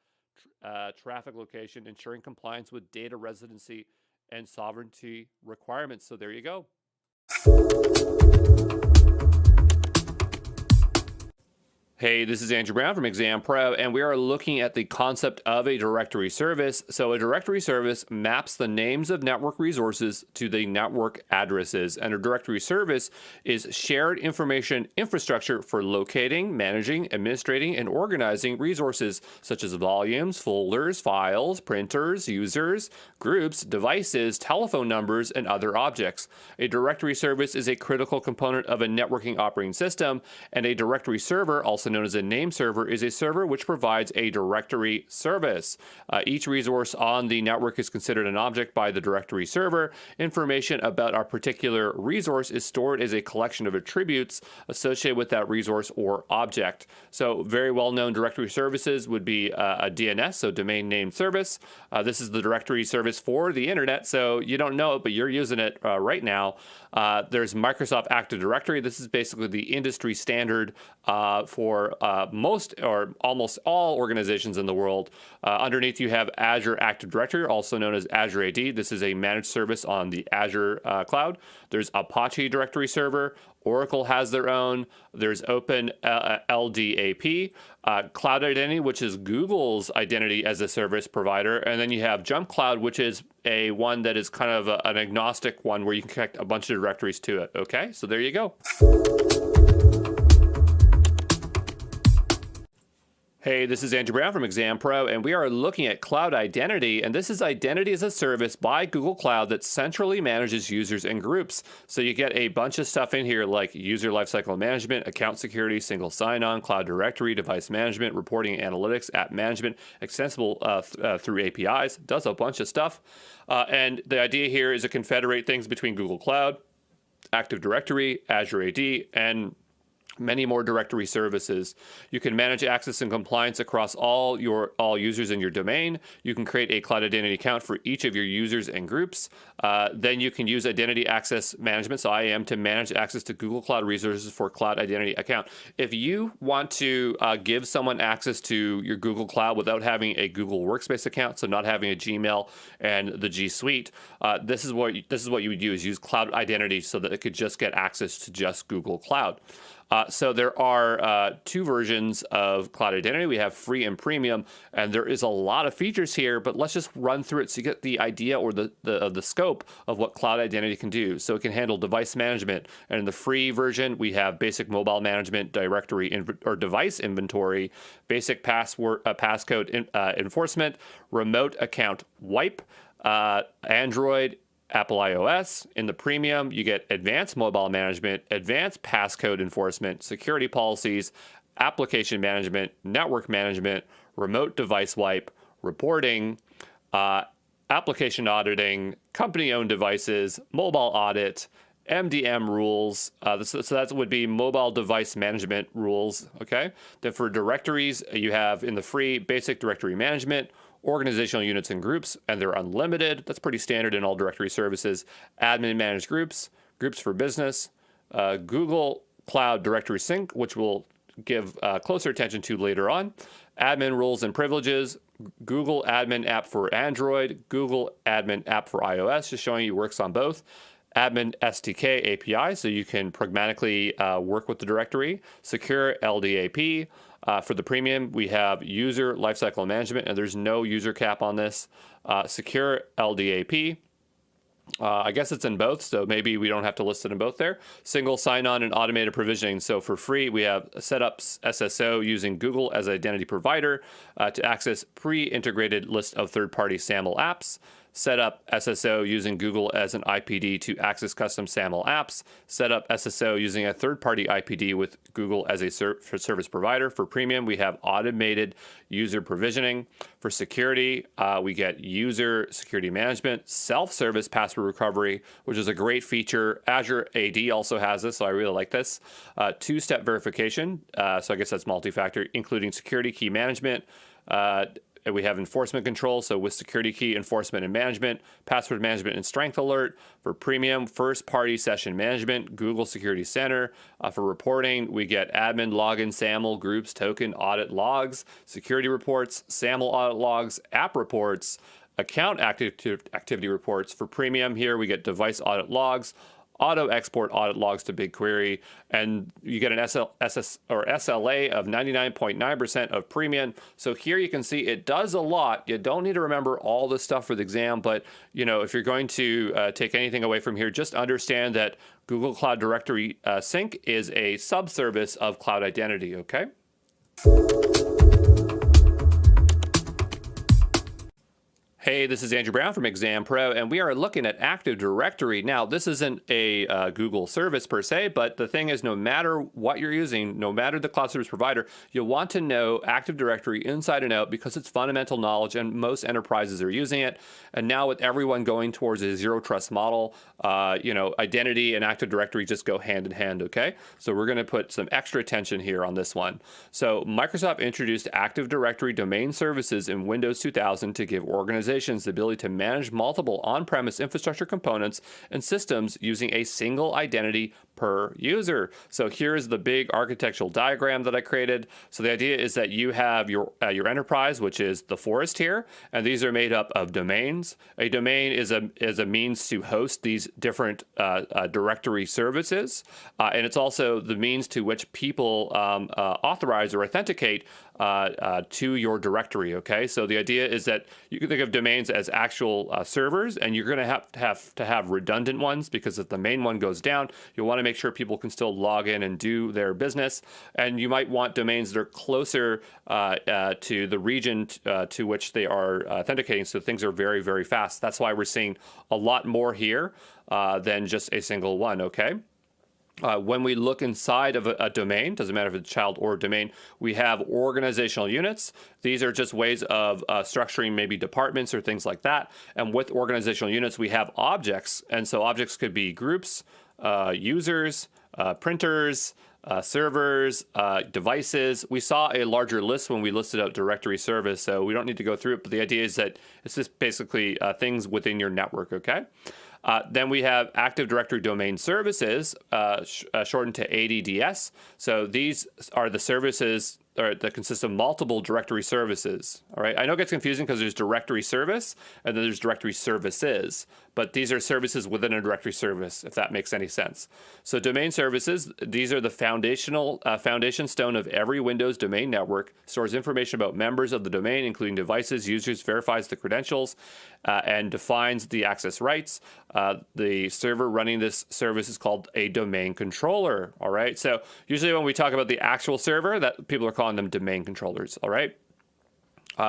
traffic location, ensuring compliance with data residency and sovereignty requirements. So there you go. Hey, this is Andrew Brown from Exam Pro, and we are looking at the concept of a directory service. So a directory service maps the names of network resources to the network addresses, and a directory service is shared information infrastructure for locating, managing, administrating, and organizing resources such as volumes, folders, files, printers, users, groups, devices, telephone numbers, and other objects. A directory service is a critical component of a networking operating system, and a directory server, also known as a name server, is a server which provides a directory service. Each resource on the network is considered an object by the directory server. Information about our particular resource is stored as a collection of attributes associated with that resource or object. So very well-known directory services would be a DNS, so domain name service. This is the directory service for the internet, so you don't know it, but you're using it right now. There's Microsoft Active Directory. This is basically the industry standard for for most or almost all organizations in the world. Underneath, you have Azure Active Directory, also known as Azure AD. This is a managed service on the Azure cloud. There's Apache Directory Server. Oracle has their own. There's Open LDAP, Cloud Identity, which is Google's identity as a service provider. And then you have Jump Cloud, which is one that is kind of an agnostic one where you can connect a bunch of directories to it. Okay, so there you go. Hey, this is Andrew Brown from Exam Pro, and we are looking at Cloud Identity, and this is Identity as a Service by Google Cloud that centrally manages users and groups. So you get a bunch of stuff in here like user lifecycle management, account security, single sign-on, cloud directory, device management, reporting, analytics, app management, extensible through APIs, does a bunch of stuff. And the idea here is to confederate things between Google Cloud, Active Directory, Azure AD, and many more directory services. You can manage access and compliance across all users in your domain. You can create a cloud identity account for each of your users and groups. Then you can use identity access management, so IAM, to manage access to Google Cloud resources for cloud identity account. If you want to give someone access to your Google Cloud without having a Google Workspace account, so not having a Gmail and the G Suite, this is what you would use cloud identity so that it could just get access to just Google Cloud. So there are two versions of Cloud Identity. We have free and premium, and there is a lot of features here, but let's just run through it so you get the idea or the scope of what Cloud Identity can do. So it can handle device management, and in the free version, we have basic mobile management, directory or device inventory, basic passcode enforcement, remote account wipe, Android, Apple iOS. In the premium, you get advanced mobile management, advanced passcode enforcement, security policies, application management, network management, remote device wipe, reporting, application auditing, company-owned devices, mobile audit, MDM rules. So that would be mobile device management rules. Okay. Then for directories, you have in the free basic directory management, organizational units and groups, and they're unlimited. That's pretty standard in all directory services. Admin managed groups, groups for business, Google Cloud Directory Sync, which we'll give closer attention to later on. Admin rules and privileges, Google Admin app for Android, Google Admin app for iOS, just showing you works on both. Admin SDK API, so you can pragmatically work with the directory. Secure LDAP. For the premium, we have user lifecycle management, and there's no user cap on this. Secure LDAP. I guess it's in both, so maybe we don't have to list it in both there. Single sign-on and automated provisioning. So for free, we have set up SSO using Google as identity provider to access pre-integrated list of third-party SAML apps. Set up SSO using Google as an IPD to access custom SAML apps. Set up SSO using a third-party IPD with Google as a service provider. For premium, we have automated user provisioning. For security, we get user security management, self-service password recovery, which is a great feature. Azure AD also has this, so I really like this. Two-step verification, so I guess that's multi-factor, including security key management. We have enforcement control, so with security key enforcement and management, password management and strength alert. For premium, first-party session management, Google Security Center. For reporting, we get admin, login, SAML, groups, token, audit logs, security reports, SAML audit logs, app reports, account activity reports. For premium here, we get device audit logs, auto export audit logs to BigQuery, and you get an SLA of 99.9% of premium. So here you can see it does a lot. You don't need to remember all this stuff for the exam, but if you're going to take anything away from here, just understand that Google Cloud Directory Sync is a subservice of Cloud Identity, okay? Hey, this is Andrew Brown from Exam Pro, and we are looking at Active Directory. Now, this isn't a Google service per se, but the thing is, no matter what you're using, no matter the cloud service provider, you'll want to know Active Directory inside and out because it's fundamental knowledge, and most enterprises are using it. And now with everyone going towards a zero trust model, identity and Active Directory just go hand in hand, okay? So we're going to put some extra attention here on this one. So Microsoft introduced Active Directory domain services in Windows 2000 to give organizations organizations the ability to manage multiple on-premise infrastructure components and systems using a single identity per user. So here's the big architectural diagram that I created. So the idea is that you have your enterprise, which is the forest here, and these are made up of domains. A domain is a means to host these different directory services, and it's also the means to which people authorize or authenticate to your directory. Okay, so the idea is that you can think of domains as actual servers, and you're going to have redundant ones, because if the main one goes down, you'll want to make sure people can still log in and do their business. And you might want domains that are closer to the region to which they are authenticating, so things are very, very fast. That's why we're seeing a lot more here than just a single one. Okay. When we look inside of a domain, doesn't matter if it's a child or a domain, we have organizational units. These are just ways of structuring maybe departments or things like that. And with organizational units, we have objects. And so objects could be groups, users, printers, servers, devices. We saw a larger list when we listed out directory service, so we don't need to go through it. But the idea is that it's just basically things within your network, okay? Then we have Active Directory Domain Services, shortened to ADDS. So these are the services that consist of multiple directory services. All right, I know it gets confusing because there's directory service and then there's directory services, but these are services within a directory service, if that makes any sense. So domain services, these are the foundation stone of every Windows domain network, stores information about members of the domain, including devices, users, verifies the credentials, and defines the access rights. The server running this service is called a domain controller. All right, so usually when we talk about the actual server, that people are calling them domain controllers. All right.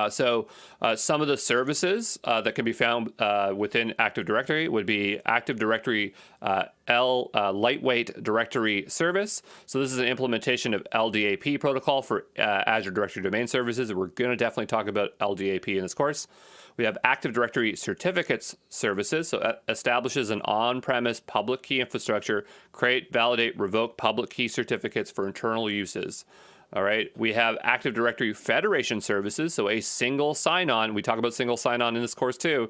So some of the services that can be found within Active Directory would be Active Directory Lightweight Directory Service. So this is an implementation of LDAP protocol for Azure Directory Domain Services. We're going to definitely talk about LDAP in this course. We have Active Directory Certificates Services, so establishes an on-premise public key infrastructure, create, validate, revoke public key certificates for internal uses. All right, we have Active Directory Federation Services, so a single sign-on. We talk about single sign-on in this course too.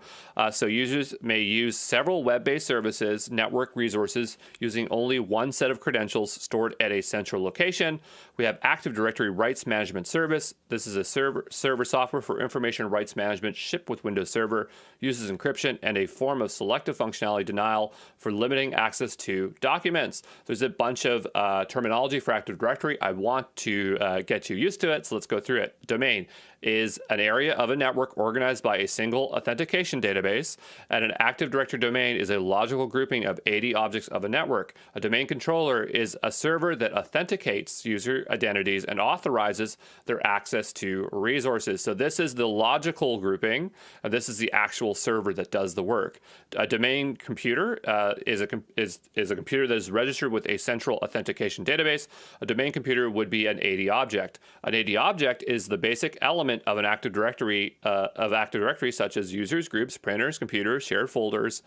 So users may use several web-based services, network resources, using only one set of credentials stored at a central location. We have Active Directory Rights Management Service. This is a server software for information rights management shipped with Windows Server, uses encryption and a form of selective functionality denial for limiting access to documents. There's a bunch of terminology for Active Directory. I want to get you used to it, so let's go through it. Domain is an area of a network organized by a single authentication database, and an Active Directory domain is a logical grouping of 80 objects of a network. A domain controller is a server that authenticates user identities and authorizes their access to resources. So this is the logical grouping, and this is the actual server that does the work. A domain computer is a computer that is registered with a central authentication database. A domain computer would be an AD object. An AD object is the basic element of an Active Directory such as users, groups, printers, computers, shared folders.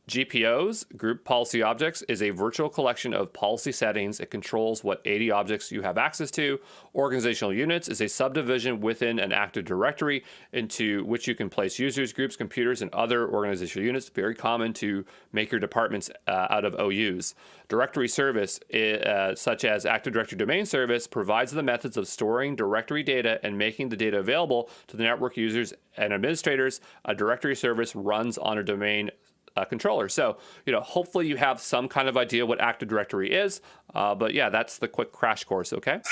GPOs, Group Policy Objects, is a virtual collection of policy settings. It controls what 80 objects you have access to. Organizational Units is a subdivision within an Active Directory into which you can place users, groups, computers, and other organizational units. Very common to make your departments out of OUs. Directory Service, such as Active Directory Domain Service, provides the methods of storing directory data and making the data available to the network users and administrators. A directory service runs on a domain controller. So, hopefully you have some kind of idea what Active Directory is. But yeah, that's the quick crash course, okay?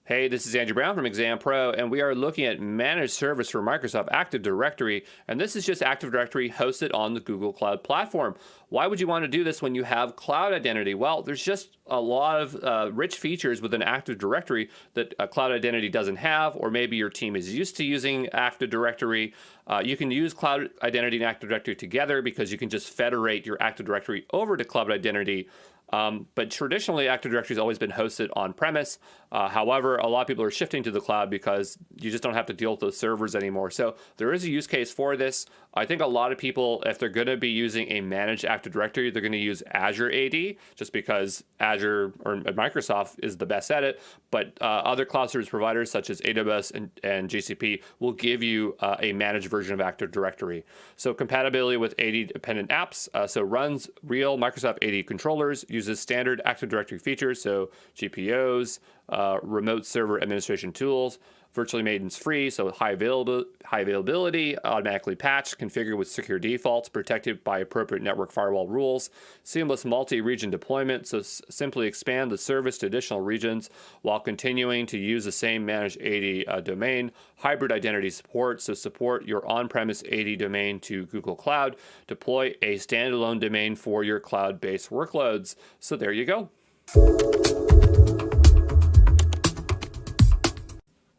Hey, this is Andrew Brown from Exam Pro, and we are looking at Managed Service for Microsoft Active Directory, and this is just Active Directory hosted on the Google Cloud Platform. Why would you want to do this when you have cloud identity? Well, there's just a lot of rich features within Active Directory that Cloud Identity doesn't have, or maybe your team is used to using Active Directory. You can use Cloud Identity and Active Directory together because you can just federate your Active Directory over to Cloud Identity. But traditionally, Active Directory has always been hosted on-premise. However, a lot of people are shifting to the cloud because you just don't have to deal with those servers anymore. So there is a use case for this. I think a lot of people, if they're going to be using a managed Active Directory, they're going to use Azure AD, just because Azure or Microsoft is the best at it. But other cloud service providers such as AWS and GCP will give you a managed version of Active Directory. So compatibility with AD-dependent apps. So runs real Microsoft AD controllers, uses standard Active Directory features, so GPOs, remote server administration tools, virtually maintenance free, so high availability, automatically patched, configured with secure defaults, protected by appropriate network firewall rules, seamless multi-region deployment, so simply expand the service to additional regions while continuing to use the same managed AD domain, hybrid identity support, so support your on-premise AD domain to Google Cloud, deploy a standalone domain for your cloud-based workloads. So there you go.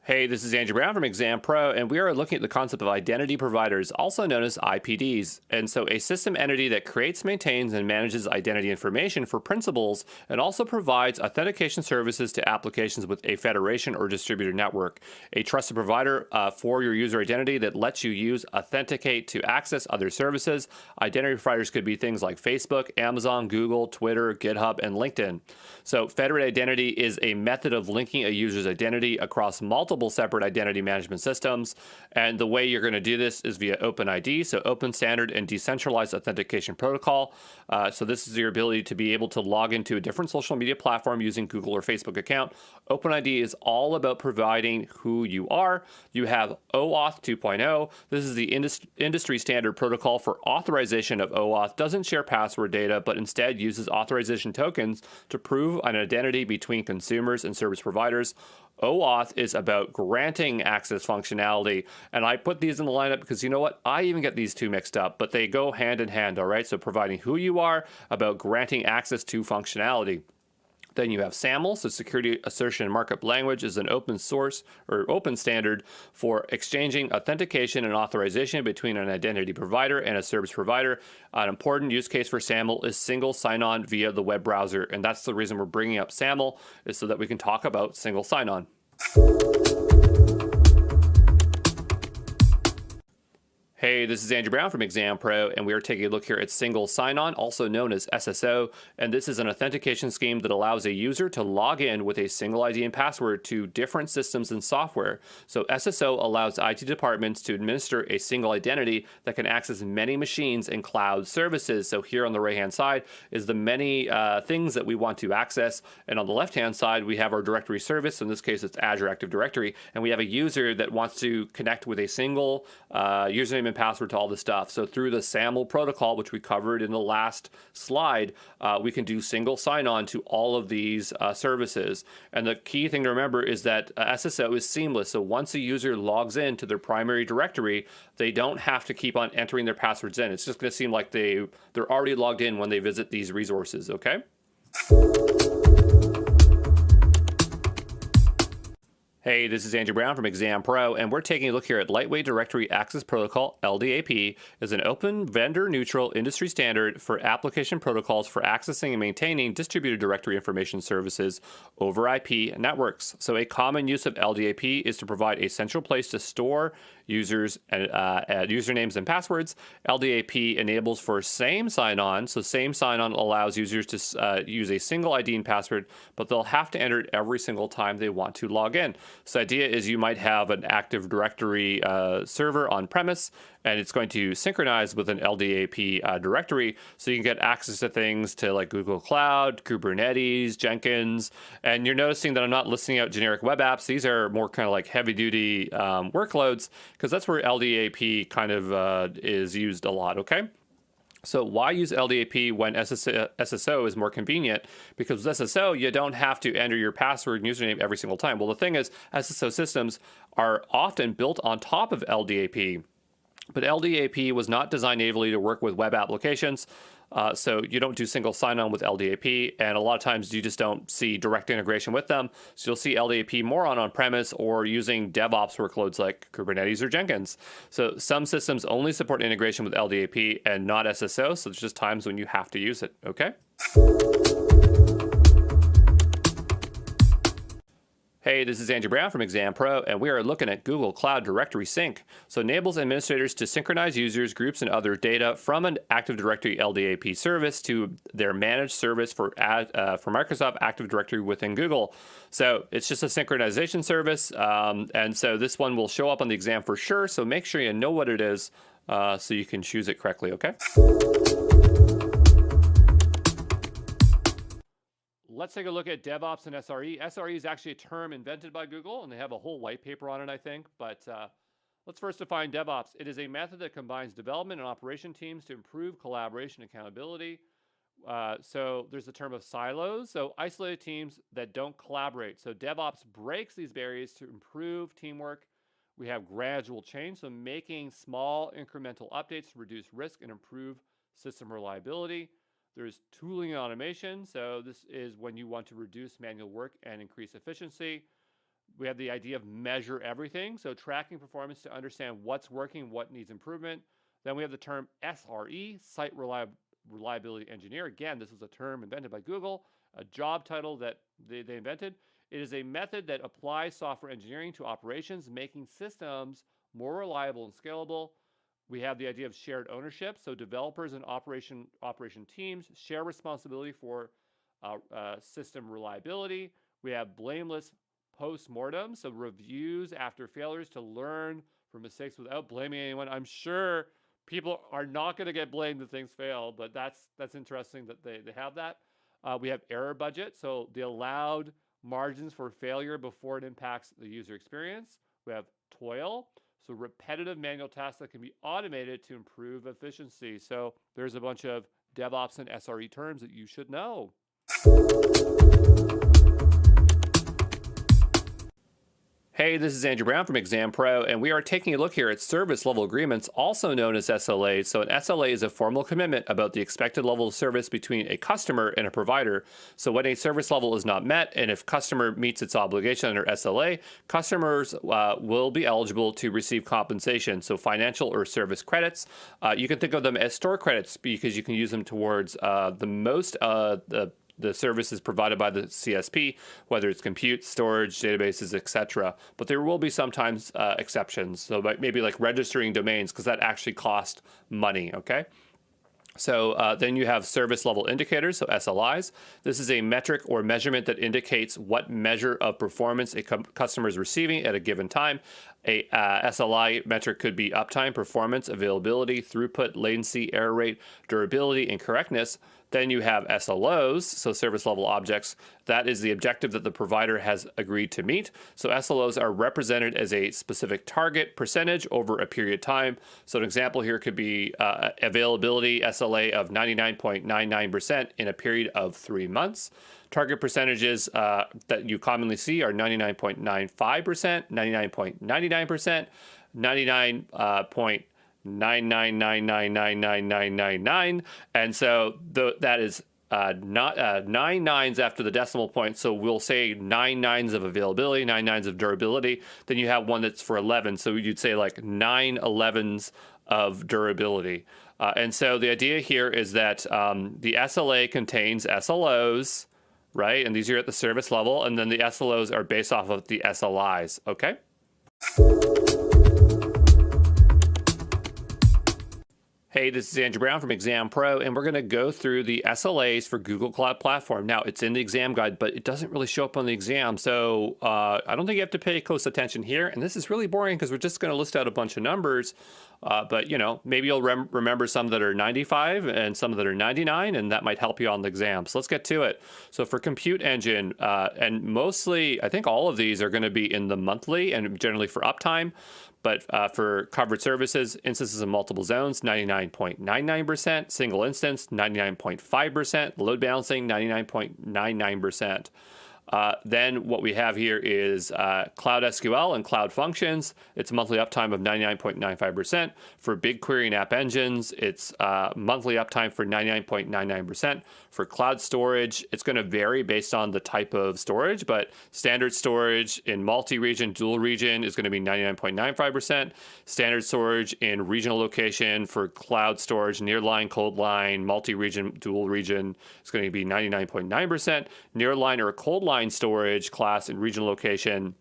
Hey, this is Andrew Brown from Exam Pro, and we are looking at the concept of identity providers, also known as IPDs. And so a system entity that creates, maintains, and manages identity information for principals, and also provides authentication services to applications with a federation or distributed network. A trusted provider for your user identity that lets you use authenticate to access other services. Identity providers could be things like Facebook, Amazon, Google, Twitter, GitHub, and LinkedIn. So federated identity is a method of linking a user's identity across multiple separate identity management systems. And the way you're going to do this is via OpenID, so Open Standard and Decentralized Authentication Protocol. So this is your ability to be able to log into a different social media platform using Google or Facebook account. OpenID is all about providing who you are. You have OAuth 2.0. This is the industry standard protocol for authorization of OAuth. Doesn't share password data, but instead uses authorization tokens to prove an identity between consumers and service providers. OAuth is about granting access functionality, and I put these in the lineup because you know what? I even get these two mixed up, but they go hand in hand, all right? So providing who you are, about granting access to functionality. Then you have SAML, so Security Assertion Markup Language is an open source or open standard for exchanging authentication and authorization between an identity provider and a service provider. An important use case for SAML is single sign-on via the web browser, and that's the reason we're bringing up SAML, is so that we can talk about single sign-on. Hey, this is Andrew Brown from Exam Pro, and we are taking a look here at single sign-on, also known as SSO, and this is an authentication scheme that allows a user to log in with a single ID and password to different systems and software. So SSO allows IT departments to administer a single identity that can access many machines and cloud services. So here on the right-hand side is the many things that we want to access, and on the left-hand side we have our directory service. In this case, it's Azure Active Directory, and we have a user that wants to connect with a single username and password to all this stuff. So through the SAML protocol, which we covered in the last slide, we can do single sign-on to all of these services. And the key thing to remember is that SSO is seamless. So once a user logs into their primary directory, they don't have to keep on entering their passwords in. It's just going to seem like they're already logged in when they visit these resources, okay? Hey, this is Andrew Brown from Exam Pro, and we're taking a look here at Lightweight Directory Access Protocol, LDAP, is an open, vendor-neutral industry standard for application protocols for accessing and maintaining distributed directory information services over IP networks. So a common use of LDAP is to provide a central place to store users and usernames and passwords. LDAP enables for same sign-on. So same sign-on allows users to use a single ID and password, but they'll have to enter it every single time they want to log in. So the idea is you might have an Active Directory server on premise, and it's going to synchronize with an LDAP directory, so you can get access to things to like Google Cloud, Kubernetes, Jenkins, and you're noticing that I'm not listing out generic web apps. These are more kind of like heavy-duty workloads, because that's where LDAP kind of is used a lot, okay? So why use LDAP when SSO is more convenient? Because with SSO, you don't have to enter your password and username every single time. Well, the thing is, SSO systems are often built on top of LDAP. But LDAP was not designed natively to work with web applications. So you don't do single sign-on with LDAP, and a lot of times you just don't see direct integration with them. So you'll see LDAP more on-premise or using DevOps workloads like Kubernetes or Jenkins. So some systems only support integration with LDAP and not SSO, so there's just times when you have to use it, okay? Hey, this is Andrew Brown from Exam Pro, and we are looking at Google Cloud Directory Sync. So it enables administrators to synchronize users, groups, and other data from an Active Directory LDAP service to their managed service for Microsoft Active Directory within Google. So it's just a synchronization service, and so this one will show up on the exam for sure. So make sure you know what it is so you can choose it correctly, okay? Let's take a look at DevOps and SRE. SRE is actually a term invented by Google, and they have a whole white paper on it, I think. But let's first define DevOps. It is a method that combines development and operation teams to improve collaboration and accountability. So there's the term of silos, so isolated teams that don't collaborate. So DevOps breaks these barriers to improve teamwork. We have gradual change, so making small incremental updates to reduce risk and improve system reliability. There's tooling and automation. So this is when you want to reduce manual work and increase efficiency. We have the idea of measure everything. So tracking performance to understand what's working, what needs improvement. Then we have the term SRE, Site Reliability Engineer. Again, this was a term invented by Google, a job title that they invented. It is a method that applies software engineering to operations, making systems more reliable and scalable. We have the idea of shared ownership. So developers and operation teams share responsibility for system reliability. We have blameless post-mortem, so reviews after failures to learn from mistakes without blaming anyone. I'm sure people are not going to get blamed if things fail, but that's interesting that they have that. We have error budget, so the allowed margins for failure before it impacts the user experience. We have toil. So repetitive manual tasks that can be automated to improve efficiency. So there's a bunch of DevOps and SRE terms that you should know. Hey, this is Andrew Brown from Exam Pro, and we are taking a look here at service level agreements, also known as SLAs. So an SLA is a formal commitment about the expected level of service between a customer and a provider. So when a service level is not met, and if customer meets its obligation under SLA, customers will be eligible to receive compensation. So financial or service credits. You can think of them as store credits because you can use them towards the services provided by the CSP, whether it's compute, storage, databases, etc. But there will be sometimes exceptions. So maybe like registering domains, because that actually costs money, okay? So then you have service level indicators, so SLIs. This is a metric or measurement that indicates what measure of performance a customer is receiving at a given time. A SLI metric could be uptime, performance, availability, throughput, latency, error rate, durability, and correctness. Then you have SLOs, so service level objects. That is the objective that the provider has agreed to meet. So SLOs are represented as a specific target percentage over a period of time. So an example here could be availability SLA of 99.99% in a period of 3 months. Target percentages that you commonly see are 99.95%, 99.99%, 99.999999999, and so that is not 9 nines after the decimal point. So we'll say 9 nines of availability, 9 nines of durability. Then you have one that's for 11. So you'd say like 9 11s of durability. And so the idea here is that the SLA contains SLOs, right? And these are at the service level. And then the SLOs are based off of the SLIs, okay? Hey, this is Andrew Brown from Exam Pro, and we're going to go through the SLAs for Google Cloud Platform. Now, it's in the exam guide, but it doesn't really show up on the exam, so I don't think you have to pay close attention here. And this is really boring because we're just going to list out a bunch of numbers, but you know, maybe you'll remember some that are 95 and some that are 99, and that might help you on the exam. So let's get to it. So for compute engine, and mostly, I think all of these are going to be in the monthly and generally for uptime. But for covered services, instances in multiple zones, 99.99%, single instance, 99.5%, load balancing, 99.99%. Then what we have here is Cloud SQL and Cloud Functions. It's a monthly uptime of 99.95%. For BigQuery and App Engines, it's monthly uptime for 99.99%. For cloud storage, it's going to vary based on the type of storage, but standard storage in multi-region, dual region is going to be 99.95%. Standard storage in regional location for cloud storage, nearline, cold line, multi-region, dual region is going to be 99.9%. Nearline or cold line online storage, class, and regional location,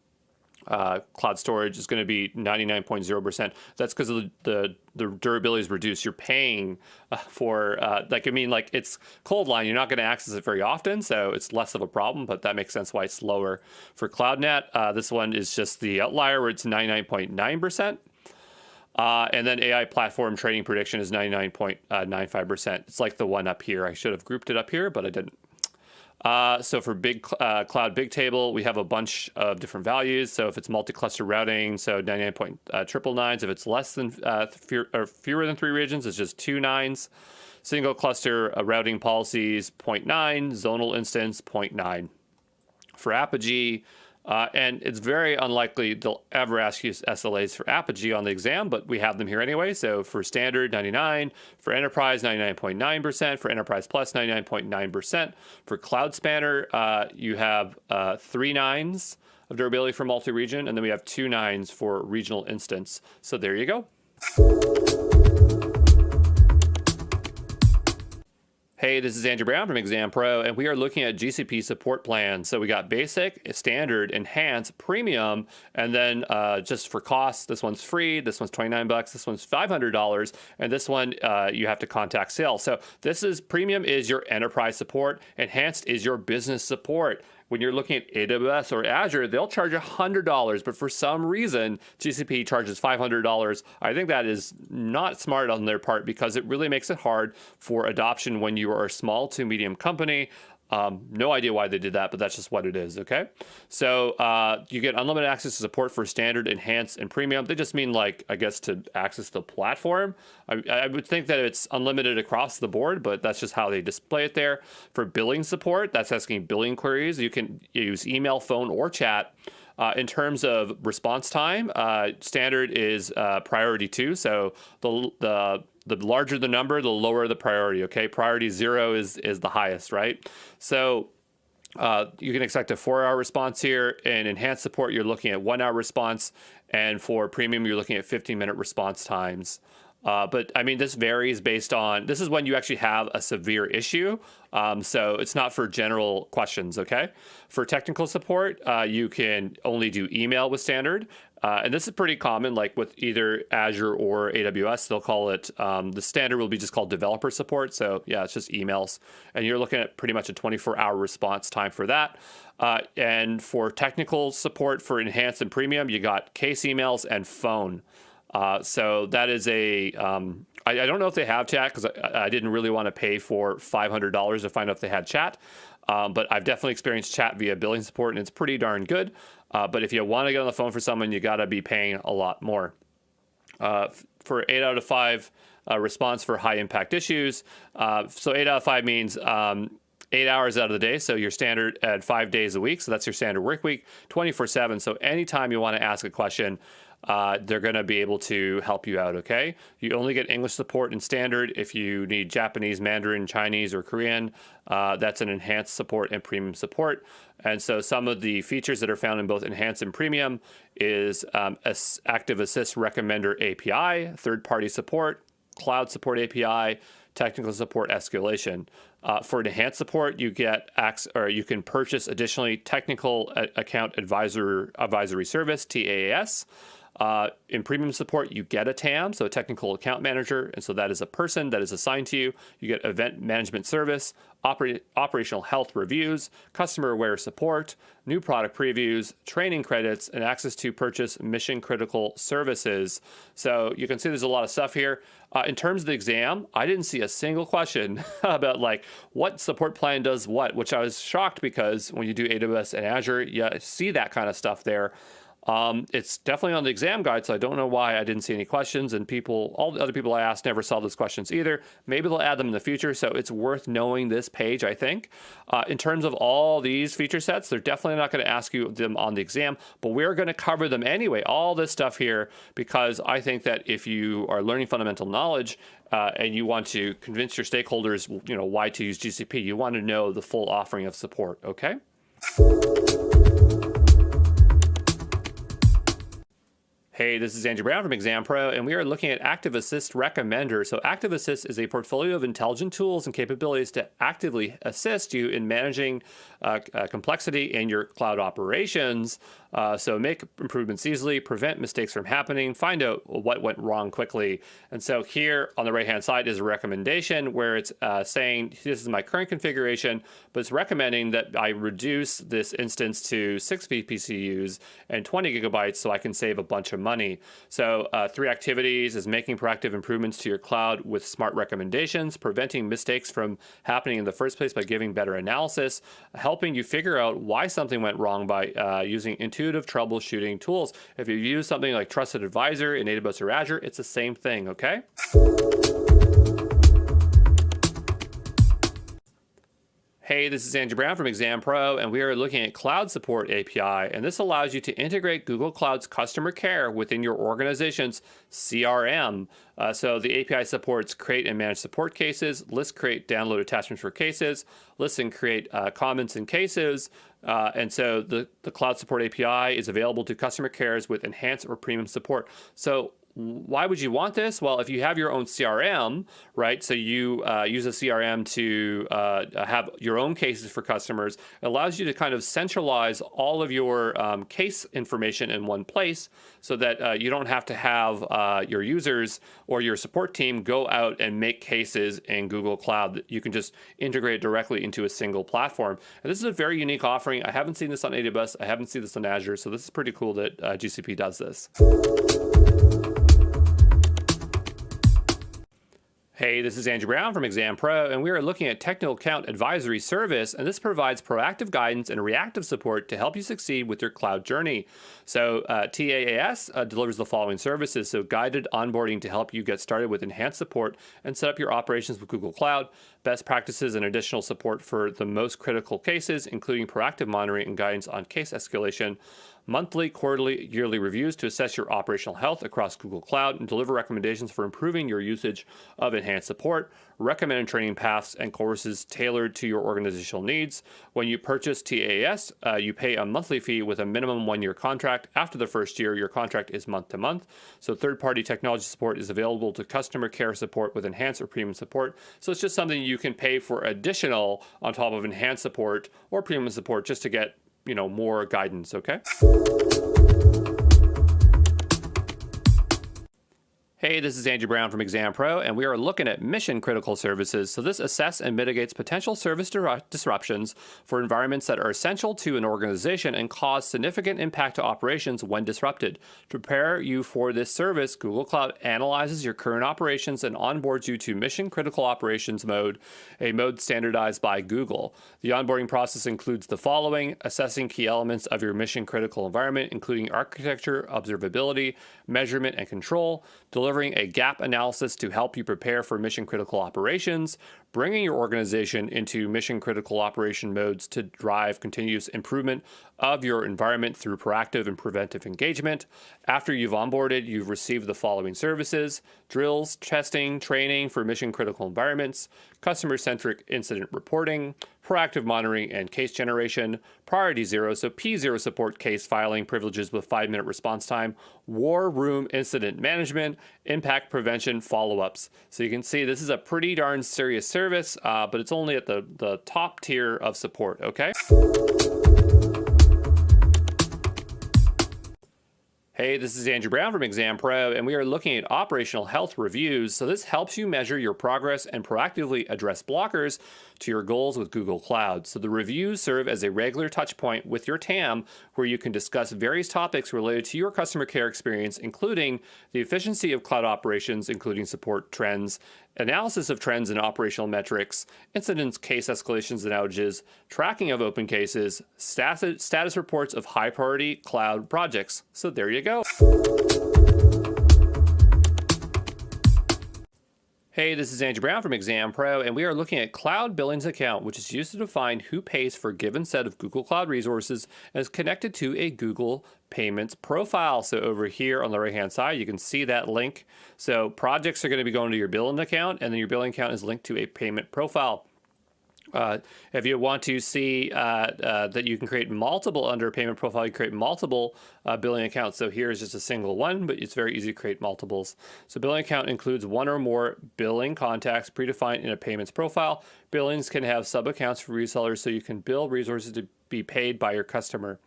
cloud storage is going to be 99.0%. That's because of the durability is reduced. You're paying for, it's cold line. You're not going to access it very often, so it's less of a problem, but that makes sense why it's lower. For CloudNet, this one is just the outlier where it's 99.9%. And then AI platform training prediction is 99.95%. It's like the one up here. I should have grouped it up here, but I didn't. So for Cloud Bigtable, we have a bunch of different values. So if it's multi-cluster routing, so 99.999. If it's less than fewer than 3 regions, it's just 2 nines. Single cluster routing policies, 0.9. Zonal instance, 0.9. For Apogee, and it's very unlikely they'll ever ask you SLAs for Apogee on the exam, but we have them here anyway. So for standard, 99. For enterprise, 99.9%. For enterprise plus, 99.9%. For Cloud Spanner, you have 3 nines of durability for multi-region, and then we have 2 nines for regional instance. So there you go. Hey, this is Andrew Brown from Exam Pro, and we are looking at GCP support plans. So we got basic, standard, enhanced, premium, and then just for cost, this one's free, this one's $29, this one's $500, and this one you have to contact sales. So this is premium is your enterprise support, enhanced is your business support. When you're looking at AWS or Azure, they'll charge $100, but for some reason, GCP charges $500. I think that is not smart on their part because it really makes it hard for adoption when you are a small to medium company. No idea why they did that, but that's just what it is, okay? So you get unlimited access to support for standard, enhanced, and premium. They just mean, like, I guess to access the platform. I would think that it's unlimited across the board, but that's just how they display it there. For billing support, that's asking billing queries. You can use email, phone, or chat. In terms of response time, standard is priority 2. So the larger the number, the lower the priority, okay? Priority 0 is the highest, right? So you can expect a 4-hour response here. In enhanced support, you're looking at 1-hour response. And for premium, you're looking at 15-minute response times. But I mean, this varies based on, this is when you actually have a severe issue. So it's not for general questions, okay? For technical support, you can only do email with standard. And this is pretty common, like with either Azure or AWS, they'll call it, the standard will be just called developer support. So yeah, it's just emails. And you're looking at pretty much a 24-hour response time for that. And for technical support for enhanced and premium, you got case emails and phone. So that is a, I don't know if they have chat because I didn't really want to pay for $500 to find out if they had chat. But I've definitely experienced chat via billing support and it's pretty darn good. But if you want to get on the phone for someone, you got to be paying a lot more. For 8 out of 5 response for high impact issues. So 8 out of 5 means 8 hours out of the day. So your standard at 5 days a week. So that's your standard work week, 24/7. So anytime you want to ask a question, they're going to be able to help you out, okay? You only get English support in standard. If you need Japanese, Mandarin, Chinese, or Korean, that's an enhanced support and premium support. And so some of the features that are found in both enhanced and premium is Active Assist Recommender API, third-party support, cloud support API, technical support escalation. For enhanced support, you get you can purchase additionally technical account advisory service, TAAS. In premium support, you get a TAM, so a technical account manager, and so that is a person that is assigned to you. You get event management service, operational health reviews, customer-aware support, new product previews, training credits, and access to purchase mission-critical services. So you can see there's a lot of stuff here. In terms of the exam, I didn't see a single question about like what support plan does what, which I was shocked because when you do AWS and Azure, you see that kind of stuff there. It's definitely on the exam guide, so I don't know why I didn't see any questions, and all the other people I asked never saw those questions either. Maybe they'll add them in the future, so it's worth knowing this page, I think. In terms of all these feature sets, they're definitely not going to ask you them on the exam, but we're going to cover them anyway, all this stuff here, because I think that if you are learning fundamental knowledge and you want to convince your stakeholders, why to use GCP, you want to know the full offering of support, okay? Hey, this is Andrew Brown from Exam Pro, and we are looking at Active Assist Recommender. So Active Assist is a portfolio of intelligent tools and capabilities to actively assist you in managing complexity in your cloud operations. So make improvements easily, prevent mistakes from happening, find out what went wrong quickly. And so here on the right-hand side is a recommendation where it's saying, this is my current configuration, but it's recommending that I reduce this instance to 6 vPCUs and 20 gigabytes so I can save a bunch of money. So 3 activities is making proactive improvements to your cloud with smart recommendations, preventing mistakes from happening in the first place by giving better analysis, helping you figure out why something went wrong by using intuitive troubleshooting tools. If you use something like Trusted Advisor in AWS or Azure, it's the same thing, okay? Hey, this is Andrew Brown from Exam Pro, and we are looking at Cloud Support API, and this allows you to integrate Google Cloud's customer care within your organization's CRM. So the API supports create and manage support cases, list, create, download attachments for cases, list and create comments in cases, and so the Cloud Support API is available to customer cares with enhanced or premium support. So why would you want this? Well, if you have your own CRM, right, so you use a CRM to have your own cases for customers, it allows you to kind of centralize all of your case information in one place so that you don't have to have your users or your support team go out and make cases in Google Cloud. You can just integrate it directly into a single platform. And this is a very unique offering. I haven't seen this on AWS. I haven't seen this on Azure. So this is pretty cool that GCP does this. Hey, this is Andrew Brown from Exam Pro, and we are looking at Technical Account Advisory Service, and this provides proactive guidance and reactive support to help you succeed with your cloud journey. So TAAS delivers the following services, so guided onboarding to help you get started with enhanced support and set up your operations with Google Cloud, best practices and additional support for the most critical cases, including proactive monitoring and guidance on case escalation, monthly, quarterly, yearly reviews to assess your operational health across Google Cloud and deliver recommendations for improving your usage of enhanced support, recommended training paths and courses tailored to your organizational needs. When you purchase TAS, you pay a monthly fee with a minimum 1-year contract. After the first year, your contract is month to month. So third-party technology support is available to customer care support with enhanced or premium support. So it's just something you can pay for additional on top of enhanced support or premium support just to get more guidance, okay? Hey, this is Andrew Brown from Exam Pro, and we are looking at mission critical services. So this assesses and mitigates potential service disruptions for environments that are essential to an organization and cause significant impact to operations when disrupted. To prepare you for this service, Google Cloud analyzes your current operations and onboards you to mission critical operations mode, a mode standardized by Google. The onboarding process includes the following: assessing key elements of your mission critical environment, including architecture, observability, measurement, and control, delivering a gap analysis to help you prepare for mission-critical operations, bringing your organization into mission-critical operation modes to drive continuous improvement of your environment through proactive and preventive engagement. After you've onboarded, you've received the following services: drills, testing, training for mission-critical environments, customer-centric incident reporting, proactive monitoring and case generation, priority zero, so P0 support case filing privileges with 5-minute response time, war room incident management, impact prevention follow-ups. So you can see this is a pretty darn serious service, but it's only at the top tier of support, okay? Hey, this is Andrew Brown from Exam Pro, and we are looking at operational health reviews. So this helps you measure your progress and proactively address blockers to your goals with Google Cloud. So the reviews serve as a regular touch point with your TAM where you can discuss various topics related to your customer care experience, including the efficiency of cloud operations, including support trends, analysis of trends and operational metrics, incidents, case escalations and outages, tracking of open cases, status reports of high priority cloud projects. So there you go. Hey, this is Andrew Brown from Exam Pro, and we are looking at Cloud Billings Account, which is used to define who pays for a given set of Google Cloud resources and is connected to a Google Payments profile. So over here on the right-hand side, you can see that link. So projects are going to be going to your billing account, and then your billing account is linked to a payment profile. If you want to see that you can create multiple under a payment profile, you create multiple billing accounts. So here's just a single one, but it's very easy to create multiples. So billing account includes one or more billing contacts predefined in a payments profile. Billings can have sub-accounts for resellers, so you can bill resources to be paid by your customer.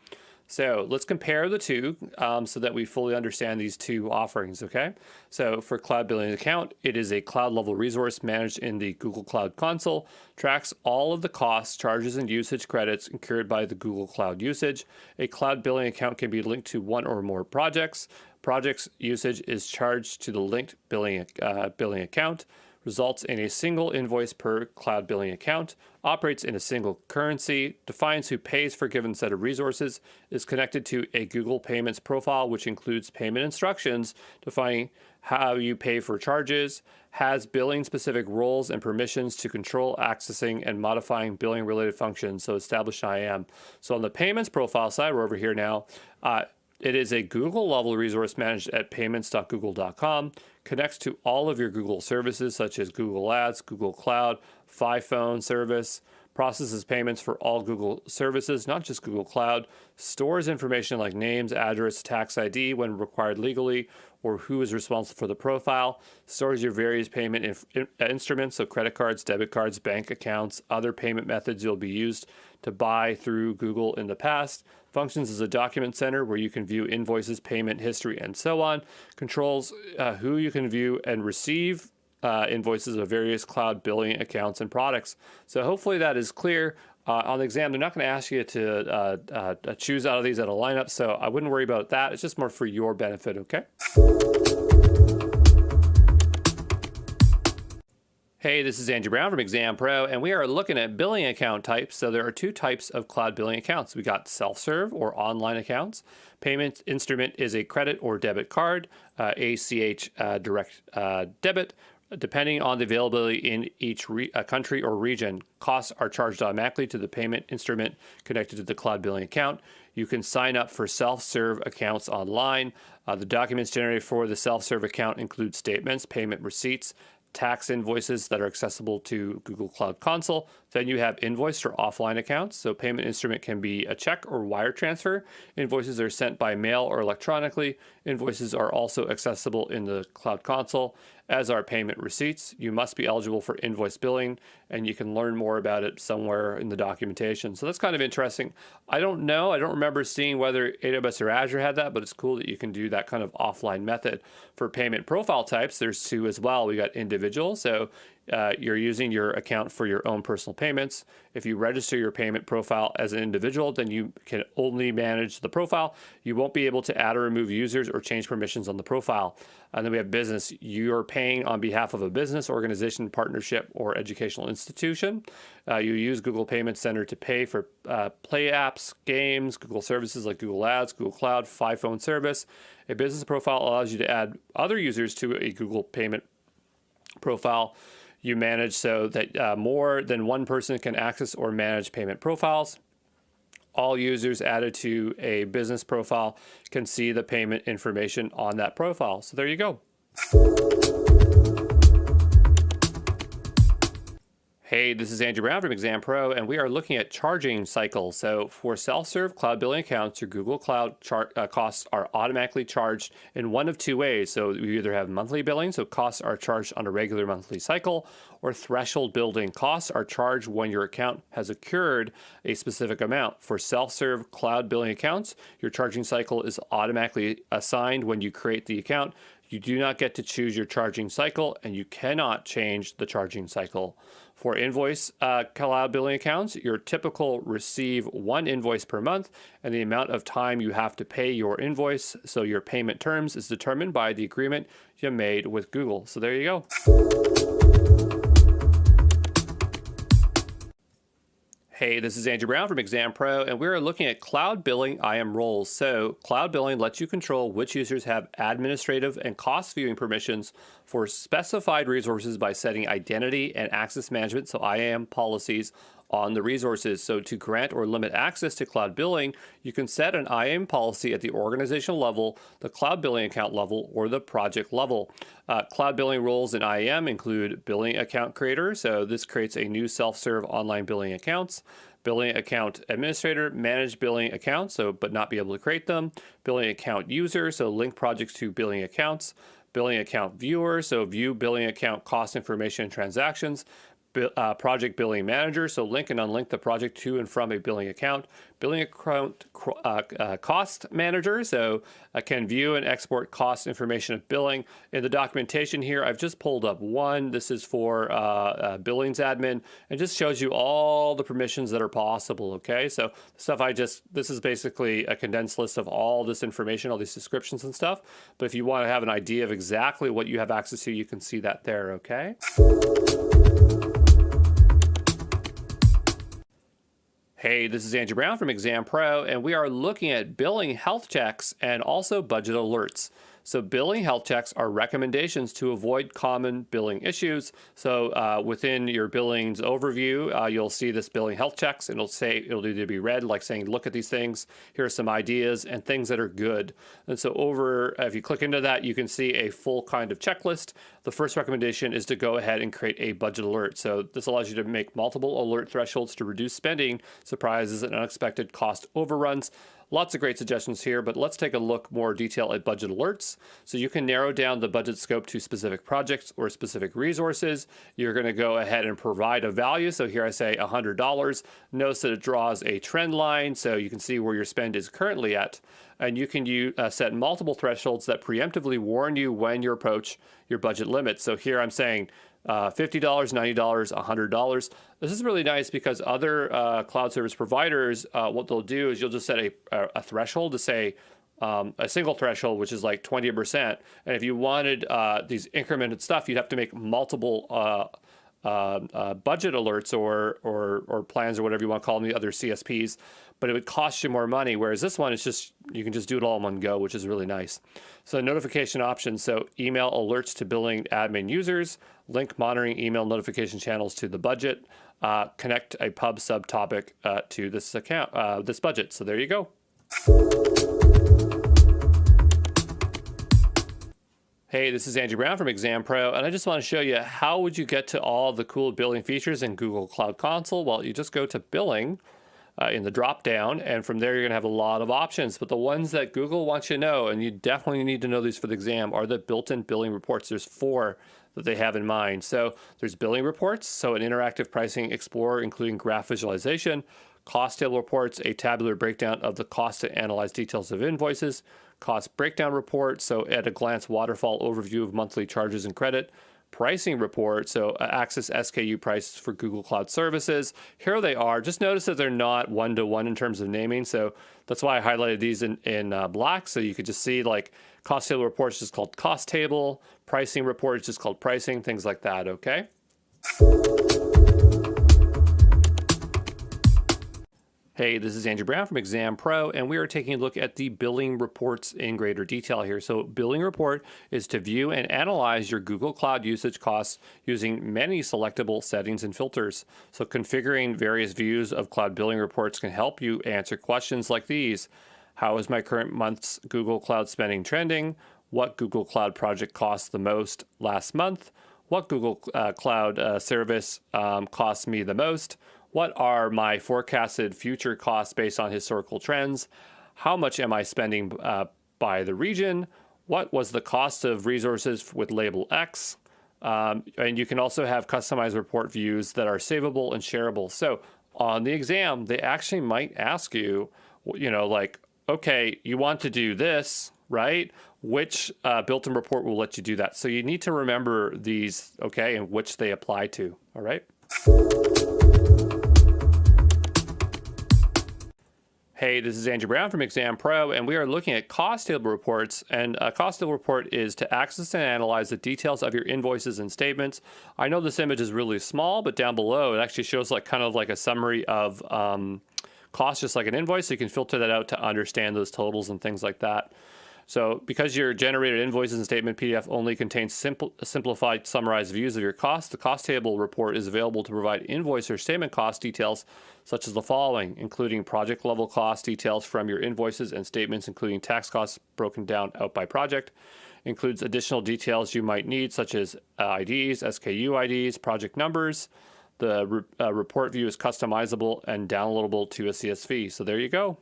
So let's compare the two so that we fully understand these two offerings, okay? So for Cloud Billing Account, it is a cloud level resource managed in the Google Cloud Console, tracks all of the costs, charges, and usage credits incurred by the Google Cloud usage. A Cloud Billing Account can be linked to one or more projects. Projects usage is charged to the linked billing account, results in a single invoice per cloud billing account, operates in a single currency, defines who pays for a given set of resources, is connected to a Google Payments profile, which includes payment instructions defining how you pay for charges, has billing-specific roles and permissions to control accessing and modifying billing-related functions, so established IAM. So on the payments profile side, we're over here now, it is a Google level resource managed at payments.google.com, connects to all of your Google services such as Google Ads, Google Cloud, Phone service, processes payments for all Google services, not just Google Cloud, stores information like names, address, tax ID when required legally, or who is responsible for the profile, stores your various payment instruments, so credit cards, debit cards, bank accounts, other payment methods you'll be used to buy through Google in the past, functions as a document center where you can view invoices, payment history, and so on, controls who you can view and receive invoices of various cloud billing accounts and products. So hopefully that is clear. On the exam, they're not going to ask you to choose out of these at a lineup, so I wouldn't worry about that. It's just more for your benefit, okay? Hey, this is Andrew Brown from Exam Pro, and we are looking at billing account types. So there are two types of cloud billing accounts. We got self-serve or online accounts. Payment instrument is a credit or debit card, ACH direct debit. Depending on the availability in each country or region, costs are charged automatically to the payment instrument connected to the cloud billing account. You can sign up for self-serve accounts online. The documents generated for the self-serve account include statements, payment receipts, tax invoices that are accessible to Google Cloud Console. Then you have invoice or offline accounts. So payment instrument can be a check or wire transfer. Invoices are sent by mail or electronically. Invoices are also accessible in the Cloud Console, as are payment receipts. You must be eligible for invoice billing, and you can learn more about it somewhere in the documentation. So that's kind of interesting. I don't know. I don't remember seeing whether AWS or Azure had that, but it's cool that you can do that kind of offline method. For payment profile types, there's two as well. We got individual. So you're using your account for your own personal payments. If you register your payment profile as an individual, then you can only manage the profile. You won't be able to add or remove users or change permissions on the profile. And then we have business. You're paying on behalf of a business, organization, partnership, or educational institution. You use Google Payment Center to pay for Play apps, games, Google services like Google Ads, Google Cloud, Phone service. A business profile allows you to add other users to a Google Payment profile you manage so that more than one person can access or manage payment profiles. All users added to a business profile can see the payment information on that profile. So there you go. Hey, this is Andrew Brown from Exam Pro, and we are looking at charging cycles. So for self-serve cloud billing accounts, your Google Cloud costs are automatically charged in one of two ways. So you either have monthly billing, so costs are charged on a regular monthly cycle, or threshold billing. Costs are charged when your account has accrued a specific amount. For self-serve cloud billing accounts, your charging cycle is automatically assigned when you create the account. You do not get to choose your charging cycle, and you cannot change the charging cycle. For invoice cloud billing accounts, your typical receive one invoice per month, and the amount of time you have to pay your invoice, so your payment terms, is determined by the agreement you made with Google. So there you go. Hey, this is Andrew Brown from Exam Pro, and we're looking at cloud billing IAM roles. So cloud billing lets you control which users have administrative and cost viewing permissions for specified resources by setting identity and access management, so IAM policies, on the resources. So to grant or limit access to cloud billing, you can set an IAM policy at the organizational level, the cloud billing account level, or the project level. Cloud billing roles in IAM include billing account creator. So this creates a new self-serve online billing accounts. Billing account administrator, manage billing accounts, but not be able to create them. Billing account user, so link projects to billing accounts. Billing account viewer, so view billing account cost information and transactions. Project billing manager, so link and unlink the project to and from a billing account. Billing account cost manager, so can view and export cost information of billing. In the documentation here, I've just pulled up one. This is for billings admin, and just shows you all the permissions that are possible. Okay, so this is basically a condensed list of all this information, all these descriptions and stuff. But if you want to have an idea of exactly what you have access to, you can see that there. Okay. Hey, this is Andrew Brown from Exam Pro, and we are looking at billing health checks and also budget alerts. So billing health checks are recommendations to avoid common billing issues. So within your billings overview, you'll see this billing health checks, and it'll either be red, like saying, look at these things, here are some ideas and things that are good. And so if you click into that, you can see a full kind of checklist. The first recommendation is to go ahead and create a budget alert. So this allows you to make multiple alert thresholds to reduce spending, surprises, and unexpected cost overruns. Lots of great suggestions here, but let's take a look more detail at budget alerts. So you can narrow down the budget scope to specific projects or specific resources. You're going to go ahead and provide a value. So here I say $100. Notice that it draws a trend line, so you can see where your spend is currently at. And you can set multiple thresholds that preemptively warn you when you approach your budget limit. So here I'm saying $50, $90, $100. This is really nice because other cloud service providers, what they'll do is you'll just set a threshold to say a single threshold, which is like 20%. And if you wanted these incremented stuff, you'd have to make multiple budget alerts or plans or whatever you want to call them, the other CSPs, but it would cost you more money. Whereas this one, you can just do it all in one go, which is really nice. So notification options, so email alerts to billing admin users, link monitoring email notification channels to the budget, connect a pub subtopic to this account, this budget. So there you go. Hey, this is Andrew Brown from Exam Pro, and I just want to show you how would you get to all the cool billing features in Google Cloud Console. Well, you just go to billing in the drop down, and from there you're going to have a lot of options. But the ones that Google wants you to know, and you definitely need to know these for the exam, are the built-in billing reports. There's 4 that they have in mind. So there's billing reports, so an interactive pricing explorer including graph visualization, cost table reports, a tabular breakdown of the cost to analyze details of invoices, cost breakdown report, so at a glance waterfall overview of monthly charges and credit, pricing report, so access SKU prices for Google Cloud Services. Here they are. Just notice that they're not one-to-one in terms of naming, so that's why I highlighted these in black, so you could just see like cost table report is just called cost table, pricing report is just called pricing, things like that, okay? Hey, this is Andrew Brown from Exam Pro, and we are taking a look at the billing reports in greater detail here. So billing report is to view and analyze your Google Cloud usage costs using many selectable settings and filters. So configuring various views of cloud billing reports can help you answer questions like these. How is my current month's Google Cloud spending trending? What Google Cloud project cost the most last month? What Google Cloud service costs me the most? What are my forecasted future costs based on historical trends? How much am I spending by the region? What was the cost of resources with label X? And you can also have customized report views that are savable and shareable. So on the exam, they actually might ask you, like, okay, you want to do this, right? Which built-in report will let you do that? So you need to remember these, okay, and which they apply to, all right? Hey, this is Andrew Brown from Exam Pro, and we are looking at cost table reports. And a cost table report is to access and analyze the details of your invoices and statements. I know this image is really small, but down below it actually shows like kind of like a summary of costs, just like an invoice. So you can filter that out to understand those totals and things like that. So because your generated invoices and statement PDF only contains simplified summarized views of your costs, the cost table report is available to provide invoice or statement cost details such as the following, including project level cost details from your invoices and statements, including tax costs broken down out by project. Includes additional details you might need, such as IDs, SKU IDs, project numbers. The report view is customizable and downloadable to a CSV. So there you go.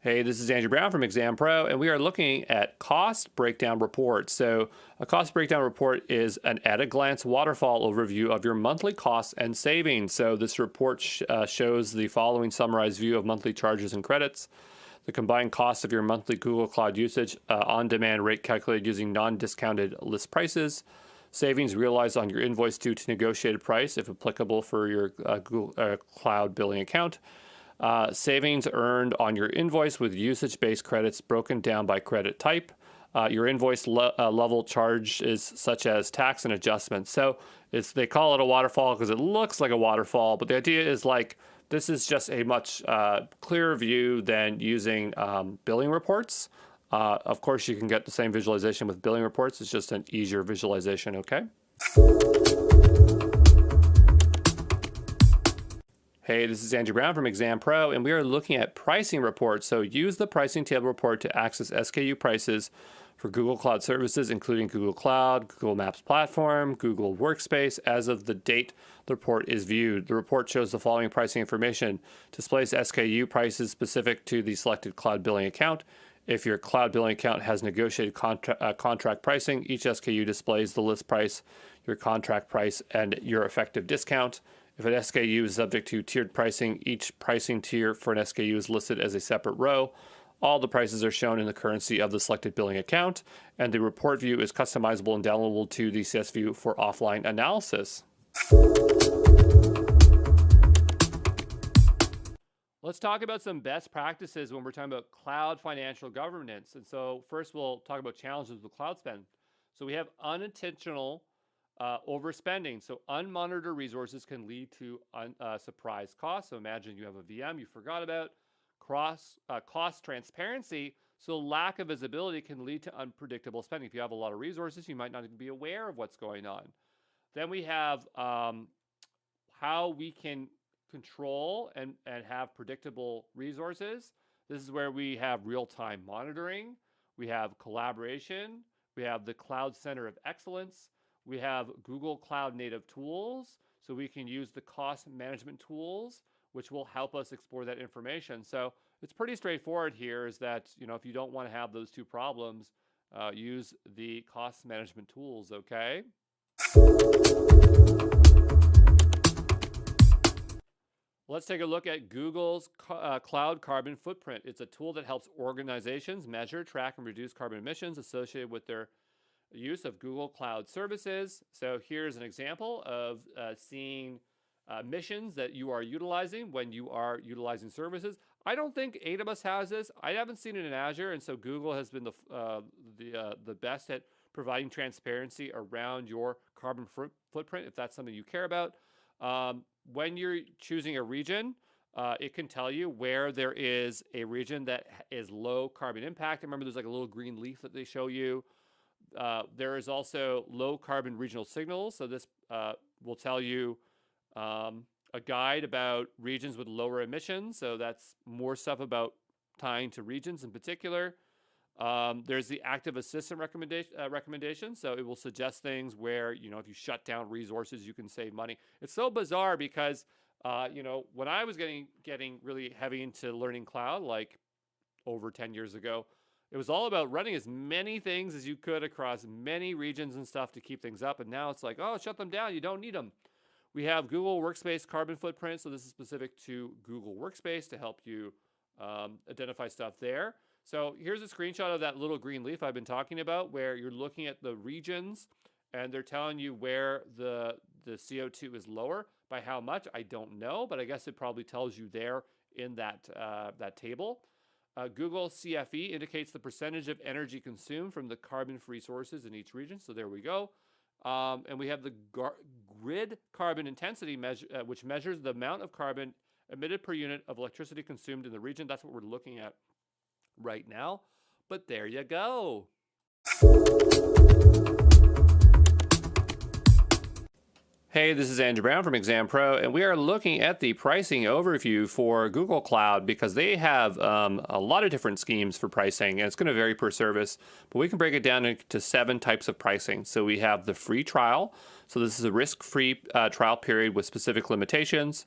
Hey, this is Andrew Brown from Exam Pro, and we are looking at cost breakdown reports. So a cost breakdown report is an at-a-glance waterfall overview of your monthly costs and savings. So this report shows the following summarized view of monthly charges and credits, the combined cost of your monthly Google Cloud usage, on-demand rate calculated using non-discounted list prices, savings realized on your invoice due to negotiated price, if applicable for your Google Cloud billing account, savings earned on your invoice with usage-based credits broken down by credit type, your invoice level charges such as tax and adjustments. So they call it a waterfall because it looks like a waterfall, but the idea is like this is just a much clearer view than using billing reports. Of course, you can get the same visualization with billing reports. It's just an easier visualization, okay? Hey, this is Andrew Brown from Exam Pro, and we are looking at pricing reports. So use the pricing table report to access SKU prices for Google Cloud services, including Google Cloud, Google Maps Platform, Google Workspace, as of the date the report is viewed. The report shows the following pricing information: displays SKU prices specific to the selected cloud billing account. If your cloud billing account has negotiated contract pricing, each SKU displays the list price, your contract price, and your effective discount. If an SKU is subject to tiered pricing, each pricing tier for an SKU is listed as a separate row. All the prices are shown in the currency of the selected billing account, and the report view is customizable and downloadable to the CS view for offline analysis. Let's talk about some best practices when we're talking about cloud financial governance. And so first we'll talk about challenges with cloud spend. So we have unintentional overspending. So unmonitored resources can lead to surprise costs. So imagine you have a VM you forgot about. Cost transparency. So lack of visibility can lead to unpredictable spending. If you have a lot of resources, you might not even be aware of what's going on. Then we have how we can control and have predictable resources. This is where we have real-time monitoring. We have collaboration. We have the Cloud Center of Excellence. We have Google Cloud native tools, so we can use the cost management tools, which will help us explore that information. So it's pretty straightforward here is that, if you don't want to have those two problems, use the cost management tools, okay? Let's take a look at Google's Cloud Carbon Footprint. It's a tool that helps organizations measure, track, and reduce carbon emissions associated with their use of Google Cloud services. So here's an example of seeing emissions that you are utilizing when you are utilizing services. I don't think AWS has this. I haven't seen it in Azure, and so Google has been the best at providing transparency around your carbon footprint, if that's something you care about. When you're choosing a region, it can tell you where there is a region that is low carbon impact. Remember, there's like a little green leaf that they show you. There is also low carbon regional signals. So this will tell you a guide about regions with lower emissions. So that's more stuff about tying to regions in particular. There's the active assistant recommendation. So it will suggest things where, if you shut down resources, you can save money. It's so bizarre because, when I was getting really heavy into learning cloud, like over 10 years ago, it was all about running as many things as you could across many regions and stuff to keep things up. And now it's like, oh, shut them down. You don't need them. We have Google Workspace Carbon Footprint. So this is specific to Google Workspace to help you identify stuff there. So here's a screenshot of that little green leaf I've been talking about, where you're looking at the regions and they're telling you where the CO2 is lower. By how much, I don't know, but I guess it probably tells you there in that table. Google CFE indicates the percentage of energy consumed from the carbon-free sources in each region. So there we go. And we have the grid carbon intensity measure, which measures the amount of carbon emitted per unit of electricity consumed in the region. That's what we're looking at right now. But there you go. Hey, this is Andrew Brown from Exam Pro, and we are looking at the pricing overview for Google Cloud because they have a lot of different schemes for pricing, and it's going to vary per service, but we can break it down into 7 types of pricing. So we have the free trial. So this is a risk-free trial period with specific limitations.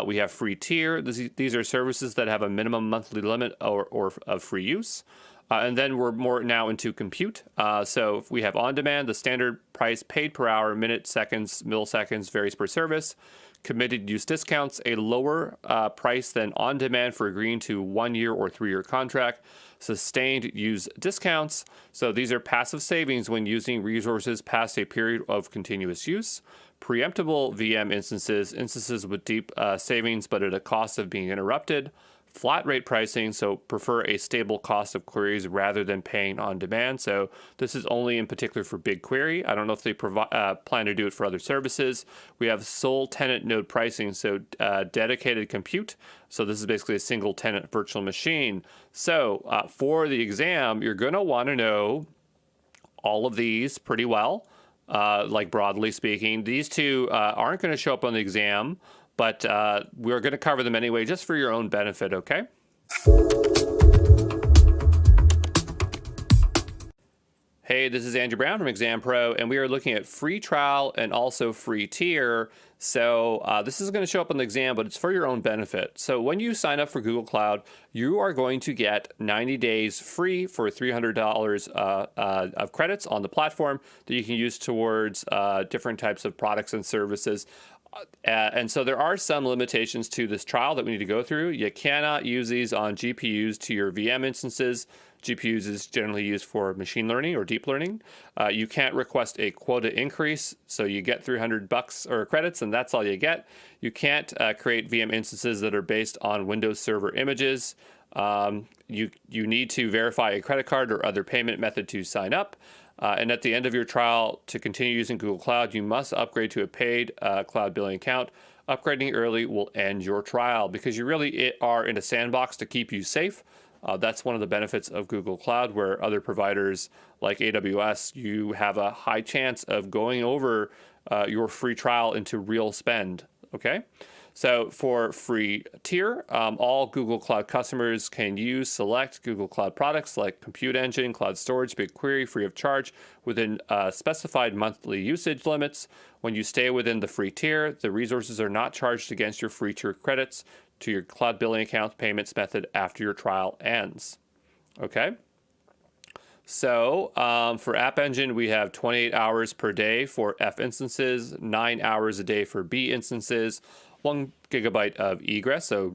We have free tier. These are services that have a minimum monthly limit or of free use. And then we're more now into compute. So if we have on-demand, the standard price paid per hour, minute, seconds, milliseconds varies per service. Committed use discounts, a lower price than on-demand for agreeing to 1-year or 3-year contract. Sustained use discounts. So these are passive savings when using resources past a period of continuous use. Preemptible VM instances with deep savings but at a cost of being interrupted. Flat rate pricing, so prefer a stable cost of queries rather than paying on demand. So this is only in particular for BigQuery. I don't know if they plan to do it for other services. We have sole tenant node pricing, so dedicated compute. So this is basically a single tenant virtual machine. So for the exam, you're going to want to know all of these pretty well, like broadly speaking. These two aren't going to show up on the exam, but we're going to cover them anyway, just for your own benefit, okay? Hey, this is Andrew Brown from Exam Pro, and we are looking at free trial and also free tier. So this is going to show up on the exam, but it's for your own benefit. So when you sign up for Google Cloud, you are going to get 90 days free for $300 of credits on the platform that you can use towards different types of products and services. And so there are some limitations to this trial that we need to go through. You cannot use these on GPUs to your VM instances. GPUs is generally used for machine learning or deep learning. You can't request a quota increase, so you get $300 or credits, and that's all you get. You can't create VM instances that are based on Windows Server images. You need to verify a credit card or other payment method to sign up. And at the end of your trial, to continue using Google Cloud, you must upgrade to a paid cloud billing account. Upgrading early will end your trial because you really are in a sandbox to keep you safe. That's one of the benefits of Google Cloud, where other providers like AWS, you have a high chance of going over your free trial into real spend, okay? So for free tier, all Google Cloud customers can use select Google Cloud products like Compute Engine, Cloud Storage, BigQuery free of charge within specified monthly usage limits. When you stay within the free tier, the resources are not charged against your free tier credits to your cloud billing account payments method after your trial ends. Okay? So for App Engine, we have 28 hours per day for F instances, 9 hours a day for B instances, 1 gigabyte of egress, so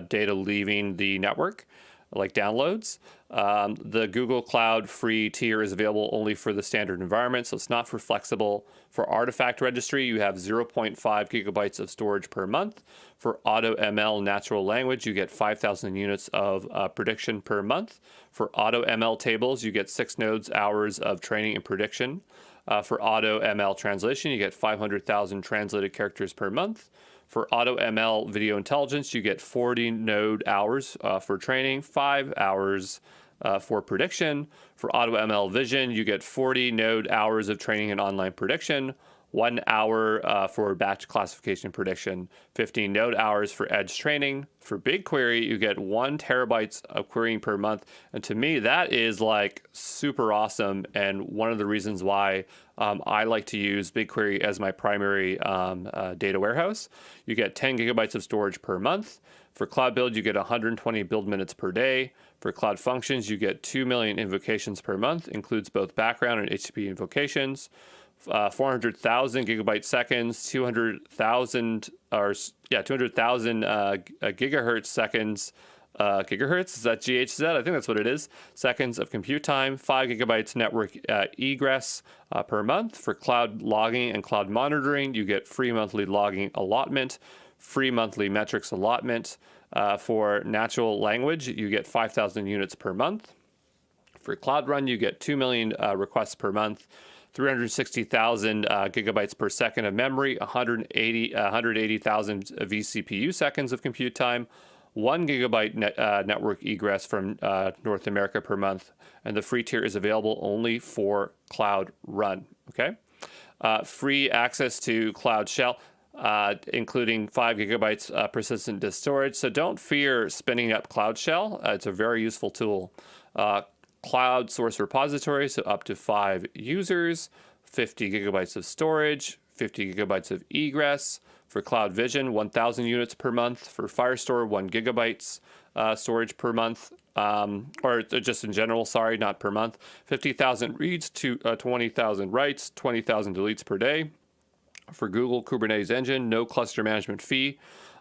data leaving the network, like downloads. The Google Cloud free tier is available only for the standard environment, so it's not for flexible. For Artifact Registry, you have 0.5 gigabytes of storage per month. For AutoML natural language, you get 5,000 units of prediction per month. For AutoML tables, you get 6 nodes hours of training and prediction. For AutoML translation, you get 500,000 translated characters per month. For AutoML video intelligence, you get 40 node hours for training, 5 hours for prediction. For AutoML vision, you get 40 node hours of training and online prediction, 1 hour for batch classification prediction, 15 node hours for edge training. For BigQuery, you get 1 terabytes of querying per month. And to me, that is like super awesome. And one of the reasons why I like to use BigQuery as my primary data warehouse. You get 10 gigabytes of storage per month. For Cloud Build, you get 120 build minutes per day. For Cloud Functions, you get 2 million invocations per month, includes both background and HTTP invocations. 400,000 gigabyte seconds, 200,000 gigahertz seconds. Gigahertz, is that GHz? I think that's what it is. Seconds of compute time, 5 gigabytes network egress per month. For cloud logging and cloud monitoring, you get free monthly logging allotment, free monthly metrics allotment. For natural language, you get 5,000 units per month. For Cloud Run, you get 2 million requests per month. 360,000 gigabytes per second of memory, 180,000 vCPU seconds of compute time, 1 gigabyte network egress from North America per month, and the free tier is available only for Cloud Run. Okay, free access to Cloud Shell, including 5 gigabytes persistent disk storage. So don't fear spinning up Cloud Shell. It's a very useful tool. Cloud source repository, so up to 5 users, 50 gigabytes of storage, 50 gigabytes of egress. For Cloud Vision, 1,000 units per month. For Firestore, 1 gigabytes storage per month, or just in general, sorry, not per month. 50,000 reads to 20,000 writes, 20,000 deletes per day. For Google Kubernetes Engine, no cluster management fee.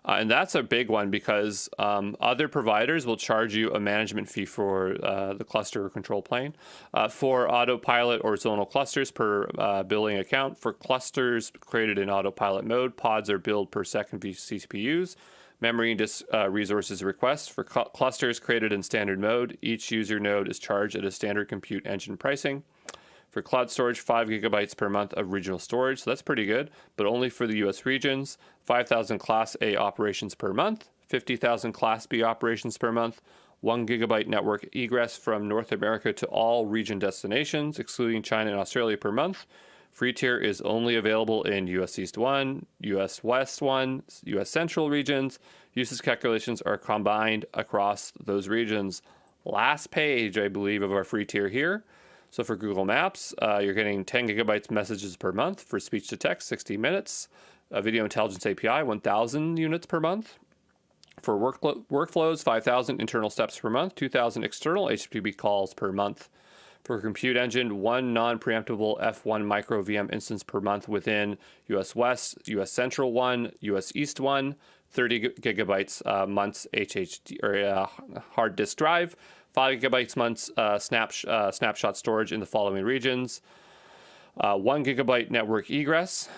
And that's a big one because other providers will charge you a management fee for the cluster or control plane. For autopilot or zonal clusters per billing account. For clusters created in autopilot mode, pods are billed per second CPUs. Memory and disk resources requests. For clusters created in standard mode, each user node is charged at a standard compute engine pricing. For cloud storage, 5 gigabytes per month of regional storage. So that's pretty good, but only for the US regions. 5,000 Class A operations per month, 50,000 Class B operations per month, 1 gigabyte network egress from North America to all region destinations, excluding China and Australia per month. Free tier is only available in US East 1, US West 1, US Central regions. Usage calculations are combined across those regions. Last page, I believe, of our free tier here. So for Google Maps, you're getting 10 gigabytes messages per month. For speech to text, 60 minutes. Video intelligence API, 1,000 units per month. For workflows, 5,000 internal steps per month, 2,000 external HTTP calls per month. For compute engine, 1 non-preemptible F1 micro VM instance per month within US West, US Central 1, US East 1, 30 gigabytes months HHD or hard disk drive, 5 gigabytes months snapshot storage in the following regions, 1 gigabyte network egress.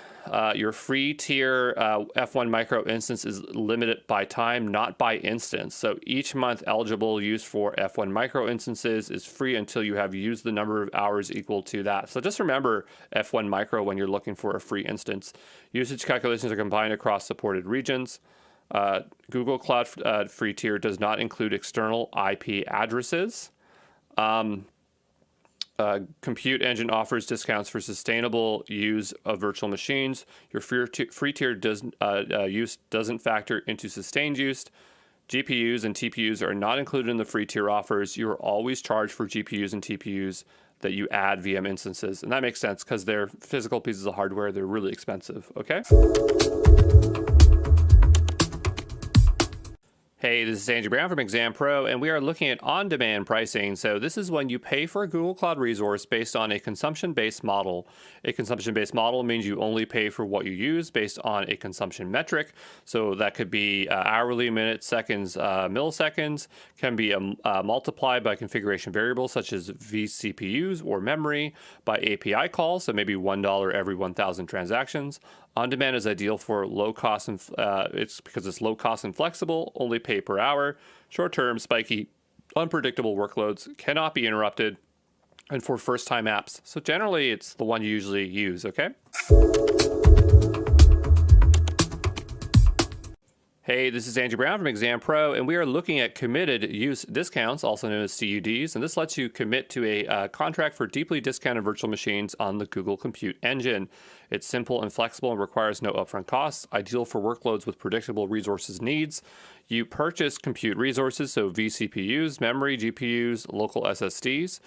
Your free tier F1 micro instance is limited by time, not by instance. So each month eligible use for F1 micro instances is free until you have used the number of hours equal to that. So just remember F1 micro when you're looking for a free instance. Usage calculations are combined across supported regions. Google Cloud free tier does not include external IP addresses. Compute engine offers discounts for sustainable use of virtual machines. Your free tier use doesn't factor into sustained use. GPUs and TPUs are not included in the free tier offers. You are always charged for GPUs and TPUs that you add VM instances. And that makes sense because they're physical pieces of hardware. They're really expensive, okay? Hey, this is Andrew Brown from Exam Pro, and we are looking at on-demand pricing. So this is when you pay for a Google Cloud resource based on a consumption-based model. A consumption-based model means you only pay for what you use based on a consumption metric. So that could be hourly, minutes, seconds, milliseconds, can be multiplied by configuration variables such as vCPUs or memory, by API calls, so maybe $1 every 1,000 transactions. On-demand is ideal for low cost, and it's because it's low cost and flexible, only pay per hour. Short-term, spiky, unpredictable workloads cannot be interrupted, and for first-time apps. So generally, it's the one you usually use, okay? Hey, this is Andrew Brown from Exam Pro, and we are looking at committed use discounts, also known as CUDs, and this lets you commit to a contract for deeply discounted virtual machines on the Google Compute Engine. It's simple and flexible and requires no upfront costs, ideal for workloads with predictable resources needs. You purchase compute resources, so vCPUs, memory, GPUs, local SSDs.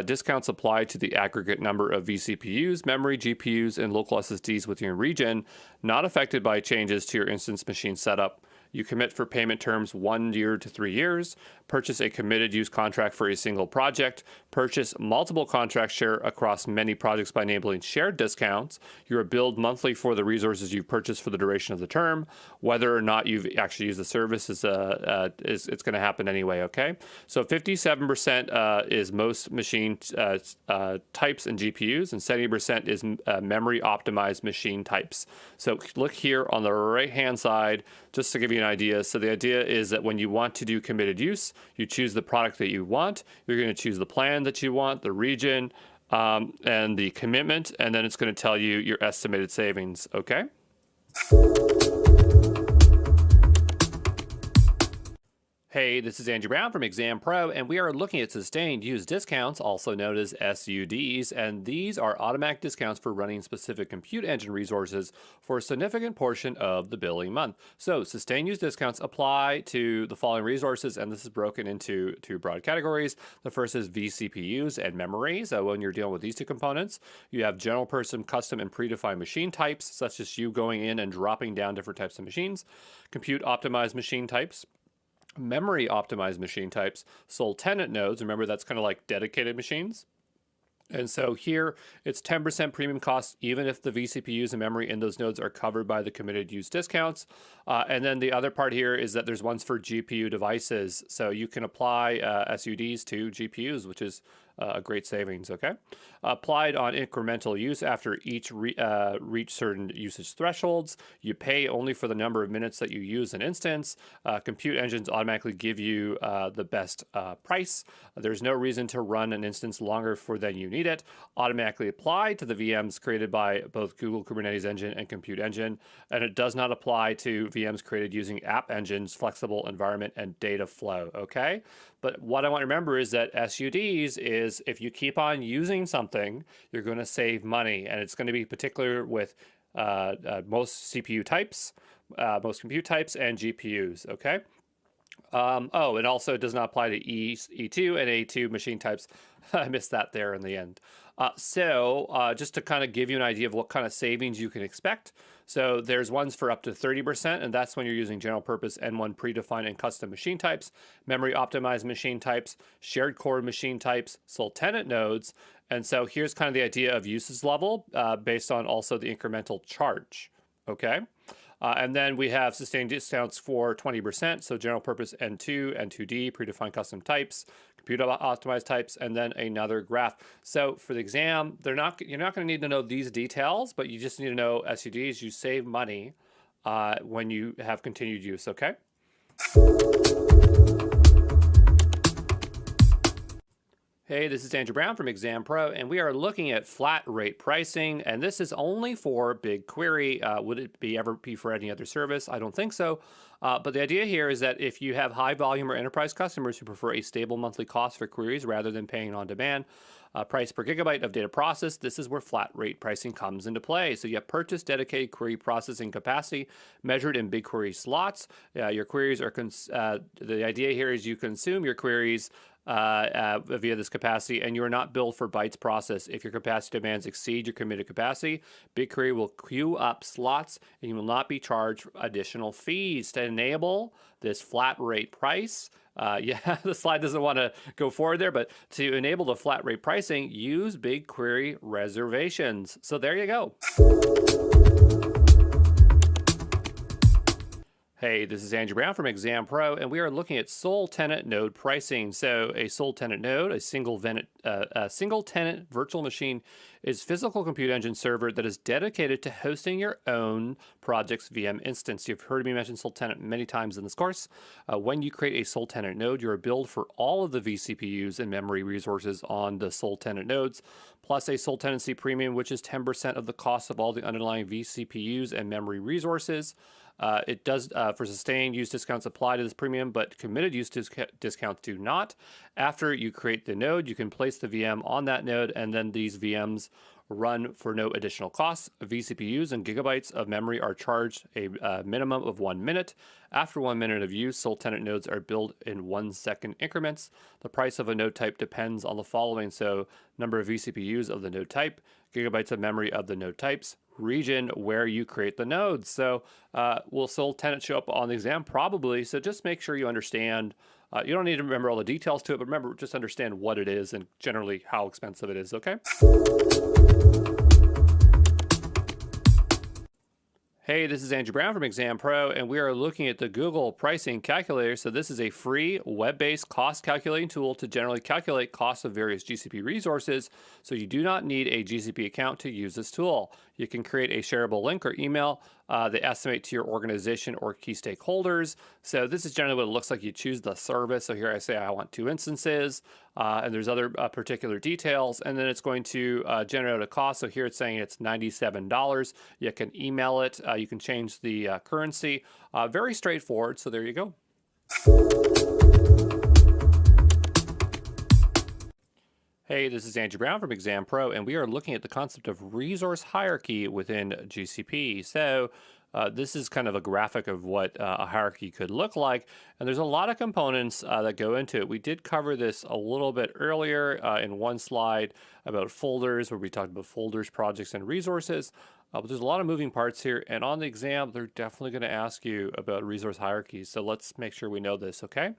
Discounts apply to the aggregate number of vCPUs, memory, GPUs, and local SSDs within your region, not affected by changes to your instance machine setup. You commit for payment terms 1 year to 3 years, purchase a committed use contract for a single project, purchase multiple contracts share across many projects by enabling shared discounts. You're billed monthly for the resources you've purchased for the duration of the term. Whether or not you've actually used the service is it's going to happen anyway, okay? So 57% is most machine types and GPUs, and 70% is memory optimized machine types. So look here on the right-hand side, just to give you an idea. So the idea is that when you want to do committed use, you choose the product that you want. You're going to choose the plan that you want, the region, and the commitment, and then it's going to tell you your estimated savings, okay? Hey, this is Andrew Brown from Exam Pro, and we are looking at sustained use discounts, also known as SUDs, and these are automatic discounts for running specific compute engine resources for a significant portion of the billing month. So, sustained use discounts apply to the following resources, and this is broken into two broad categories. The first is vCPUs and memory. So, when you're dealing with these two components, you have general purpose, custom, and predefined machine types, such as you going in and dropping down different types of machines, compute optimized machine types, memory optimized machine types, sole tenant nodes. Remember, that's kind of like dedicated machines. And so here it's 10% premium cost, even if the vCPUs and memory in those nodes are covered by the committed use discounts. And then the other part here is that there's ones for GPU devices. So you can apply SUDs to GPUs, which is a great savings, okay? Applied on incremental use after each reach certain usage thresholds. You pay only for the number of minutes that you use an instance. Compute engines automatically give you the best price. There's no reason to run an instance longer for than you need it. Automatically applied to the VMs created by both Google Kubernetes Engine and Compute Engine, and it does not apply to VMs created using App Engine's flexible environment and data flow, okay? But what I want to remember is that SUDs is if you keep on using something, you're going to save money, and it's going to be particular with most CPU types, most compute types, and GPUs, okay? It also does not apply to E2 and A2 machine types. I missed that there in the end. Just to kind of give you an idea of what kind of savings you can expect. So there's ones for up to 30%, and that's when you're using general purpose N1 predefined and custom machine types, memory optimized machine types, shared core machine types, sole tenant nodes. And so here's kind of the idea of usage level based on also the incremental charge, okay? And then we have sustained discounts for 20%, so general purpose N2, N2D, predefined custom types, compute optimized types, and then another graph. So for the exam, you're not going to need to know these details, but you just need to know SUDs. You save money when you have continued use, okay? Hey, this is Andrew Brown from Exam Pro, and we are looking at flat rate pricing, and this is only for BigQuery. Would it ever be for any other service? I don't think so. But the idea here is that if you have high volume or enterprise customers who prefer a stable monthly cost for queries rather than paying on demand, price per gigabyte of data processed, this is where flat rate pricing comes into play. So you have purchased dedicated query processing capacity measured in BigQuery slots. Your queries are, the idea here is you consume your queries via this capacity, and you are not billed for bytes processed. If your capacity demands exceed your committed capacity, BigQuery will queue up slots, and you will not be charged additional fees. To enable this flat rate price, the slide doesn't want to go forward there, but to enable the flat rate pricing, use BigQuery reservations. So there you go. Hey, this is Andrew Brown from Exam Pro, and we are looking at sole tenant node pricing. So a sole tenant node, a single tenant virtual machine, is physical compute engine server that is dedicated to hosting your own project's VM instance. You've heard me mention sole tenant many times in this course. When you create a sole tenant node, you are billed for all of the vCPUs and memory resources on the sole tenant nodes, plus a sole tenancy premium, which is 10% of the cost of all the underlying vCPUs and memory resources. It does, for sustained use discounts apply to this premium, but committed use discounts do not. After you create the node, you can place the VM on that node, and then these VMs run for no additional costs. vCPUs and gigabytes of memory are charged a minimum of 1 minute. After 1 minute of use, sole tenant nodes are billed in 1 second increments. The price of a node type depends on the following. So number of vCPUs of the node type, gigabytes of memory of the node types, region where you create the nodes. So will sole tenant show up on the exam? Probably. So just make sure you understand. You don't need to remember all the details to it, but remember, just understand what it is and generally how expensive it is, okay? Hey, this is Andrew Brown from Exam Pro, and we are looking at the Google Pricing Calculator. So this is a free web-based cost calculating tool to generally calculate costs of various GCP resources. So you do not need a GCP account to use this tool. You can create a shareable link or email that estimate to your organization or key stakeholders. So this is generally what it looks like. You choose the service. So here I say I want 2 instances, and there's other particular details, and then it's going to generate a cost. So here it's saying it's $97. You can email it. You can change the currency. Very straightforward. So there you go. Hey, this is Andrew Brown from Exam Pro, and we are looking at the concept of resource hierarchy within GCP. So this is kind of a graphic of what a hierarchy could look like, and there's a lot of components that go into it. We did cover this a little bit earlier in one slide about folders, where we talked about folders, projects, and resources. But there's a lot of moving parts here, and on the exam, they're definitely going to ask you about resource hierarchies. So let's make sure we know this, okay?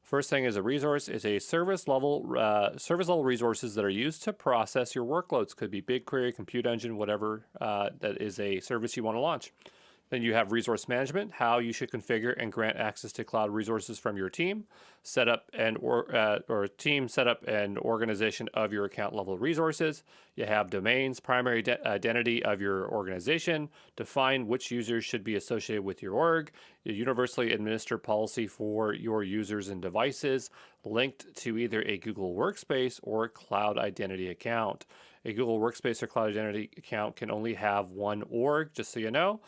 First thing is a resource is a service level resources that are used to process your workloads. Could be BigQuery, Compute Engine, whatever that is a service you want to launch. Then you have resource management, how you should configure and grant access to cloud resources from your team, setup and or team setup and organization of your account level resources. You have domains, primary identity of your organization, define which users should be associated with your org, you universally administer policy for your users and devices, linked to either a Google Workspace or Cloud Identity account. A Google Workspace or Cloud Identity account can only have one org, just so you know.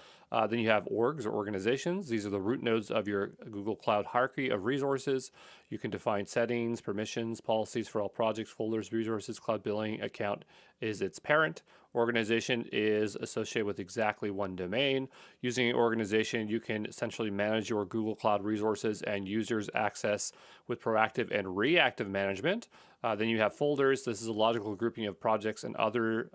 Then you have orgs or organizations. These are the root nodes of your Google Cloud hierarchy of resources. You can define settings, permissions, policies for all projects, folders, resources. Cloud Billing account is its parent. Organization is associated with exactly one domain. Using an organization, you can essentially manage your Google Cloud resources and users' access with proactive and reactive management. Then you have folders. This is a logical grouping of projects and other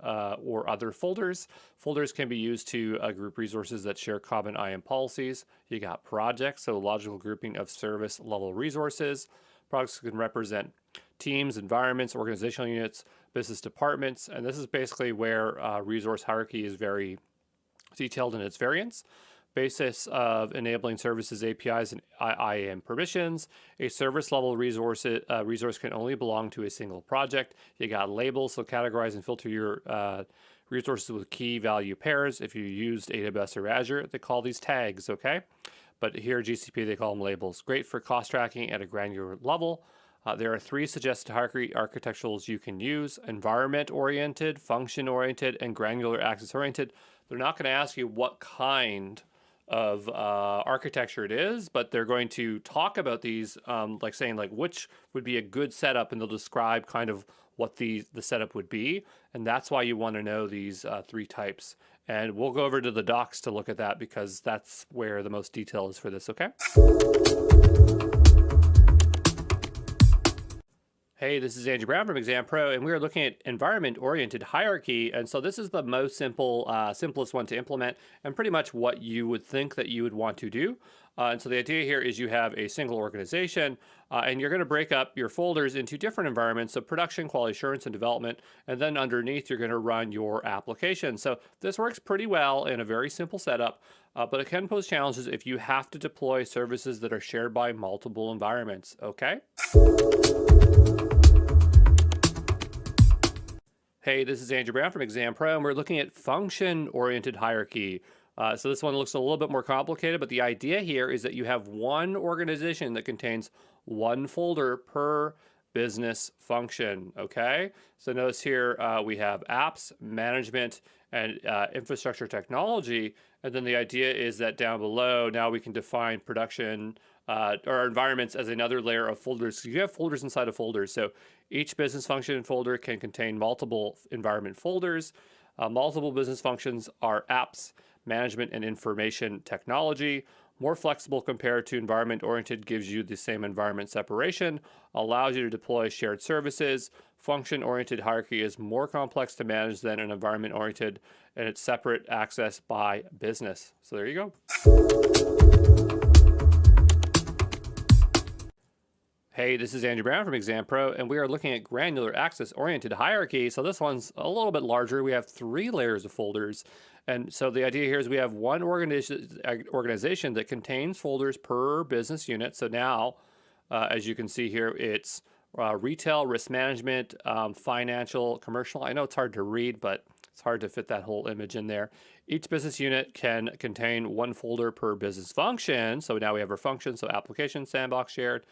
folders. Folders can be used to group resources that share common IAM policies. You got projects, so logical grouping of service level resources. Projects can represent teams, environments, organizational units, business departments, and this is basically where resource hierarchy is very detailed in its variants. Basis of enabling services, APIs, and IAM permissions. A service level resource can only belong to a single project. You got labels, so categorize and filter your resources with key value pairs. If you used AWS or Azure, they call these tags, okay? But here at GCP, they call them labels. Great for cost tracking at a granular level. There are 3 suggested hierarchy architecturals you can use: environment-oriented, function-oriented, and granular access-oriented. They're not going to ask you what kind of architecture it is, but they're going to talk about these, like saying like which would be a good setup, and they'll describe kind of what the setup would be, and that's why you want to know these 3 types. And we'll go over to the docs to look at that, because that's where the most detail is for this, okay? Hey, this is Andrew Brown from Exam Pro, and we are looking at environment-oriented hierarchy. And so this is the most simplest one to implement, and pretty much what you would think that you would want to do. And so the idea here is you have a single organization, and you're going to break up your folders into different environments, so production, quality assurance, and development, and then underneath you're going to run your application. So this works pretty well in a very simple setup, but it can pose challenges if you have to deploy services that are shared by multiple environments, okay? Hey, this is Andrew Brown from Exam Pro, and we're looking at function-oriented hierarchy. So this one looks a little bit more complicated, but the idea here is that you have one organization that contains one folder per business function, okay? So notice here we have apps, management, and infrastructure technology, and then the idea is that down below, now we can define production or environments as another layer of folders. So you have folders inside of folders. So each business function folder can contain multiple environment folders. Multiple business functions are apps, management, and information technology. More flexible compared to environment-oriented, gives you the same environment separation, allows you to deploy shared services. Function-oriented hierarchy is more complex to manage than an environment-oriented, and it's separate access by business. So there you go. Hey, this is Andrew Brown from Exam Pro, and we are looking at granular access-oriented hierarchy. So this one's a little bit larger. We have 3 layers of folders. And so the idea here is we have one organization that contains folders per business unit. So now, as you can see here, it's retail, risk management, financial, commercial. I know it's hard to read, but It's hard to fit that whole image in there. Each business unit can contain one folder per business function. So now we have our functions, so application, sandbox, shared,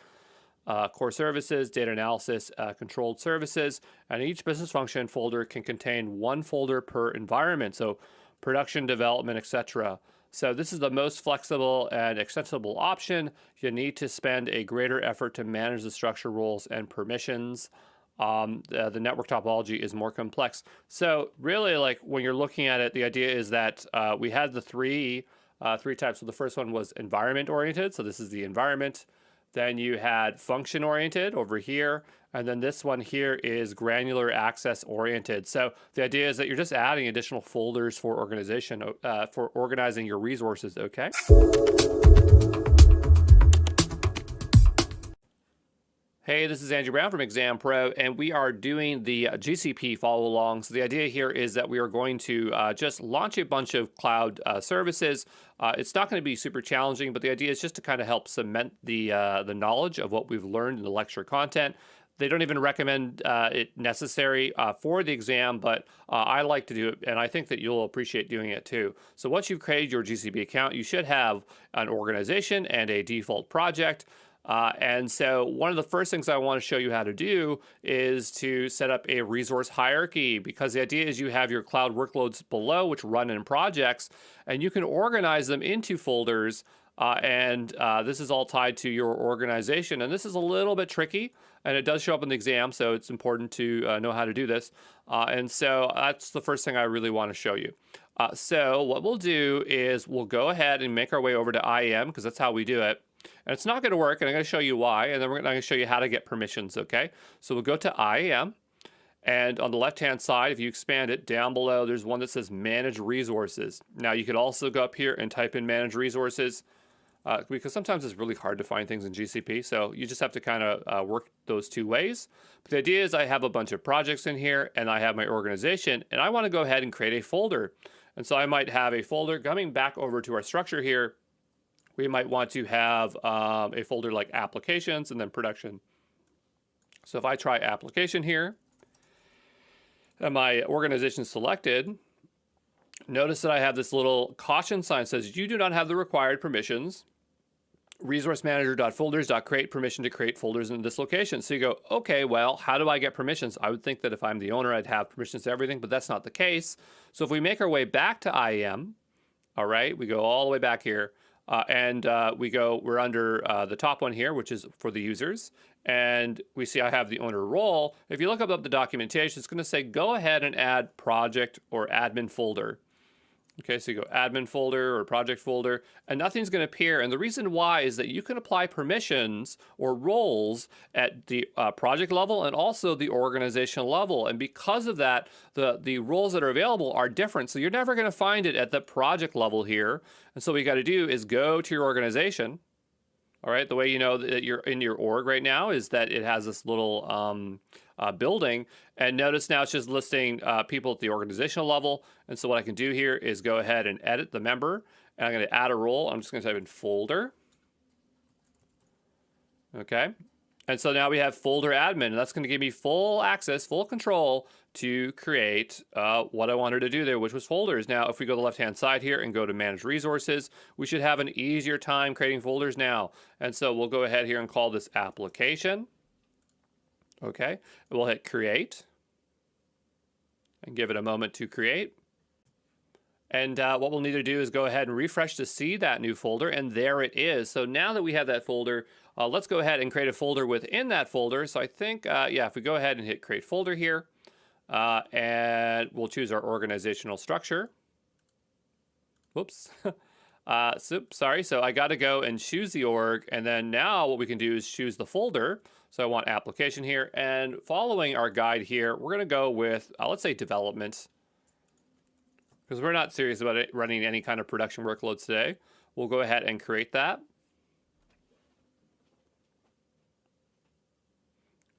core services, data analysis, controlled services, and each business function folder can contain one folder per environment. So production, development, etc. So this is the most flexible and extensible option. You need to spend a greater effort to manage the structure, roles, and permissions. The network topology is more complex. So really, like when you're looking at it, the idea is that we had the three types. So the first one was environment oriented. So this is the environment. Then you had function oriented over here. And then this one here is granular access oriented. So the idea is that you're just adding additional folders for organization, for organizing your resources, okay? Hey, this is Andrew Brown from Exam Pro, and we are doing the GCP follow along. So the idea here is that we are going to just launch a bunch of cloud services. It's not going to be super challenging, but the idea is just to kind of help cement the knowledge of what we've learned in the lecture content. They don't even recommend it necessary for the exam, but I like to do it, and I think that you'll appreciate doing it too. So once you've created your GCP account, you should have an organization and a default project. And so one of the first things I want to show you how to do is to set up a resource hierarchy, because the idea is you have your cloud workloads below, which run in projects, and you can organize them into folders. And this is all tied to your organization. And this is a little bit tricky, and it does show up in the exam, so it's important to know how to do this. And so that's the first thing I really want to show you. So what we'll do is we'll go ahead and make our way over to IAM, because that's how we do it. And it's not going to work, and I'm going to show you why, and then I'm going to show you how to get permissions, okay? So we'll go to IAM, and on the left-hand side, if you expand it, down below, there's one that says Manage Resources. Now, you could also go up here and type in Manage Resources, because sometimes it's really hard to find things in GCP, so you just have to kind of work those two ways. But the idea is I have a bunch of projects in here, and I have my organization, and I want to go ahead and create a folder. And so I might have a folder coming back over to our structure here. We might want to have a folder like applications and then production. So if I try application here, and my organization is selected, notice that I have this little caution sign that says you do not have the required permissions. Resource manager.folders.create permission to create folders in this location. So you go, okay, well, how do I get permissions? I would think that if I'm the owner, I'd have permissions to everything, but that's not the case. So if we make our way back to IAM, all right, we go all the way back here. We're under the top one here, which is for the users. And we see I have the owner role. If you look up the documentation, it's going to say, go ahead and add project or admin folder. Okay, so you go admin folder or project folder, and nothing's going to appear. And the reason why is that you can apply permissions or roles at the project level and also the organizational level. And because of that, the roles that are available are different. So you're never going to find it at the project level here. And so what you got to do is go to your organization. All right, the way you know that you're in your org right now is that it has this little building, and notice now it's just listing people at the organizational level. And so what I can do here is go ahead and edit the member, and I'm going to add a role. I'm just going to type in folder. Okay, and so now we have folder admin, and that's going to give me full access, full control to create what I wanted to do there, which was folders. Now, if we go to the left-hand side here and go to Manage Resources, we should have an easier time creating folders now. And so we'll go ahead here and call this application. Okay, we'll hit Create and give it a moment to create. And what we'll need to do is go ahead and refresh to see that new folder, and there it is. So now that we have that folder, let's go ahead and create a folder within that folder. So I think, if we go ahead and hit Create Folder here, and we'll choose our organizational structure. Whoops. Sorry, so I got to go and choose the org, and then now what we can do is choose the folder. So I want application here, and following our guide here, we're going to go with, let's say development, because we're not serious about it running any kind of production workloads today. We'll go ahead and create that.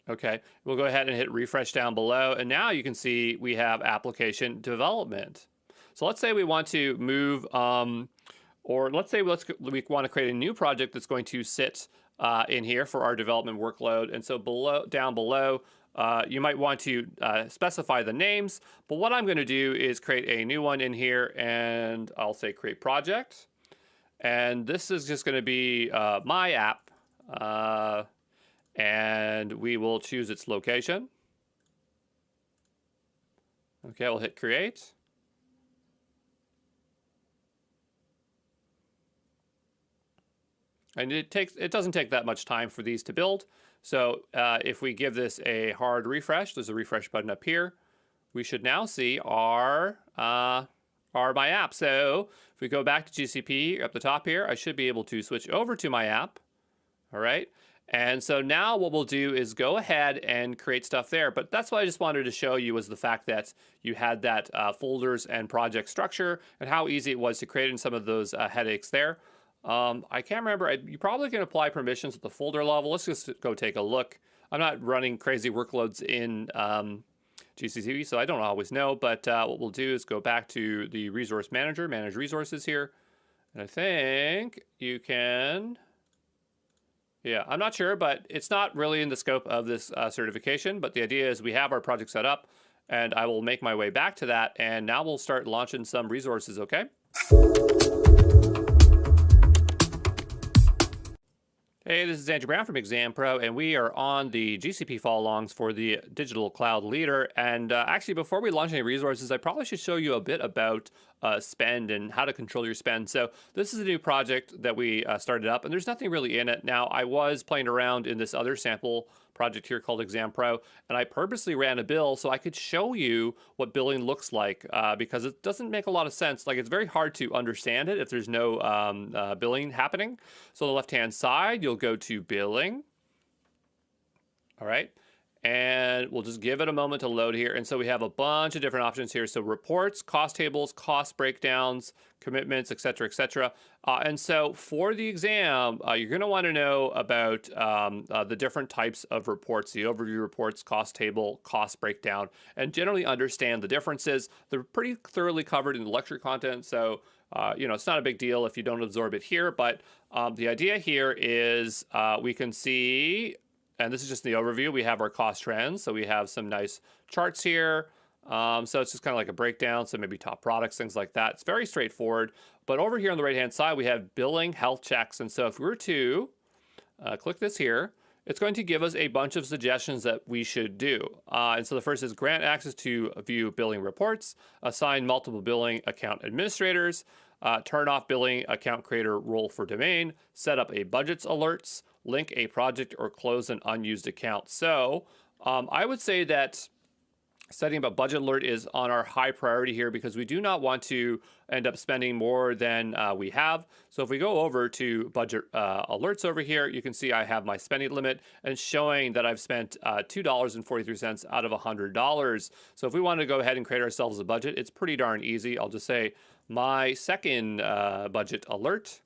Okay, we'll go ahead and hit refresh down below, and now you can see we have application development. So let's say we want to move, or let's say we want to create a new project that's going to sit in here for our development workload. And so down below, You might want to specify the names, but what I'm going to do is create a new one in here, and I'll say create project. And this is just going to be my app, and we will choose its location. Okay, we'll hit create. And it doesn't take that much time for these to build. So if we give this a hard refresh, there's a refresh button up here. We should now see our my app. So if we go back to GCP up the top here, I should be able to switch over to my app. All right. And so now what we'll do is go ahead and create stuff there. But that's what I just wanted to show you, was the fact that you had that folders and project structure and how easy it was to create in some of those headaches there. I can't remember. You probably can apply permissions at the folder level. Let's just go take a look. I'm not running crazy workloads in GCP, so I don't always know. But what we'll do is go back to the resource manager, manage resources here. And I think you can... Yeah, I'm not sure, but it's not really in the scope of this certification. But the idea is we have our project set up, and I will make my way back to that. And now we'll start launching some resources, okay? Hey, this is Andrew Brown from Exam Pro, and we are on the GCP follow-alongs for the Digital Cloud Leader. And actually, before we launch any resources, I probably should show you a bit about spend and how to control your spend. So this is a new project that we started up, and there's nothing really in it. Now, I was playing around in this other sample project here called Exam Pro, and I purposely ran a bill so I could show you what billing looks like, because it doesn't make a lot of sense. Like, it's very hard to understand it if there's no billing happening. So on the left-hand side, you'll go to billing. All right. And we'll just give it a moment to load here. And so we have a bunch of different options here. So reports, cost tables, cost breakdowns, commitments, et cetera, et cetera. And so for the exam, you're going to want to know about the different types of reports, the overview reports, cost table, cost breakdown, and generally understand the differences. They're pretty thoroughly covered in the lecture content. So, it's not a big deal if you don't absorb it here. But the idea here is we can see... And this is just the overview. We have our cost trends. So we have some nice charts here. So it's just kind of like a breakdown. So maybe top products, things like that. It's very straightforward. But over here on the right-hand side, we have billing health checks. And so if we were to click this here, it's going to give us a bunch of suggestions that we should do. And so the first is grant access to view billing reports, assign multiple billing account administrators, turn off billing account creator role for domain, set up a budgets alerts, link a project, or close an unused account. So I would say that setting up a budget alert is on our high priority here, because we do not want to end up spending more than we have. So if we go over to budget alerts over here, you can see I have my spending limit and showing that I've spent $2.43 out of $100. So if we want to go ahead and create ourselves a budget, it's pretty darn easy. I'll just say my second budget alert.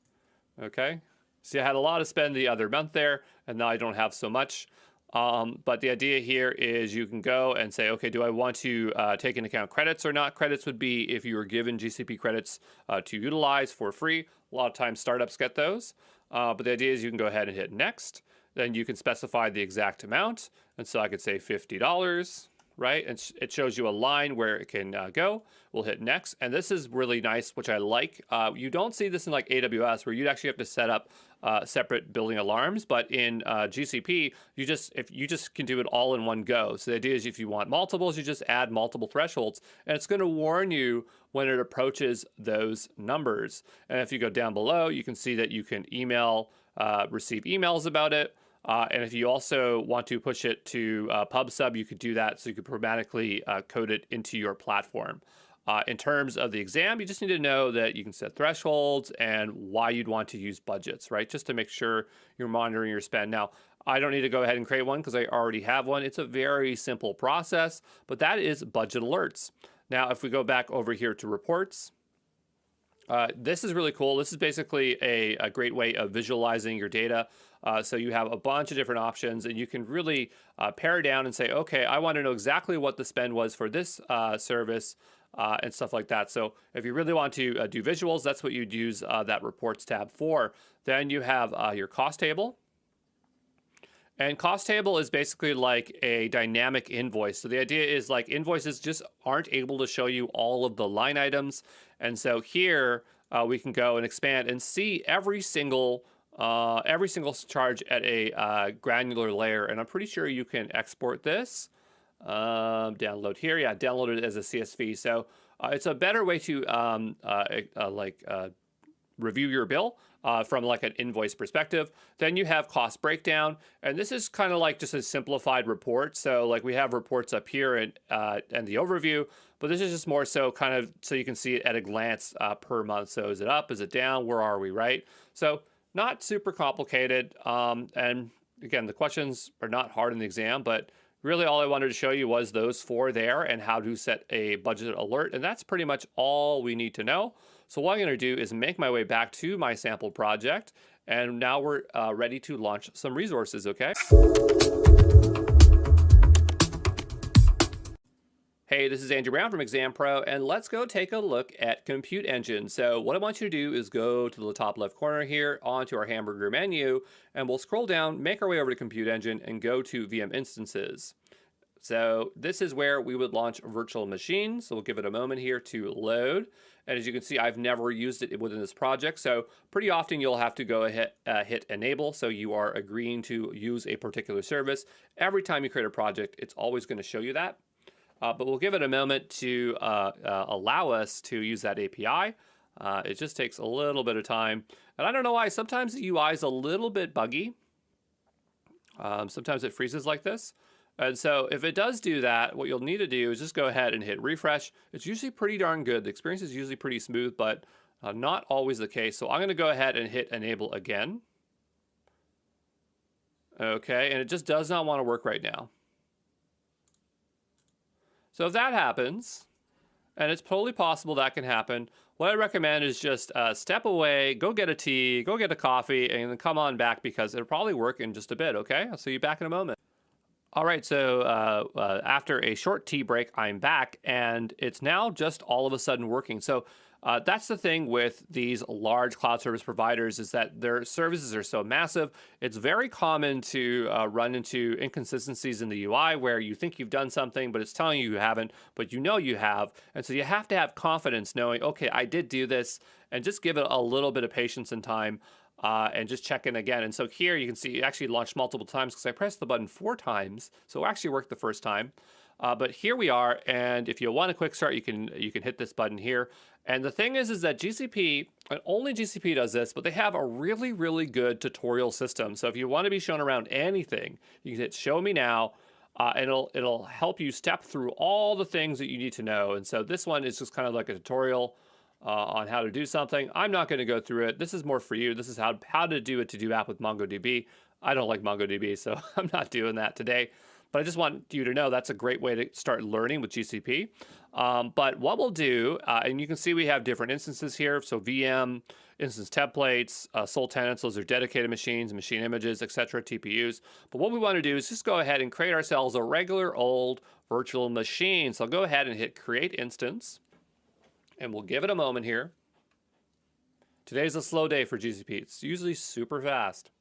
Okay. See, I had a lot to spend the other month there, and now I don't have so much. But the idea here is you can go and say, okay, do I want to take into account credits or not? Credits would be if you were given GCP credits to utilize for free. A lot of times startups get those. But the idea is you can go ahead and hit next. Then you can specify the exact amount. And so I could say $50. Right? And it shows you a line where it can go. We'll hit next. And this is really nice, which I like. You don't see this in like AWS, where you'd actually have to set up separate billing alarms. But in GCP, you just can do it all in one go. So the idea is if you want multiples, you just add multiple thresholds, and it's going to warn you when it approaches those numbers. And if you go down below, you can see that you can receive emails about it. And if you also want to push it to PubSub, you could do that. So you could programmatically code it into your platform. In terms of the exam, you just need to know that you can set thresholds and why you'd want to use budgets, right? Just to make sure you're monitoring your spend. Now, I don't need to go ahead and create one because I already have one. It's a very simple process, but that is budget alerts. Now, if we go back over here to reports, this is really cool. This is basically a great way of visualizing your data. So you have a bunch of different options, and you can really pare down and say, okay, I want to know exactly what the spend was for this service and stuff like that. So if you really want to do visuals, that's what you'd use that reports tab for. Then you have your cost table. And cost table is basically like a dynamic invoice. So the idea is like invoices just aren't able to show you all of the line items. And so here we can go and expand and see every single charge at a granular layer. And I'm pretty sure you can export this. Download here. Yeah, download it as a CSV. So it's a better way to review your bill from like an invoice perspective. Then you have cost breakdown, and this is kind of like just a simplified report. So like we have reports up here and the overview, but this is just more so kind of so you can see it at a glance per month. So is it up? Is it down? Where are we? Right? So not super complicated. And again, the questions are not hard in the exam, but really all I wanted to show you was those 4 there and how to set a budget alert. And that's pretty much all we need to know. So what I'm going to do is make my way back to my sample project. And now we're ready to launch some resources, okay? Hey, this is Andrew Brown from Exam Pro, and let's go take a look at Compute Engine. So what I want you to do is go to the top left corner here onto our hamburger menu, and we'll scroll down, make our way over to Compute Engine, and go to VM Instances. So this is where we would launch virtual machines. So we'll give it a moment here to load. And as you can see, I've never used it within this project. So pretty often you'll have to go ahead, hit enable. So you are agreeing to use a particular service. Every time you create a project, it's always going to show you that. But we'll give it a moment to allow us to use that API. It just takes a little bit of time. And I don't know why, sometimes the UI is a little bit buggy. Sometimes it freezes like this. And so if it does do that, what you'll need to do is just go ahead and hit refresh. It's usually pretty darn good. The experience is usually pretty smooth, but not always the case. So I'm going to go ahead and hit enable again. Okay, and it just does not want to work right now. So if that happens, and it's totally possible that can happen, what I recommend is just step away, go get a tea, go get a coffee, and then come on back because it'll probably work in just a bit, okay? I'll see you back in a moment. All right, so after a short tea break, I'm back, and it's now just all of a sudden working. So that's the thing with these large cloud service providers is that their services are so massive. It's very common to run into inconsistencies in the UI where you think you've done something, but it's telling you haven't, but you know you have. And so you have to have confidence knowing, okay, I did do this, and just give it a little bit of patience and time. And just check in again. And so here you can see it actually launched multiple times because I pressed the button 4 times. So it actually worked the first time. But here we are. And if you want a quick start, you can hit this button here. And the thing is that GCP, and only GCP does this, but they have a really, really good tutorial system. So if you want to be shown around anything, you can hit show me now. And it'll help you step through all the things that you need to know. And so this one is just kind of like a tutorial on how to do something. I'm not going to go through it. This is more for you. This is how to do it to do app with MongoDB. I don't like MongoDB, so I'm not doing that today. But I just want you to know that's a great way to start learning with GCP. But what we'll do, and you can see we have different instances here. So VM, instance templates, sole tenants, those are dedicated machines, machine images, etc., TPUs. But what we want to do is just go ahead and create ourselves a regular old virtual machine. So I'll go ahead and hit create instance. And we'll give it a moment here. Today's a slow day for GCP. It's usually super fast.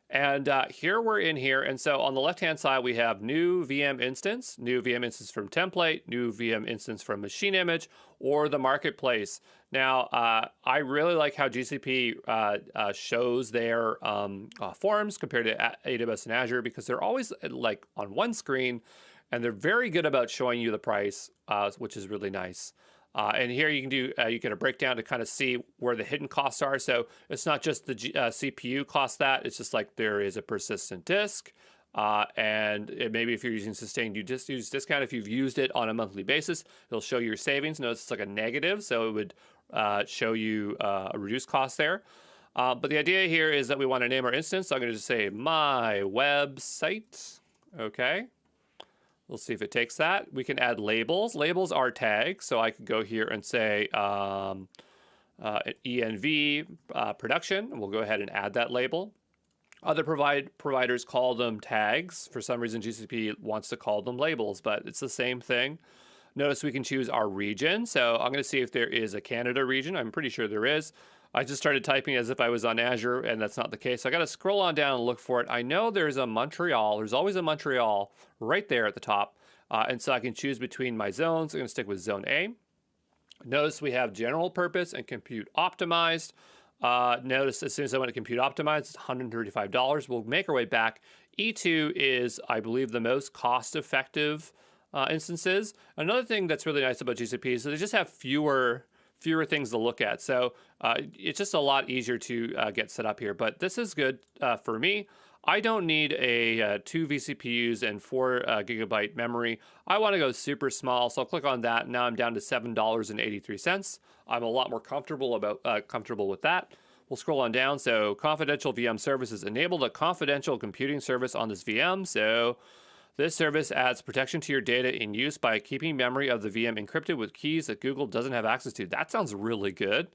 And here we're in here. And so on the left-hand side, we have new VM instance from template, new VM instance from machine image, or the marketplace. Now, I really like how GCP shows their forms compared to AWS and Azure because they're always like on one screen, and they're very good about showing you the price, which is really nice. And here you can do, you get a breakdown to kind of see where the hidden costs are. So it's not just the CPU cost that, it's just like there is a persistent disk. And maybe if you're using sustained use discount, if you've used it on a monthly basis, it'll show you your savings. Notice it's like a negative, so it would show you a reduced cost there. But the idea here is that we want to name our instance. So I'm going to just say my website. Okay. We'll see if it takes that. We can add labels. Labels are tags, so I could go here and say ENV production. We'll go ahead and add that label. Other providers call them tags. For some reason, GCP wants to call them labels, but it's the same thing. Notice we can choose our region. So I'm going to see if there is a Canada region. I'm pretty sure there is. I just started typing as if I was on Azure, and that's not the case. So I got to scroll on down and look for it. I know there's a Montreal. There's always a Montreal right there at the top. And so I can choose between my zones. I'm going to stick with Zone A. Notice we have general purpose and compute optimized. Notice as soon as I went to compute optimized, it's $135. We'll make our way back. E2 is, I believe, the most cost-effective instances. Another thing that's really nice about GCP is that they just have fewer things to look at. So it's just a lot easier to get set up here. But this is good for me. I don't need a 2 vCPUs and 4 gigabyte memory. I want to go super small, so I'll click on that. Now I'm down to $7.83. I'm a lot more comfortable with that. We'll scroll on down. So confidential VM services enabled a confidential computing service on this VM. So this service adds protection to your data in use by keeping memory of the VM encrypted with keys that Google doesn't have access to. That sounds really good.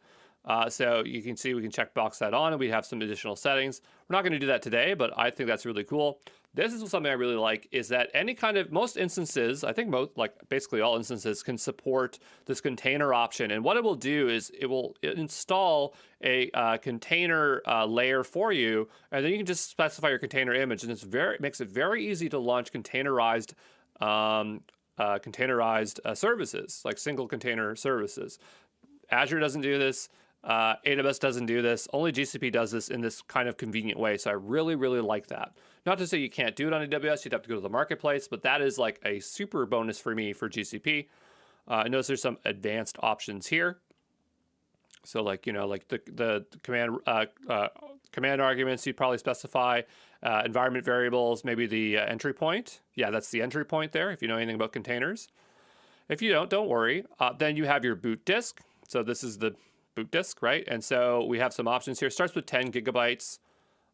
So you can see we can check box that on, and we have some additional settings. We're not going to do that today, but I think that's really cool. This is something I really like, is that any kind of, most instances, I think most, like basically all instances, can support this container option. And what it will do is it will install a container layer for you, and then you can just specify your container image, and it makes it very easy to launch containerized services, like single container services. Azure doesn't do this. AWS doesn't do this. Only GCP does this in this kind of convenient way. So I really, really like that. Not to say you can't do it on AWS. You'd have to go to the marketplace, but that is like a super bonus for me for GCP. Notice there's some advanced options here. So like, you know, like the command arguments, you'd probably specify environment variables, maybe the entry point. Yeah, that's the entry point there, if you know anything about containers. If you don't worry. Then you have your boot disk. So this is the boot disk, right? And so we have some options here. It starts with 10 gigabytes.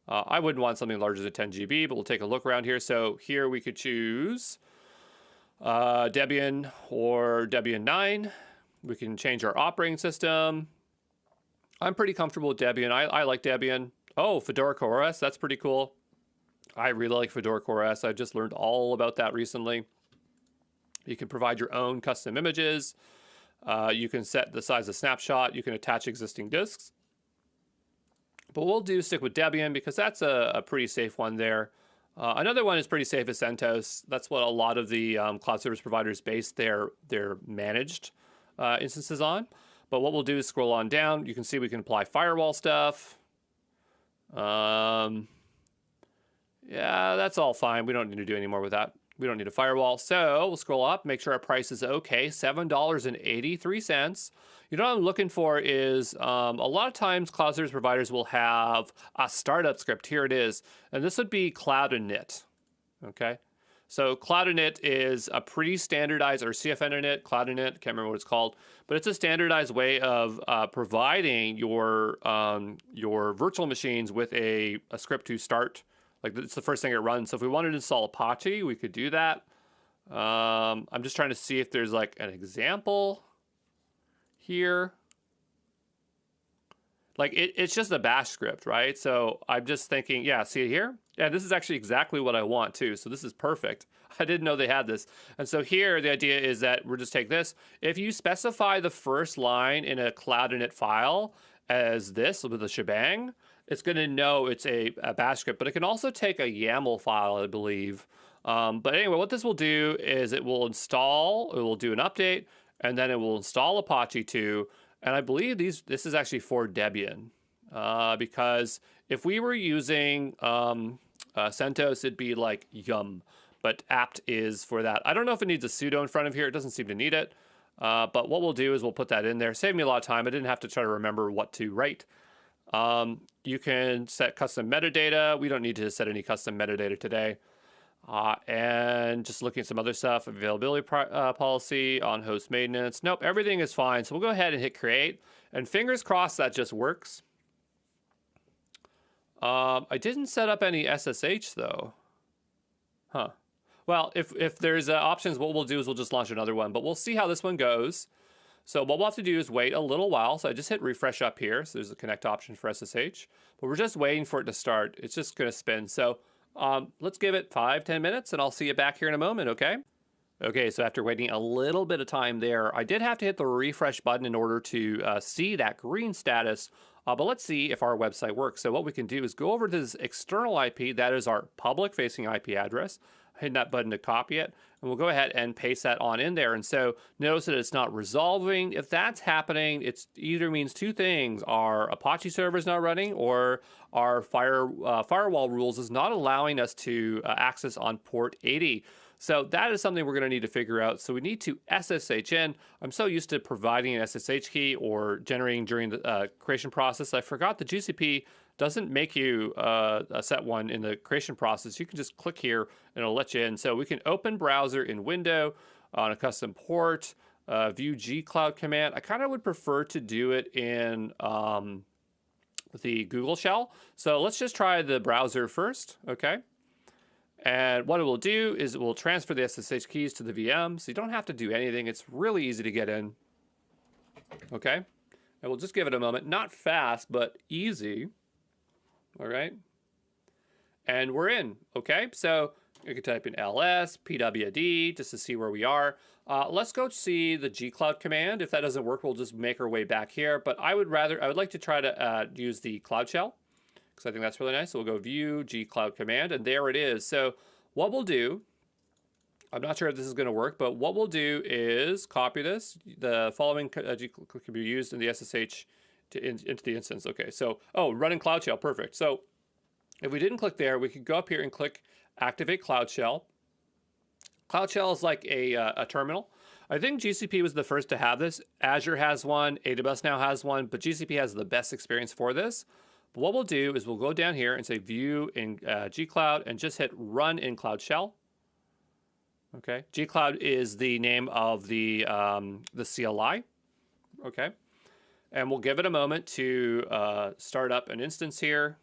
I wouldn't want something larger than 10 GB, but we'll take a look around here. So here we could choose Debian or Debian 9. We can change our operating system. I'm pretty comfortable with Debian. I like Debian. Oh, Fedora Core OS, that's pretty cool. I really like Fedora Core OS. I just learned all about that recently. You can provide your own custom images. You can set the size of snapshot. You can attach existing disks. But we'll stick with Debian because that's a pretty safe one there. Another one is pretty safe is CentOS. That's what a lot of the cloud service providers base their managed instances on. But what we'll do is scroll on down. You can see we can apply firewall stuff. Yeah, that's all fine. We don't need to do any more with that. We don't need a firewall. So we'll scroll up, make sure our price is okay. $7.83. You know what I'm looking for is a lot of times cloud service providers will have a startup script. Here it is. And this would be Cloud Init. Okay. So Cloud Init is a pretty standardized, or CFN Init, Cloud Init, can't remember what it's called, but it's a standardized way of providing your virtual machines with a script to start. Like it's the first thing it runs. So if we wanted to install Apache, we could do that. I'm just trying to see if there's like an example here. Like it's just a bash script, right? So I'm just thinking, yeah, see it here? Yeah, this is actually exactly what I want too. So this is perfect. I didn't know they had this. And so here, the idea is that we'll just take this. If you specify the first line in a Cloud Init file as this with a shebang, it's going to know it's a bash script, but it can also take a YAML file, I believe. But anyway, what this will do is it will do an update, and then it will install Apache 2. And I believe this is actually for Debian, because if we were using CentOS, it'd be like yum, but apt is for that. I don't know if it needs a sudo in front of here. It doesn't seem to need it. But what we'll do is we'll put that in there. Save me a lot of time. I didn't have to try to remember what to write. You can set custom metadata. We don't need to set any custom metadata today. And just looking at some other stuff, availability policy, on-host maintenance. Nope, everything is fine. So we'll go ahead and hit create. And fingers crossed that just works. I didn't set up any SSH though. Huh. Well, if there's options, what we'll do is we'll just launch another one. But we'll see how this one goes. So what we'll have to do is wait a little while. So I just hit refresh up here. So there's a connect option for SSH. But we're just waiting for it to start. It's just going to spin. So let's give it 5-10 minutes, and I'll see you back here in a moment, okay? Okay, so after waiting a little bit of time there, I did have to hit the refresh button in order to see that green status But let's see if our website works. So what we can do is go over to this external IP, that is our public-facing IP address, hit that button to copy it, and we'll go ahead and paste that on in there. And so notice that it's not resolving. If that's happening, it's either means two things: our Apache server is not running, or our firewall rules is not allowing us to access on port 80. So that is something we're going to need to figure out. So we need to SSH in. I'm so used to providing an SSH key or generating during the creation process. I forgot the GCP doesn't make you set one in the creation process. You can just click here and it'll let you in. So we can open browser in window on a custom port, view gcloud command. I kind of would prefer to do it in the Google shell. So let's just try the browser first, okay? And what it will do is it will transfer the SSH keys to the VM. So you don't have to do anything. It's really easy to get in. Okay. And we'll just give it a moment. Not fast, but easy. All right. And we're in. Okay. So you can type in ls pwd just to see where we are. Let's go see the gcloud command. If that doesn't work, we'll just make our way back here. But I would like to try to use the cloud shell, because I think that's really nice. So we'll go view gcloud command, and there it is. So what we'll do, I'm not sure if this is going to work, but what we'll do is copy this. The following can be used in the SSH into the instance. Okay, so, running Cloud Shell, perfect. So if we didn't click there, we could go up here and click Activate Cloud Shell. Cloud Shell is like a terminal. I think GCP was the first to have this. Azure has one, AWS now has one, but GCP has the best experience for this. But what we'll do is we'll go down here and say View in gcloud and just hit Run in Cloud Shell. Okay, gcloud is the name of the CLI. Okay, and we'll give it a moment to start up an instance here.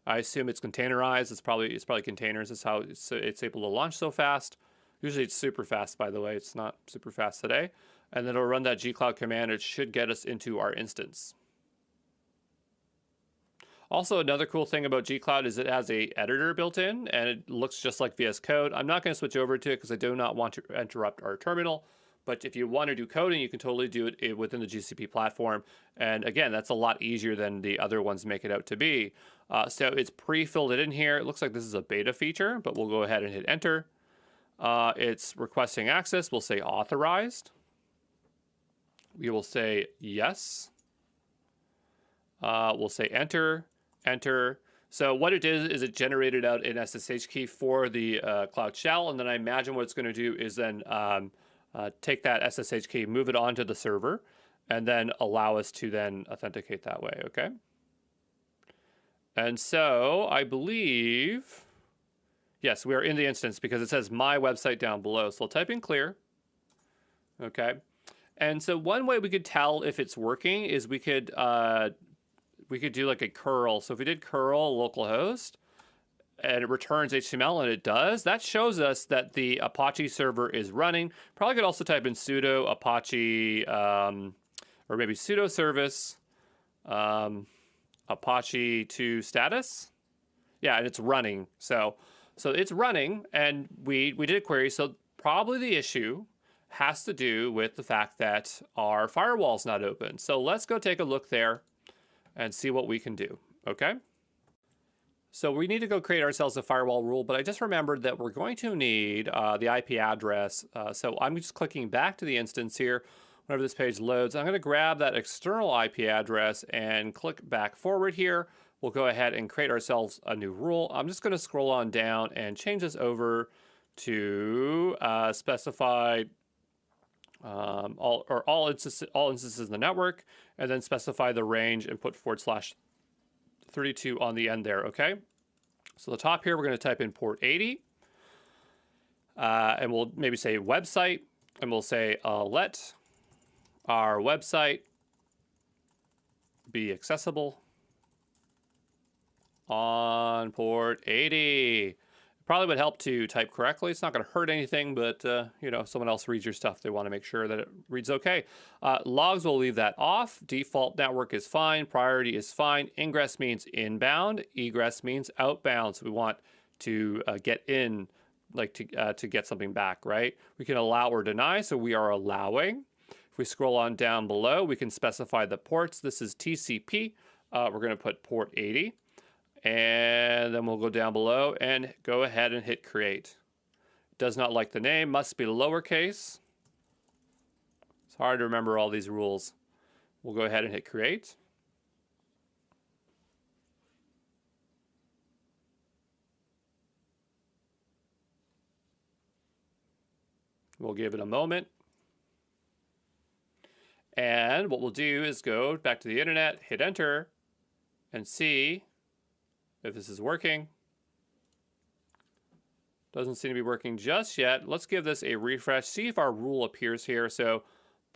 I assume it's containerized. It's probably containers. That's how it's able to launch so fast. Usually it's super fast, by the way. It's not super fast today. And then it'll run that gcloud command. It should get us into our instance. Also, another cool thing about gcloud is it has a editor built in, and it looks just like VS Code. I'm not going to switch over to it because I do not want to interrupt our terminal. But if you want to do coding, you can totally do it within the GCP platform. And again, that's a lot easier than the other ones make it out to be. So it's pre-filled it in here. It looks like this is a beta feature, but we'll go ahead and hit enter. It's requesting access. We'll say authorized. We will say yes. We'll say enter. Enter. So what it did is it generated out an SSH key for the Cloud Shell, and then I imagine what it's going to do is then take that SSH key, move it onto the server, and then allow us to then authenticate that way, okay? And so I believe, yes, we are in the instance because it says my website down below. So I'll type in clear, okay? And so one way we could tell if it's working is we could do like a curl. So if we did curl localhost and it returns HTML, and it does, that shows us that the Apache server is running. Probably could also type in sudo apache or maybe sudo service apache to status. Yeah, and it's running. So it's running, and we did a query. So probably the issue has to do with the fact that our firewall's not open. So let's go take a look there and see what we can do, okay? So we need to go create ourselves a firewall rule, but I just remembered that we're going to need the IP address. So I'm just clicking back to the instance here whenever this page loads. I'm gonna grab that external IP address and click back forward here. We'll go ahead and create ourselves a new rule. I'm just gonna scroll on down and change this over to specified all instances in the network, and then specify the range and put /32 on the end there, okay? So the top here, we're gonna type in port 80, and we'll maybe say website, and we'll say let our website be accessible on port 80. Probably would help to type correctly. It's not going to hurt anything, but you know, if someone else reads your stuff, they want to make sure that it reads okay. Logs, will leave that off. Default network is fine. Priority is fine. Ingress means inbound. Egress means outbound. So we want to get in, like to get something back, right? We can allow or deny, so we are allowing. If If we scroll on down below, we can specify the ports. This is TCP. We're going to put port 80. And then we'll go down below and go ahead and hit create. Does not like the name, must be lowercase. It's hard to remember all these rules. We'll go ahead and hit create. We'll give it a moment. And what we'll do is go back to the internet, hit enter, and see if this is working. Doesn't seem to be working just yet. Let's give this a refresh, see if our rule appears here. So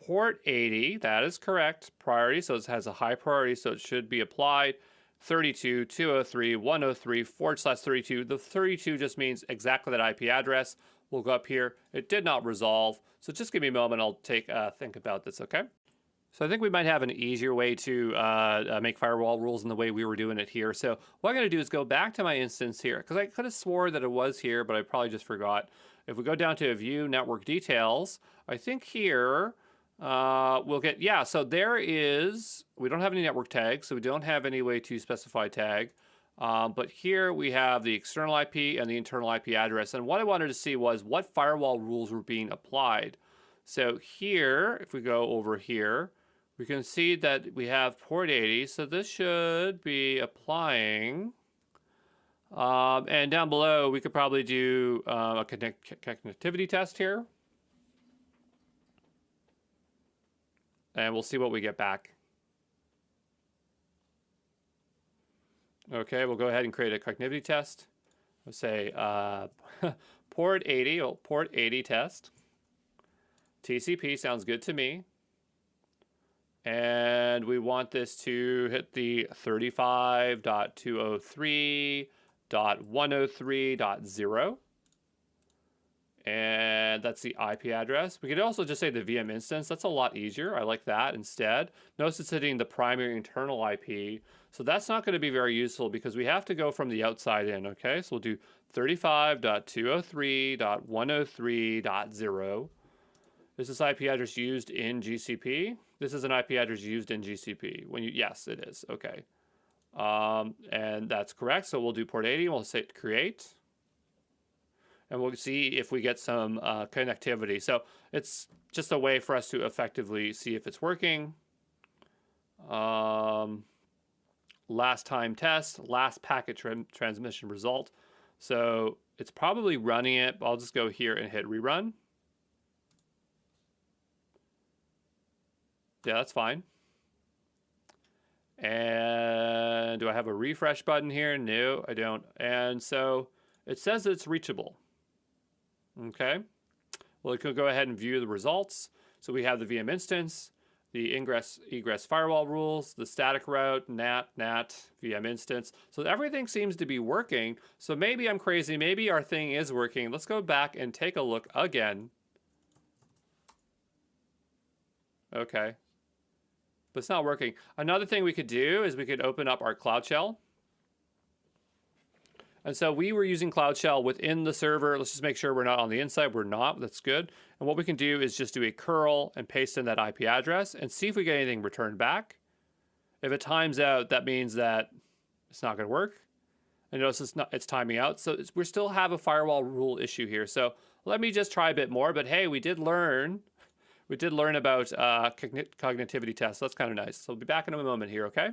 port 80, that is correct, priority, so it has a high priority, so it should be applied. 32, 203, 103, /32. The 32 just means exactly that IP address. We'll go up here. It did not resolve, so just give me a moment. I'll think about this, okay? So I think we might have an easier way to make firewall rules than the way we were doing it here. So what I'm going to do is go back to my instance here, because I could have swore that it was here, but I probably just forgot. If we go down to View Network Details, I think here we'll get, yeah, so there is, we don't have any network tags, so we don't have any way to specify tag. But here we have the external IP and the internal IP address. And what I wanted to see was what firewall rules were being applied. So here, if we go over here, we can see that we have port 80. So this should be applying. And down below, we could probably do a connectivity test here. And we'll see what we get back. Okay, we'll go ahead and create a connectivity test. We'll say port 80 test. TCP sounds good to me. And we want this to hit the 35.203.103.0. And that's the IP address. We could also just say the VM instance. That's a lot easier. I like that instead. Notice it's hitting the primary internal IP. So that's not going to be very useful because we have to go from the outside in, okay? So we'll do 35.203.103.0. Is this IP address used in GCP? This is an IP address used in GCP. Yes, it is. Okay. And that's correct. So we'll do port 80. We'll say create. And we'll see if we get some connectivity. So it's just a way for us to effectively see if it's working. Last time test, last packet transmission result. So it's probably running it. I'll just go here and hit rerun. Yeah, that's fine. And do I have a refresh button here? No, I don't. And so it says it's reachable. Okay. Well, it could go ahead and view the results. So we have the VM instance, the egress firewall rules, the static route, NAT, VM instance. So everything seems to be working. So maybe I'm crazy. Maybe our thing is working. Let's go back and take a look again. Okay. But it's not working. Another thing we could do is we could open up our Cloud Shell. And so we were using Cloud Shell within the server. Let's just make sure we're not on the inside. We're not. That's good. And what we can do is just do a curl and paste in that IP address and see if we get anything returned back. If it times out, that means that it's not going to work. And notice it's timing out. So we still have a firewall rule issue here. So let me just try a bit more. But hey, we did learn about cognitivity tests. That's kind of nice. So we'll be back in a moment here, okay?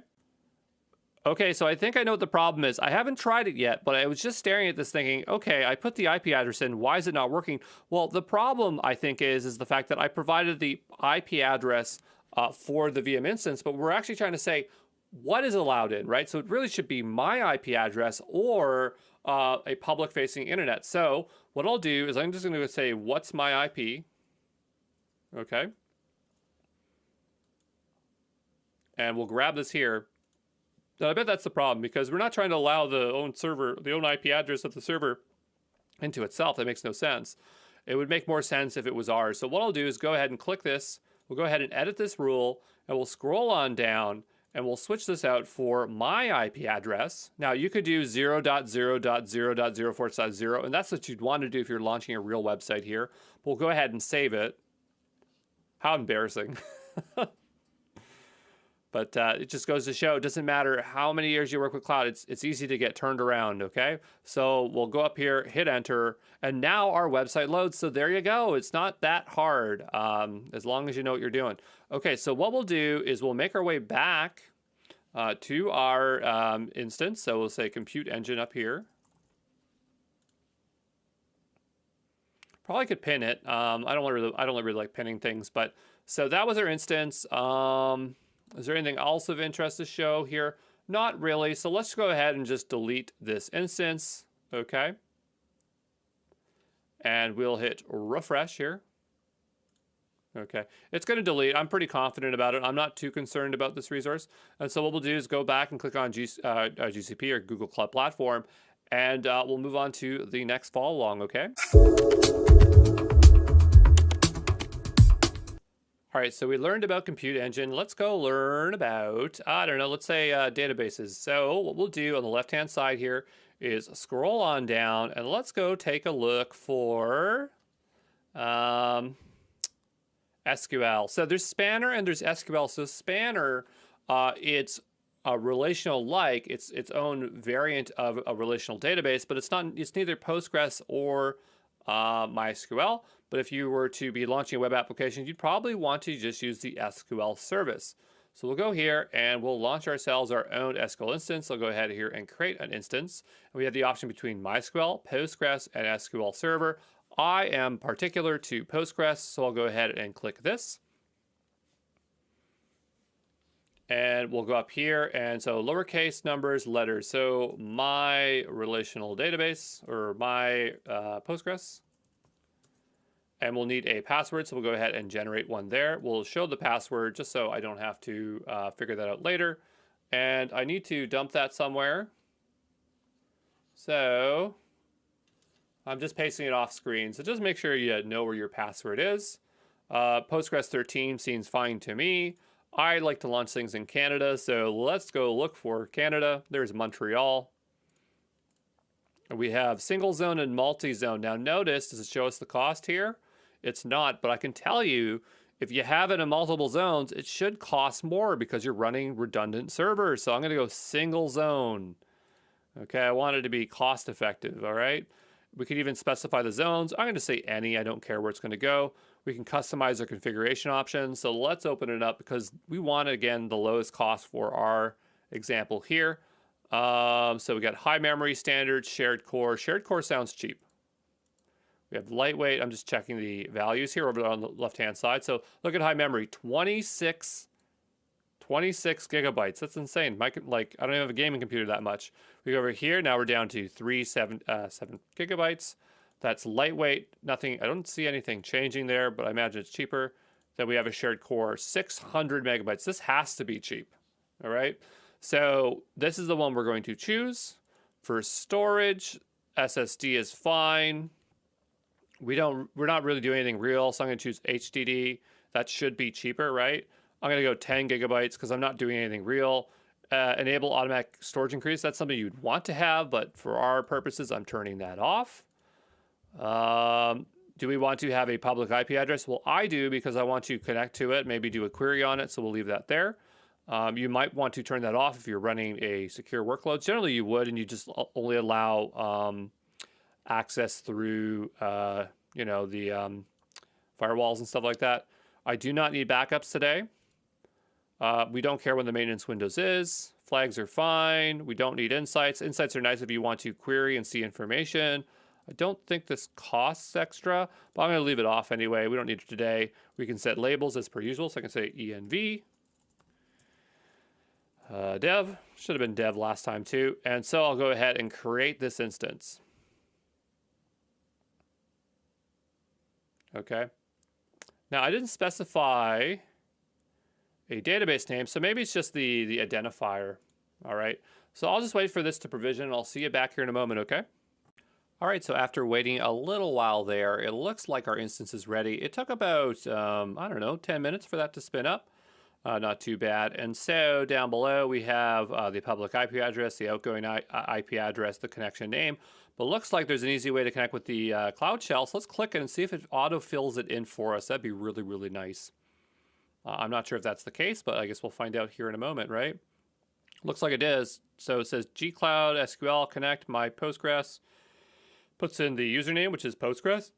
Okay, so I think I know what the problem is. I haven't tried it yet, but I was just staring at this thinking, okay, I put the IP address in. Why is it not working? Well, the problem, I think, is the fact that I provided the IP address for the VM instance, but we're actually trying to say what is allowed in, right? So it really should be my IP address or a public-facing internet. So what I'll do is I'm just going to say, what's my IP? Okay. And we'll grab this here. Now, I bet that's the problem because we're not trying to allow the own IP address of the server into itself. That makes no sense. It would make more sense if it was ours. So what I'll do is go ahead and click this. We'll go ahead and edit this rule and we'll scroll on down and we'll switch this out for my IP address. Now you could do 0.0.0.0/0, and that's what you'd want to do if you're launching a real website here. We'll go ahead and save it. How embarrassing. But it just goes to show it doesn't matter how many years you work with cloud, it's easy to get turned around, okay? So we'll go up here, hit enter, and now our website loads. So there you go. It's not that hard as long as you know what you're doing. Okay, so what we'll do is we'll make our way back to our instance. So we'll say compute engine up here. Probably could pin it. I don't really like pinning things, but so that was our instance. Is there anything else of interest to show here? Not really. So let's go ahead and just delete this instance. Okay. And we'll hit refresh here. Okay. It's going to delete. I'm pretty confident about it. I'm not too concerned about this resource. And so what we'll do is go back and click on GCP or Google Cloud Platform, and we'll move on to the next follow along. Okay. All right, so we learned about compute engine. Let's go learn about, I don't know, let's say databases. So what we'll do on the left-hand side here is scroll on down, and let's go take a look for SQL. So there's Spanner and there's SQL. So Spanner, it's a relational-like, it's its own variant of a relational database, but it's neither Postgres or MySQL. But if you were to be launching a web application, you'd probably want to just use the SQL service. So we'll go here and we'll launch ourselves our own SQL instance. I'll go ahead here and create an instance. And we have the option between MySQL, Postgres, and SQL Server. I am particular to Postgres, so I'll go ahead and click this. And we'll go up here, and so lowercase numbers, letters. So my relational database, or my Postgres. And we'll need a password, so we'll go ahead and generate one there. We'll show the password just so I don't have to figure that out later. And I need to dump that somewhere. So I'm just pasting it off screen. So just make sure you know where your password is. Postgres 13 seems fine to me. I like to launch things in Canada, so let's go look for Canada. There's Montreal. And we have single zone and multi-zone. Now notice, does it show us the cost here? It's not, but I can tell you, if you have it in multiple zones, it should cost more because you're running redundant servers. So I'm going to go single zone. Okay, I want it to be cost effective, all right? We could even specify the zones. I'm going to say any. I don't care where it's going to go. We can customize our configuration options. So let's open it up because we want, again, the lowest cost for our example here. So we got high memory, standard, shared core. Shared core sounds cheap. We have lightweight. I'm just checking the values here over on the left-hand side. So look at high memory, 26 gigabytes. That's insane. I don't have a gaming computer that much. We go over here. Now we're down to 7 gigabytes. That's lightweight. Nothing. I don't see anything changing there, but I imagine it's cheaper. Then we have a shared core, 600 megabytes. This has to be cheap. All right. So this is the one we're going to choose. For storage, SSD is fine. We're not really doing anything real, so I'm going to choose HDD. That should be cheaper, right? I'm going to go 10 gigabytes because I'm not doing anything real. Enable automatic storage increase. That's something you'd want to have, but for our purposes, I'm turning that off. Do we want to have a public IP address? Well, I do because I want to connect to it, maybe do a query on it, so we'll leave that there. You might want to turn that off if you're running a secure workload. Generally, you would, and you just only allow access through, the firewalls and stuff like that. I do not need backups today. We don't care when the maintenance windows is. Flags are fine. We don't need insights. Insights are nice if you want to query and see information. I don't think this costs extra, but I'm going to leave it off anyway. We don't need it today. We can set labels as per usual. So I can say env. Dev. Should have been dev last time too. And so I'll go ahead and create this instance. Okay. Now I didn't specify a database name, so maybe it's just the identifier. All right. So I'll just wait for this to provision, and I'll see you back here in a moment, okay? All right, so after waiting a little while there, it looks like our instance is ready. It took about, 10 minutes for that to spin up. Not too bad. And so down below, we have the public IP address, the outgoing IP address, the connection name. But looks like there's an easy way to connect with the Cloud Shell. So let's click it and see if it auto-fills it in for us. That'd be really, really nice. I'm not sure if that's the case, but I guess we'll find out here in a moment, right? Looks like it is. So it says gcloud SQL connect my Postgres. Puts in the username, which is Postgres.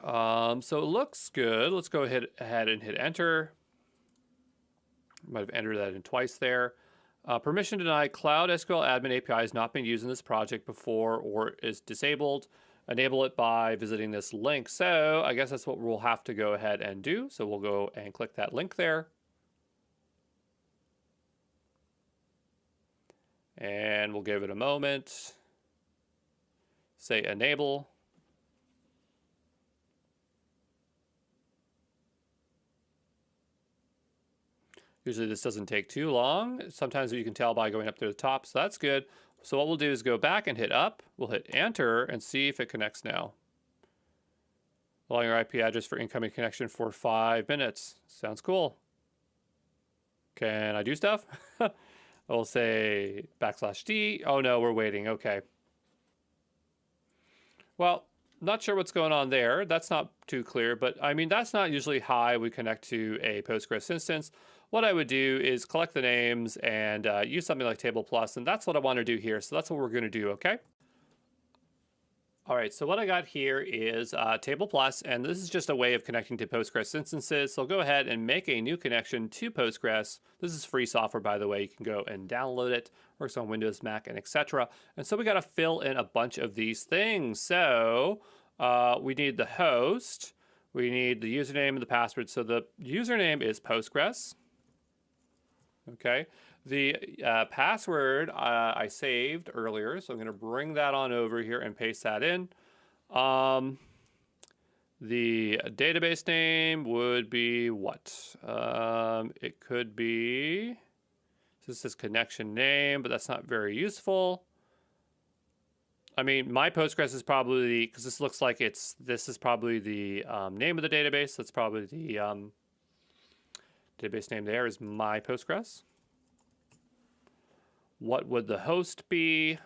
So it looks good. Let's go ahead and hit enter. Might have entered that in twice there. Permission denied. Cloud SQL admin API has not been used in this project before or is disabled. Enable it by visiting this link. So I guess that's what we'll have to go ahead and do. So we'll go and click that link there. And we'll give it a moment. Say enable. Usually this doesn't take too long. Sometimes you can tell by going up to the top, so that's good. So what we'll do is go back and hit up. We'll hit enter and see if it connects now. Allowing your IP address for incoming connection for 5 minutes. Sounds cool. Can I do stuff? We'll say \D. Oh no, we're waiting. Okay. Well, not sure what's going on there. That's not too clear, but I mean, that's not usually how we connect to a Postgres instance. What I would do is collect the names and use something like Table Plus, and that's what I want to do here. So that's what we're going to do, okay? All right, so what I got here is Table Plus, and this is just a way of connecting to Postgres instances. So I'll go ahead and make a new connection to Postgres. This is free software, by the way. You can go and download it. Works on Windows, Mac, and etc. And so we got to fill in a bunch of these things. So we need the host. We need the username and the password. So the username is Postgres. Okay. The password I saved earlier, so I'm going to bring that on over here and paste that in. The database name would be what? It could be, this is connection name, but that's not very useful. I mean, my Postgres is probably, because this looks like this is probably the name of the database. That's probably the database name there is my Postgres. What would the host be?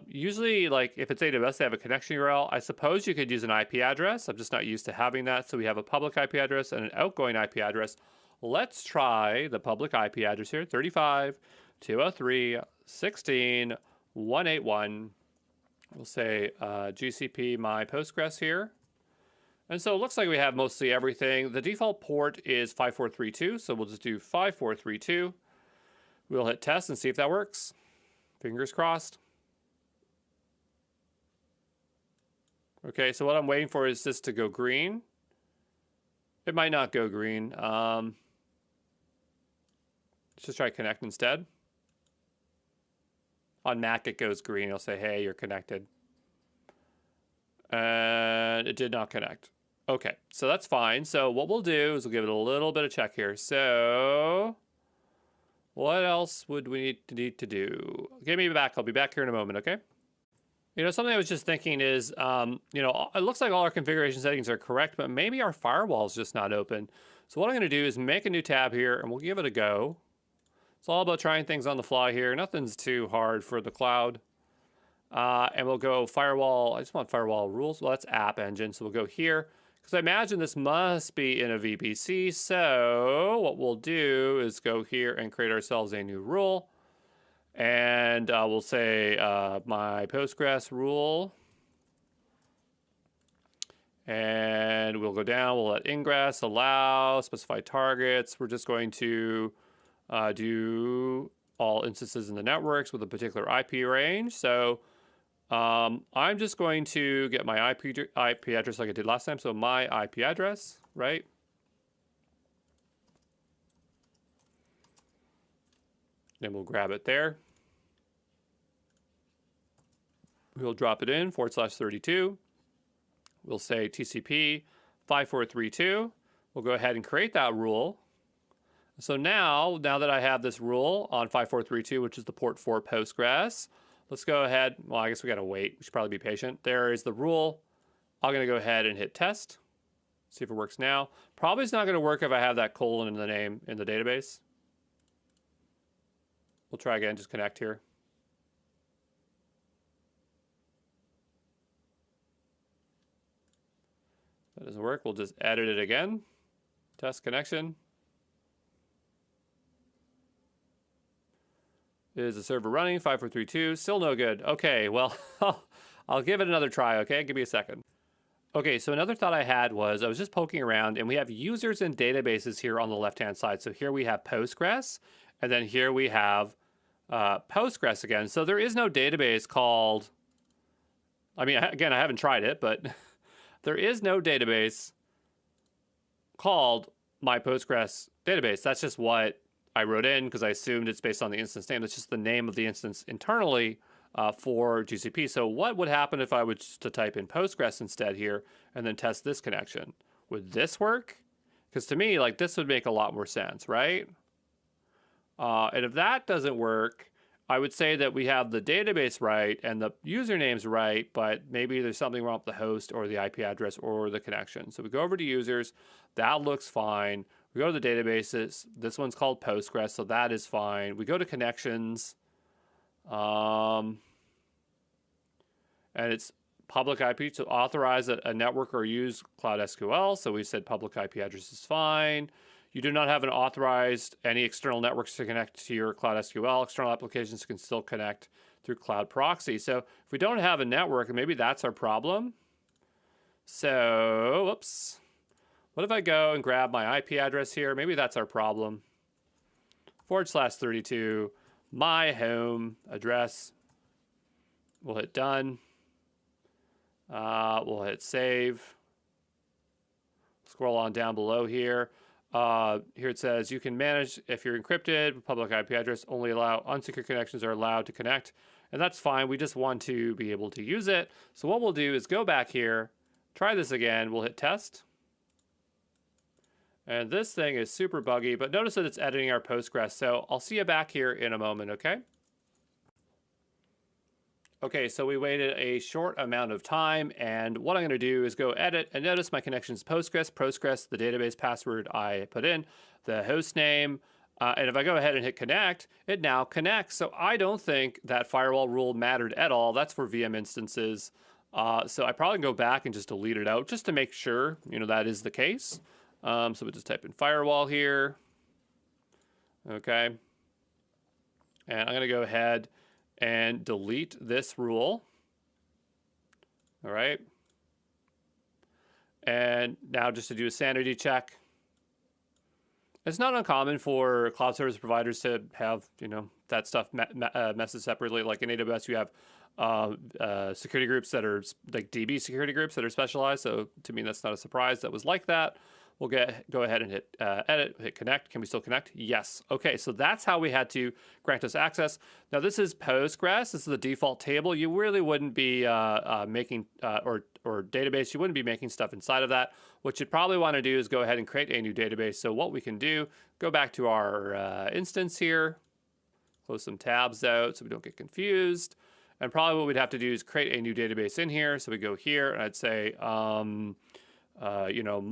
Usually, like if it's AWS, they have a connection URL. I suppose you could use an IP address. I'm just not used to having that. So we have a public IP address and an outgoing IP address. Let's try the public IP address here, 35.203.16.181. We'll say GCP my Postgres here. And so it looks like we have mostly everything. The default port is 5432, so we'll just do 5432. We'll hit test and see if that works. Fingers crossed. Okay, so what I'm waiting for is this to go green. It might not go green. Let's just try connect instead. On Mac, it goes green. It'll say, hey, you're connected. And it did not connect. Okay, so that's fine. So what we'll do is we'll give it a little bit of check here. So what else would we need to do? Give me back. I'll be back here in a moment, okay? You know, something I was just thinking is, you know, it looks like all our configuration settings are correct, but maybe our firewall is just not open. So what I'm going to do is make a new tab here, and we'll give it a go. It's all about trying things on the fly here. Nothing's too hard for the cloud. And we'll go firewall. I just want firewall rules. Well, that's App Engine, so we'll go here. Because I imagine this must be in a VPC, so what we'll do is go here and create ourselves a new rule. And we'll say my Postgres rule. And we'll go down, we'll let ingress, allow, specify targets. We're just going to do all instances in the networks with a particular IP range. So I'm just going to get my IP address like I did last time. So my IP address, right? Then we'll grab it there. We'll drop it in /32. We'll say TCP 5432. We'll go ahead and create that rule. So now that I have this rule on 5432, which is the port for Postgres, let's go ahead. Well, I guess we got to wait. We should probably be patient. There is the rule. I'm going to go ahead and hit test. See if it works now. Probably it's not going to work if I have that colon in the name in the database. We'll try again, just connect here. That doesn't work. We'll just edit it again. Test connection. Is the server running? 5432. Still no good. Okay, well, I'll give it another try, okay? Give me a second. Okay, so another thought I had was I was just poking around, and we have users and databases here on the left-hand side. So here we have Postgres, and then here we have Postgres again. So there is no database called, I mean, again, I haven't tried it, but there is no database called my Postgres database. That's just what I wrote in because I assumed it's based on the instance name. That's just the name of the instance internally for GCP. So what would happen if I was to type in Postgres instead here and then test this connection? Would this work? Because to me, like, this would make a lot more sense, right? And if that doesn't work, I would say that we have the database right and the username's right, but maybe there's something wrong with the host or the IP address or the connection. So we go over to users. That looks fine. We go to the databases. This one's called Postgres, so that is fine. We go to connections. And it's public IP to authorize a network or use Cloud SQL. So we said public IP address is fine. You do not have an authorized any external networks to connect to your Cloud SQL. External applications can still connect through Cloud Proxy. So if we don't have a network, maybe that's our problem. So, whoops. What if I go and grab my IP address here? Maybe that's our problem. /32, my home address. We'll hit done. We'll hit save. Scroll on down below here. Here it says you can manage if you're encrypted, public IP address, only allow unsecure connections are allowed to connect. And that's fine. We just want to be able to use it. So what we'll do is go back here, try this again. We'll hit test. And this thing is super buggy, but notice that it's editing our Postgres. So I'll see you back here in a moment, okay? Okay, so we waited a short amount of time, and what I'm going to do is go edit, and notice my connection is Postgres, the database password I put in, the host name, and if I go ahead and hit connect, it now connects. So I don't think that firewall rule mattered at all. That's for VM instances. So I probably go back and just delete it out just to make sure, that is the case. So we just type in firewall here. Okay. And I'm going to go ahead and delete this rule. All right. And now just to do a sanity check. It's not uncommon for cloud service providers to have, that stuff messaged separately. Like in AWS, you have security groups that are like DB security groups that are specialized. So to me, that's not a surprise that was like that. We'll go ahead and hit edit, hit connect. Can we still connect? Yes. Okay, so that's how we had to grant us access. Now this is Postgres. This is the default table. You really wouldn't be making, or database, you wouldn't be making stuff inside of that. What you'd probably want to do is go ahead and create a new database. So what we can do, go back to our instance here, close some tabs out so we don't get confused. And probably what we'd have to do is create a new database in here. So we go here and I'd say,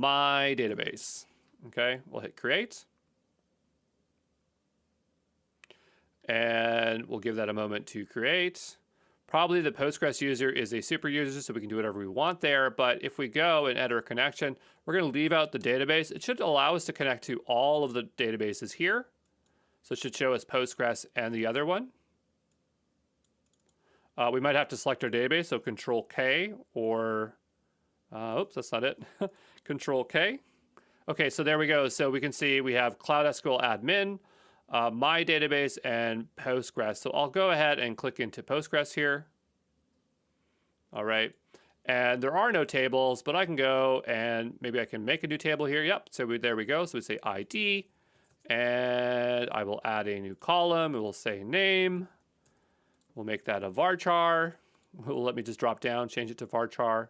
my database. Okay, we'll hit create. And we'll give that a moment to create. Probably the Postgres user is a super user, so we can do whatever we want there. But if we go and enter a connection, we're going to leave out the database. It should allow us to connect to all of the databases here. So it should show us Postgres and the other one. We might have to select our database, so Control K or... oops, that's not it. Control K. Okay, so there we go. So we can see we have Cloud SQL admin, my database, and Postgres. So I'll go ahead and click into Postgres here. All right. And there are no tables, but I can go and maybe I can make a new table here. Yep. So there we go. So we say ID, and I will add a new column. It will say name. We'll make that a varchar. Will let me just drop down, change it to varchar.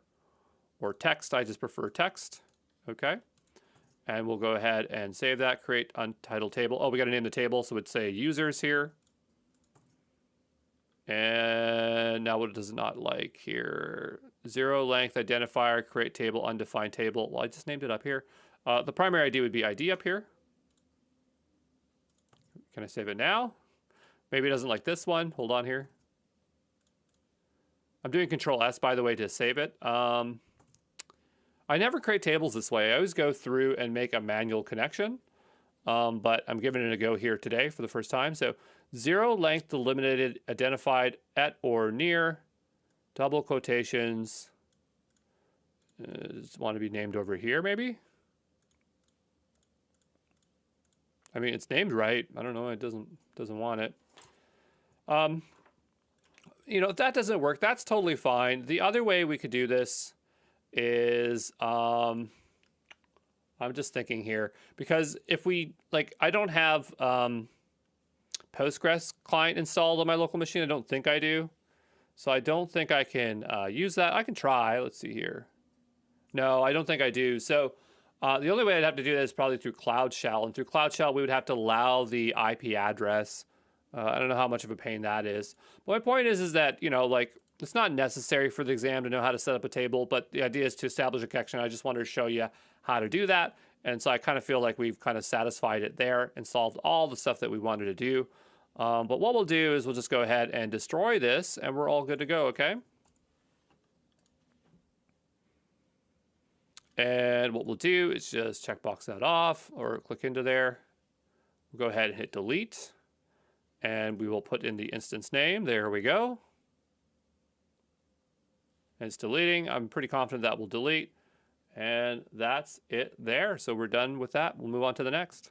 Or text, I just prefer text, okay? And we'll go ahead and save that, create untitled table. Oh, we gotta name the table, so it'd say users here. And now what does it not like here? 0 length identifier, create table, undefined table. Well, I just named it up here. The primary ID would be ID up here. Can I save it now? Maybe it doesn't like this one, hold on here. I'm doing Control S, by the way, to save it. I never create tables this way. I always go through and make a manual connection. But I'm giving it a go here today for the first time. So 0 length delimited identified at or near, double quotations, want to be named over here maybe? I mean, it's named right. I don't know, it doesn't want it. You know, if that doesn't work, that's totally fine. The other way we could do this is, I'm just thinking here, because if we, like, I don't have Postgres client installed on my local machine. I don't think I do. So I don't think I can use that. I can try. Let's see here. No, I don't think I do. So the only way I'd have to do that is probably through Cloud Shell. And through Cloud Shell, we would have to allow the IP address. I don't know how much of a pain that is. But my point is that, you know, like, it's not necessary for the exam to know how to set up a table, but the idea is to establish a connection. I just wanted to show you how to do that. And so I kind of feel like we've kind of satisfied it there and solved all the stuff that we wanted to do. But what we'll do is we'll just go ahead and destroy this, and we're all good to go, okay? And what we'll do is just checkbox that off or click into there. We'll go ahead and hit delete, and we will put in the instance name. There we go. And it's deleting. I'm pretty confident that will delete. And that's it there. So we're done with that. We'll move on to the next.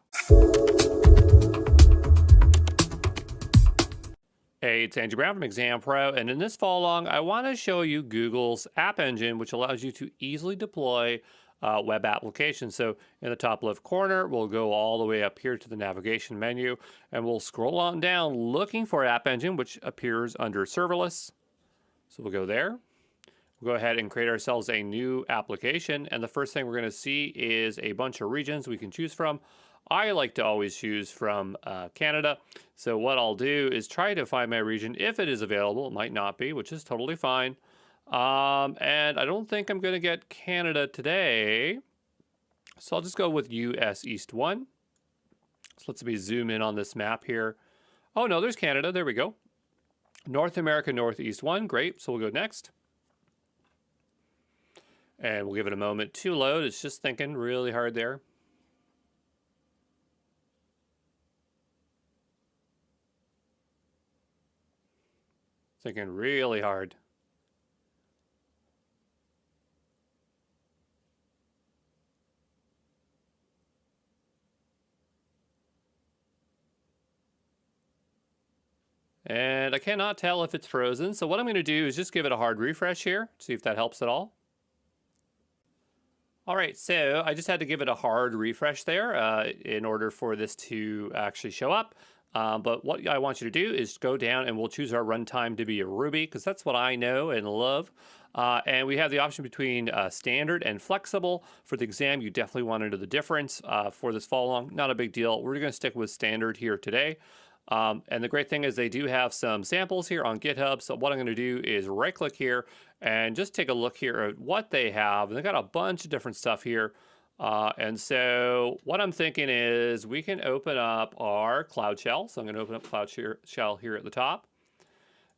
Hey, it's Andrew Brown from Exam Pro, and in this follow along, I want to show you Google's App Engine, which allows you to easily deploy web applications. So in the top left corner, we'll go all the way up here to the navigation menu, and we'll scroll on down looking for App Engine, which appears under Serverless. So we'll go there. We'll go ahead and create ourselves a new application, and the first thing we're going to see is a bunch of regions we can choose from. I like to always choose from Canada. So what I'll do is try to find my region if it is available. It might not be, which is totally fine. And I don't think I'm going to get Canada today. So I'll just go with US East 1. So let's zoom in on this map here. Oh, no, there's Canada. There we go. North America Northeast 1. Great. So we'll go next. And we'll give it a moment to load. It's just thinking really hard there. Thinking really hard. And I cannot tell if it's frozen. So what I'm going to do is just give it a hard refresh here, see if that helps at all. All right, so I just had to give it a hard refresh there in order for this to actually show up. But what I want you to do is go down and we'll choose our runtime to be a Ruby, because that's what I know and love. And we have the option between standard and flexible. For the exam, you definitely want to know the difference. For this follow along, not a big deal. We're going to stick with standard here today. And the great thing is they do have some samples here on GitHub. So what I'm going to do is right click here and just take a look here at what they have. And they've got a bunch of different stuff here. And so what I'm thinking is we can open up our Cloud Shell. So I'm going to open up Cloud Shell here at the top.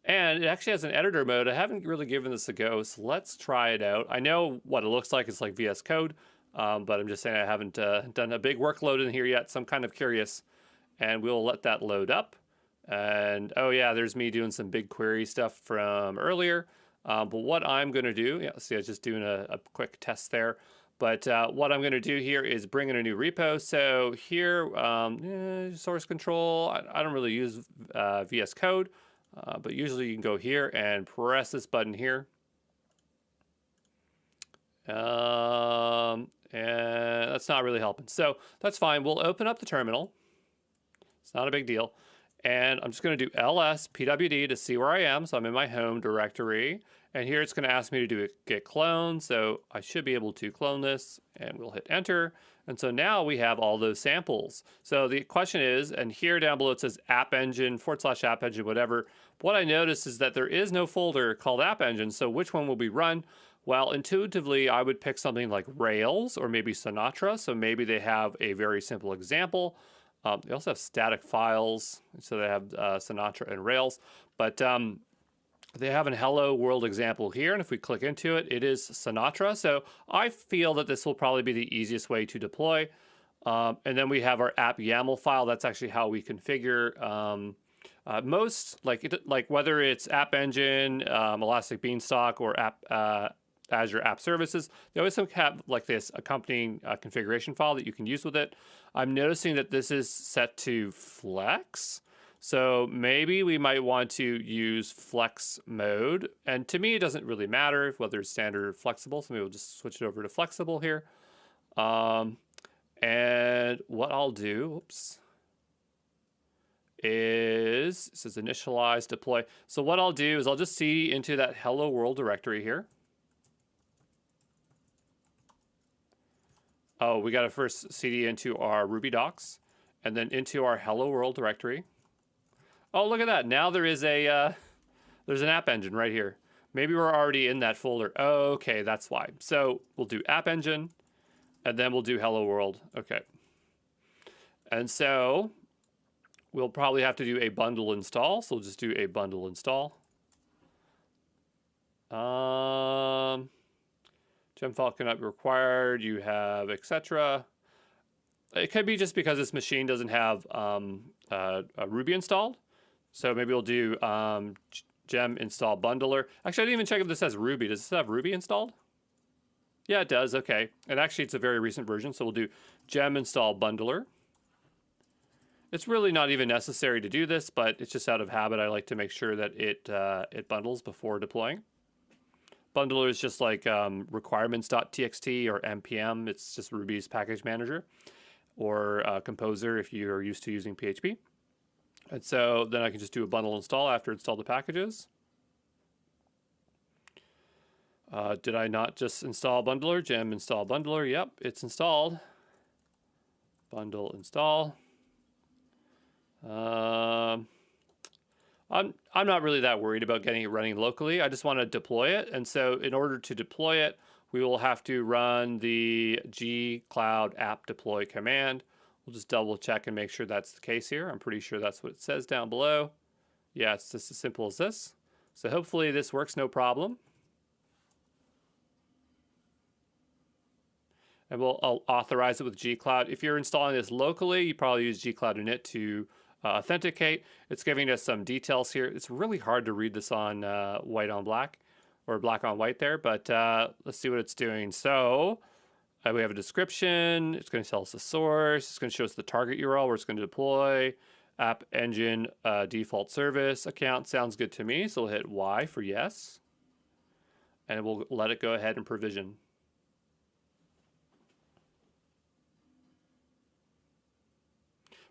And it actually has an editor mode. I haven't really given this a go, so let's try it out. I know what it looks like. It's like VS Code, but I'm just saying I haven't done a big workload in here yet, so I'm kind of curious. And we'll let that load up. And oh yeah, there's me doing some BigQuery stuff from earlier. But what I'm going to do, yeah, see, I was just doing a quick test there. But what I'm going to do here is bring in a new repo. So here, source control, I don't really use VS Code, but usually you can go here and press this button here. And that's not really helping. So that's fine. We'll open up the terminal. It's not a big deal. And I'm just going to do ls pwd to see where I am. So I'm in my home directory. And here it's going to ask me to do a git clone. So I should be able to clone this, and we'll hit enter. And so now we have all those samples. So the question is, and here down below it says app engine / app engine, whatever. What I noticed is that there is no folder called app engine. So which one will be run? Well, intuitively, I would pick something like Rails or maybe Sinatra. So maybe they have a very simple example. They also have static files. So they have Sinatra and Rails. But They have an hello world example here, and if we click into it, it is Sinatra. So I feel that this will probably be the easiest way to deploy. And then we have our app YAML file. That's actually how we configure most, like whether it's App Engine, Elastic Beanstalk, or Azure App Services, they always have like this accompanying configuration file that you can use with it. I'm noticing that this is set to Flex. So maybe we might want to use Flex mode. And to me, it doesn't really matter whether it's standard or flexible. So maybe we'll just switch it over to flexible here. And what I'll do, is, it says initialize deploy. So what I'll do is I'll just cd into that hello world directory here. Oh, we got to first cd into our Ruby docs and then into our hello world directory. Oh, look at that. Now there is a, there's an App Engine right here. Maybe we're already in that folder. Oh, okay, that's why. So we'll do App Engine and then we'll do hello world. Okay. And so we'll probably have to do a bundle install. So we'll just do a bundle install. Gem file cannot be required. You have etc. It could be just because this machine doesn't have Ruby installed. So maybe we'll do gem install bundler. Actually, I didn't even check if this has Ruby. Does this have Ruby installed? Yeah, it does. Okay. And actually, it's a very recent version. So we'll do gem install bundler. It's really not even necessary to do this, but it's just out of habit. I like to make sure that it bundles before deploying. Bundler is just like requirements.txt or npm. It's just Ruby's package manager, or Composer if you're used to using PHP. And so then I can just do a bundle install after install the packages. Did I not just install bundler? Gem install bundler. Yep, it's installed. Bundle install. I'm not really that worried about getting it running locally. I just want to deploy it. And so in order to deploy it, we will have to run the gcloud app deploy command. We'll just double check and make sure that's the case here. I'm pretty sure that's what it says down below. Yeah, it's just as simple as this. So hopefully this works no problem. And I'll authorize it with gcloud. If you're installing this locally, you probably use gcloud init to authenticate. It's giving us some details here. It's really hard to read this on white on black, or black on white there, but let's see what it's doing. So we have a description. It's going to tell us the source. It's going to show us the target URL where it's going to deploy. App Engine default service account sounds good to me. So we'll hit Y for yes. And we'll let it go ahead and provision.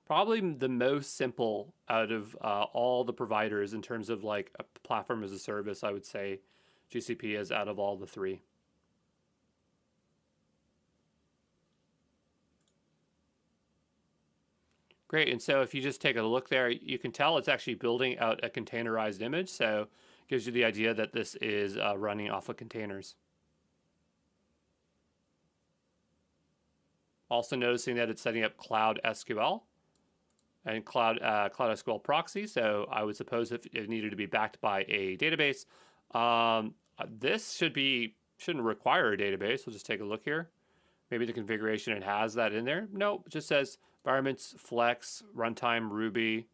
Probably the most simple out of all the providers in terms of like a platform as a service, I would say GCP is out of all the three. Great, and so if you just take a look there, you can tell it's actually building out a containerized image, so it gives you the idea that this is running off of containers. Also noticing that it's setting up Cloud SQL and Cloud SQL proxy, so I would suppose if it needed to be backed by a database, this shouldn't require a database. We'll just take a look here. Maybe the configuration it has that in there. Nope, it just says environments, flex, runtime, Ruby,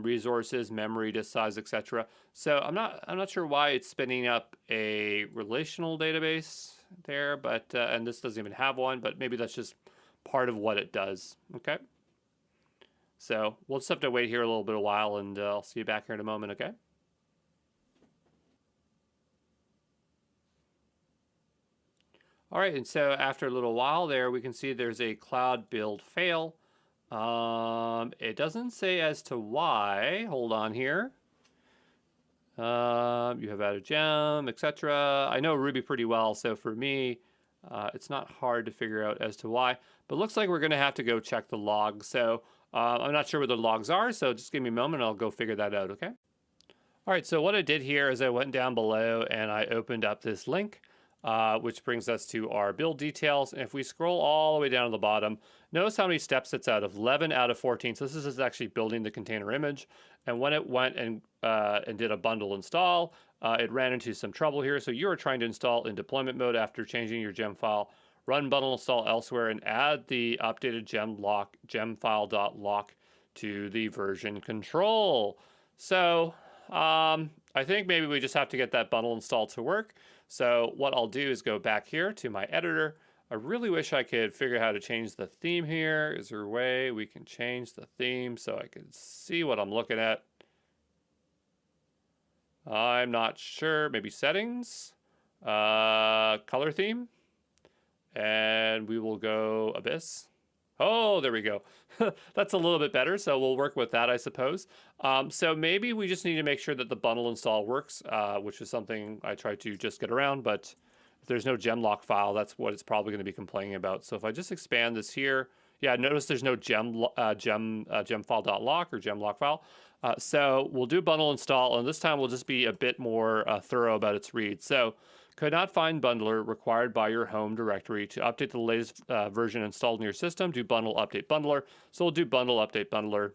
resources, memory, disk size, etc. So I'm not sure why it's spinning up a relational database there, but and this doesn't even have one, but maybe that's just part of what it does. Okay. So we'll just have to wait here a little bit of while, and I'll see you back here in a moment. Okay. All right, and so after a little while there, we can see there's a cloud build fail. It doesn't say as to why. Hold on here. You have added gem, etc. I know Ruby pretty well, so for me, it's not hard to figure out as to why. But it looks like we're going to have to go check the logs. So I'm not sure where the logs are, so just give me a moment, and I'll go figure that out, okay? All right, so what I did here is I went down below and I opened up this link. which brings us to our build details. And if we scroll all the way down to the bottom, notice how many steps it's out of, 11 out of 14. So this is actually building the container image. And when it went and did a bundle install, it ran into some trouble here. So you are trying to install in deployment mode after changing your gem file. Run bundle install elsewhere and add the updated gem file.lock to the version control. So I think maybe we just have to get that bundle installed to work. So what I'll do is go back here to my editor. I really wish I could figure out how to change the theme here. Is there a way we can change the theme so I can see what I'm looking at? I'm not sure. Maybe settings, color theme, and we will go Abyss. Oh, there we go. That's a little bit better, so we'll work with that, I suppose. So maybe we just need to make sure that the bundle install works, which is something I try to just get around, but if there's no gemlock file, that's what it's probably going to be complaining about. So if I just expand this here, yeah, notice there's no gemfile.lock or gemlock file. So we'll do bundle install, and this time we'll just be a bit more thorough about its read. So could not find bundler required by your home directory to update the latest version installed in your system. Do bundle update bundler. So we'll do bundle update bundler.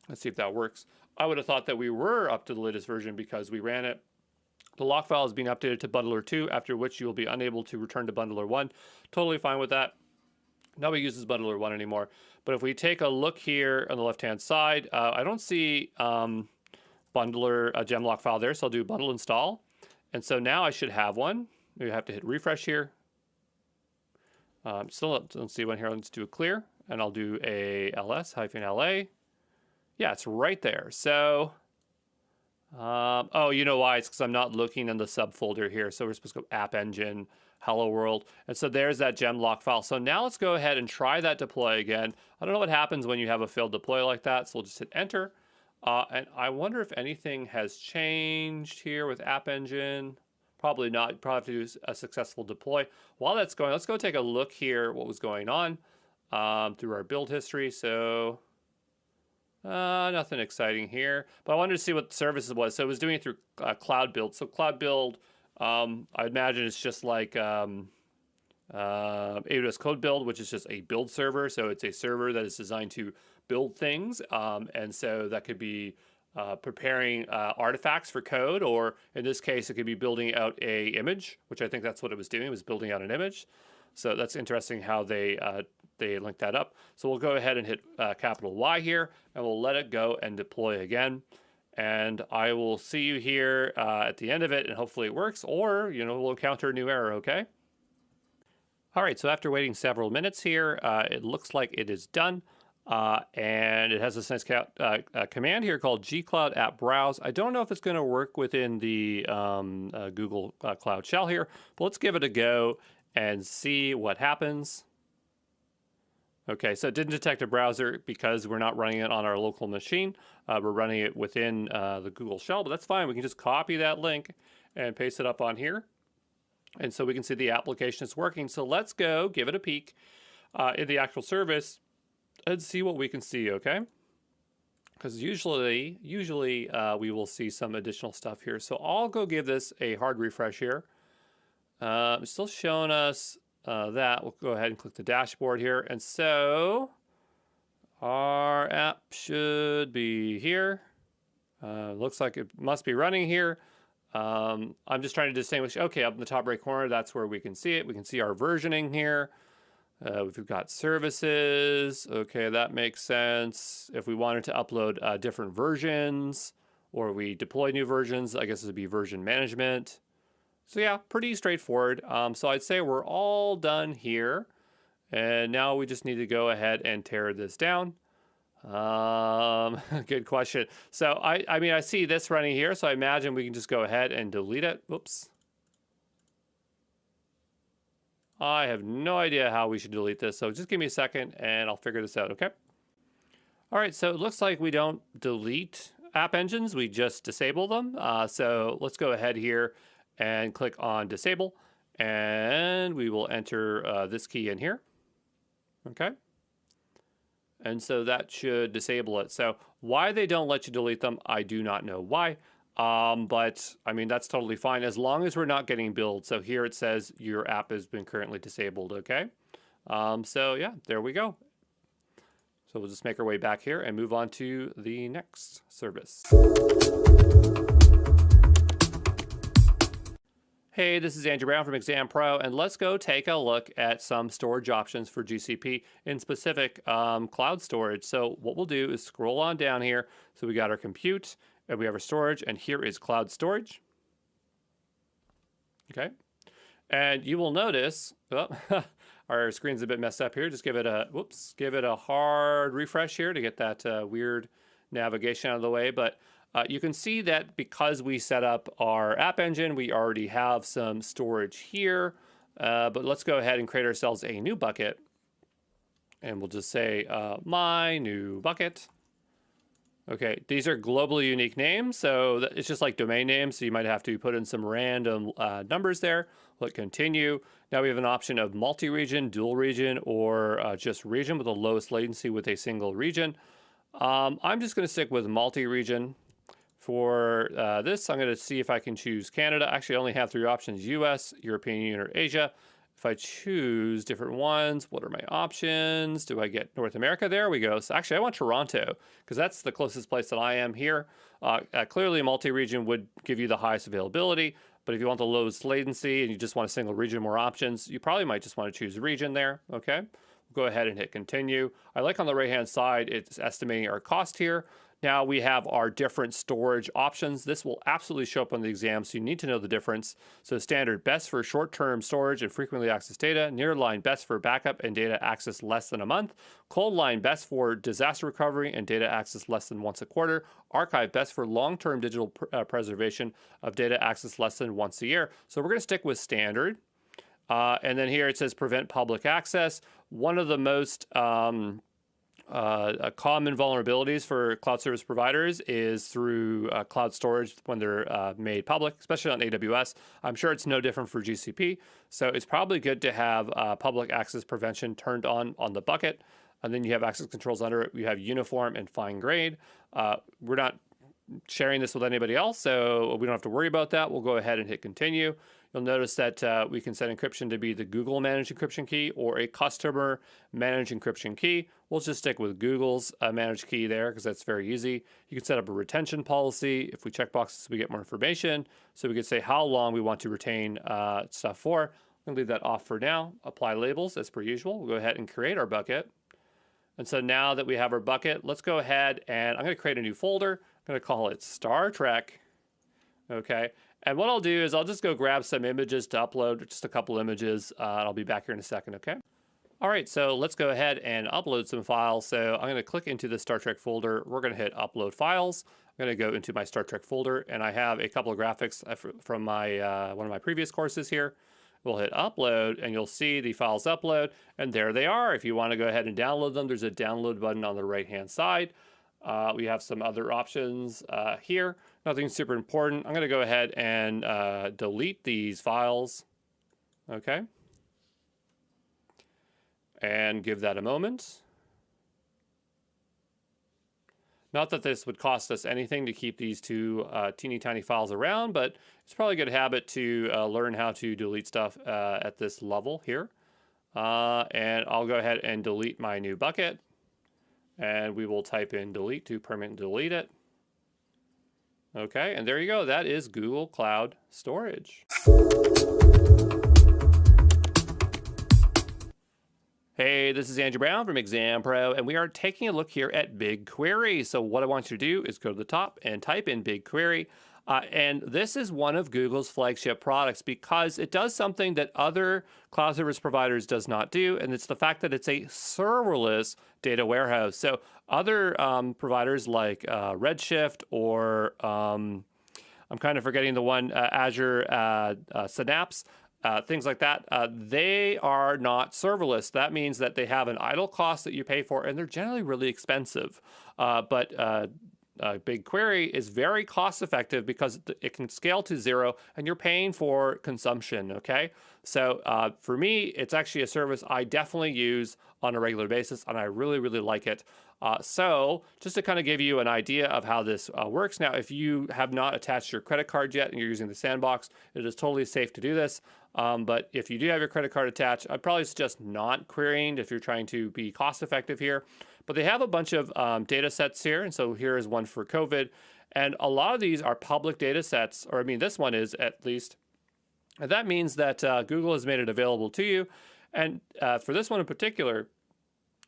Let's see if that works. I would have thought that we were up to the latest version because we ran it. The lock file is being updated to bundler 2, after which you will be unable to return to bundler 1. Totally fine with that. Nobody uses bundler 1 anymore. But if we take a look here on the left-hand side, I don't see bundler gemlock file there, so I'll do bundle install. And so now I should have one. We have to hit refresh here. Still don't see one here. Let's do a clear, and I'll do a ls-la. Yeah, it's right there. So, oh, you know why? It's because I'm not looking in the subfolder here. So we're supposed to go app engine, hello world. And so there's that gemlock file. So now let's go ahead and try that deploy again. I don't know what happens when you have a failed deploy like that. So we'll just hit enter. And I wonder if anything has changed here with App Engine. Probably not. You probably have to do a successful deploy. While that's going, let's go take a look here what was going on through our build history. So nothing exciting here. But I wanted to see what the services was. So it was doing it through Cloud Build. So Cloud Build, I imagine it's just like AWS Code Build, which is just a build server. So it's a server that is designed to build things, and so that could be preparing artifacts for code, or in this case, it could be building out a image, which I think that's what it was doing. It was building out an image. So that's interesting how they link that up. So we'll go ahead and hit capital Y here, and we'll let it go and deploy again. And I will see you here at the end of it, and hopefully it works, or we'll encounter a new error. Okay. All right. So after waiting several minutes here, it looks like it is done. And it has this nice command here called gcloud app browse. I don't know if it's going to work within the Google Cloud Shell here, but let's give it a go and see what happens. Okay, so it didn't detect a browser because we're not running it on our local machine. We're running it within the Google Shell, but that's fine. We can just copy that link and paste it up on here. And so we can see the application is working. So let's go give it a peek in the actual service and see what we can see, okay? Because usually we will see some additional stuff here. So I'll go give this a hard refresh here. It's still showing us that. We'll go ahead and click the dashboard here. And so our app should be here. Looks like it must be running here. I'm just trying to distinguish. Okay, up in the top right corner, that's where we can see it. We can see our versioning here. We've got services. Okay, that makes sense. If we wanted to upload different versions, or we deploy new versions, I guess it would be version management. So yeah, pretty straightforward. So I'd say we're all done here. And now we just need to go ahead and tear this down. Good question. So I mean, I see this running here, so I imagine we can just go ahead and delete it. Whoops. I have no idea how we should delete this, so just give me a second and I'll figure this out, okay? All right, so it looks like we don't delete app engines, we just disable them. So let's go ahead here and click on disable, and we will enter this key in here, okay? And so that should disable it. So why they don't let you delete them, I do not know why. But I mean, that's totally fine as long as we're not getting billed. So here it says your app has been currently disabled. Okay. So yeah, there we go. So we'll just make our way back here and move on to the next service. Hey, this is Andrew Brown from Exam Pro, and let's go take a look at some storage options for GCP, in specific cloud storage. So what we'll do is scroll on down here. So we got our compute, and we have our storage, and here is cloud storage. Okay. And you will notice, oh, our screen's a bit messed up here. Just give it a hard refresh here to get that weird navigation out of the way. But you can see that because we set up our App Engine, we already have some storage here. But let's go ahead and create ourselves a new bucket. And we'll just say my new bucket. Okay, these are globally unique names, so it's just like domain names, so you might have to put in some random numbers there. Click continue. Now we have an option of multi-region, dual region, or just region with the lowest latency with a single region. I'm just going to stick with multi-region. For this, I'm going to see if I can choose Canada. Actually, I only have 3 options: US, European Union, or Asia. If I choose different ones, what are my options? Do I get North America? There we go. So actually, I want Toronto because that's the closest place that I am here. Clearly, multi-region would give you the highest availability. But if you want the lowest latency and you just want a single region, more options, you probably might just want to choose region there. Okay. Go ahead and hit continue. I like on the right-hand side, it's estimating our cost here. Now we have our different storage options. This will absolutely show up on the exam, so you need to know the difference. So standard, best for short-term storage and frequently accessed data. Nearline, best for backup and data access less than a month. Cold line, best for disaster recovery and data access less than once a quarter. Archive, best for long-term digital preservation of data access less than once a year. So we're going to stick with standard. And then here it says prevent public access. One of the most common vulnerabilities for cloud service providers is through cloud storage when they're made public, especially on AWS. I'm sure it's no different for GCP. So it's probably good to have public access prevention turned on the bucket. And then you have access controls under it. You have uniform and fine grade. We're not sharing this with anybody else, so we don't have to worry about that. We'll go ahead and hit continue. You'll notice that we can set encryption to be the Google managed encryption key or a customer managed encryption key. We'll just stick with Google's managed key there because that's very easy. You can set up a retention policy. If we check boxes, we get more information. So we could say how long we want to retain stuff for. I'm going to leave that off for now. Apply labels as per usual. We'll go ahead and create our bucket. And so now that we have our bucket, let's go ahead and I'm going to create a new folder. I'm going to call it Star Trek. Okay. And what I'll do is I'll just go grab some images to upload, just a couple images. I'll be back here in a second, okay? All right, so let's go ahead and upload some files. So I'm going to click into the Star Trek folder. We're going to hit Upload Files. I'm going to go into my Star Trek folder, and I have a couple of graphics from my one of my previous courses here. We'll hit Upload, and you'll see the files upload, and there they are. If you want to go ahead and download them, there's a download button on the right-hand side. We have some other options here. Nothing super important. I'm going to go ahead and delete these files. Okay. And give that a moment. Not that this would cost us anything to keep these two teeny tiny files around, but it's probably a good habit to learn how to delete stuff at this level here. And I'll go ahead and delete my new bucket. And we will type in delete to permanently delete it. Okay, and there you go. That is Google Cloud Storage. Hey, this is Andrew Brown from Exam Pro, and we are taking a look here at BigQuery. So what I want you to do is go to the top and type in BigQuery. And this is one of Google's flagship products because it does something that other cloud service providers does not do, and it's the fact that it's a serverless data warehouse. So other providers like Redshift or I'm kind of forgetting the one, Azure Synapse, things like that, they are not serverless. That means that they have an idle cost that you pay for, and they're generally really expensive. But BigQuery is very cost effective because it can scale to 0 and you're paying for consumption, okay? So for me, it's actually a service I definitely use on a regular basis and I really, really like it. So just to kind of give you an idea of how this works. Now, if you have not attached your credit card yet and you're using the sandbox, it is totally safe to do this. But if you do have your credit card attached, I'd probably suggest not querying if you're trying to be cost effective here. But they have a bunch of data sets here. And so here is one for COVID. And a lot of these are public data sets, or I mean, this one is at least. And that means that Google has made it available to you. And for this one in particular,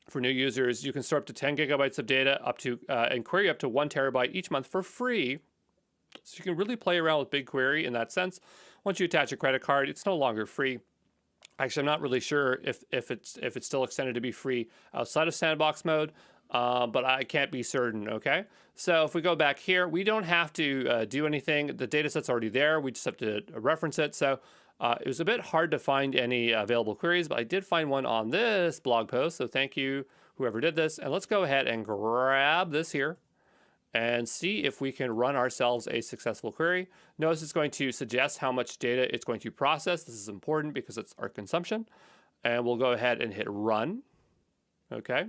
for new users, you can store up to 10 gigabytes of data up to and query up to 1 terabyte each month for free. So you can really play around with BigQuery in that sense. Once you attach a credit card, it's no longer free. Actually, I'm not really sure if it's still extended to be free outside of sandbox mode, but I can't be certain, okay? So if we go back here, we don't have to do anything. The data set's already there. We just have to reference it. So it was a bit hard to find any available queries, but I did find one on this blog post. So thank you, whoever did this. And let's go ahead and grab this here and see if we can run ourselves a successful query. Notice it's going to suggest how much data it's going to process. This is important because it's our consumption. And we'll go ahead and hit run. Okay.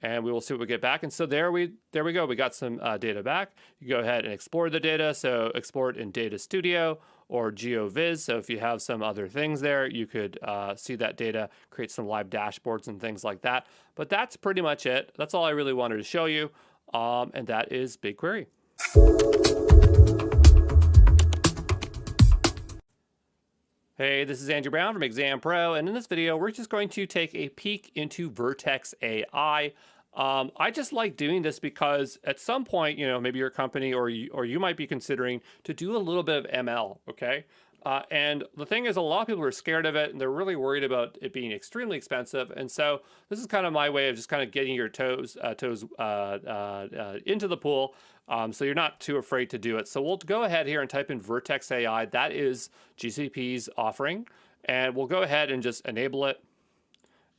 And we will see what we get back. And so there we go. We got some data back. You go ahead and export the data. So export in Data Studio or GeoViz. So if you have some other things there, you could see that data, create some live dashboards and things like that. But that's pretty much it. That's all I really wanted to show you. And that is BigQuery. Hey, this is Andrew Brown from Exam Pro, and in this video, we're just going to take a peek into Vertex AI. I just like doing this because at some point, you know, maybe your company or you might be considering to do a little bit of ML, okay? And the thing is, a lot of people are scared of it and they're really worried about it being extremely expensive. And so this is kind of my way of just kind of getting your toes into the pool. So you're not too afraid to do it. So we'll go ahead here and type in Vertex AI. That is GCP's offering. And we'll go ahead and just enable it.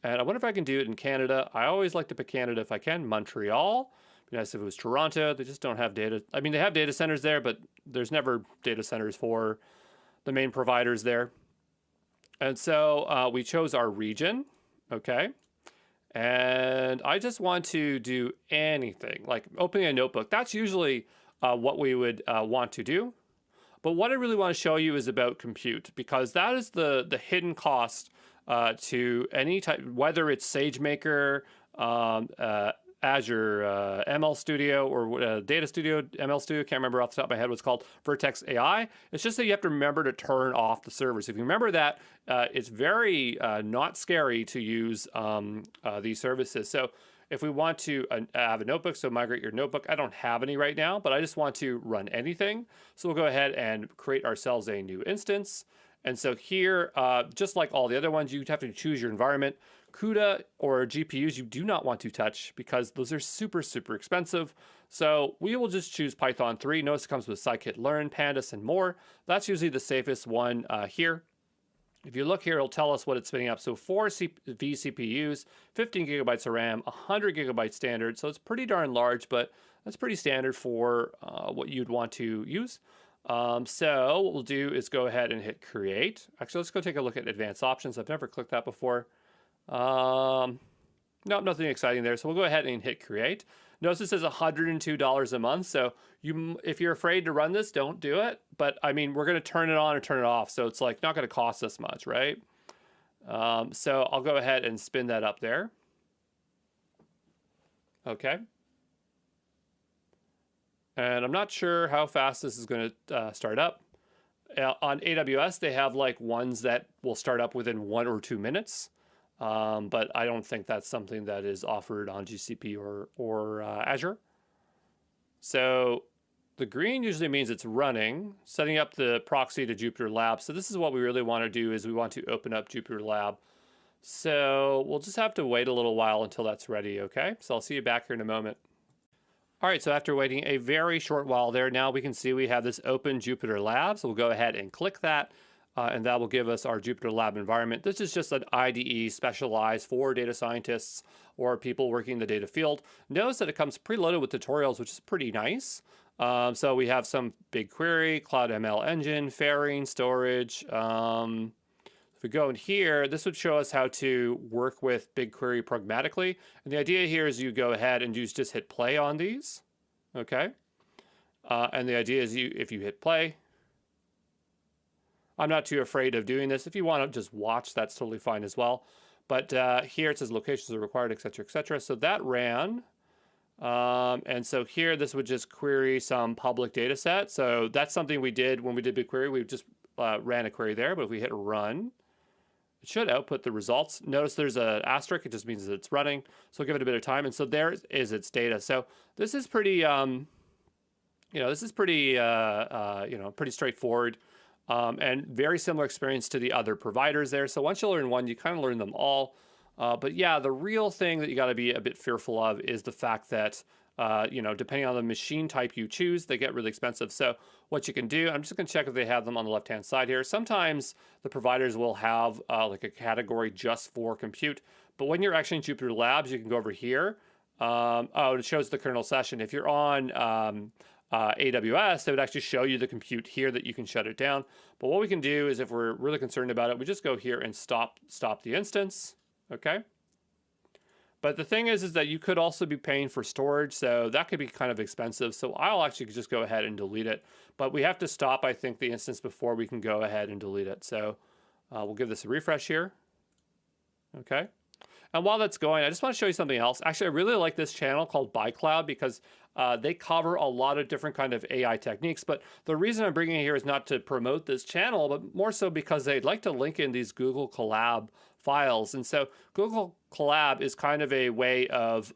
And I wonder if I can do it in Canada. I always like to pick Canada if I can. Montreal. It'd be nice if it was Toronto. They just don't have data. I mean, they have data centers there, but there's never data centers for the main providers there. And so we chose our region, okay? And I just want to do anything, like opening a notebook. That's usually what we would want to do. But what I really want to show you is about compute, because that is the hidden cost to any type, whether it's SageMaker, Azure ML Studio, or Data Studio, ML Studio, can't remember off the top of my head what's called, Vertex AI. It's just that you have to remember to turn off the servers. If you remember that, it's very not scary to use these services. So if we want to have a notebook, so migrate your notebook. I don't have any right now, but I just want to run anything. So we'll go ahead and create ourselves a new instance. And so here, just like all the other ones, you have to choose your environment. CUDA or GPUs you do not want to touch because those are super, super expensive. So we will just choose Python 3. Notice it comes with scikit-learn, pandas, and more. That's usually the safest one here. If you look here, it'll tell us what it's spinning up. So 4 vCPUs, 15 gigabytes of RAM, 100 gigabyte standard. So it's pretty darn large, but that's pretty standard for what you'd want to use. So what we'll do is go ahead and hit create. Actually, let's go take a look at advanced options. I've never clicked that before. No, nothing exciting there. So we'll go ahead and hit create. Notice it says $102 a month. So if you're afraid to run this, don't do it. But I mean, we're going to turn it on or turn it off. So it's like not going to cost us much, right? So I'll go ahead and spin that up there. Okay. And I'm not sure how fast this is going to start up. On AWS, they have like ones that will start up within 1 or 2 minutes. But I don't think that's something that is offered on GCP or Azure. So the green usually means it's running, setting up the proxy to Jupyter Lab. So this is what we really want to do, is we want to open up Jupyter Lab. So we'll just have to wait a little while until that's ready, okay? So I'll see you back here in a moment. All right, so after waiting a very short while there, now we can see we have this open Jupyter Lab. So we'll go ahead and click that. And that will give us our Jupyter Lab environment. This is just an IDE specialized for data scientists or people working in the data field. Notice that it comes preloaded with tutorials, which is pretty nice. So we have some BigQuery, Cloud ML Engine, Fairing, storage, If we go in here, this would show us how to work with BigQuery pragmatically. And the idea here is you go ahead and you just hit play on these, okay? And the idea is if you hit play, I'm not too afraid of doing this. If you want to just watch, that's totally fine as well. But here it says locations are required, etc., etc. So that ran. And so here, this would just query some public data set. So that's something we did when we did BigQuery. We just ran a query there, but if we hit run, it should output the results. Notice there's an asterisk. It just means that it's running. So we'll give it a bit of time. And so there is its data. So this is pretty, this is pretty, pretty straightforward. And very similar experience to the other providers there. So once you learn one, you kind of learn them all. But yeah, the real thing that you got to be a bit fearful of is the fact that, depending on the machine type you choose, they get really expensive. So what you can do, I'm just going to check if they have them on the left-hand side here. Sometimes the providers will have like a category just for compute. But when you're actually in Jupyter Labs, you can go over here. It shows the kernel session. If you're on AWS, they would actually show you the compute here that you can shut it down. But what we can do is if we're really concerned about it, we just go here and stop the instance. Okay. But the thing is that you could also be paying for storage, so that could be kind of expensive. So I'll actually just go ahead and delete it. But we have to stop, I think, the instance before we can go ahead and delete it. So we'll give this a refresh here. Okay. And while that's going, I just want to show you something else. Actually, I really like this channel called ByCloud because they cover a lot of different kind of AI techniques. But the reason I'm bringing it here is not to promote this channel, but more so because they'd like to link in these Google Colab files. And so Google Colab is kind of a way of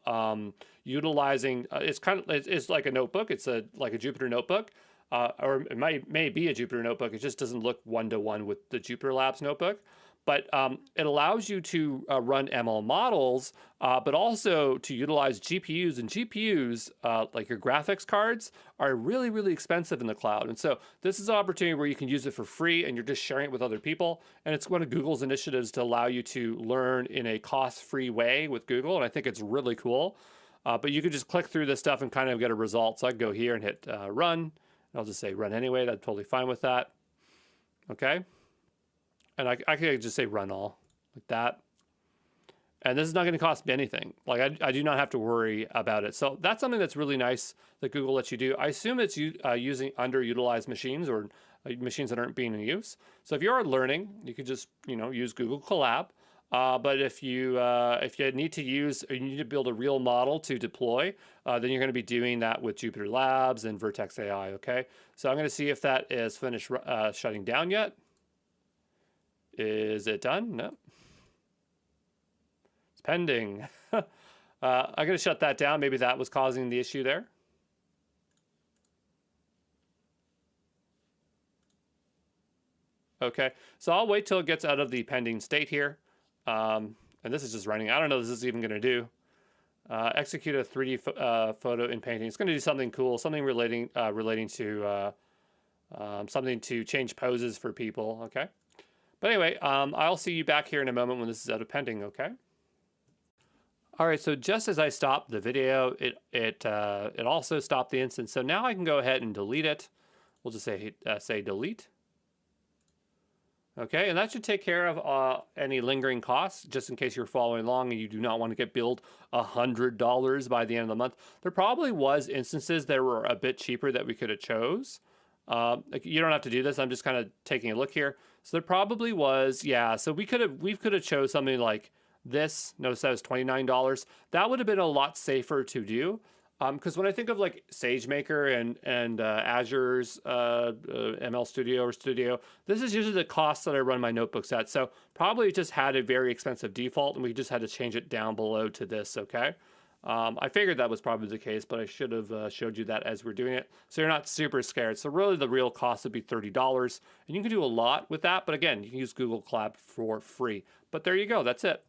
utilizing, it's like a notebook. It's like a Jupyter notebook, or it may be a Jupyter notebook. It just doesn't look one-to-one with the Jupyter Labs notebook. But it allows you to run ML models, but also to utilize GPUs. And GPUs, like your graphics cards, are really, really expensive in the cloud. And so this is an opportunity where you can use it for free and you're just sharing it with other people. And it's one of Google's initiatives to allow you to learn in a cost-free way with Google. And I think it's really cool. But you could just click through this stuff and kind of get a result. So I can go here and hit run. And I'll just say run anyway. That's totally fine with that. Okay. And I could just say run all, like that. And this is not going to cost me anything. Like I do not have to worry about it. So that's something that's really nice that Google lets you do. I assume it's using underutilized machines or machines that aren't being in use. So if you are learning, you could just use Google Colab. But if you need to use or you need to build a real model to deploy, then you're going to be doing that with Jupyter Labs and Vertex AI. Okay. So I'm going to see if that is finished shutting down yet. Is it done? No. It's pending. I'm going to shut that down. Maybe that was causing the issue there. Okay, so I'll wait till it gets out of the pending state here. And this is just running. I don't know what this is even going to do. Execute a 3D photo in painting. It's going to do something cool, something relating to something to change poses for people. Okay. But anyway, I'll see you back here in a moment when this is out of pending, okay? All right, so just as I stopped the video, it also stopped the instance. So now I can go ahead and delete it. We'll just say delete. Okay, and that should take care of any lingering costs, just in case you're following along and you do not want to get billed $100 by the end of the month. There probably was instances that were a bit cheaper that we could have chose. You don't have to do this. I'm just kind of taking a look here. So there probably was, yeah. So we could have chose something like this. Notice that was $29. That would have been a lot safer to do. Because when I think of like SageMaker and Azure's ML Studio or Studio, this is usually the cost that I run my notebooks at. So probably it just had a very expensive default, and we just had to change it down below to this. Okay. I figured that was probably the case, but I should have showed you that as we're doing it, so you're not super scared. So really the real cost would be $30, and you can do a lot with that. But again, you can use Google Colab for free. But there you go. That's it.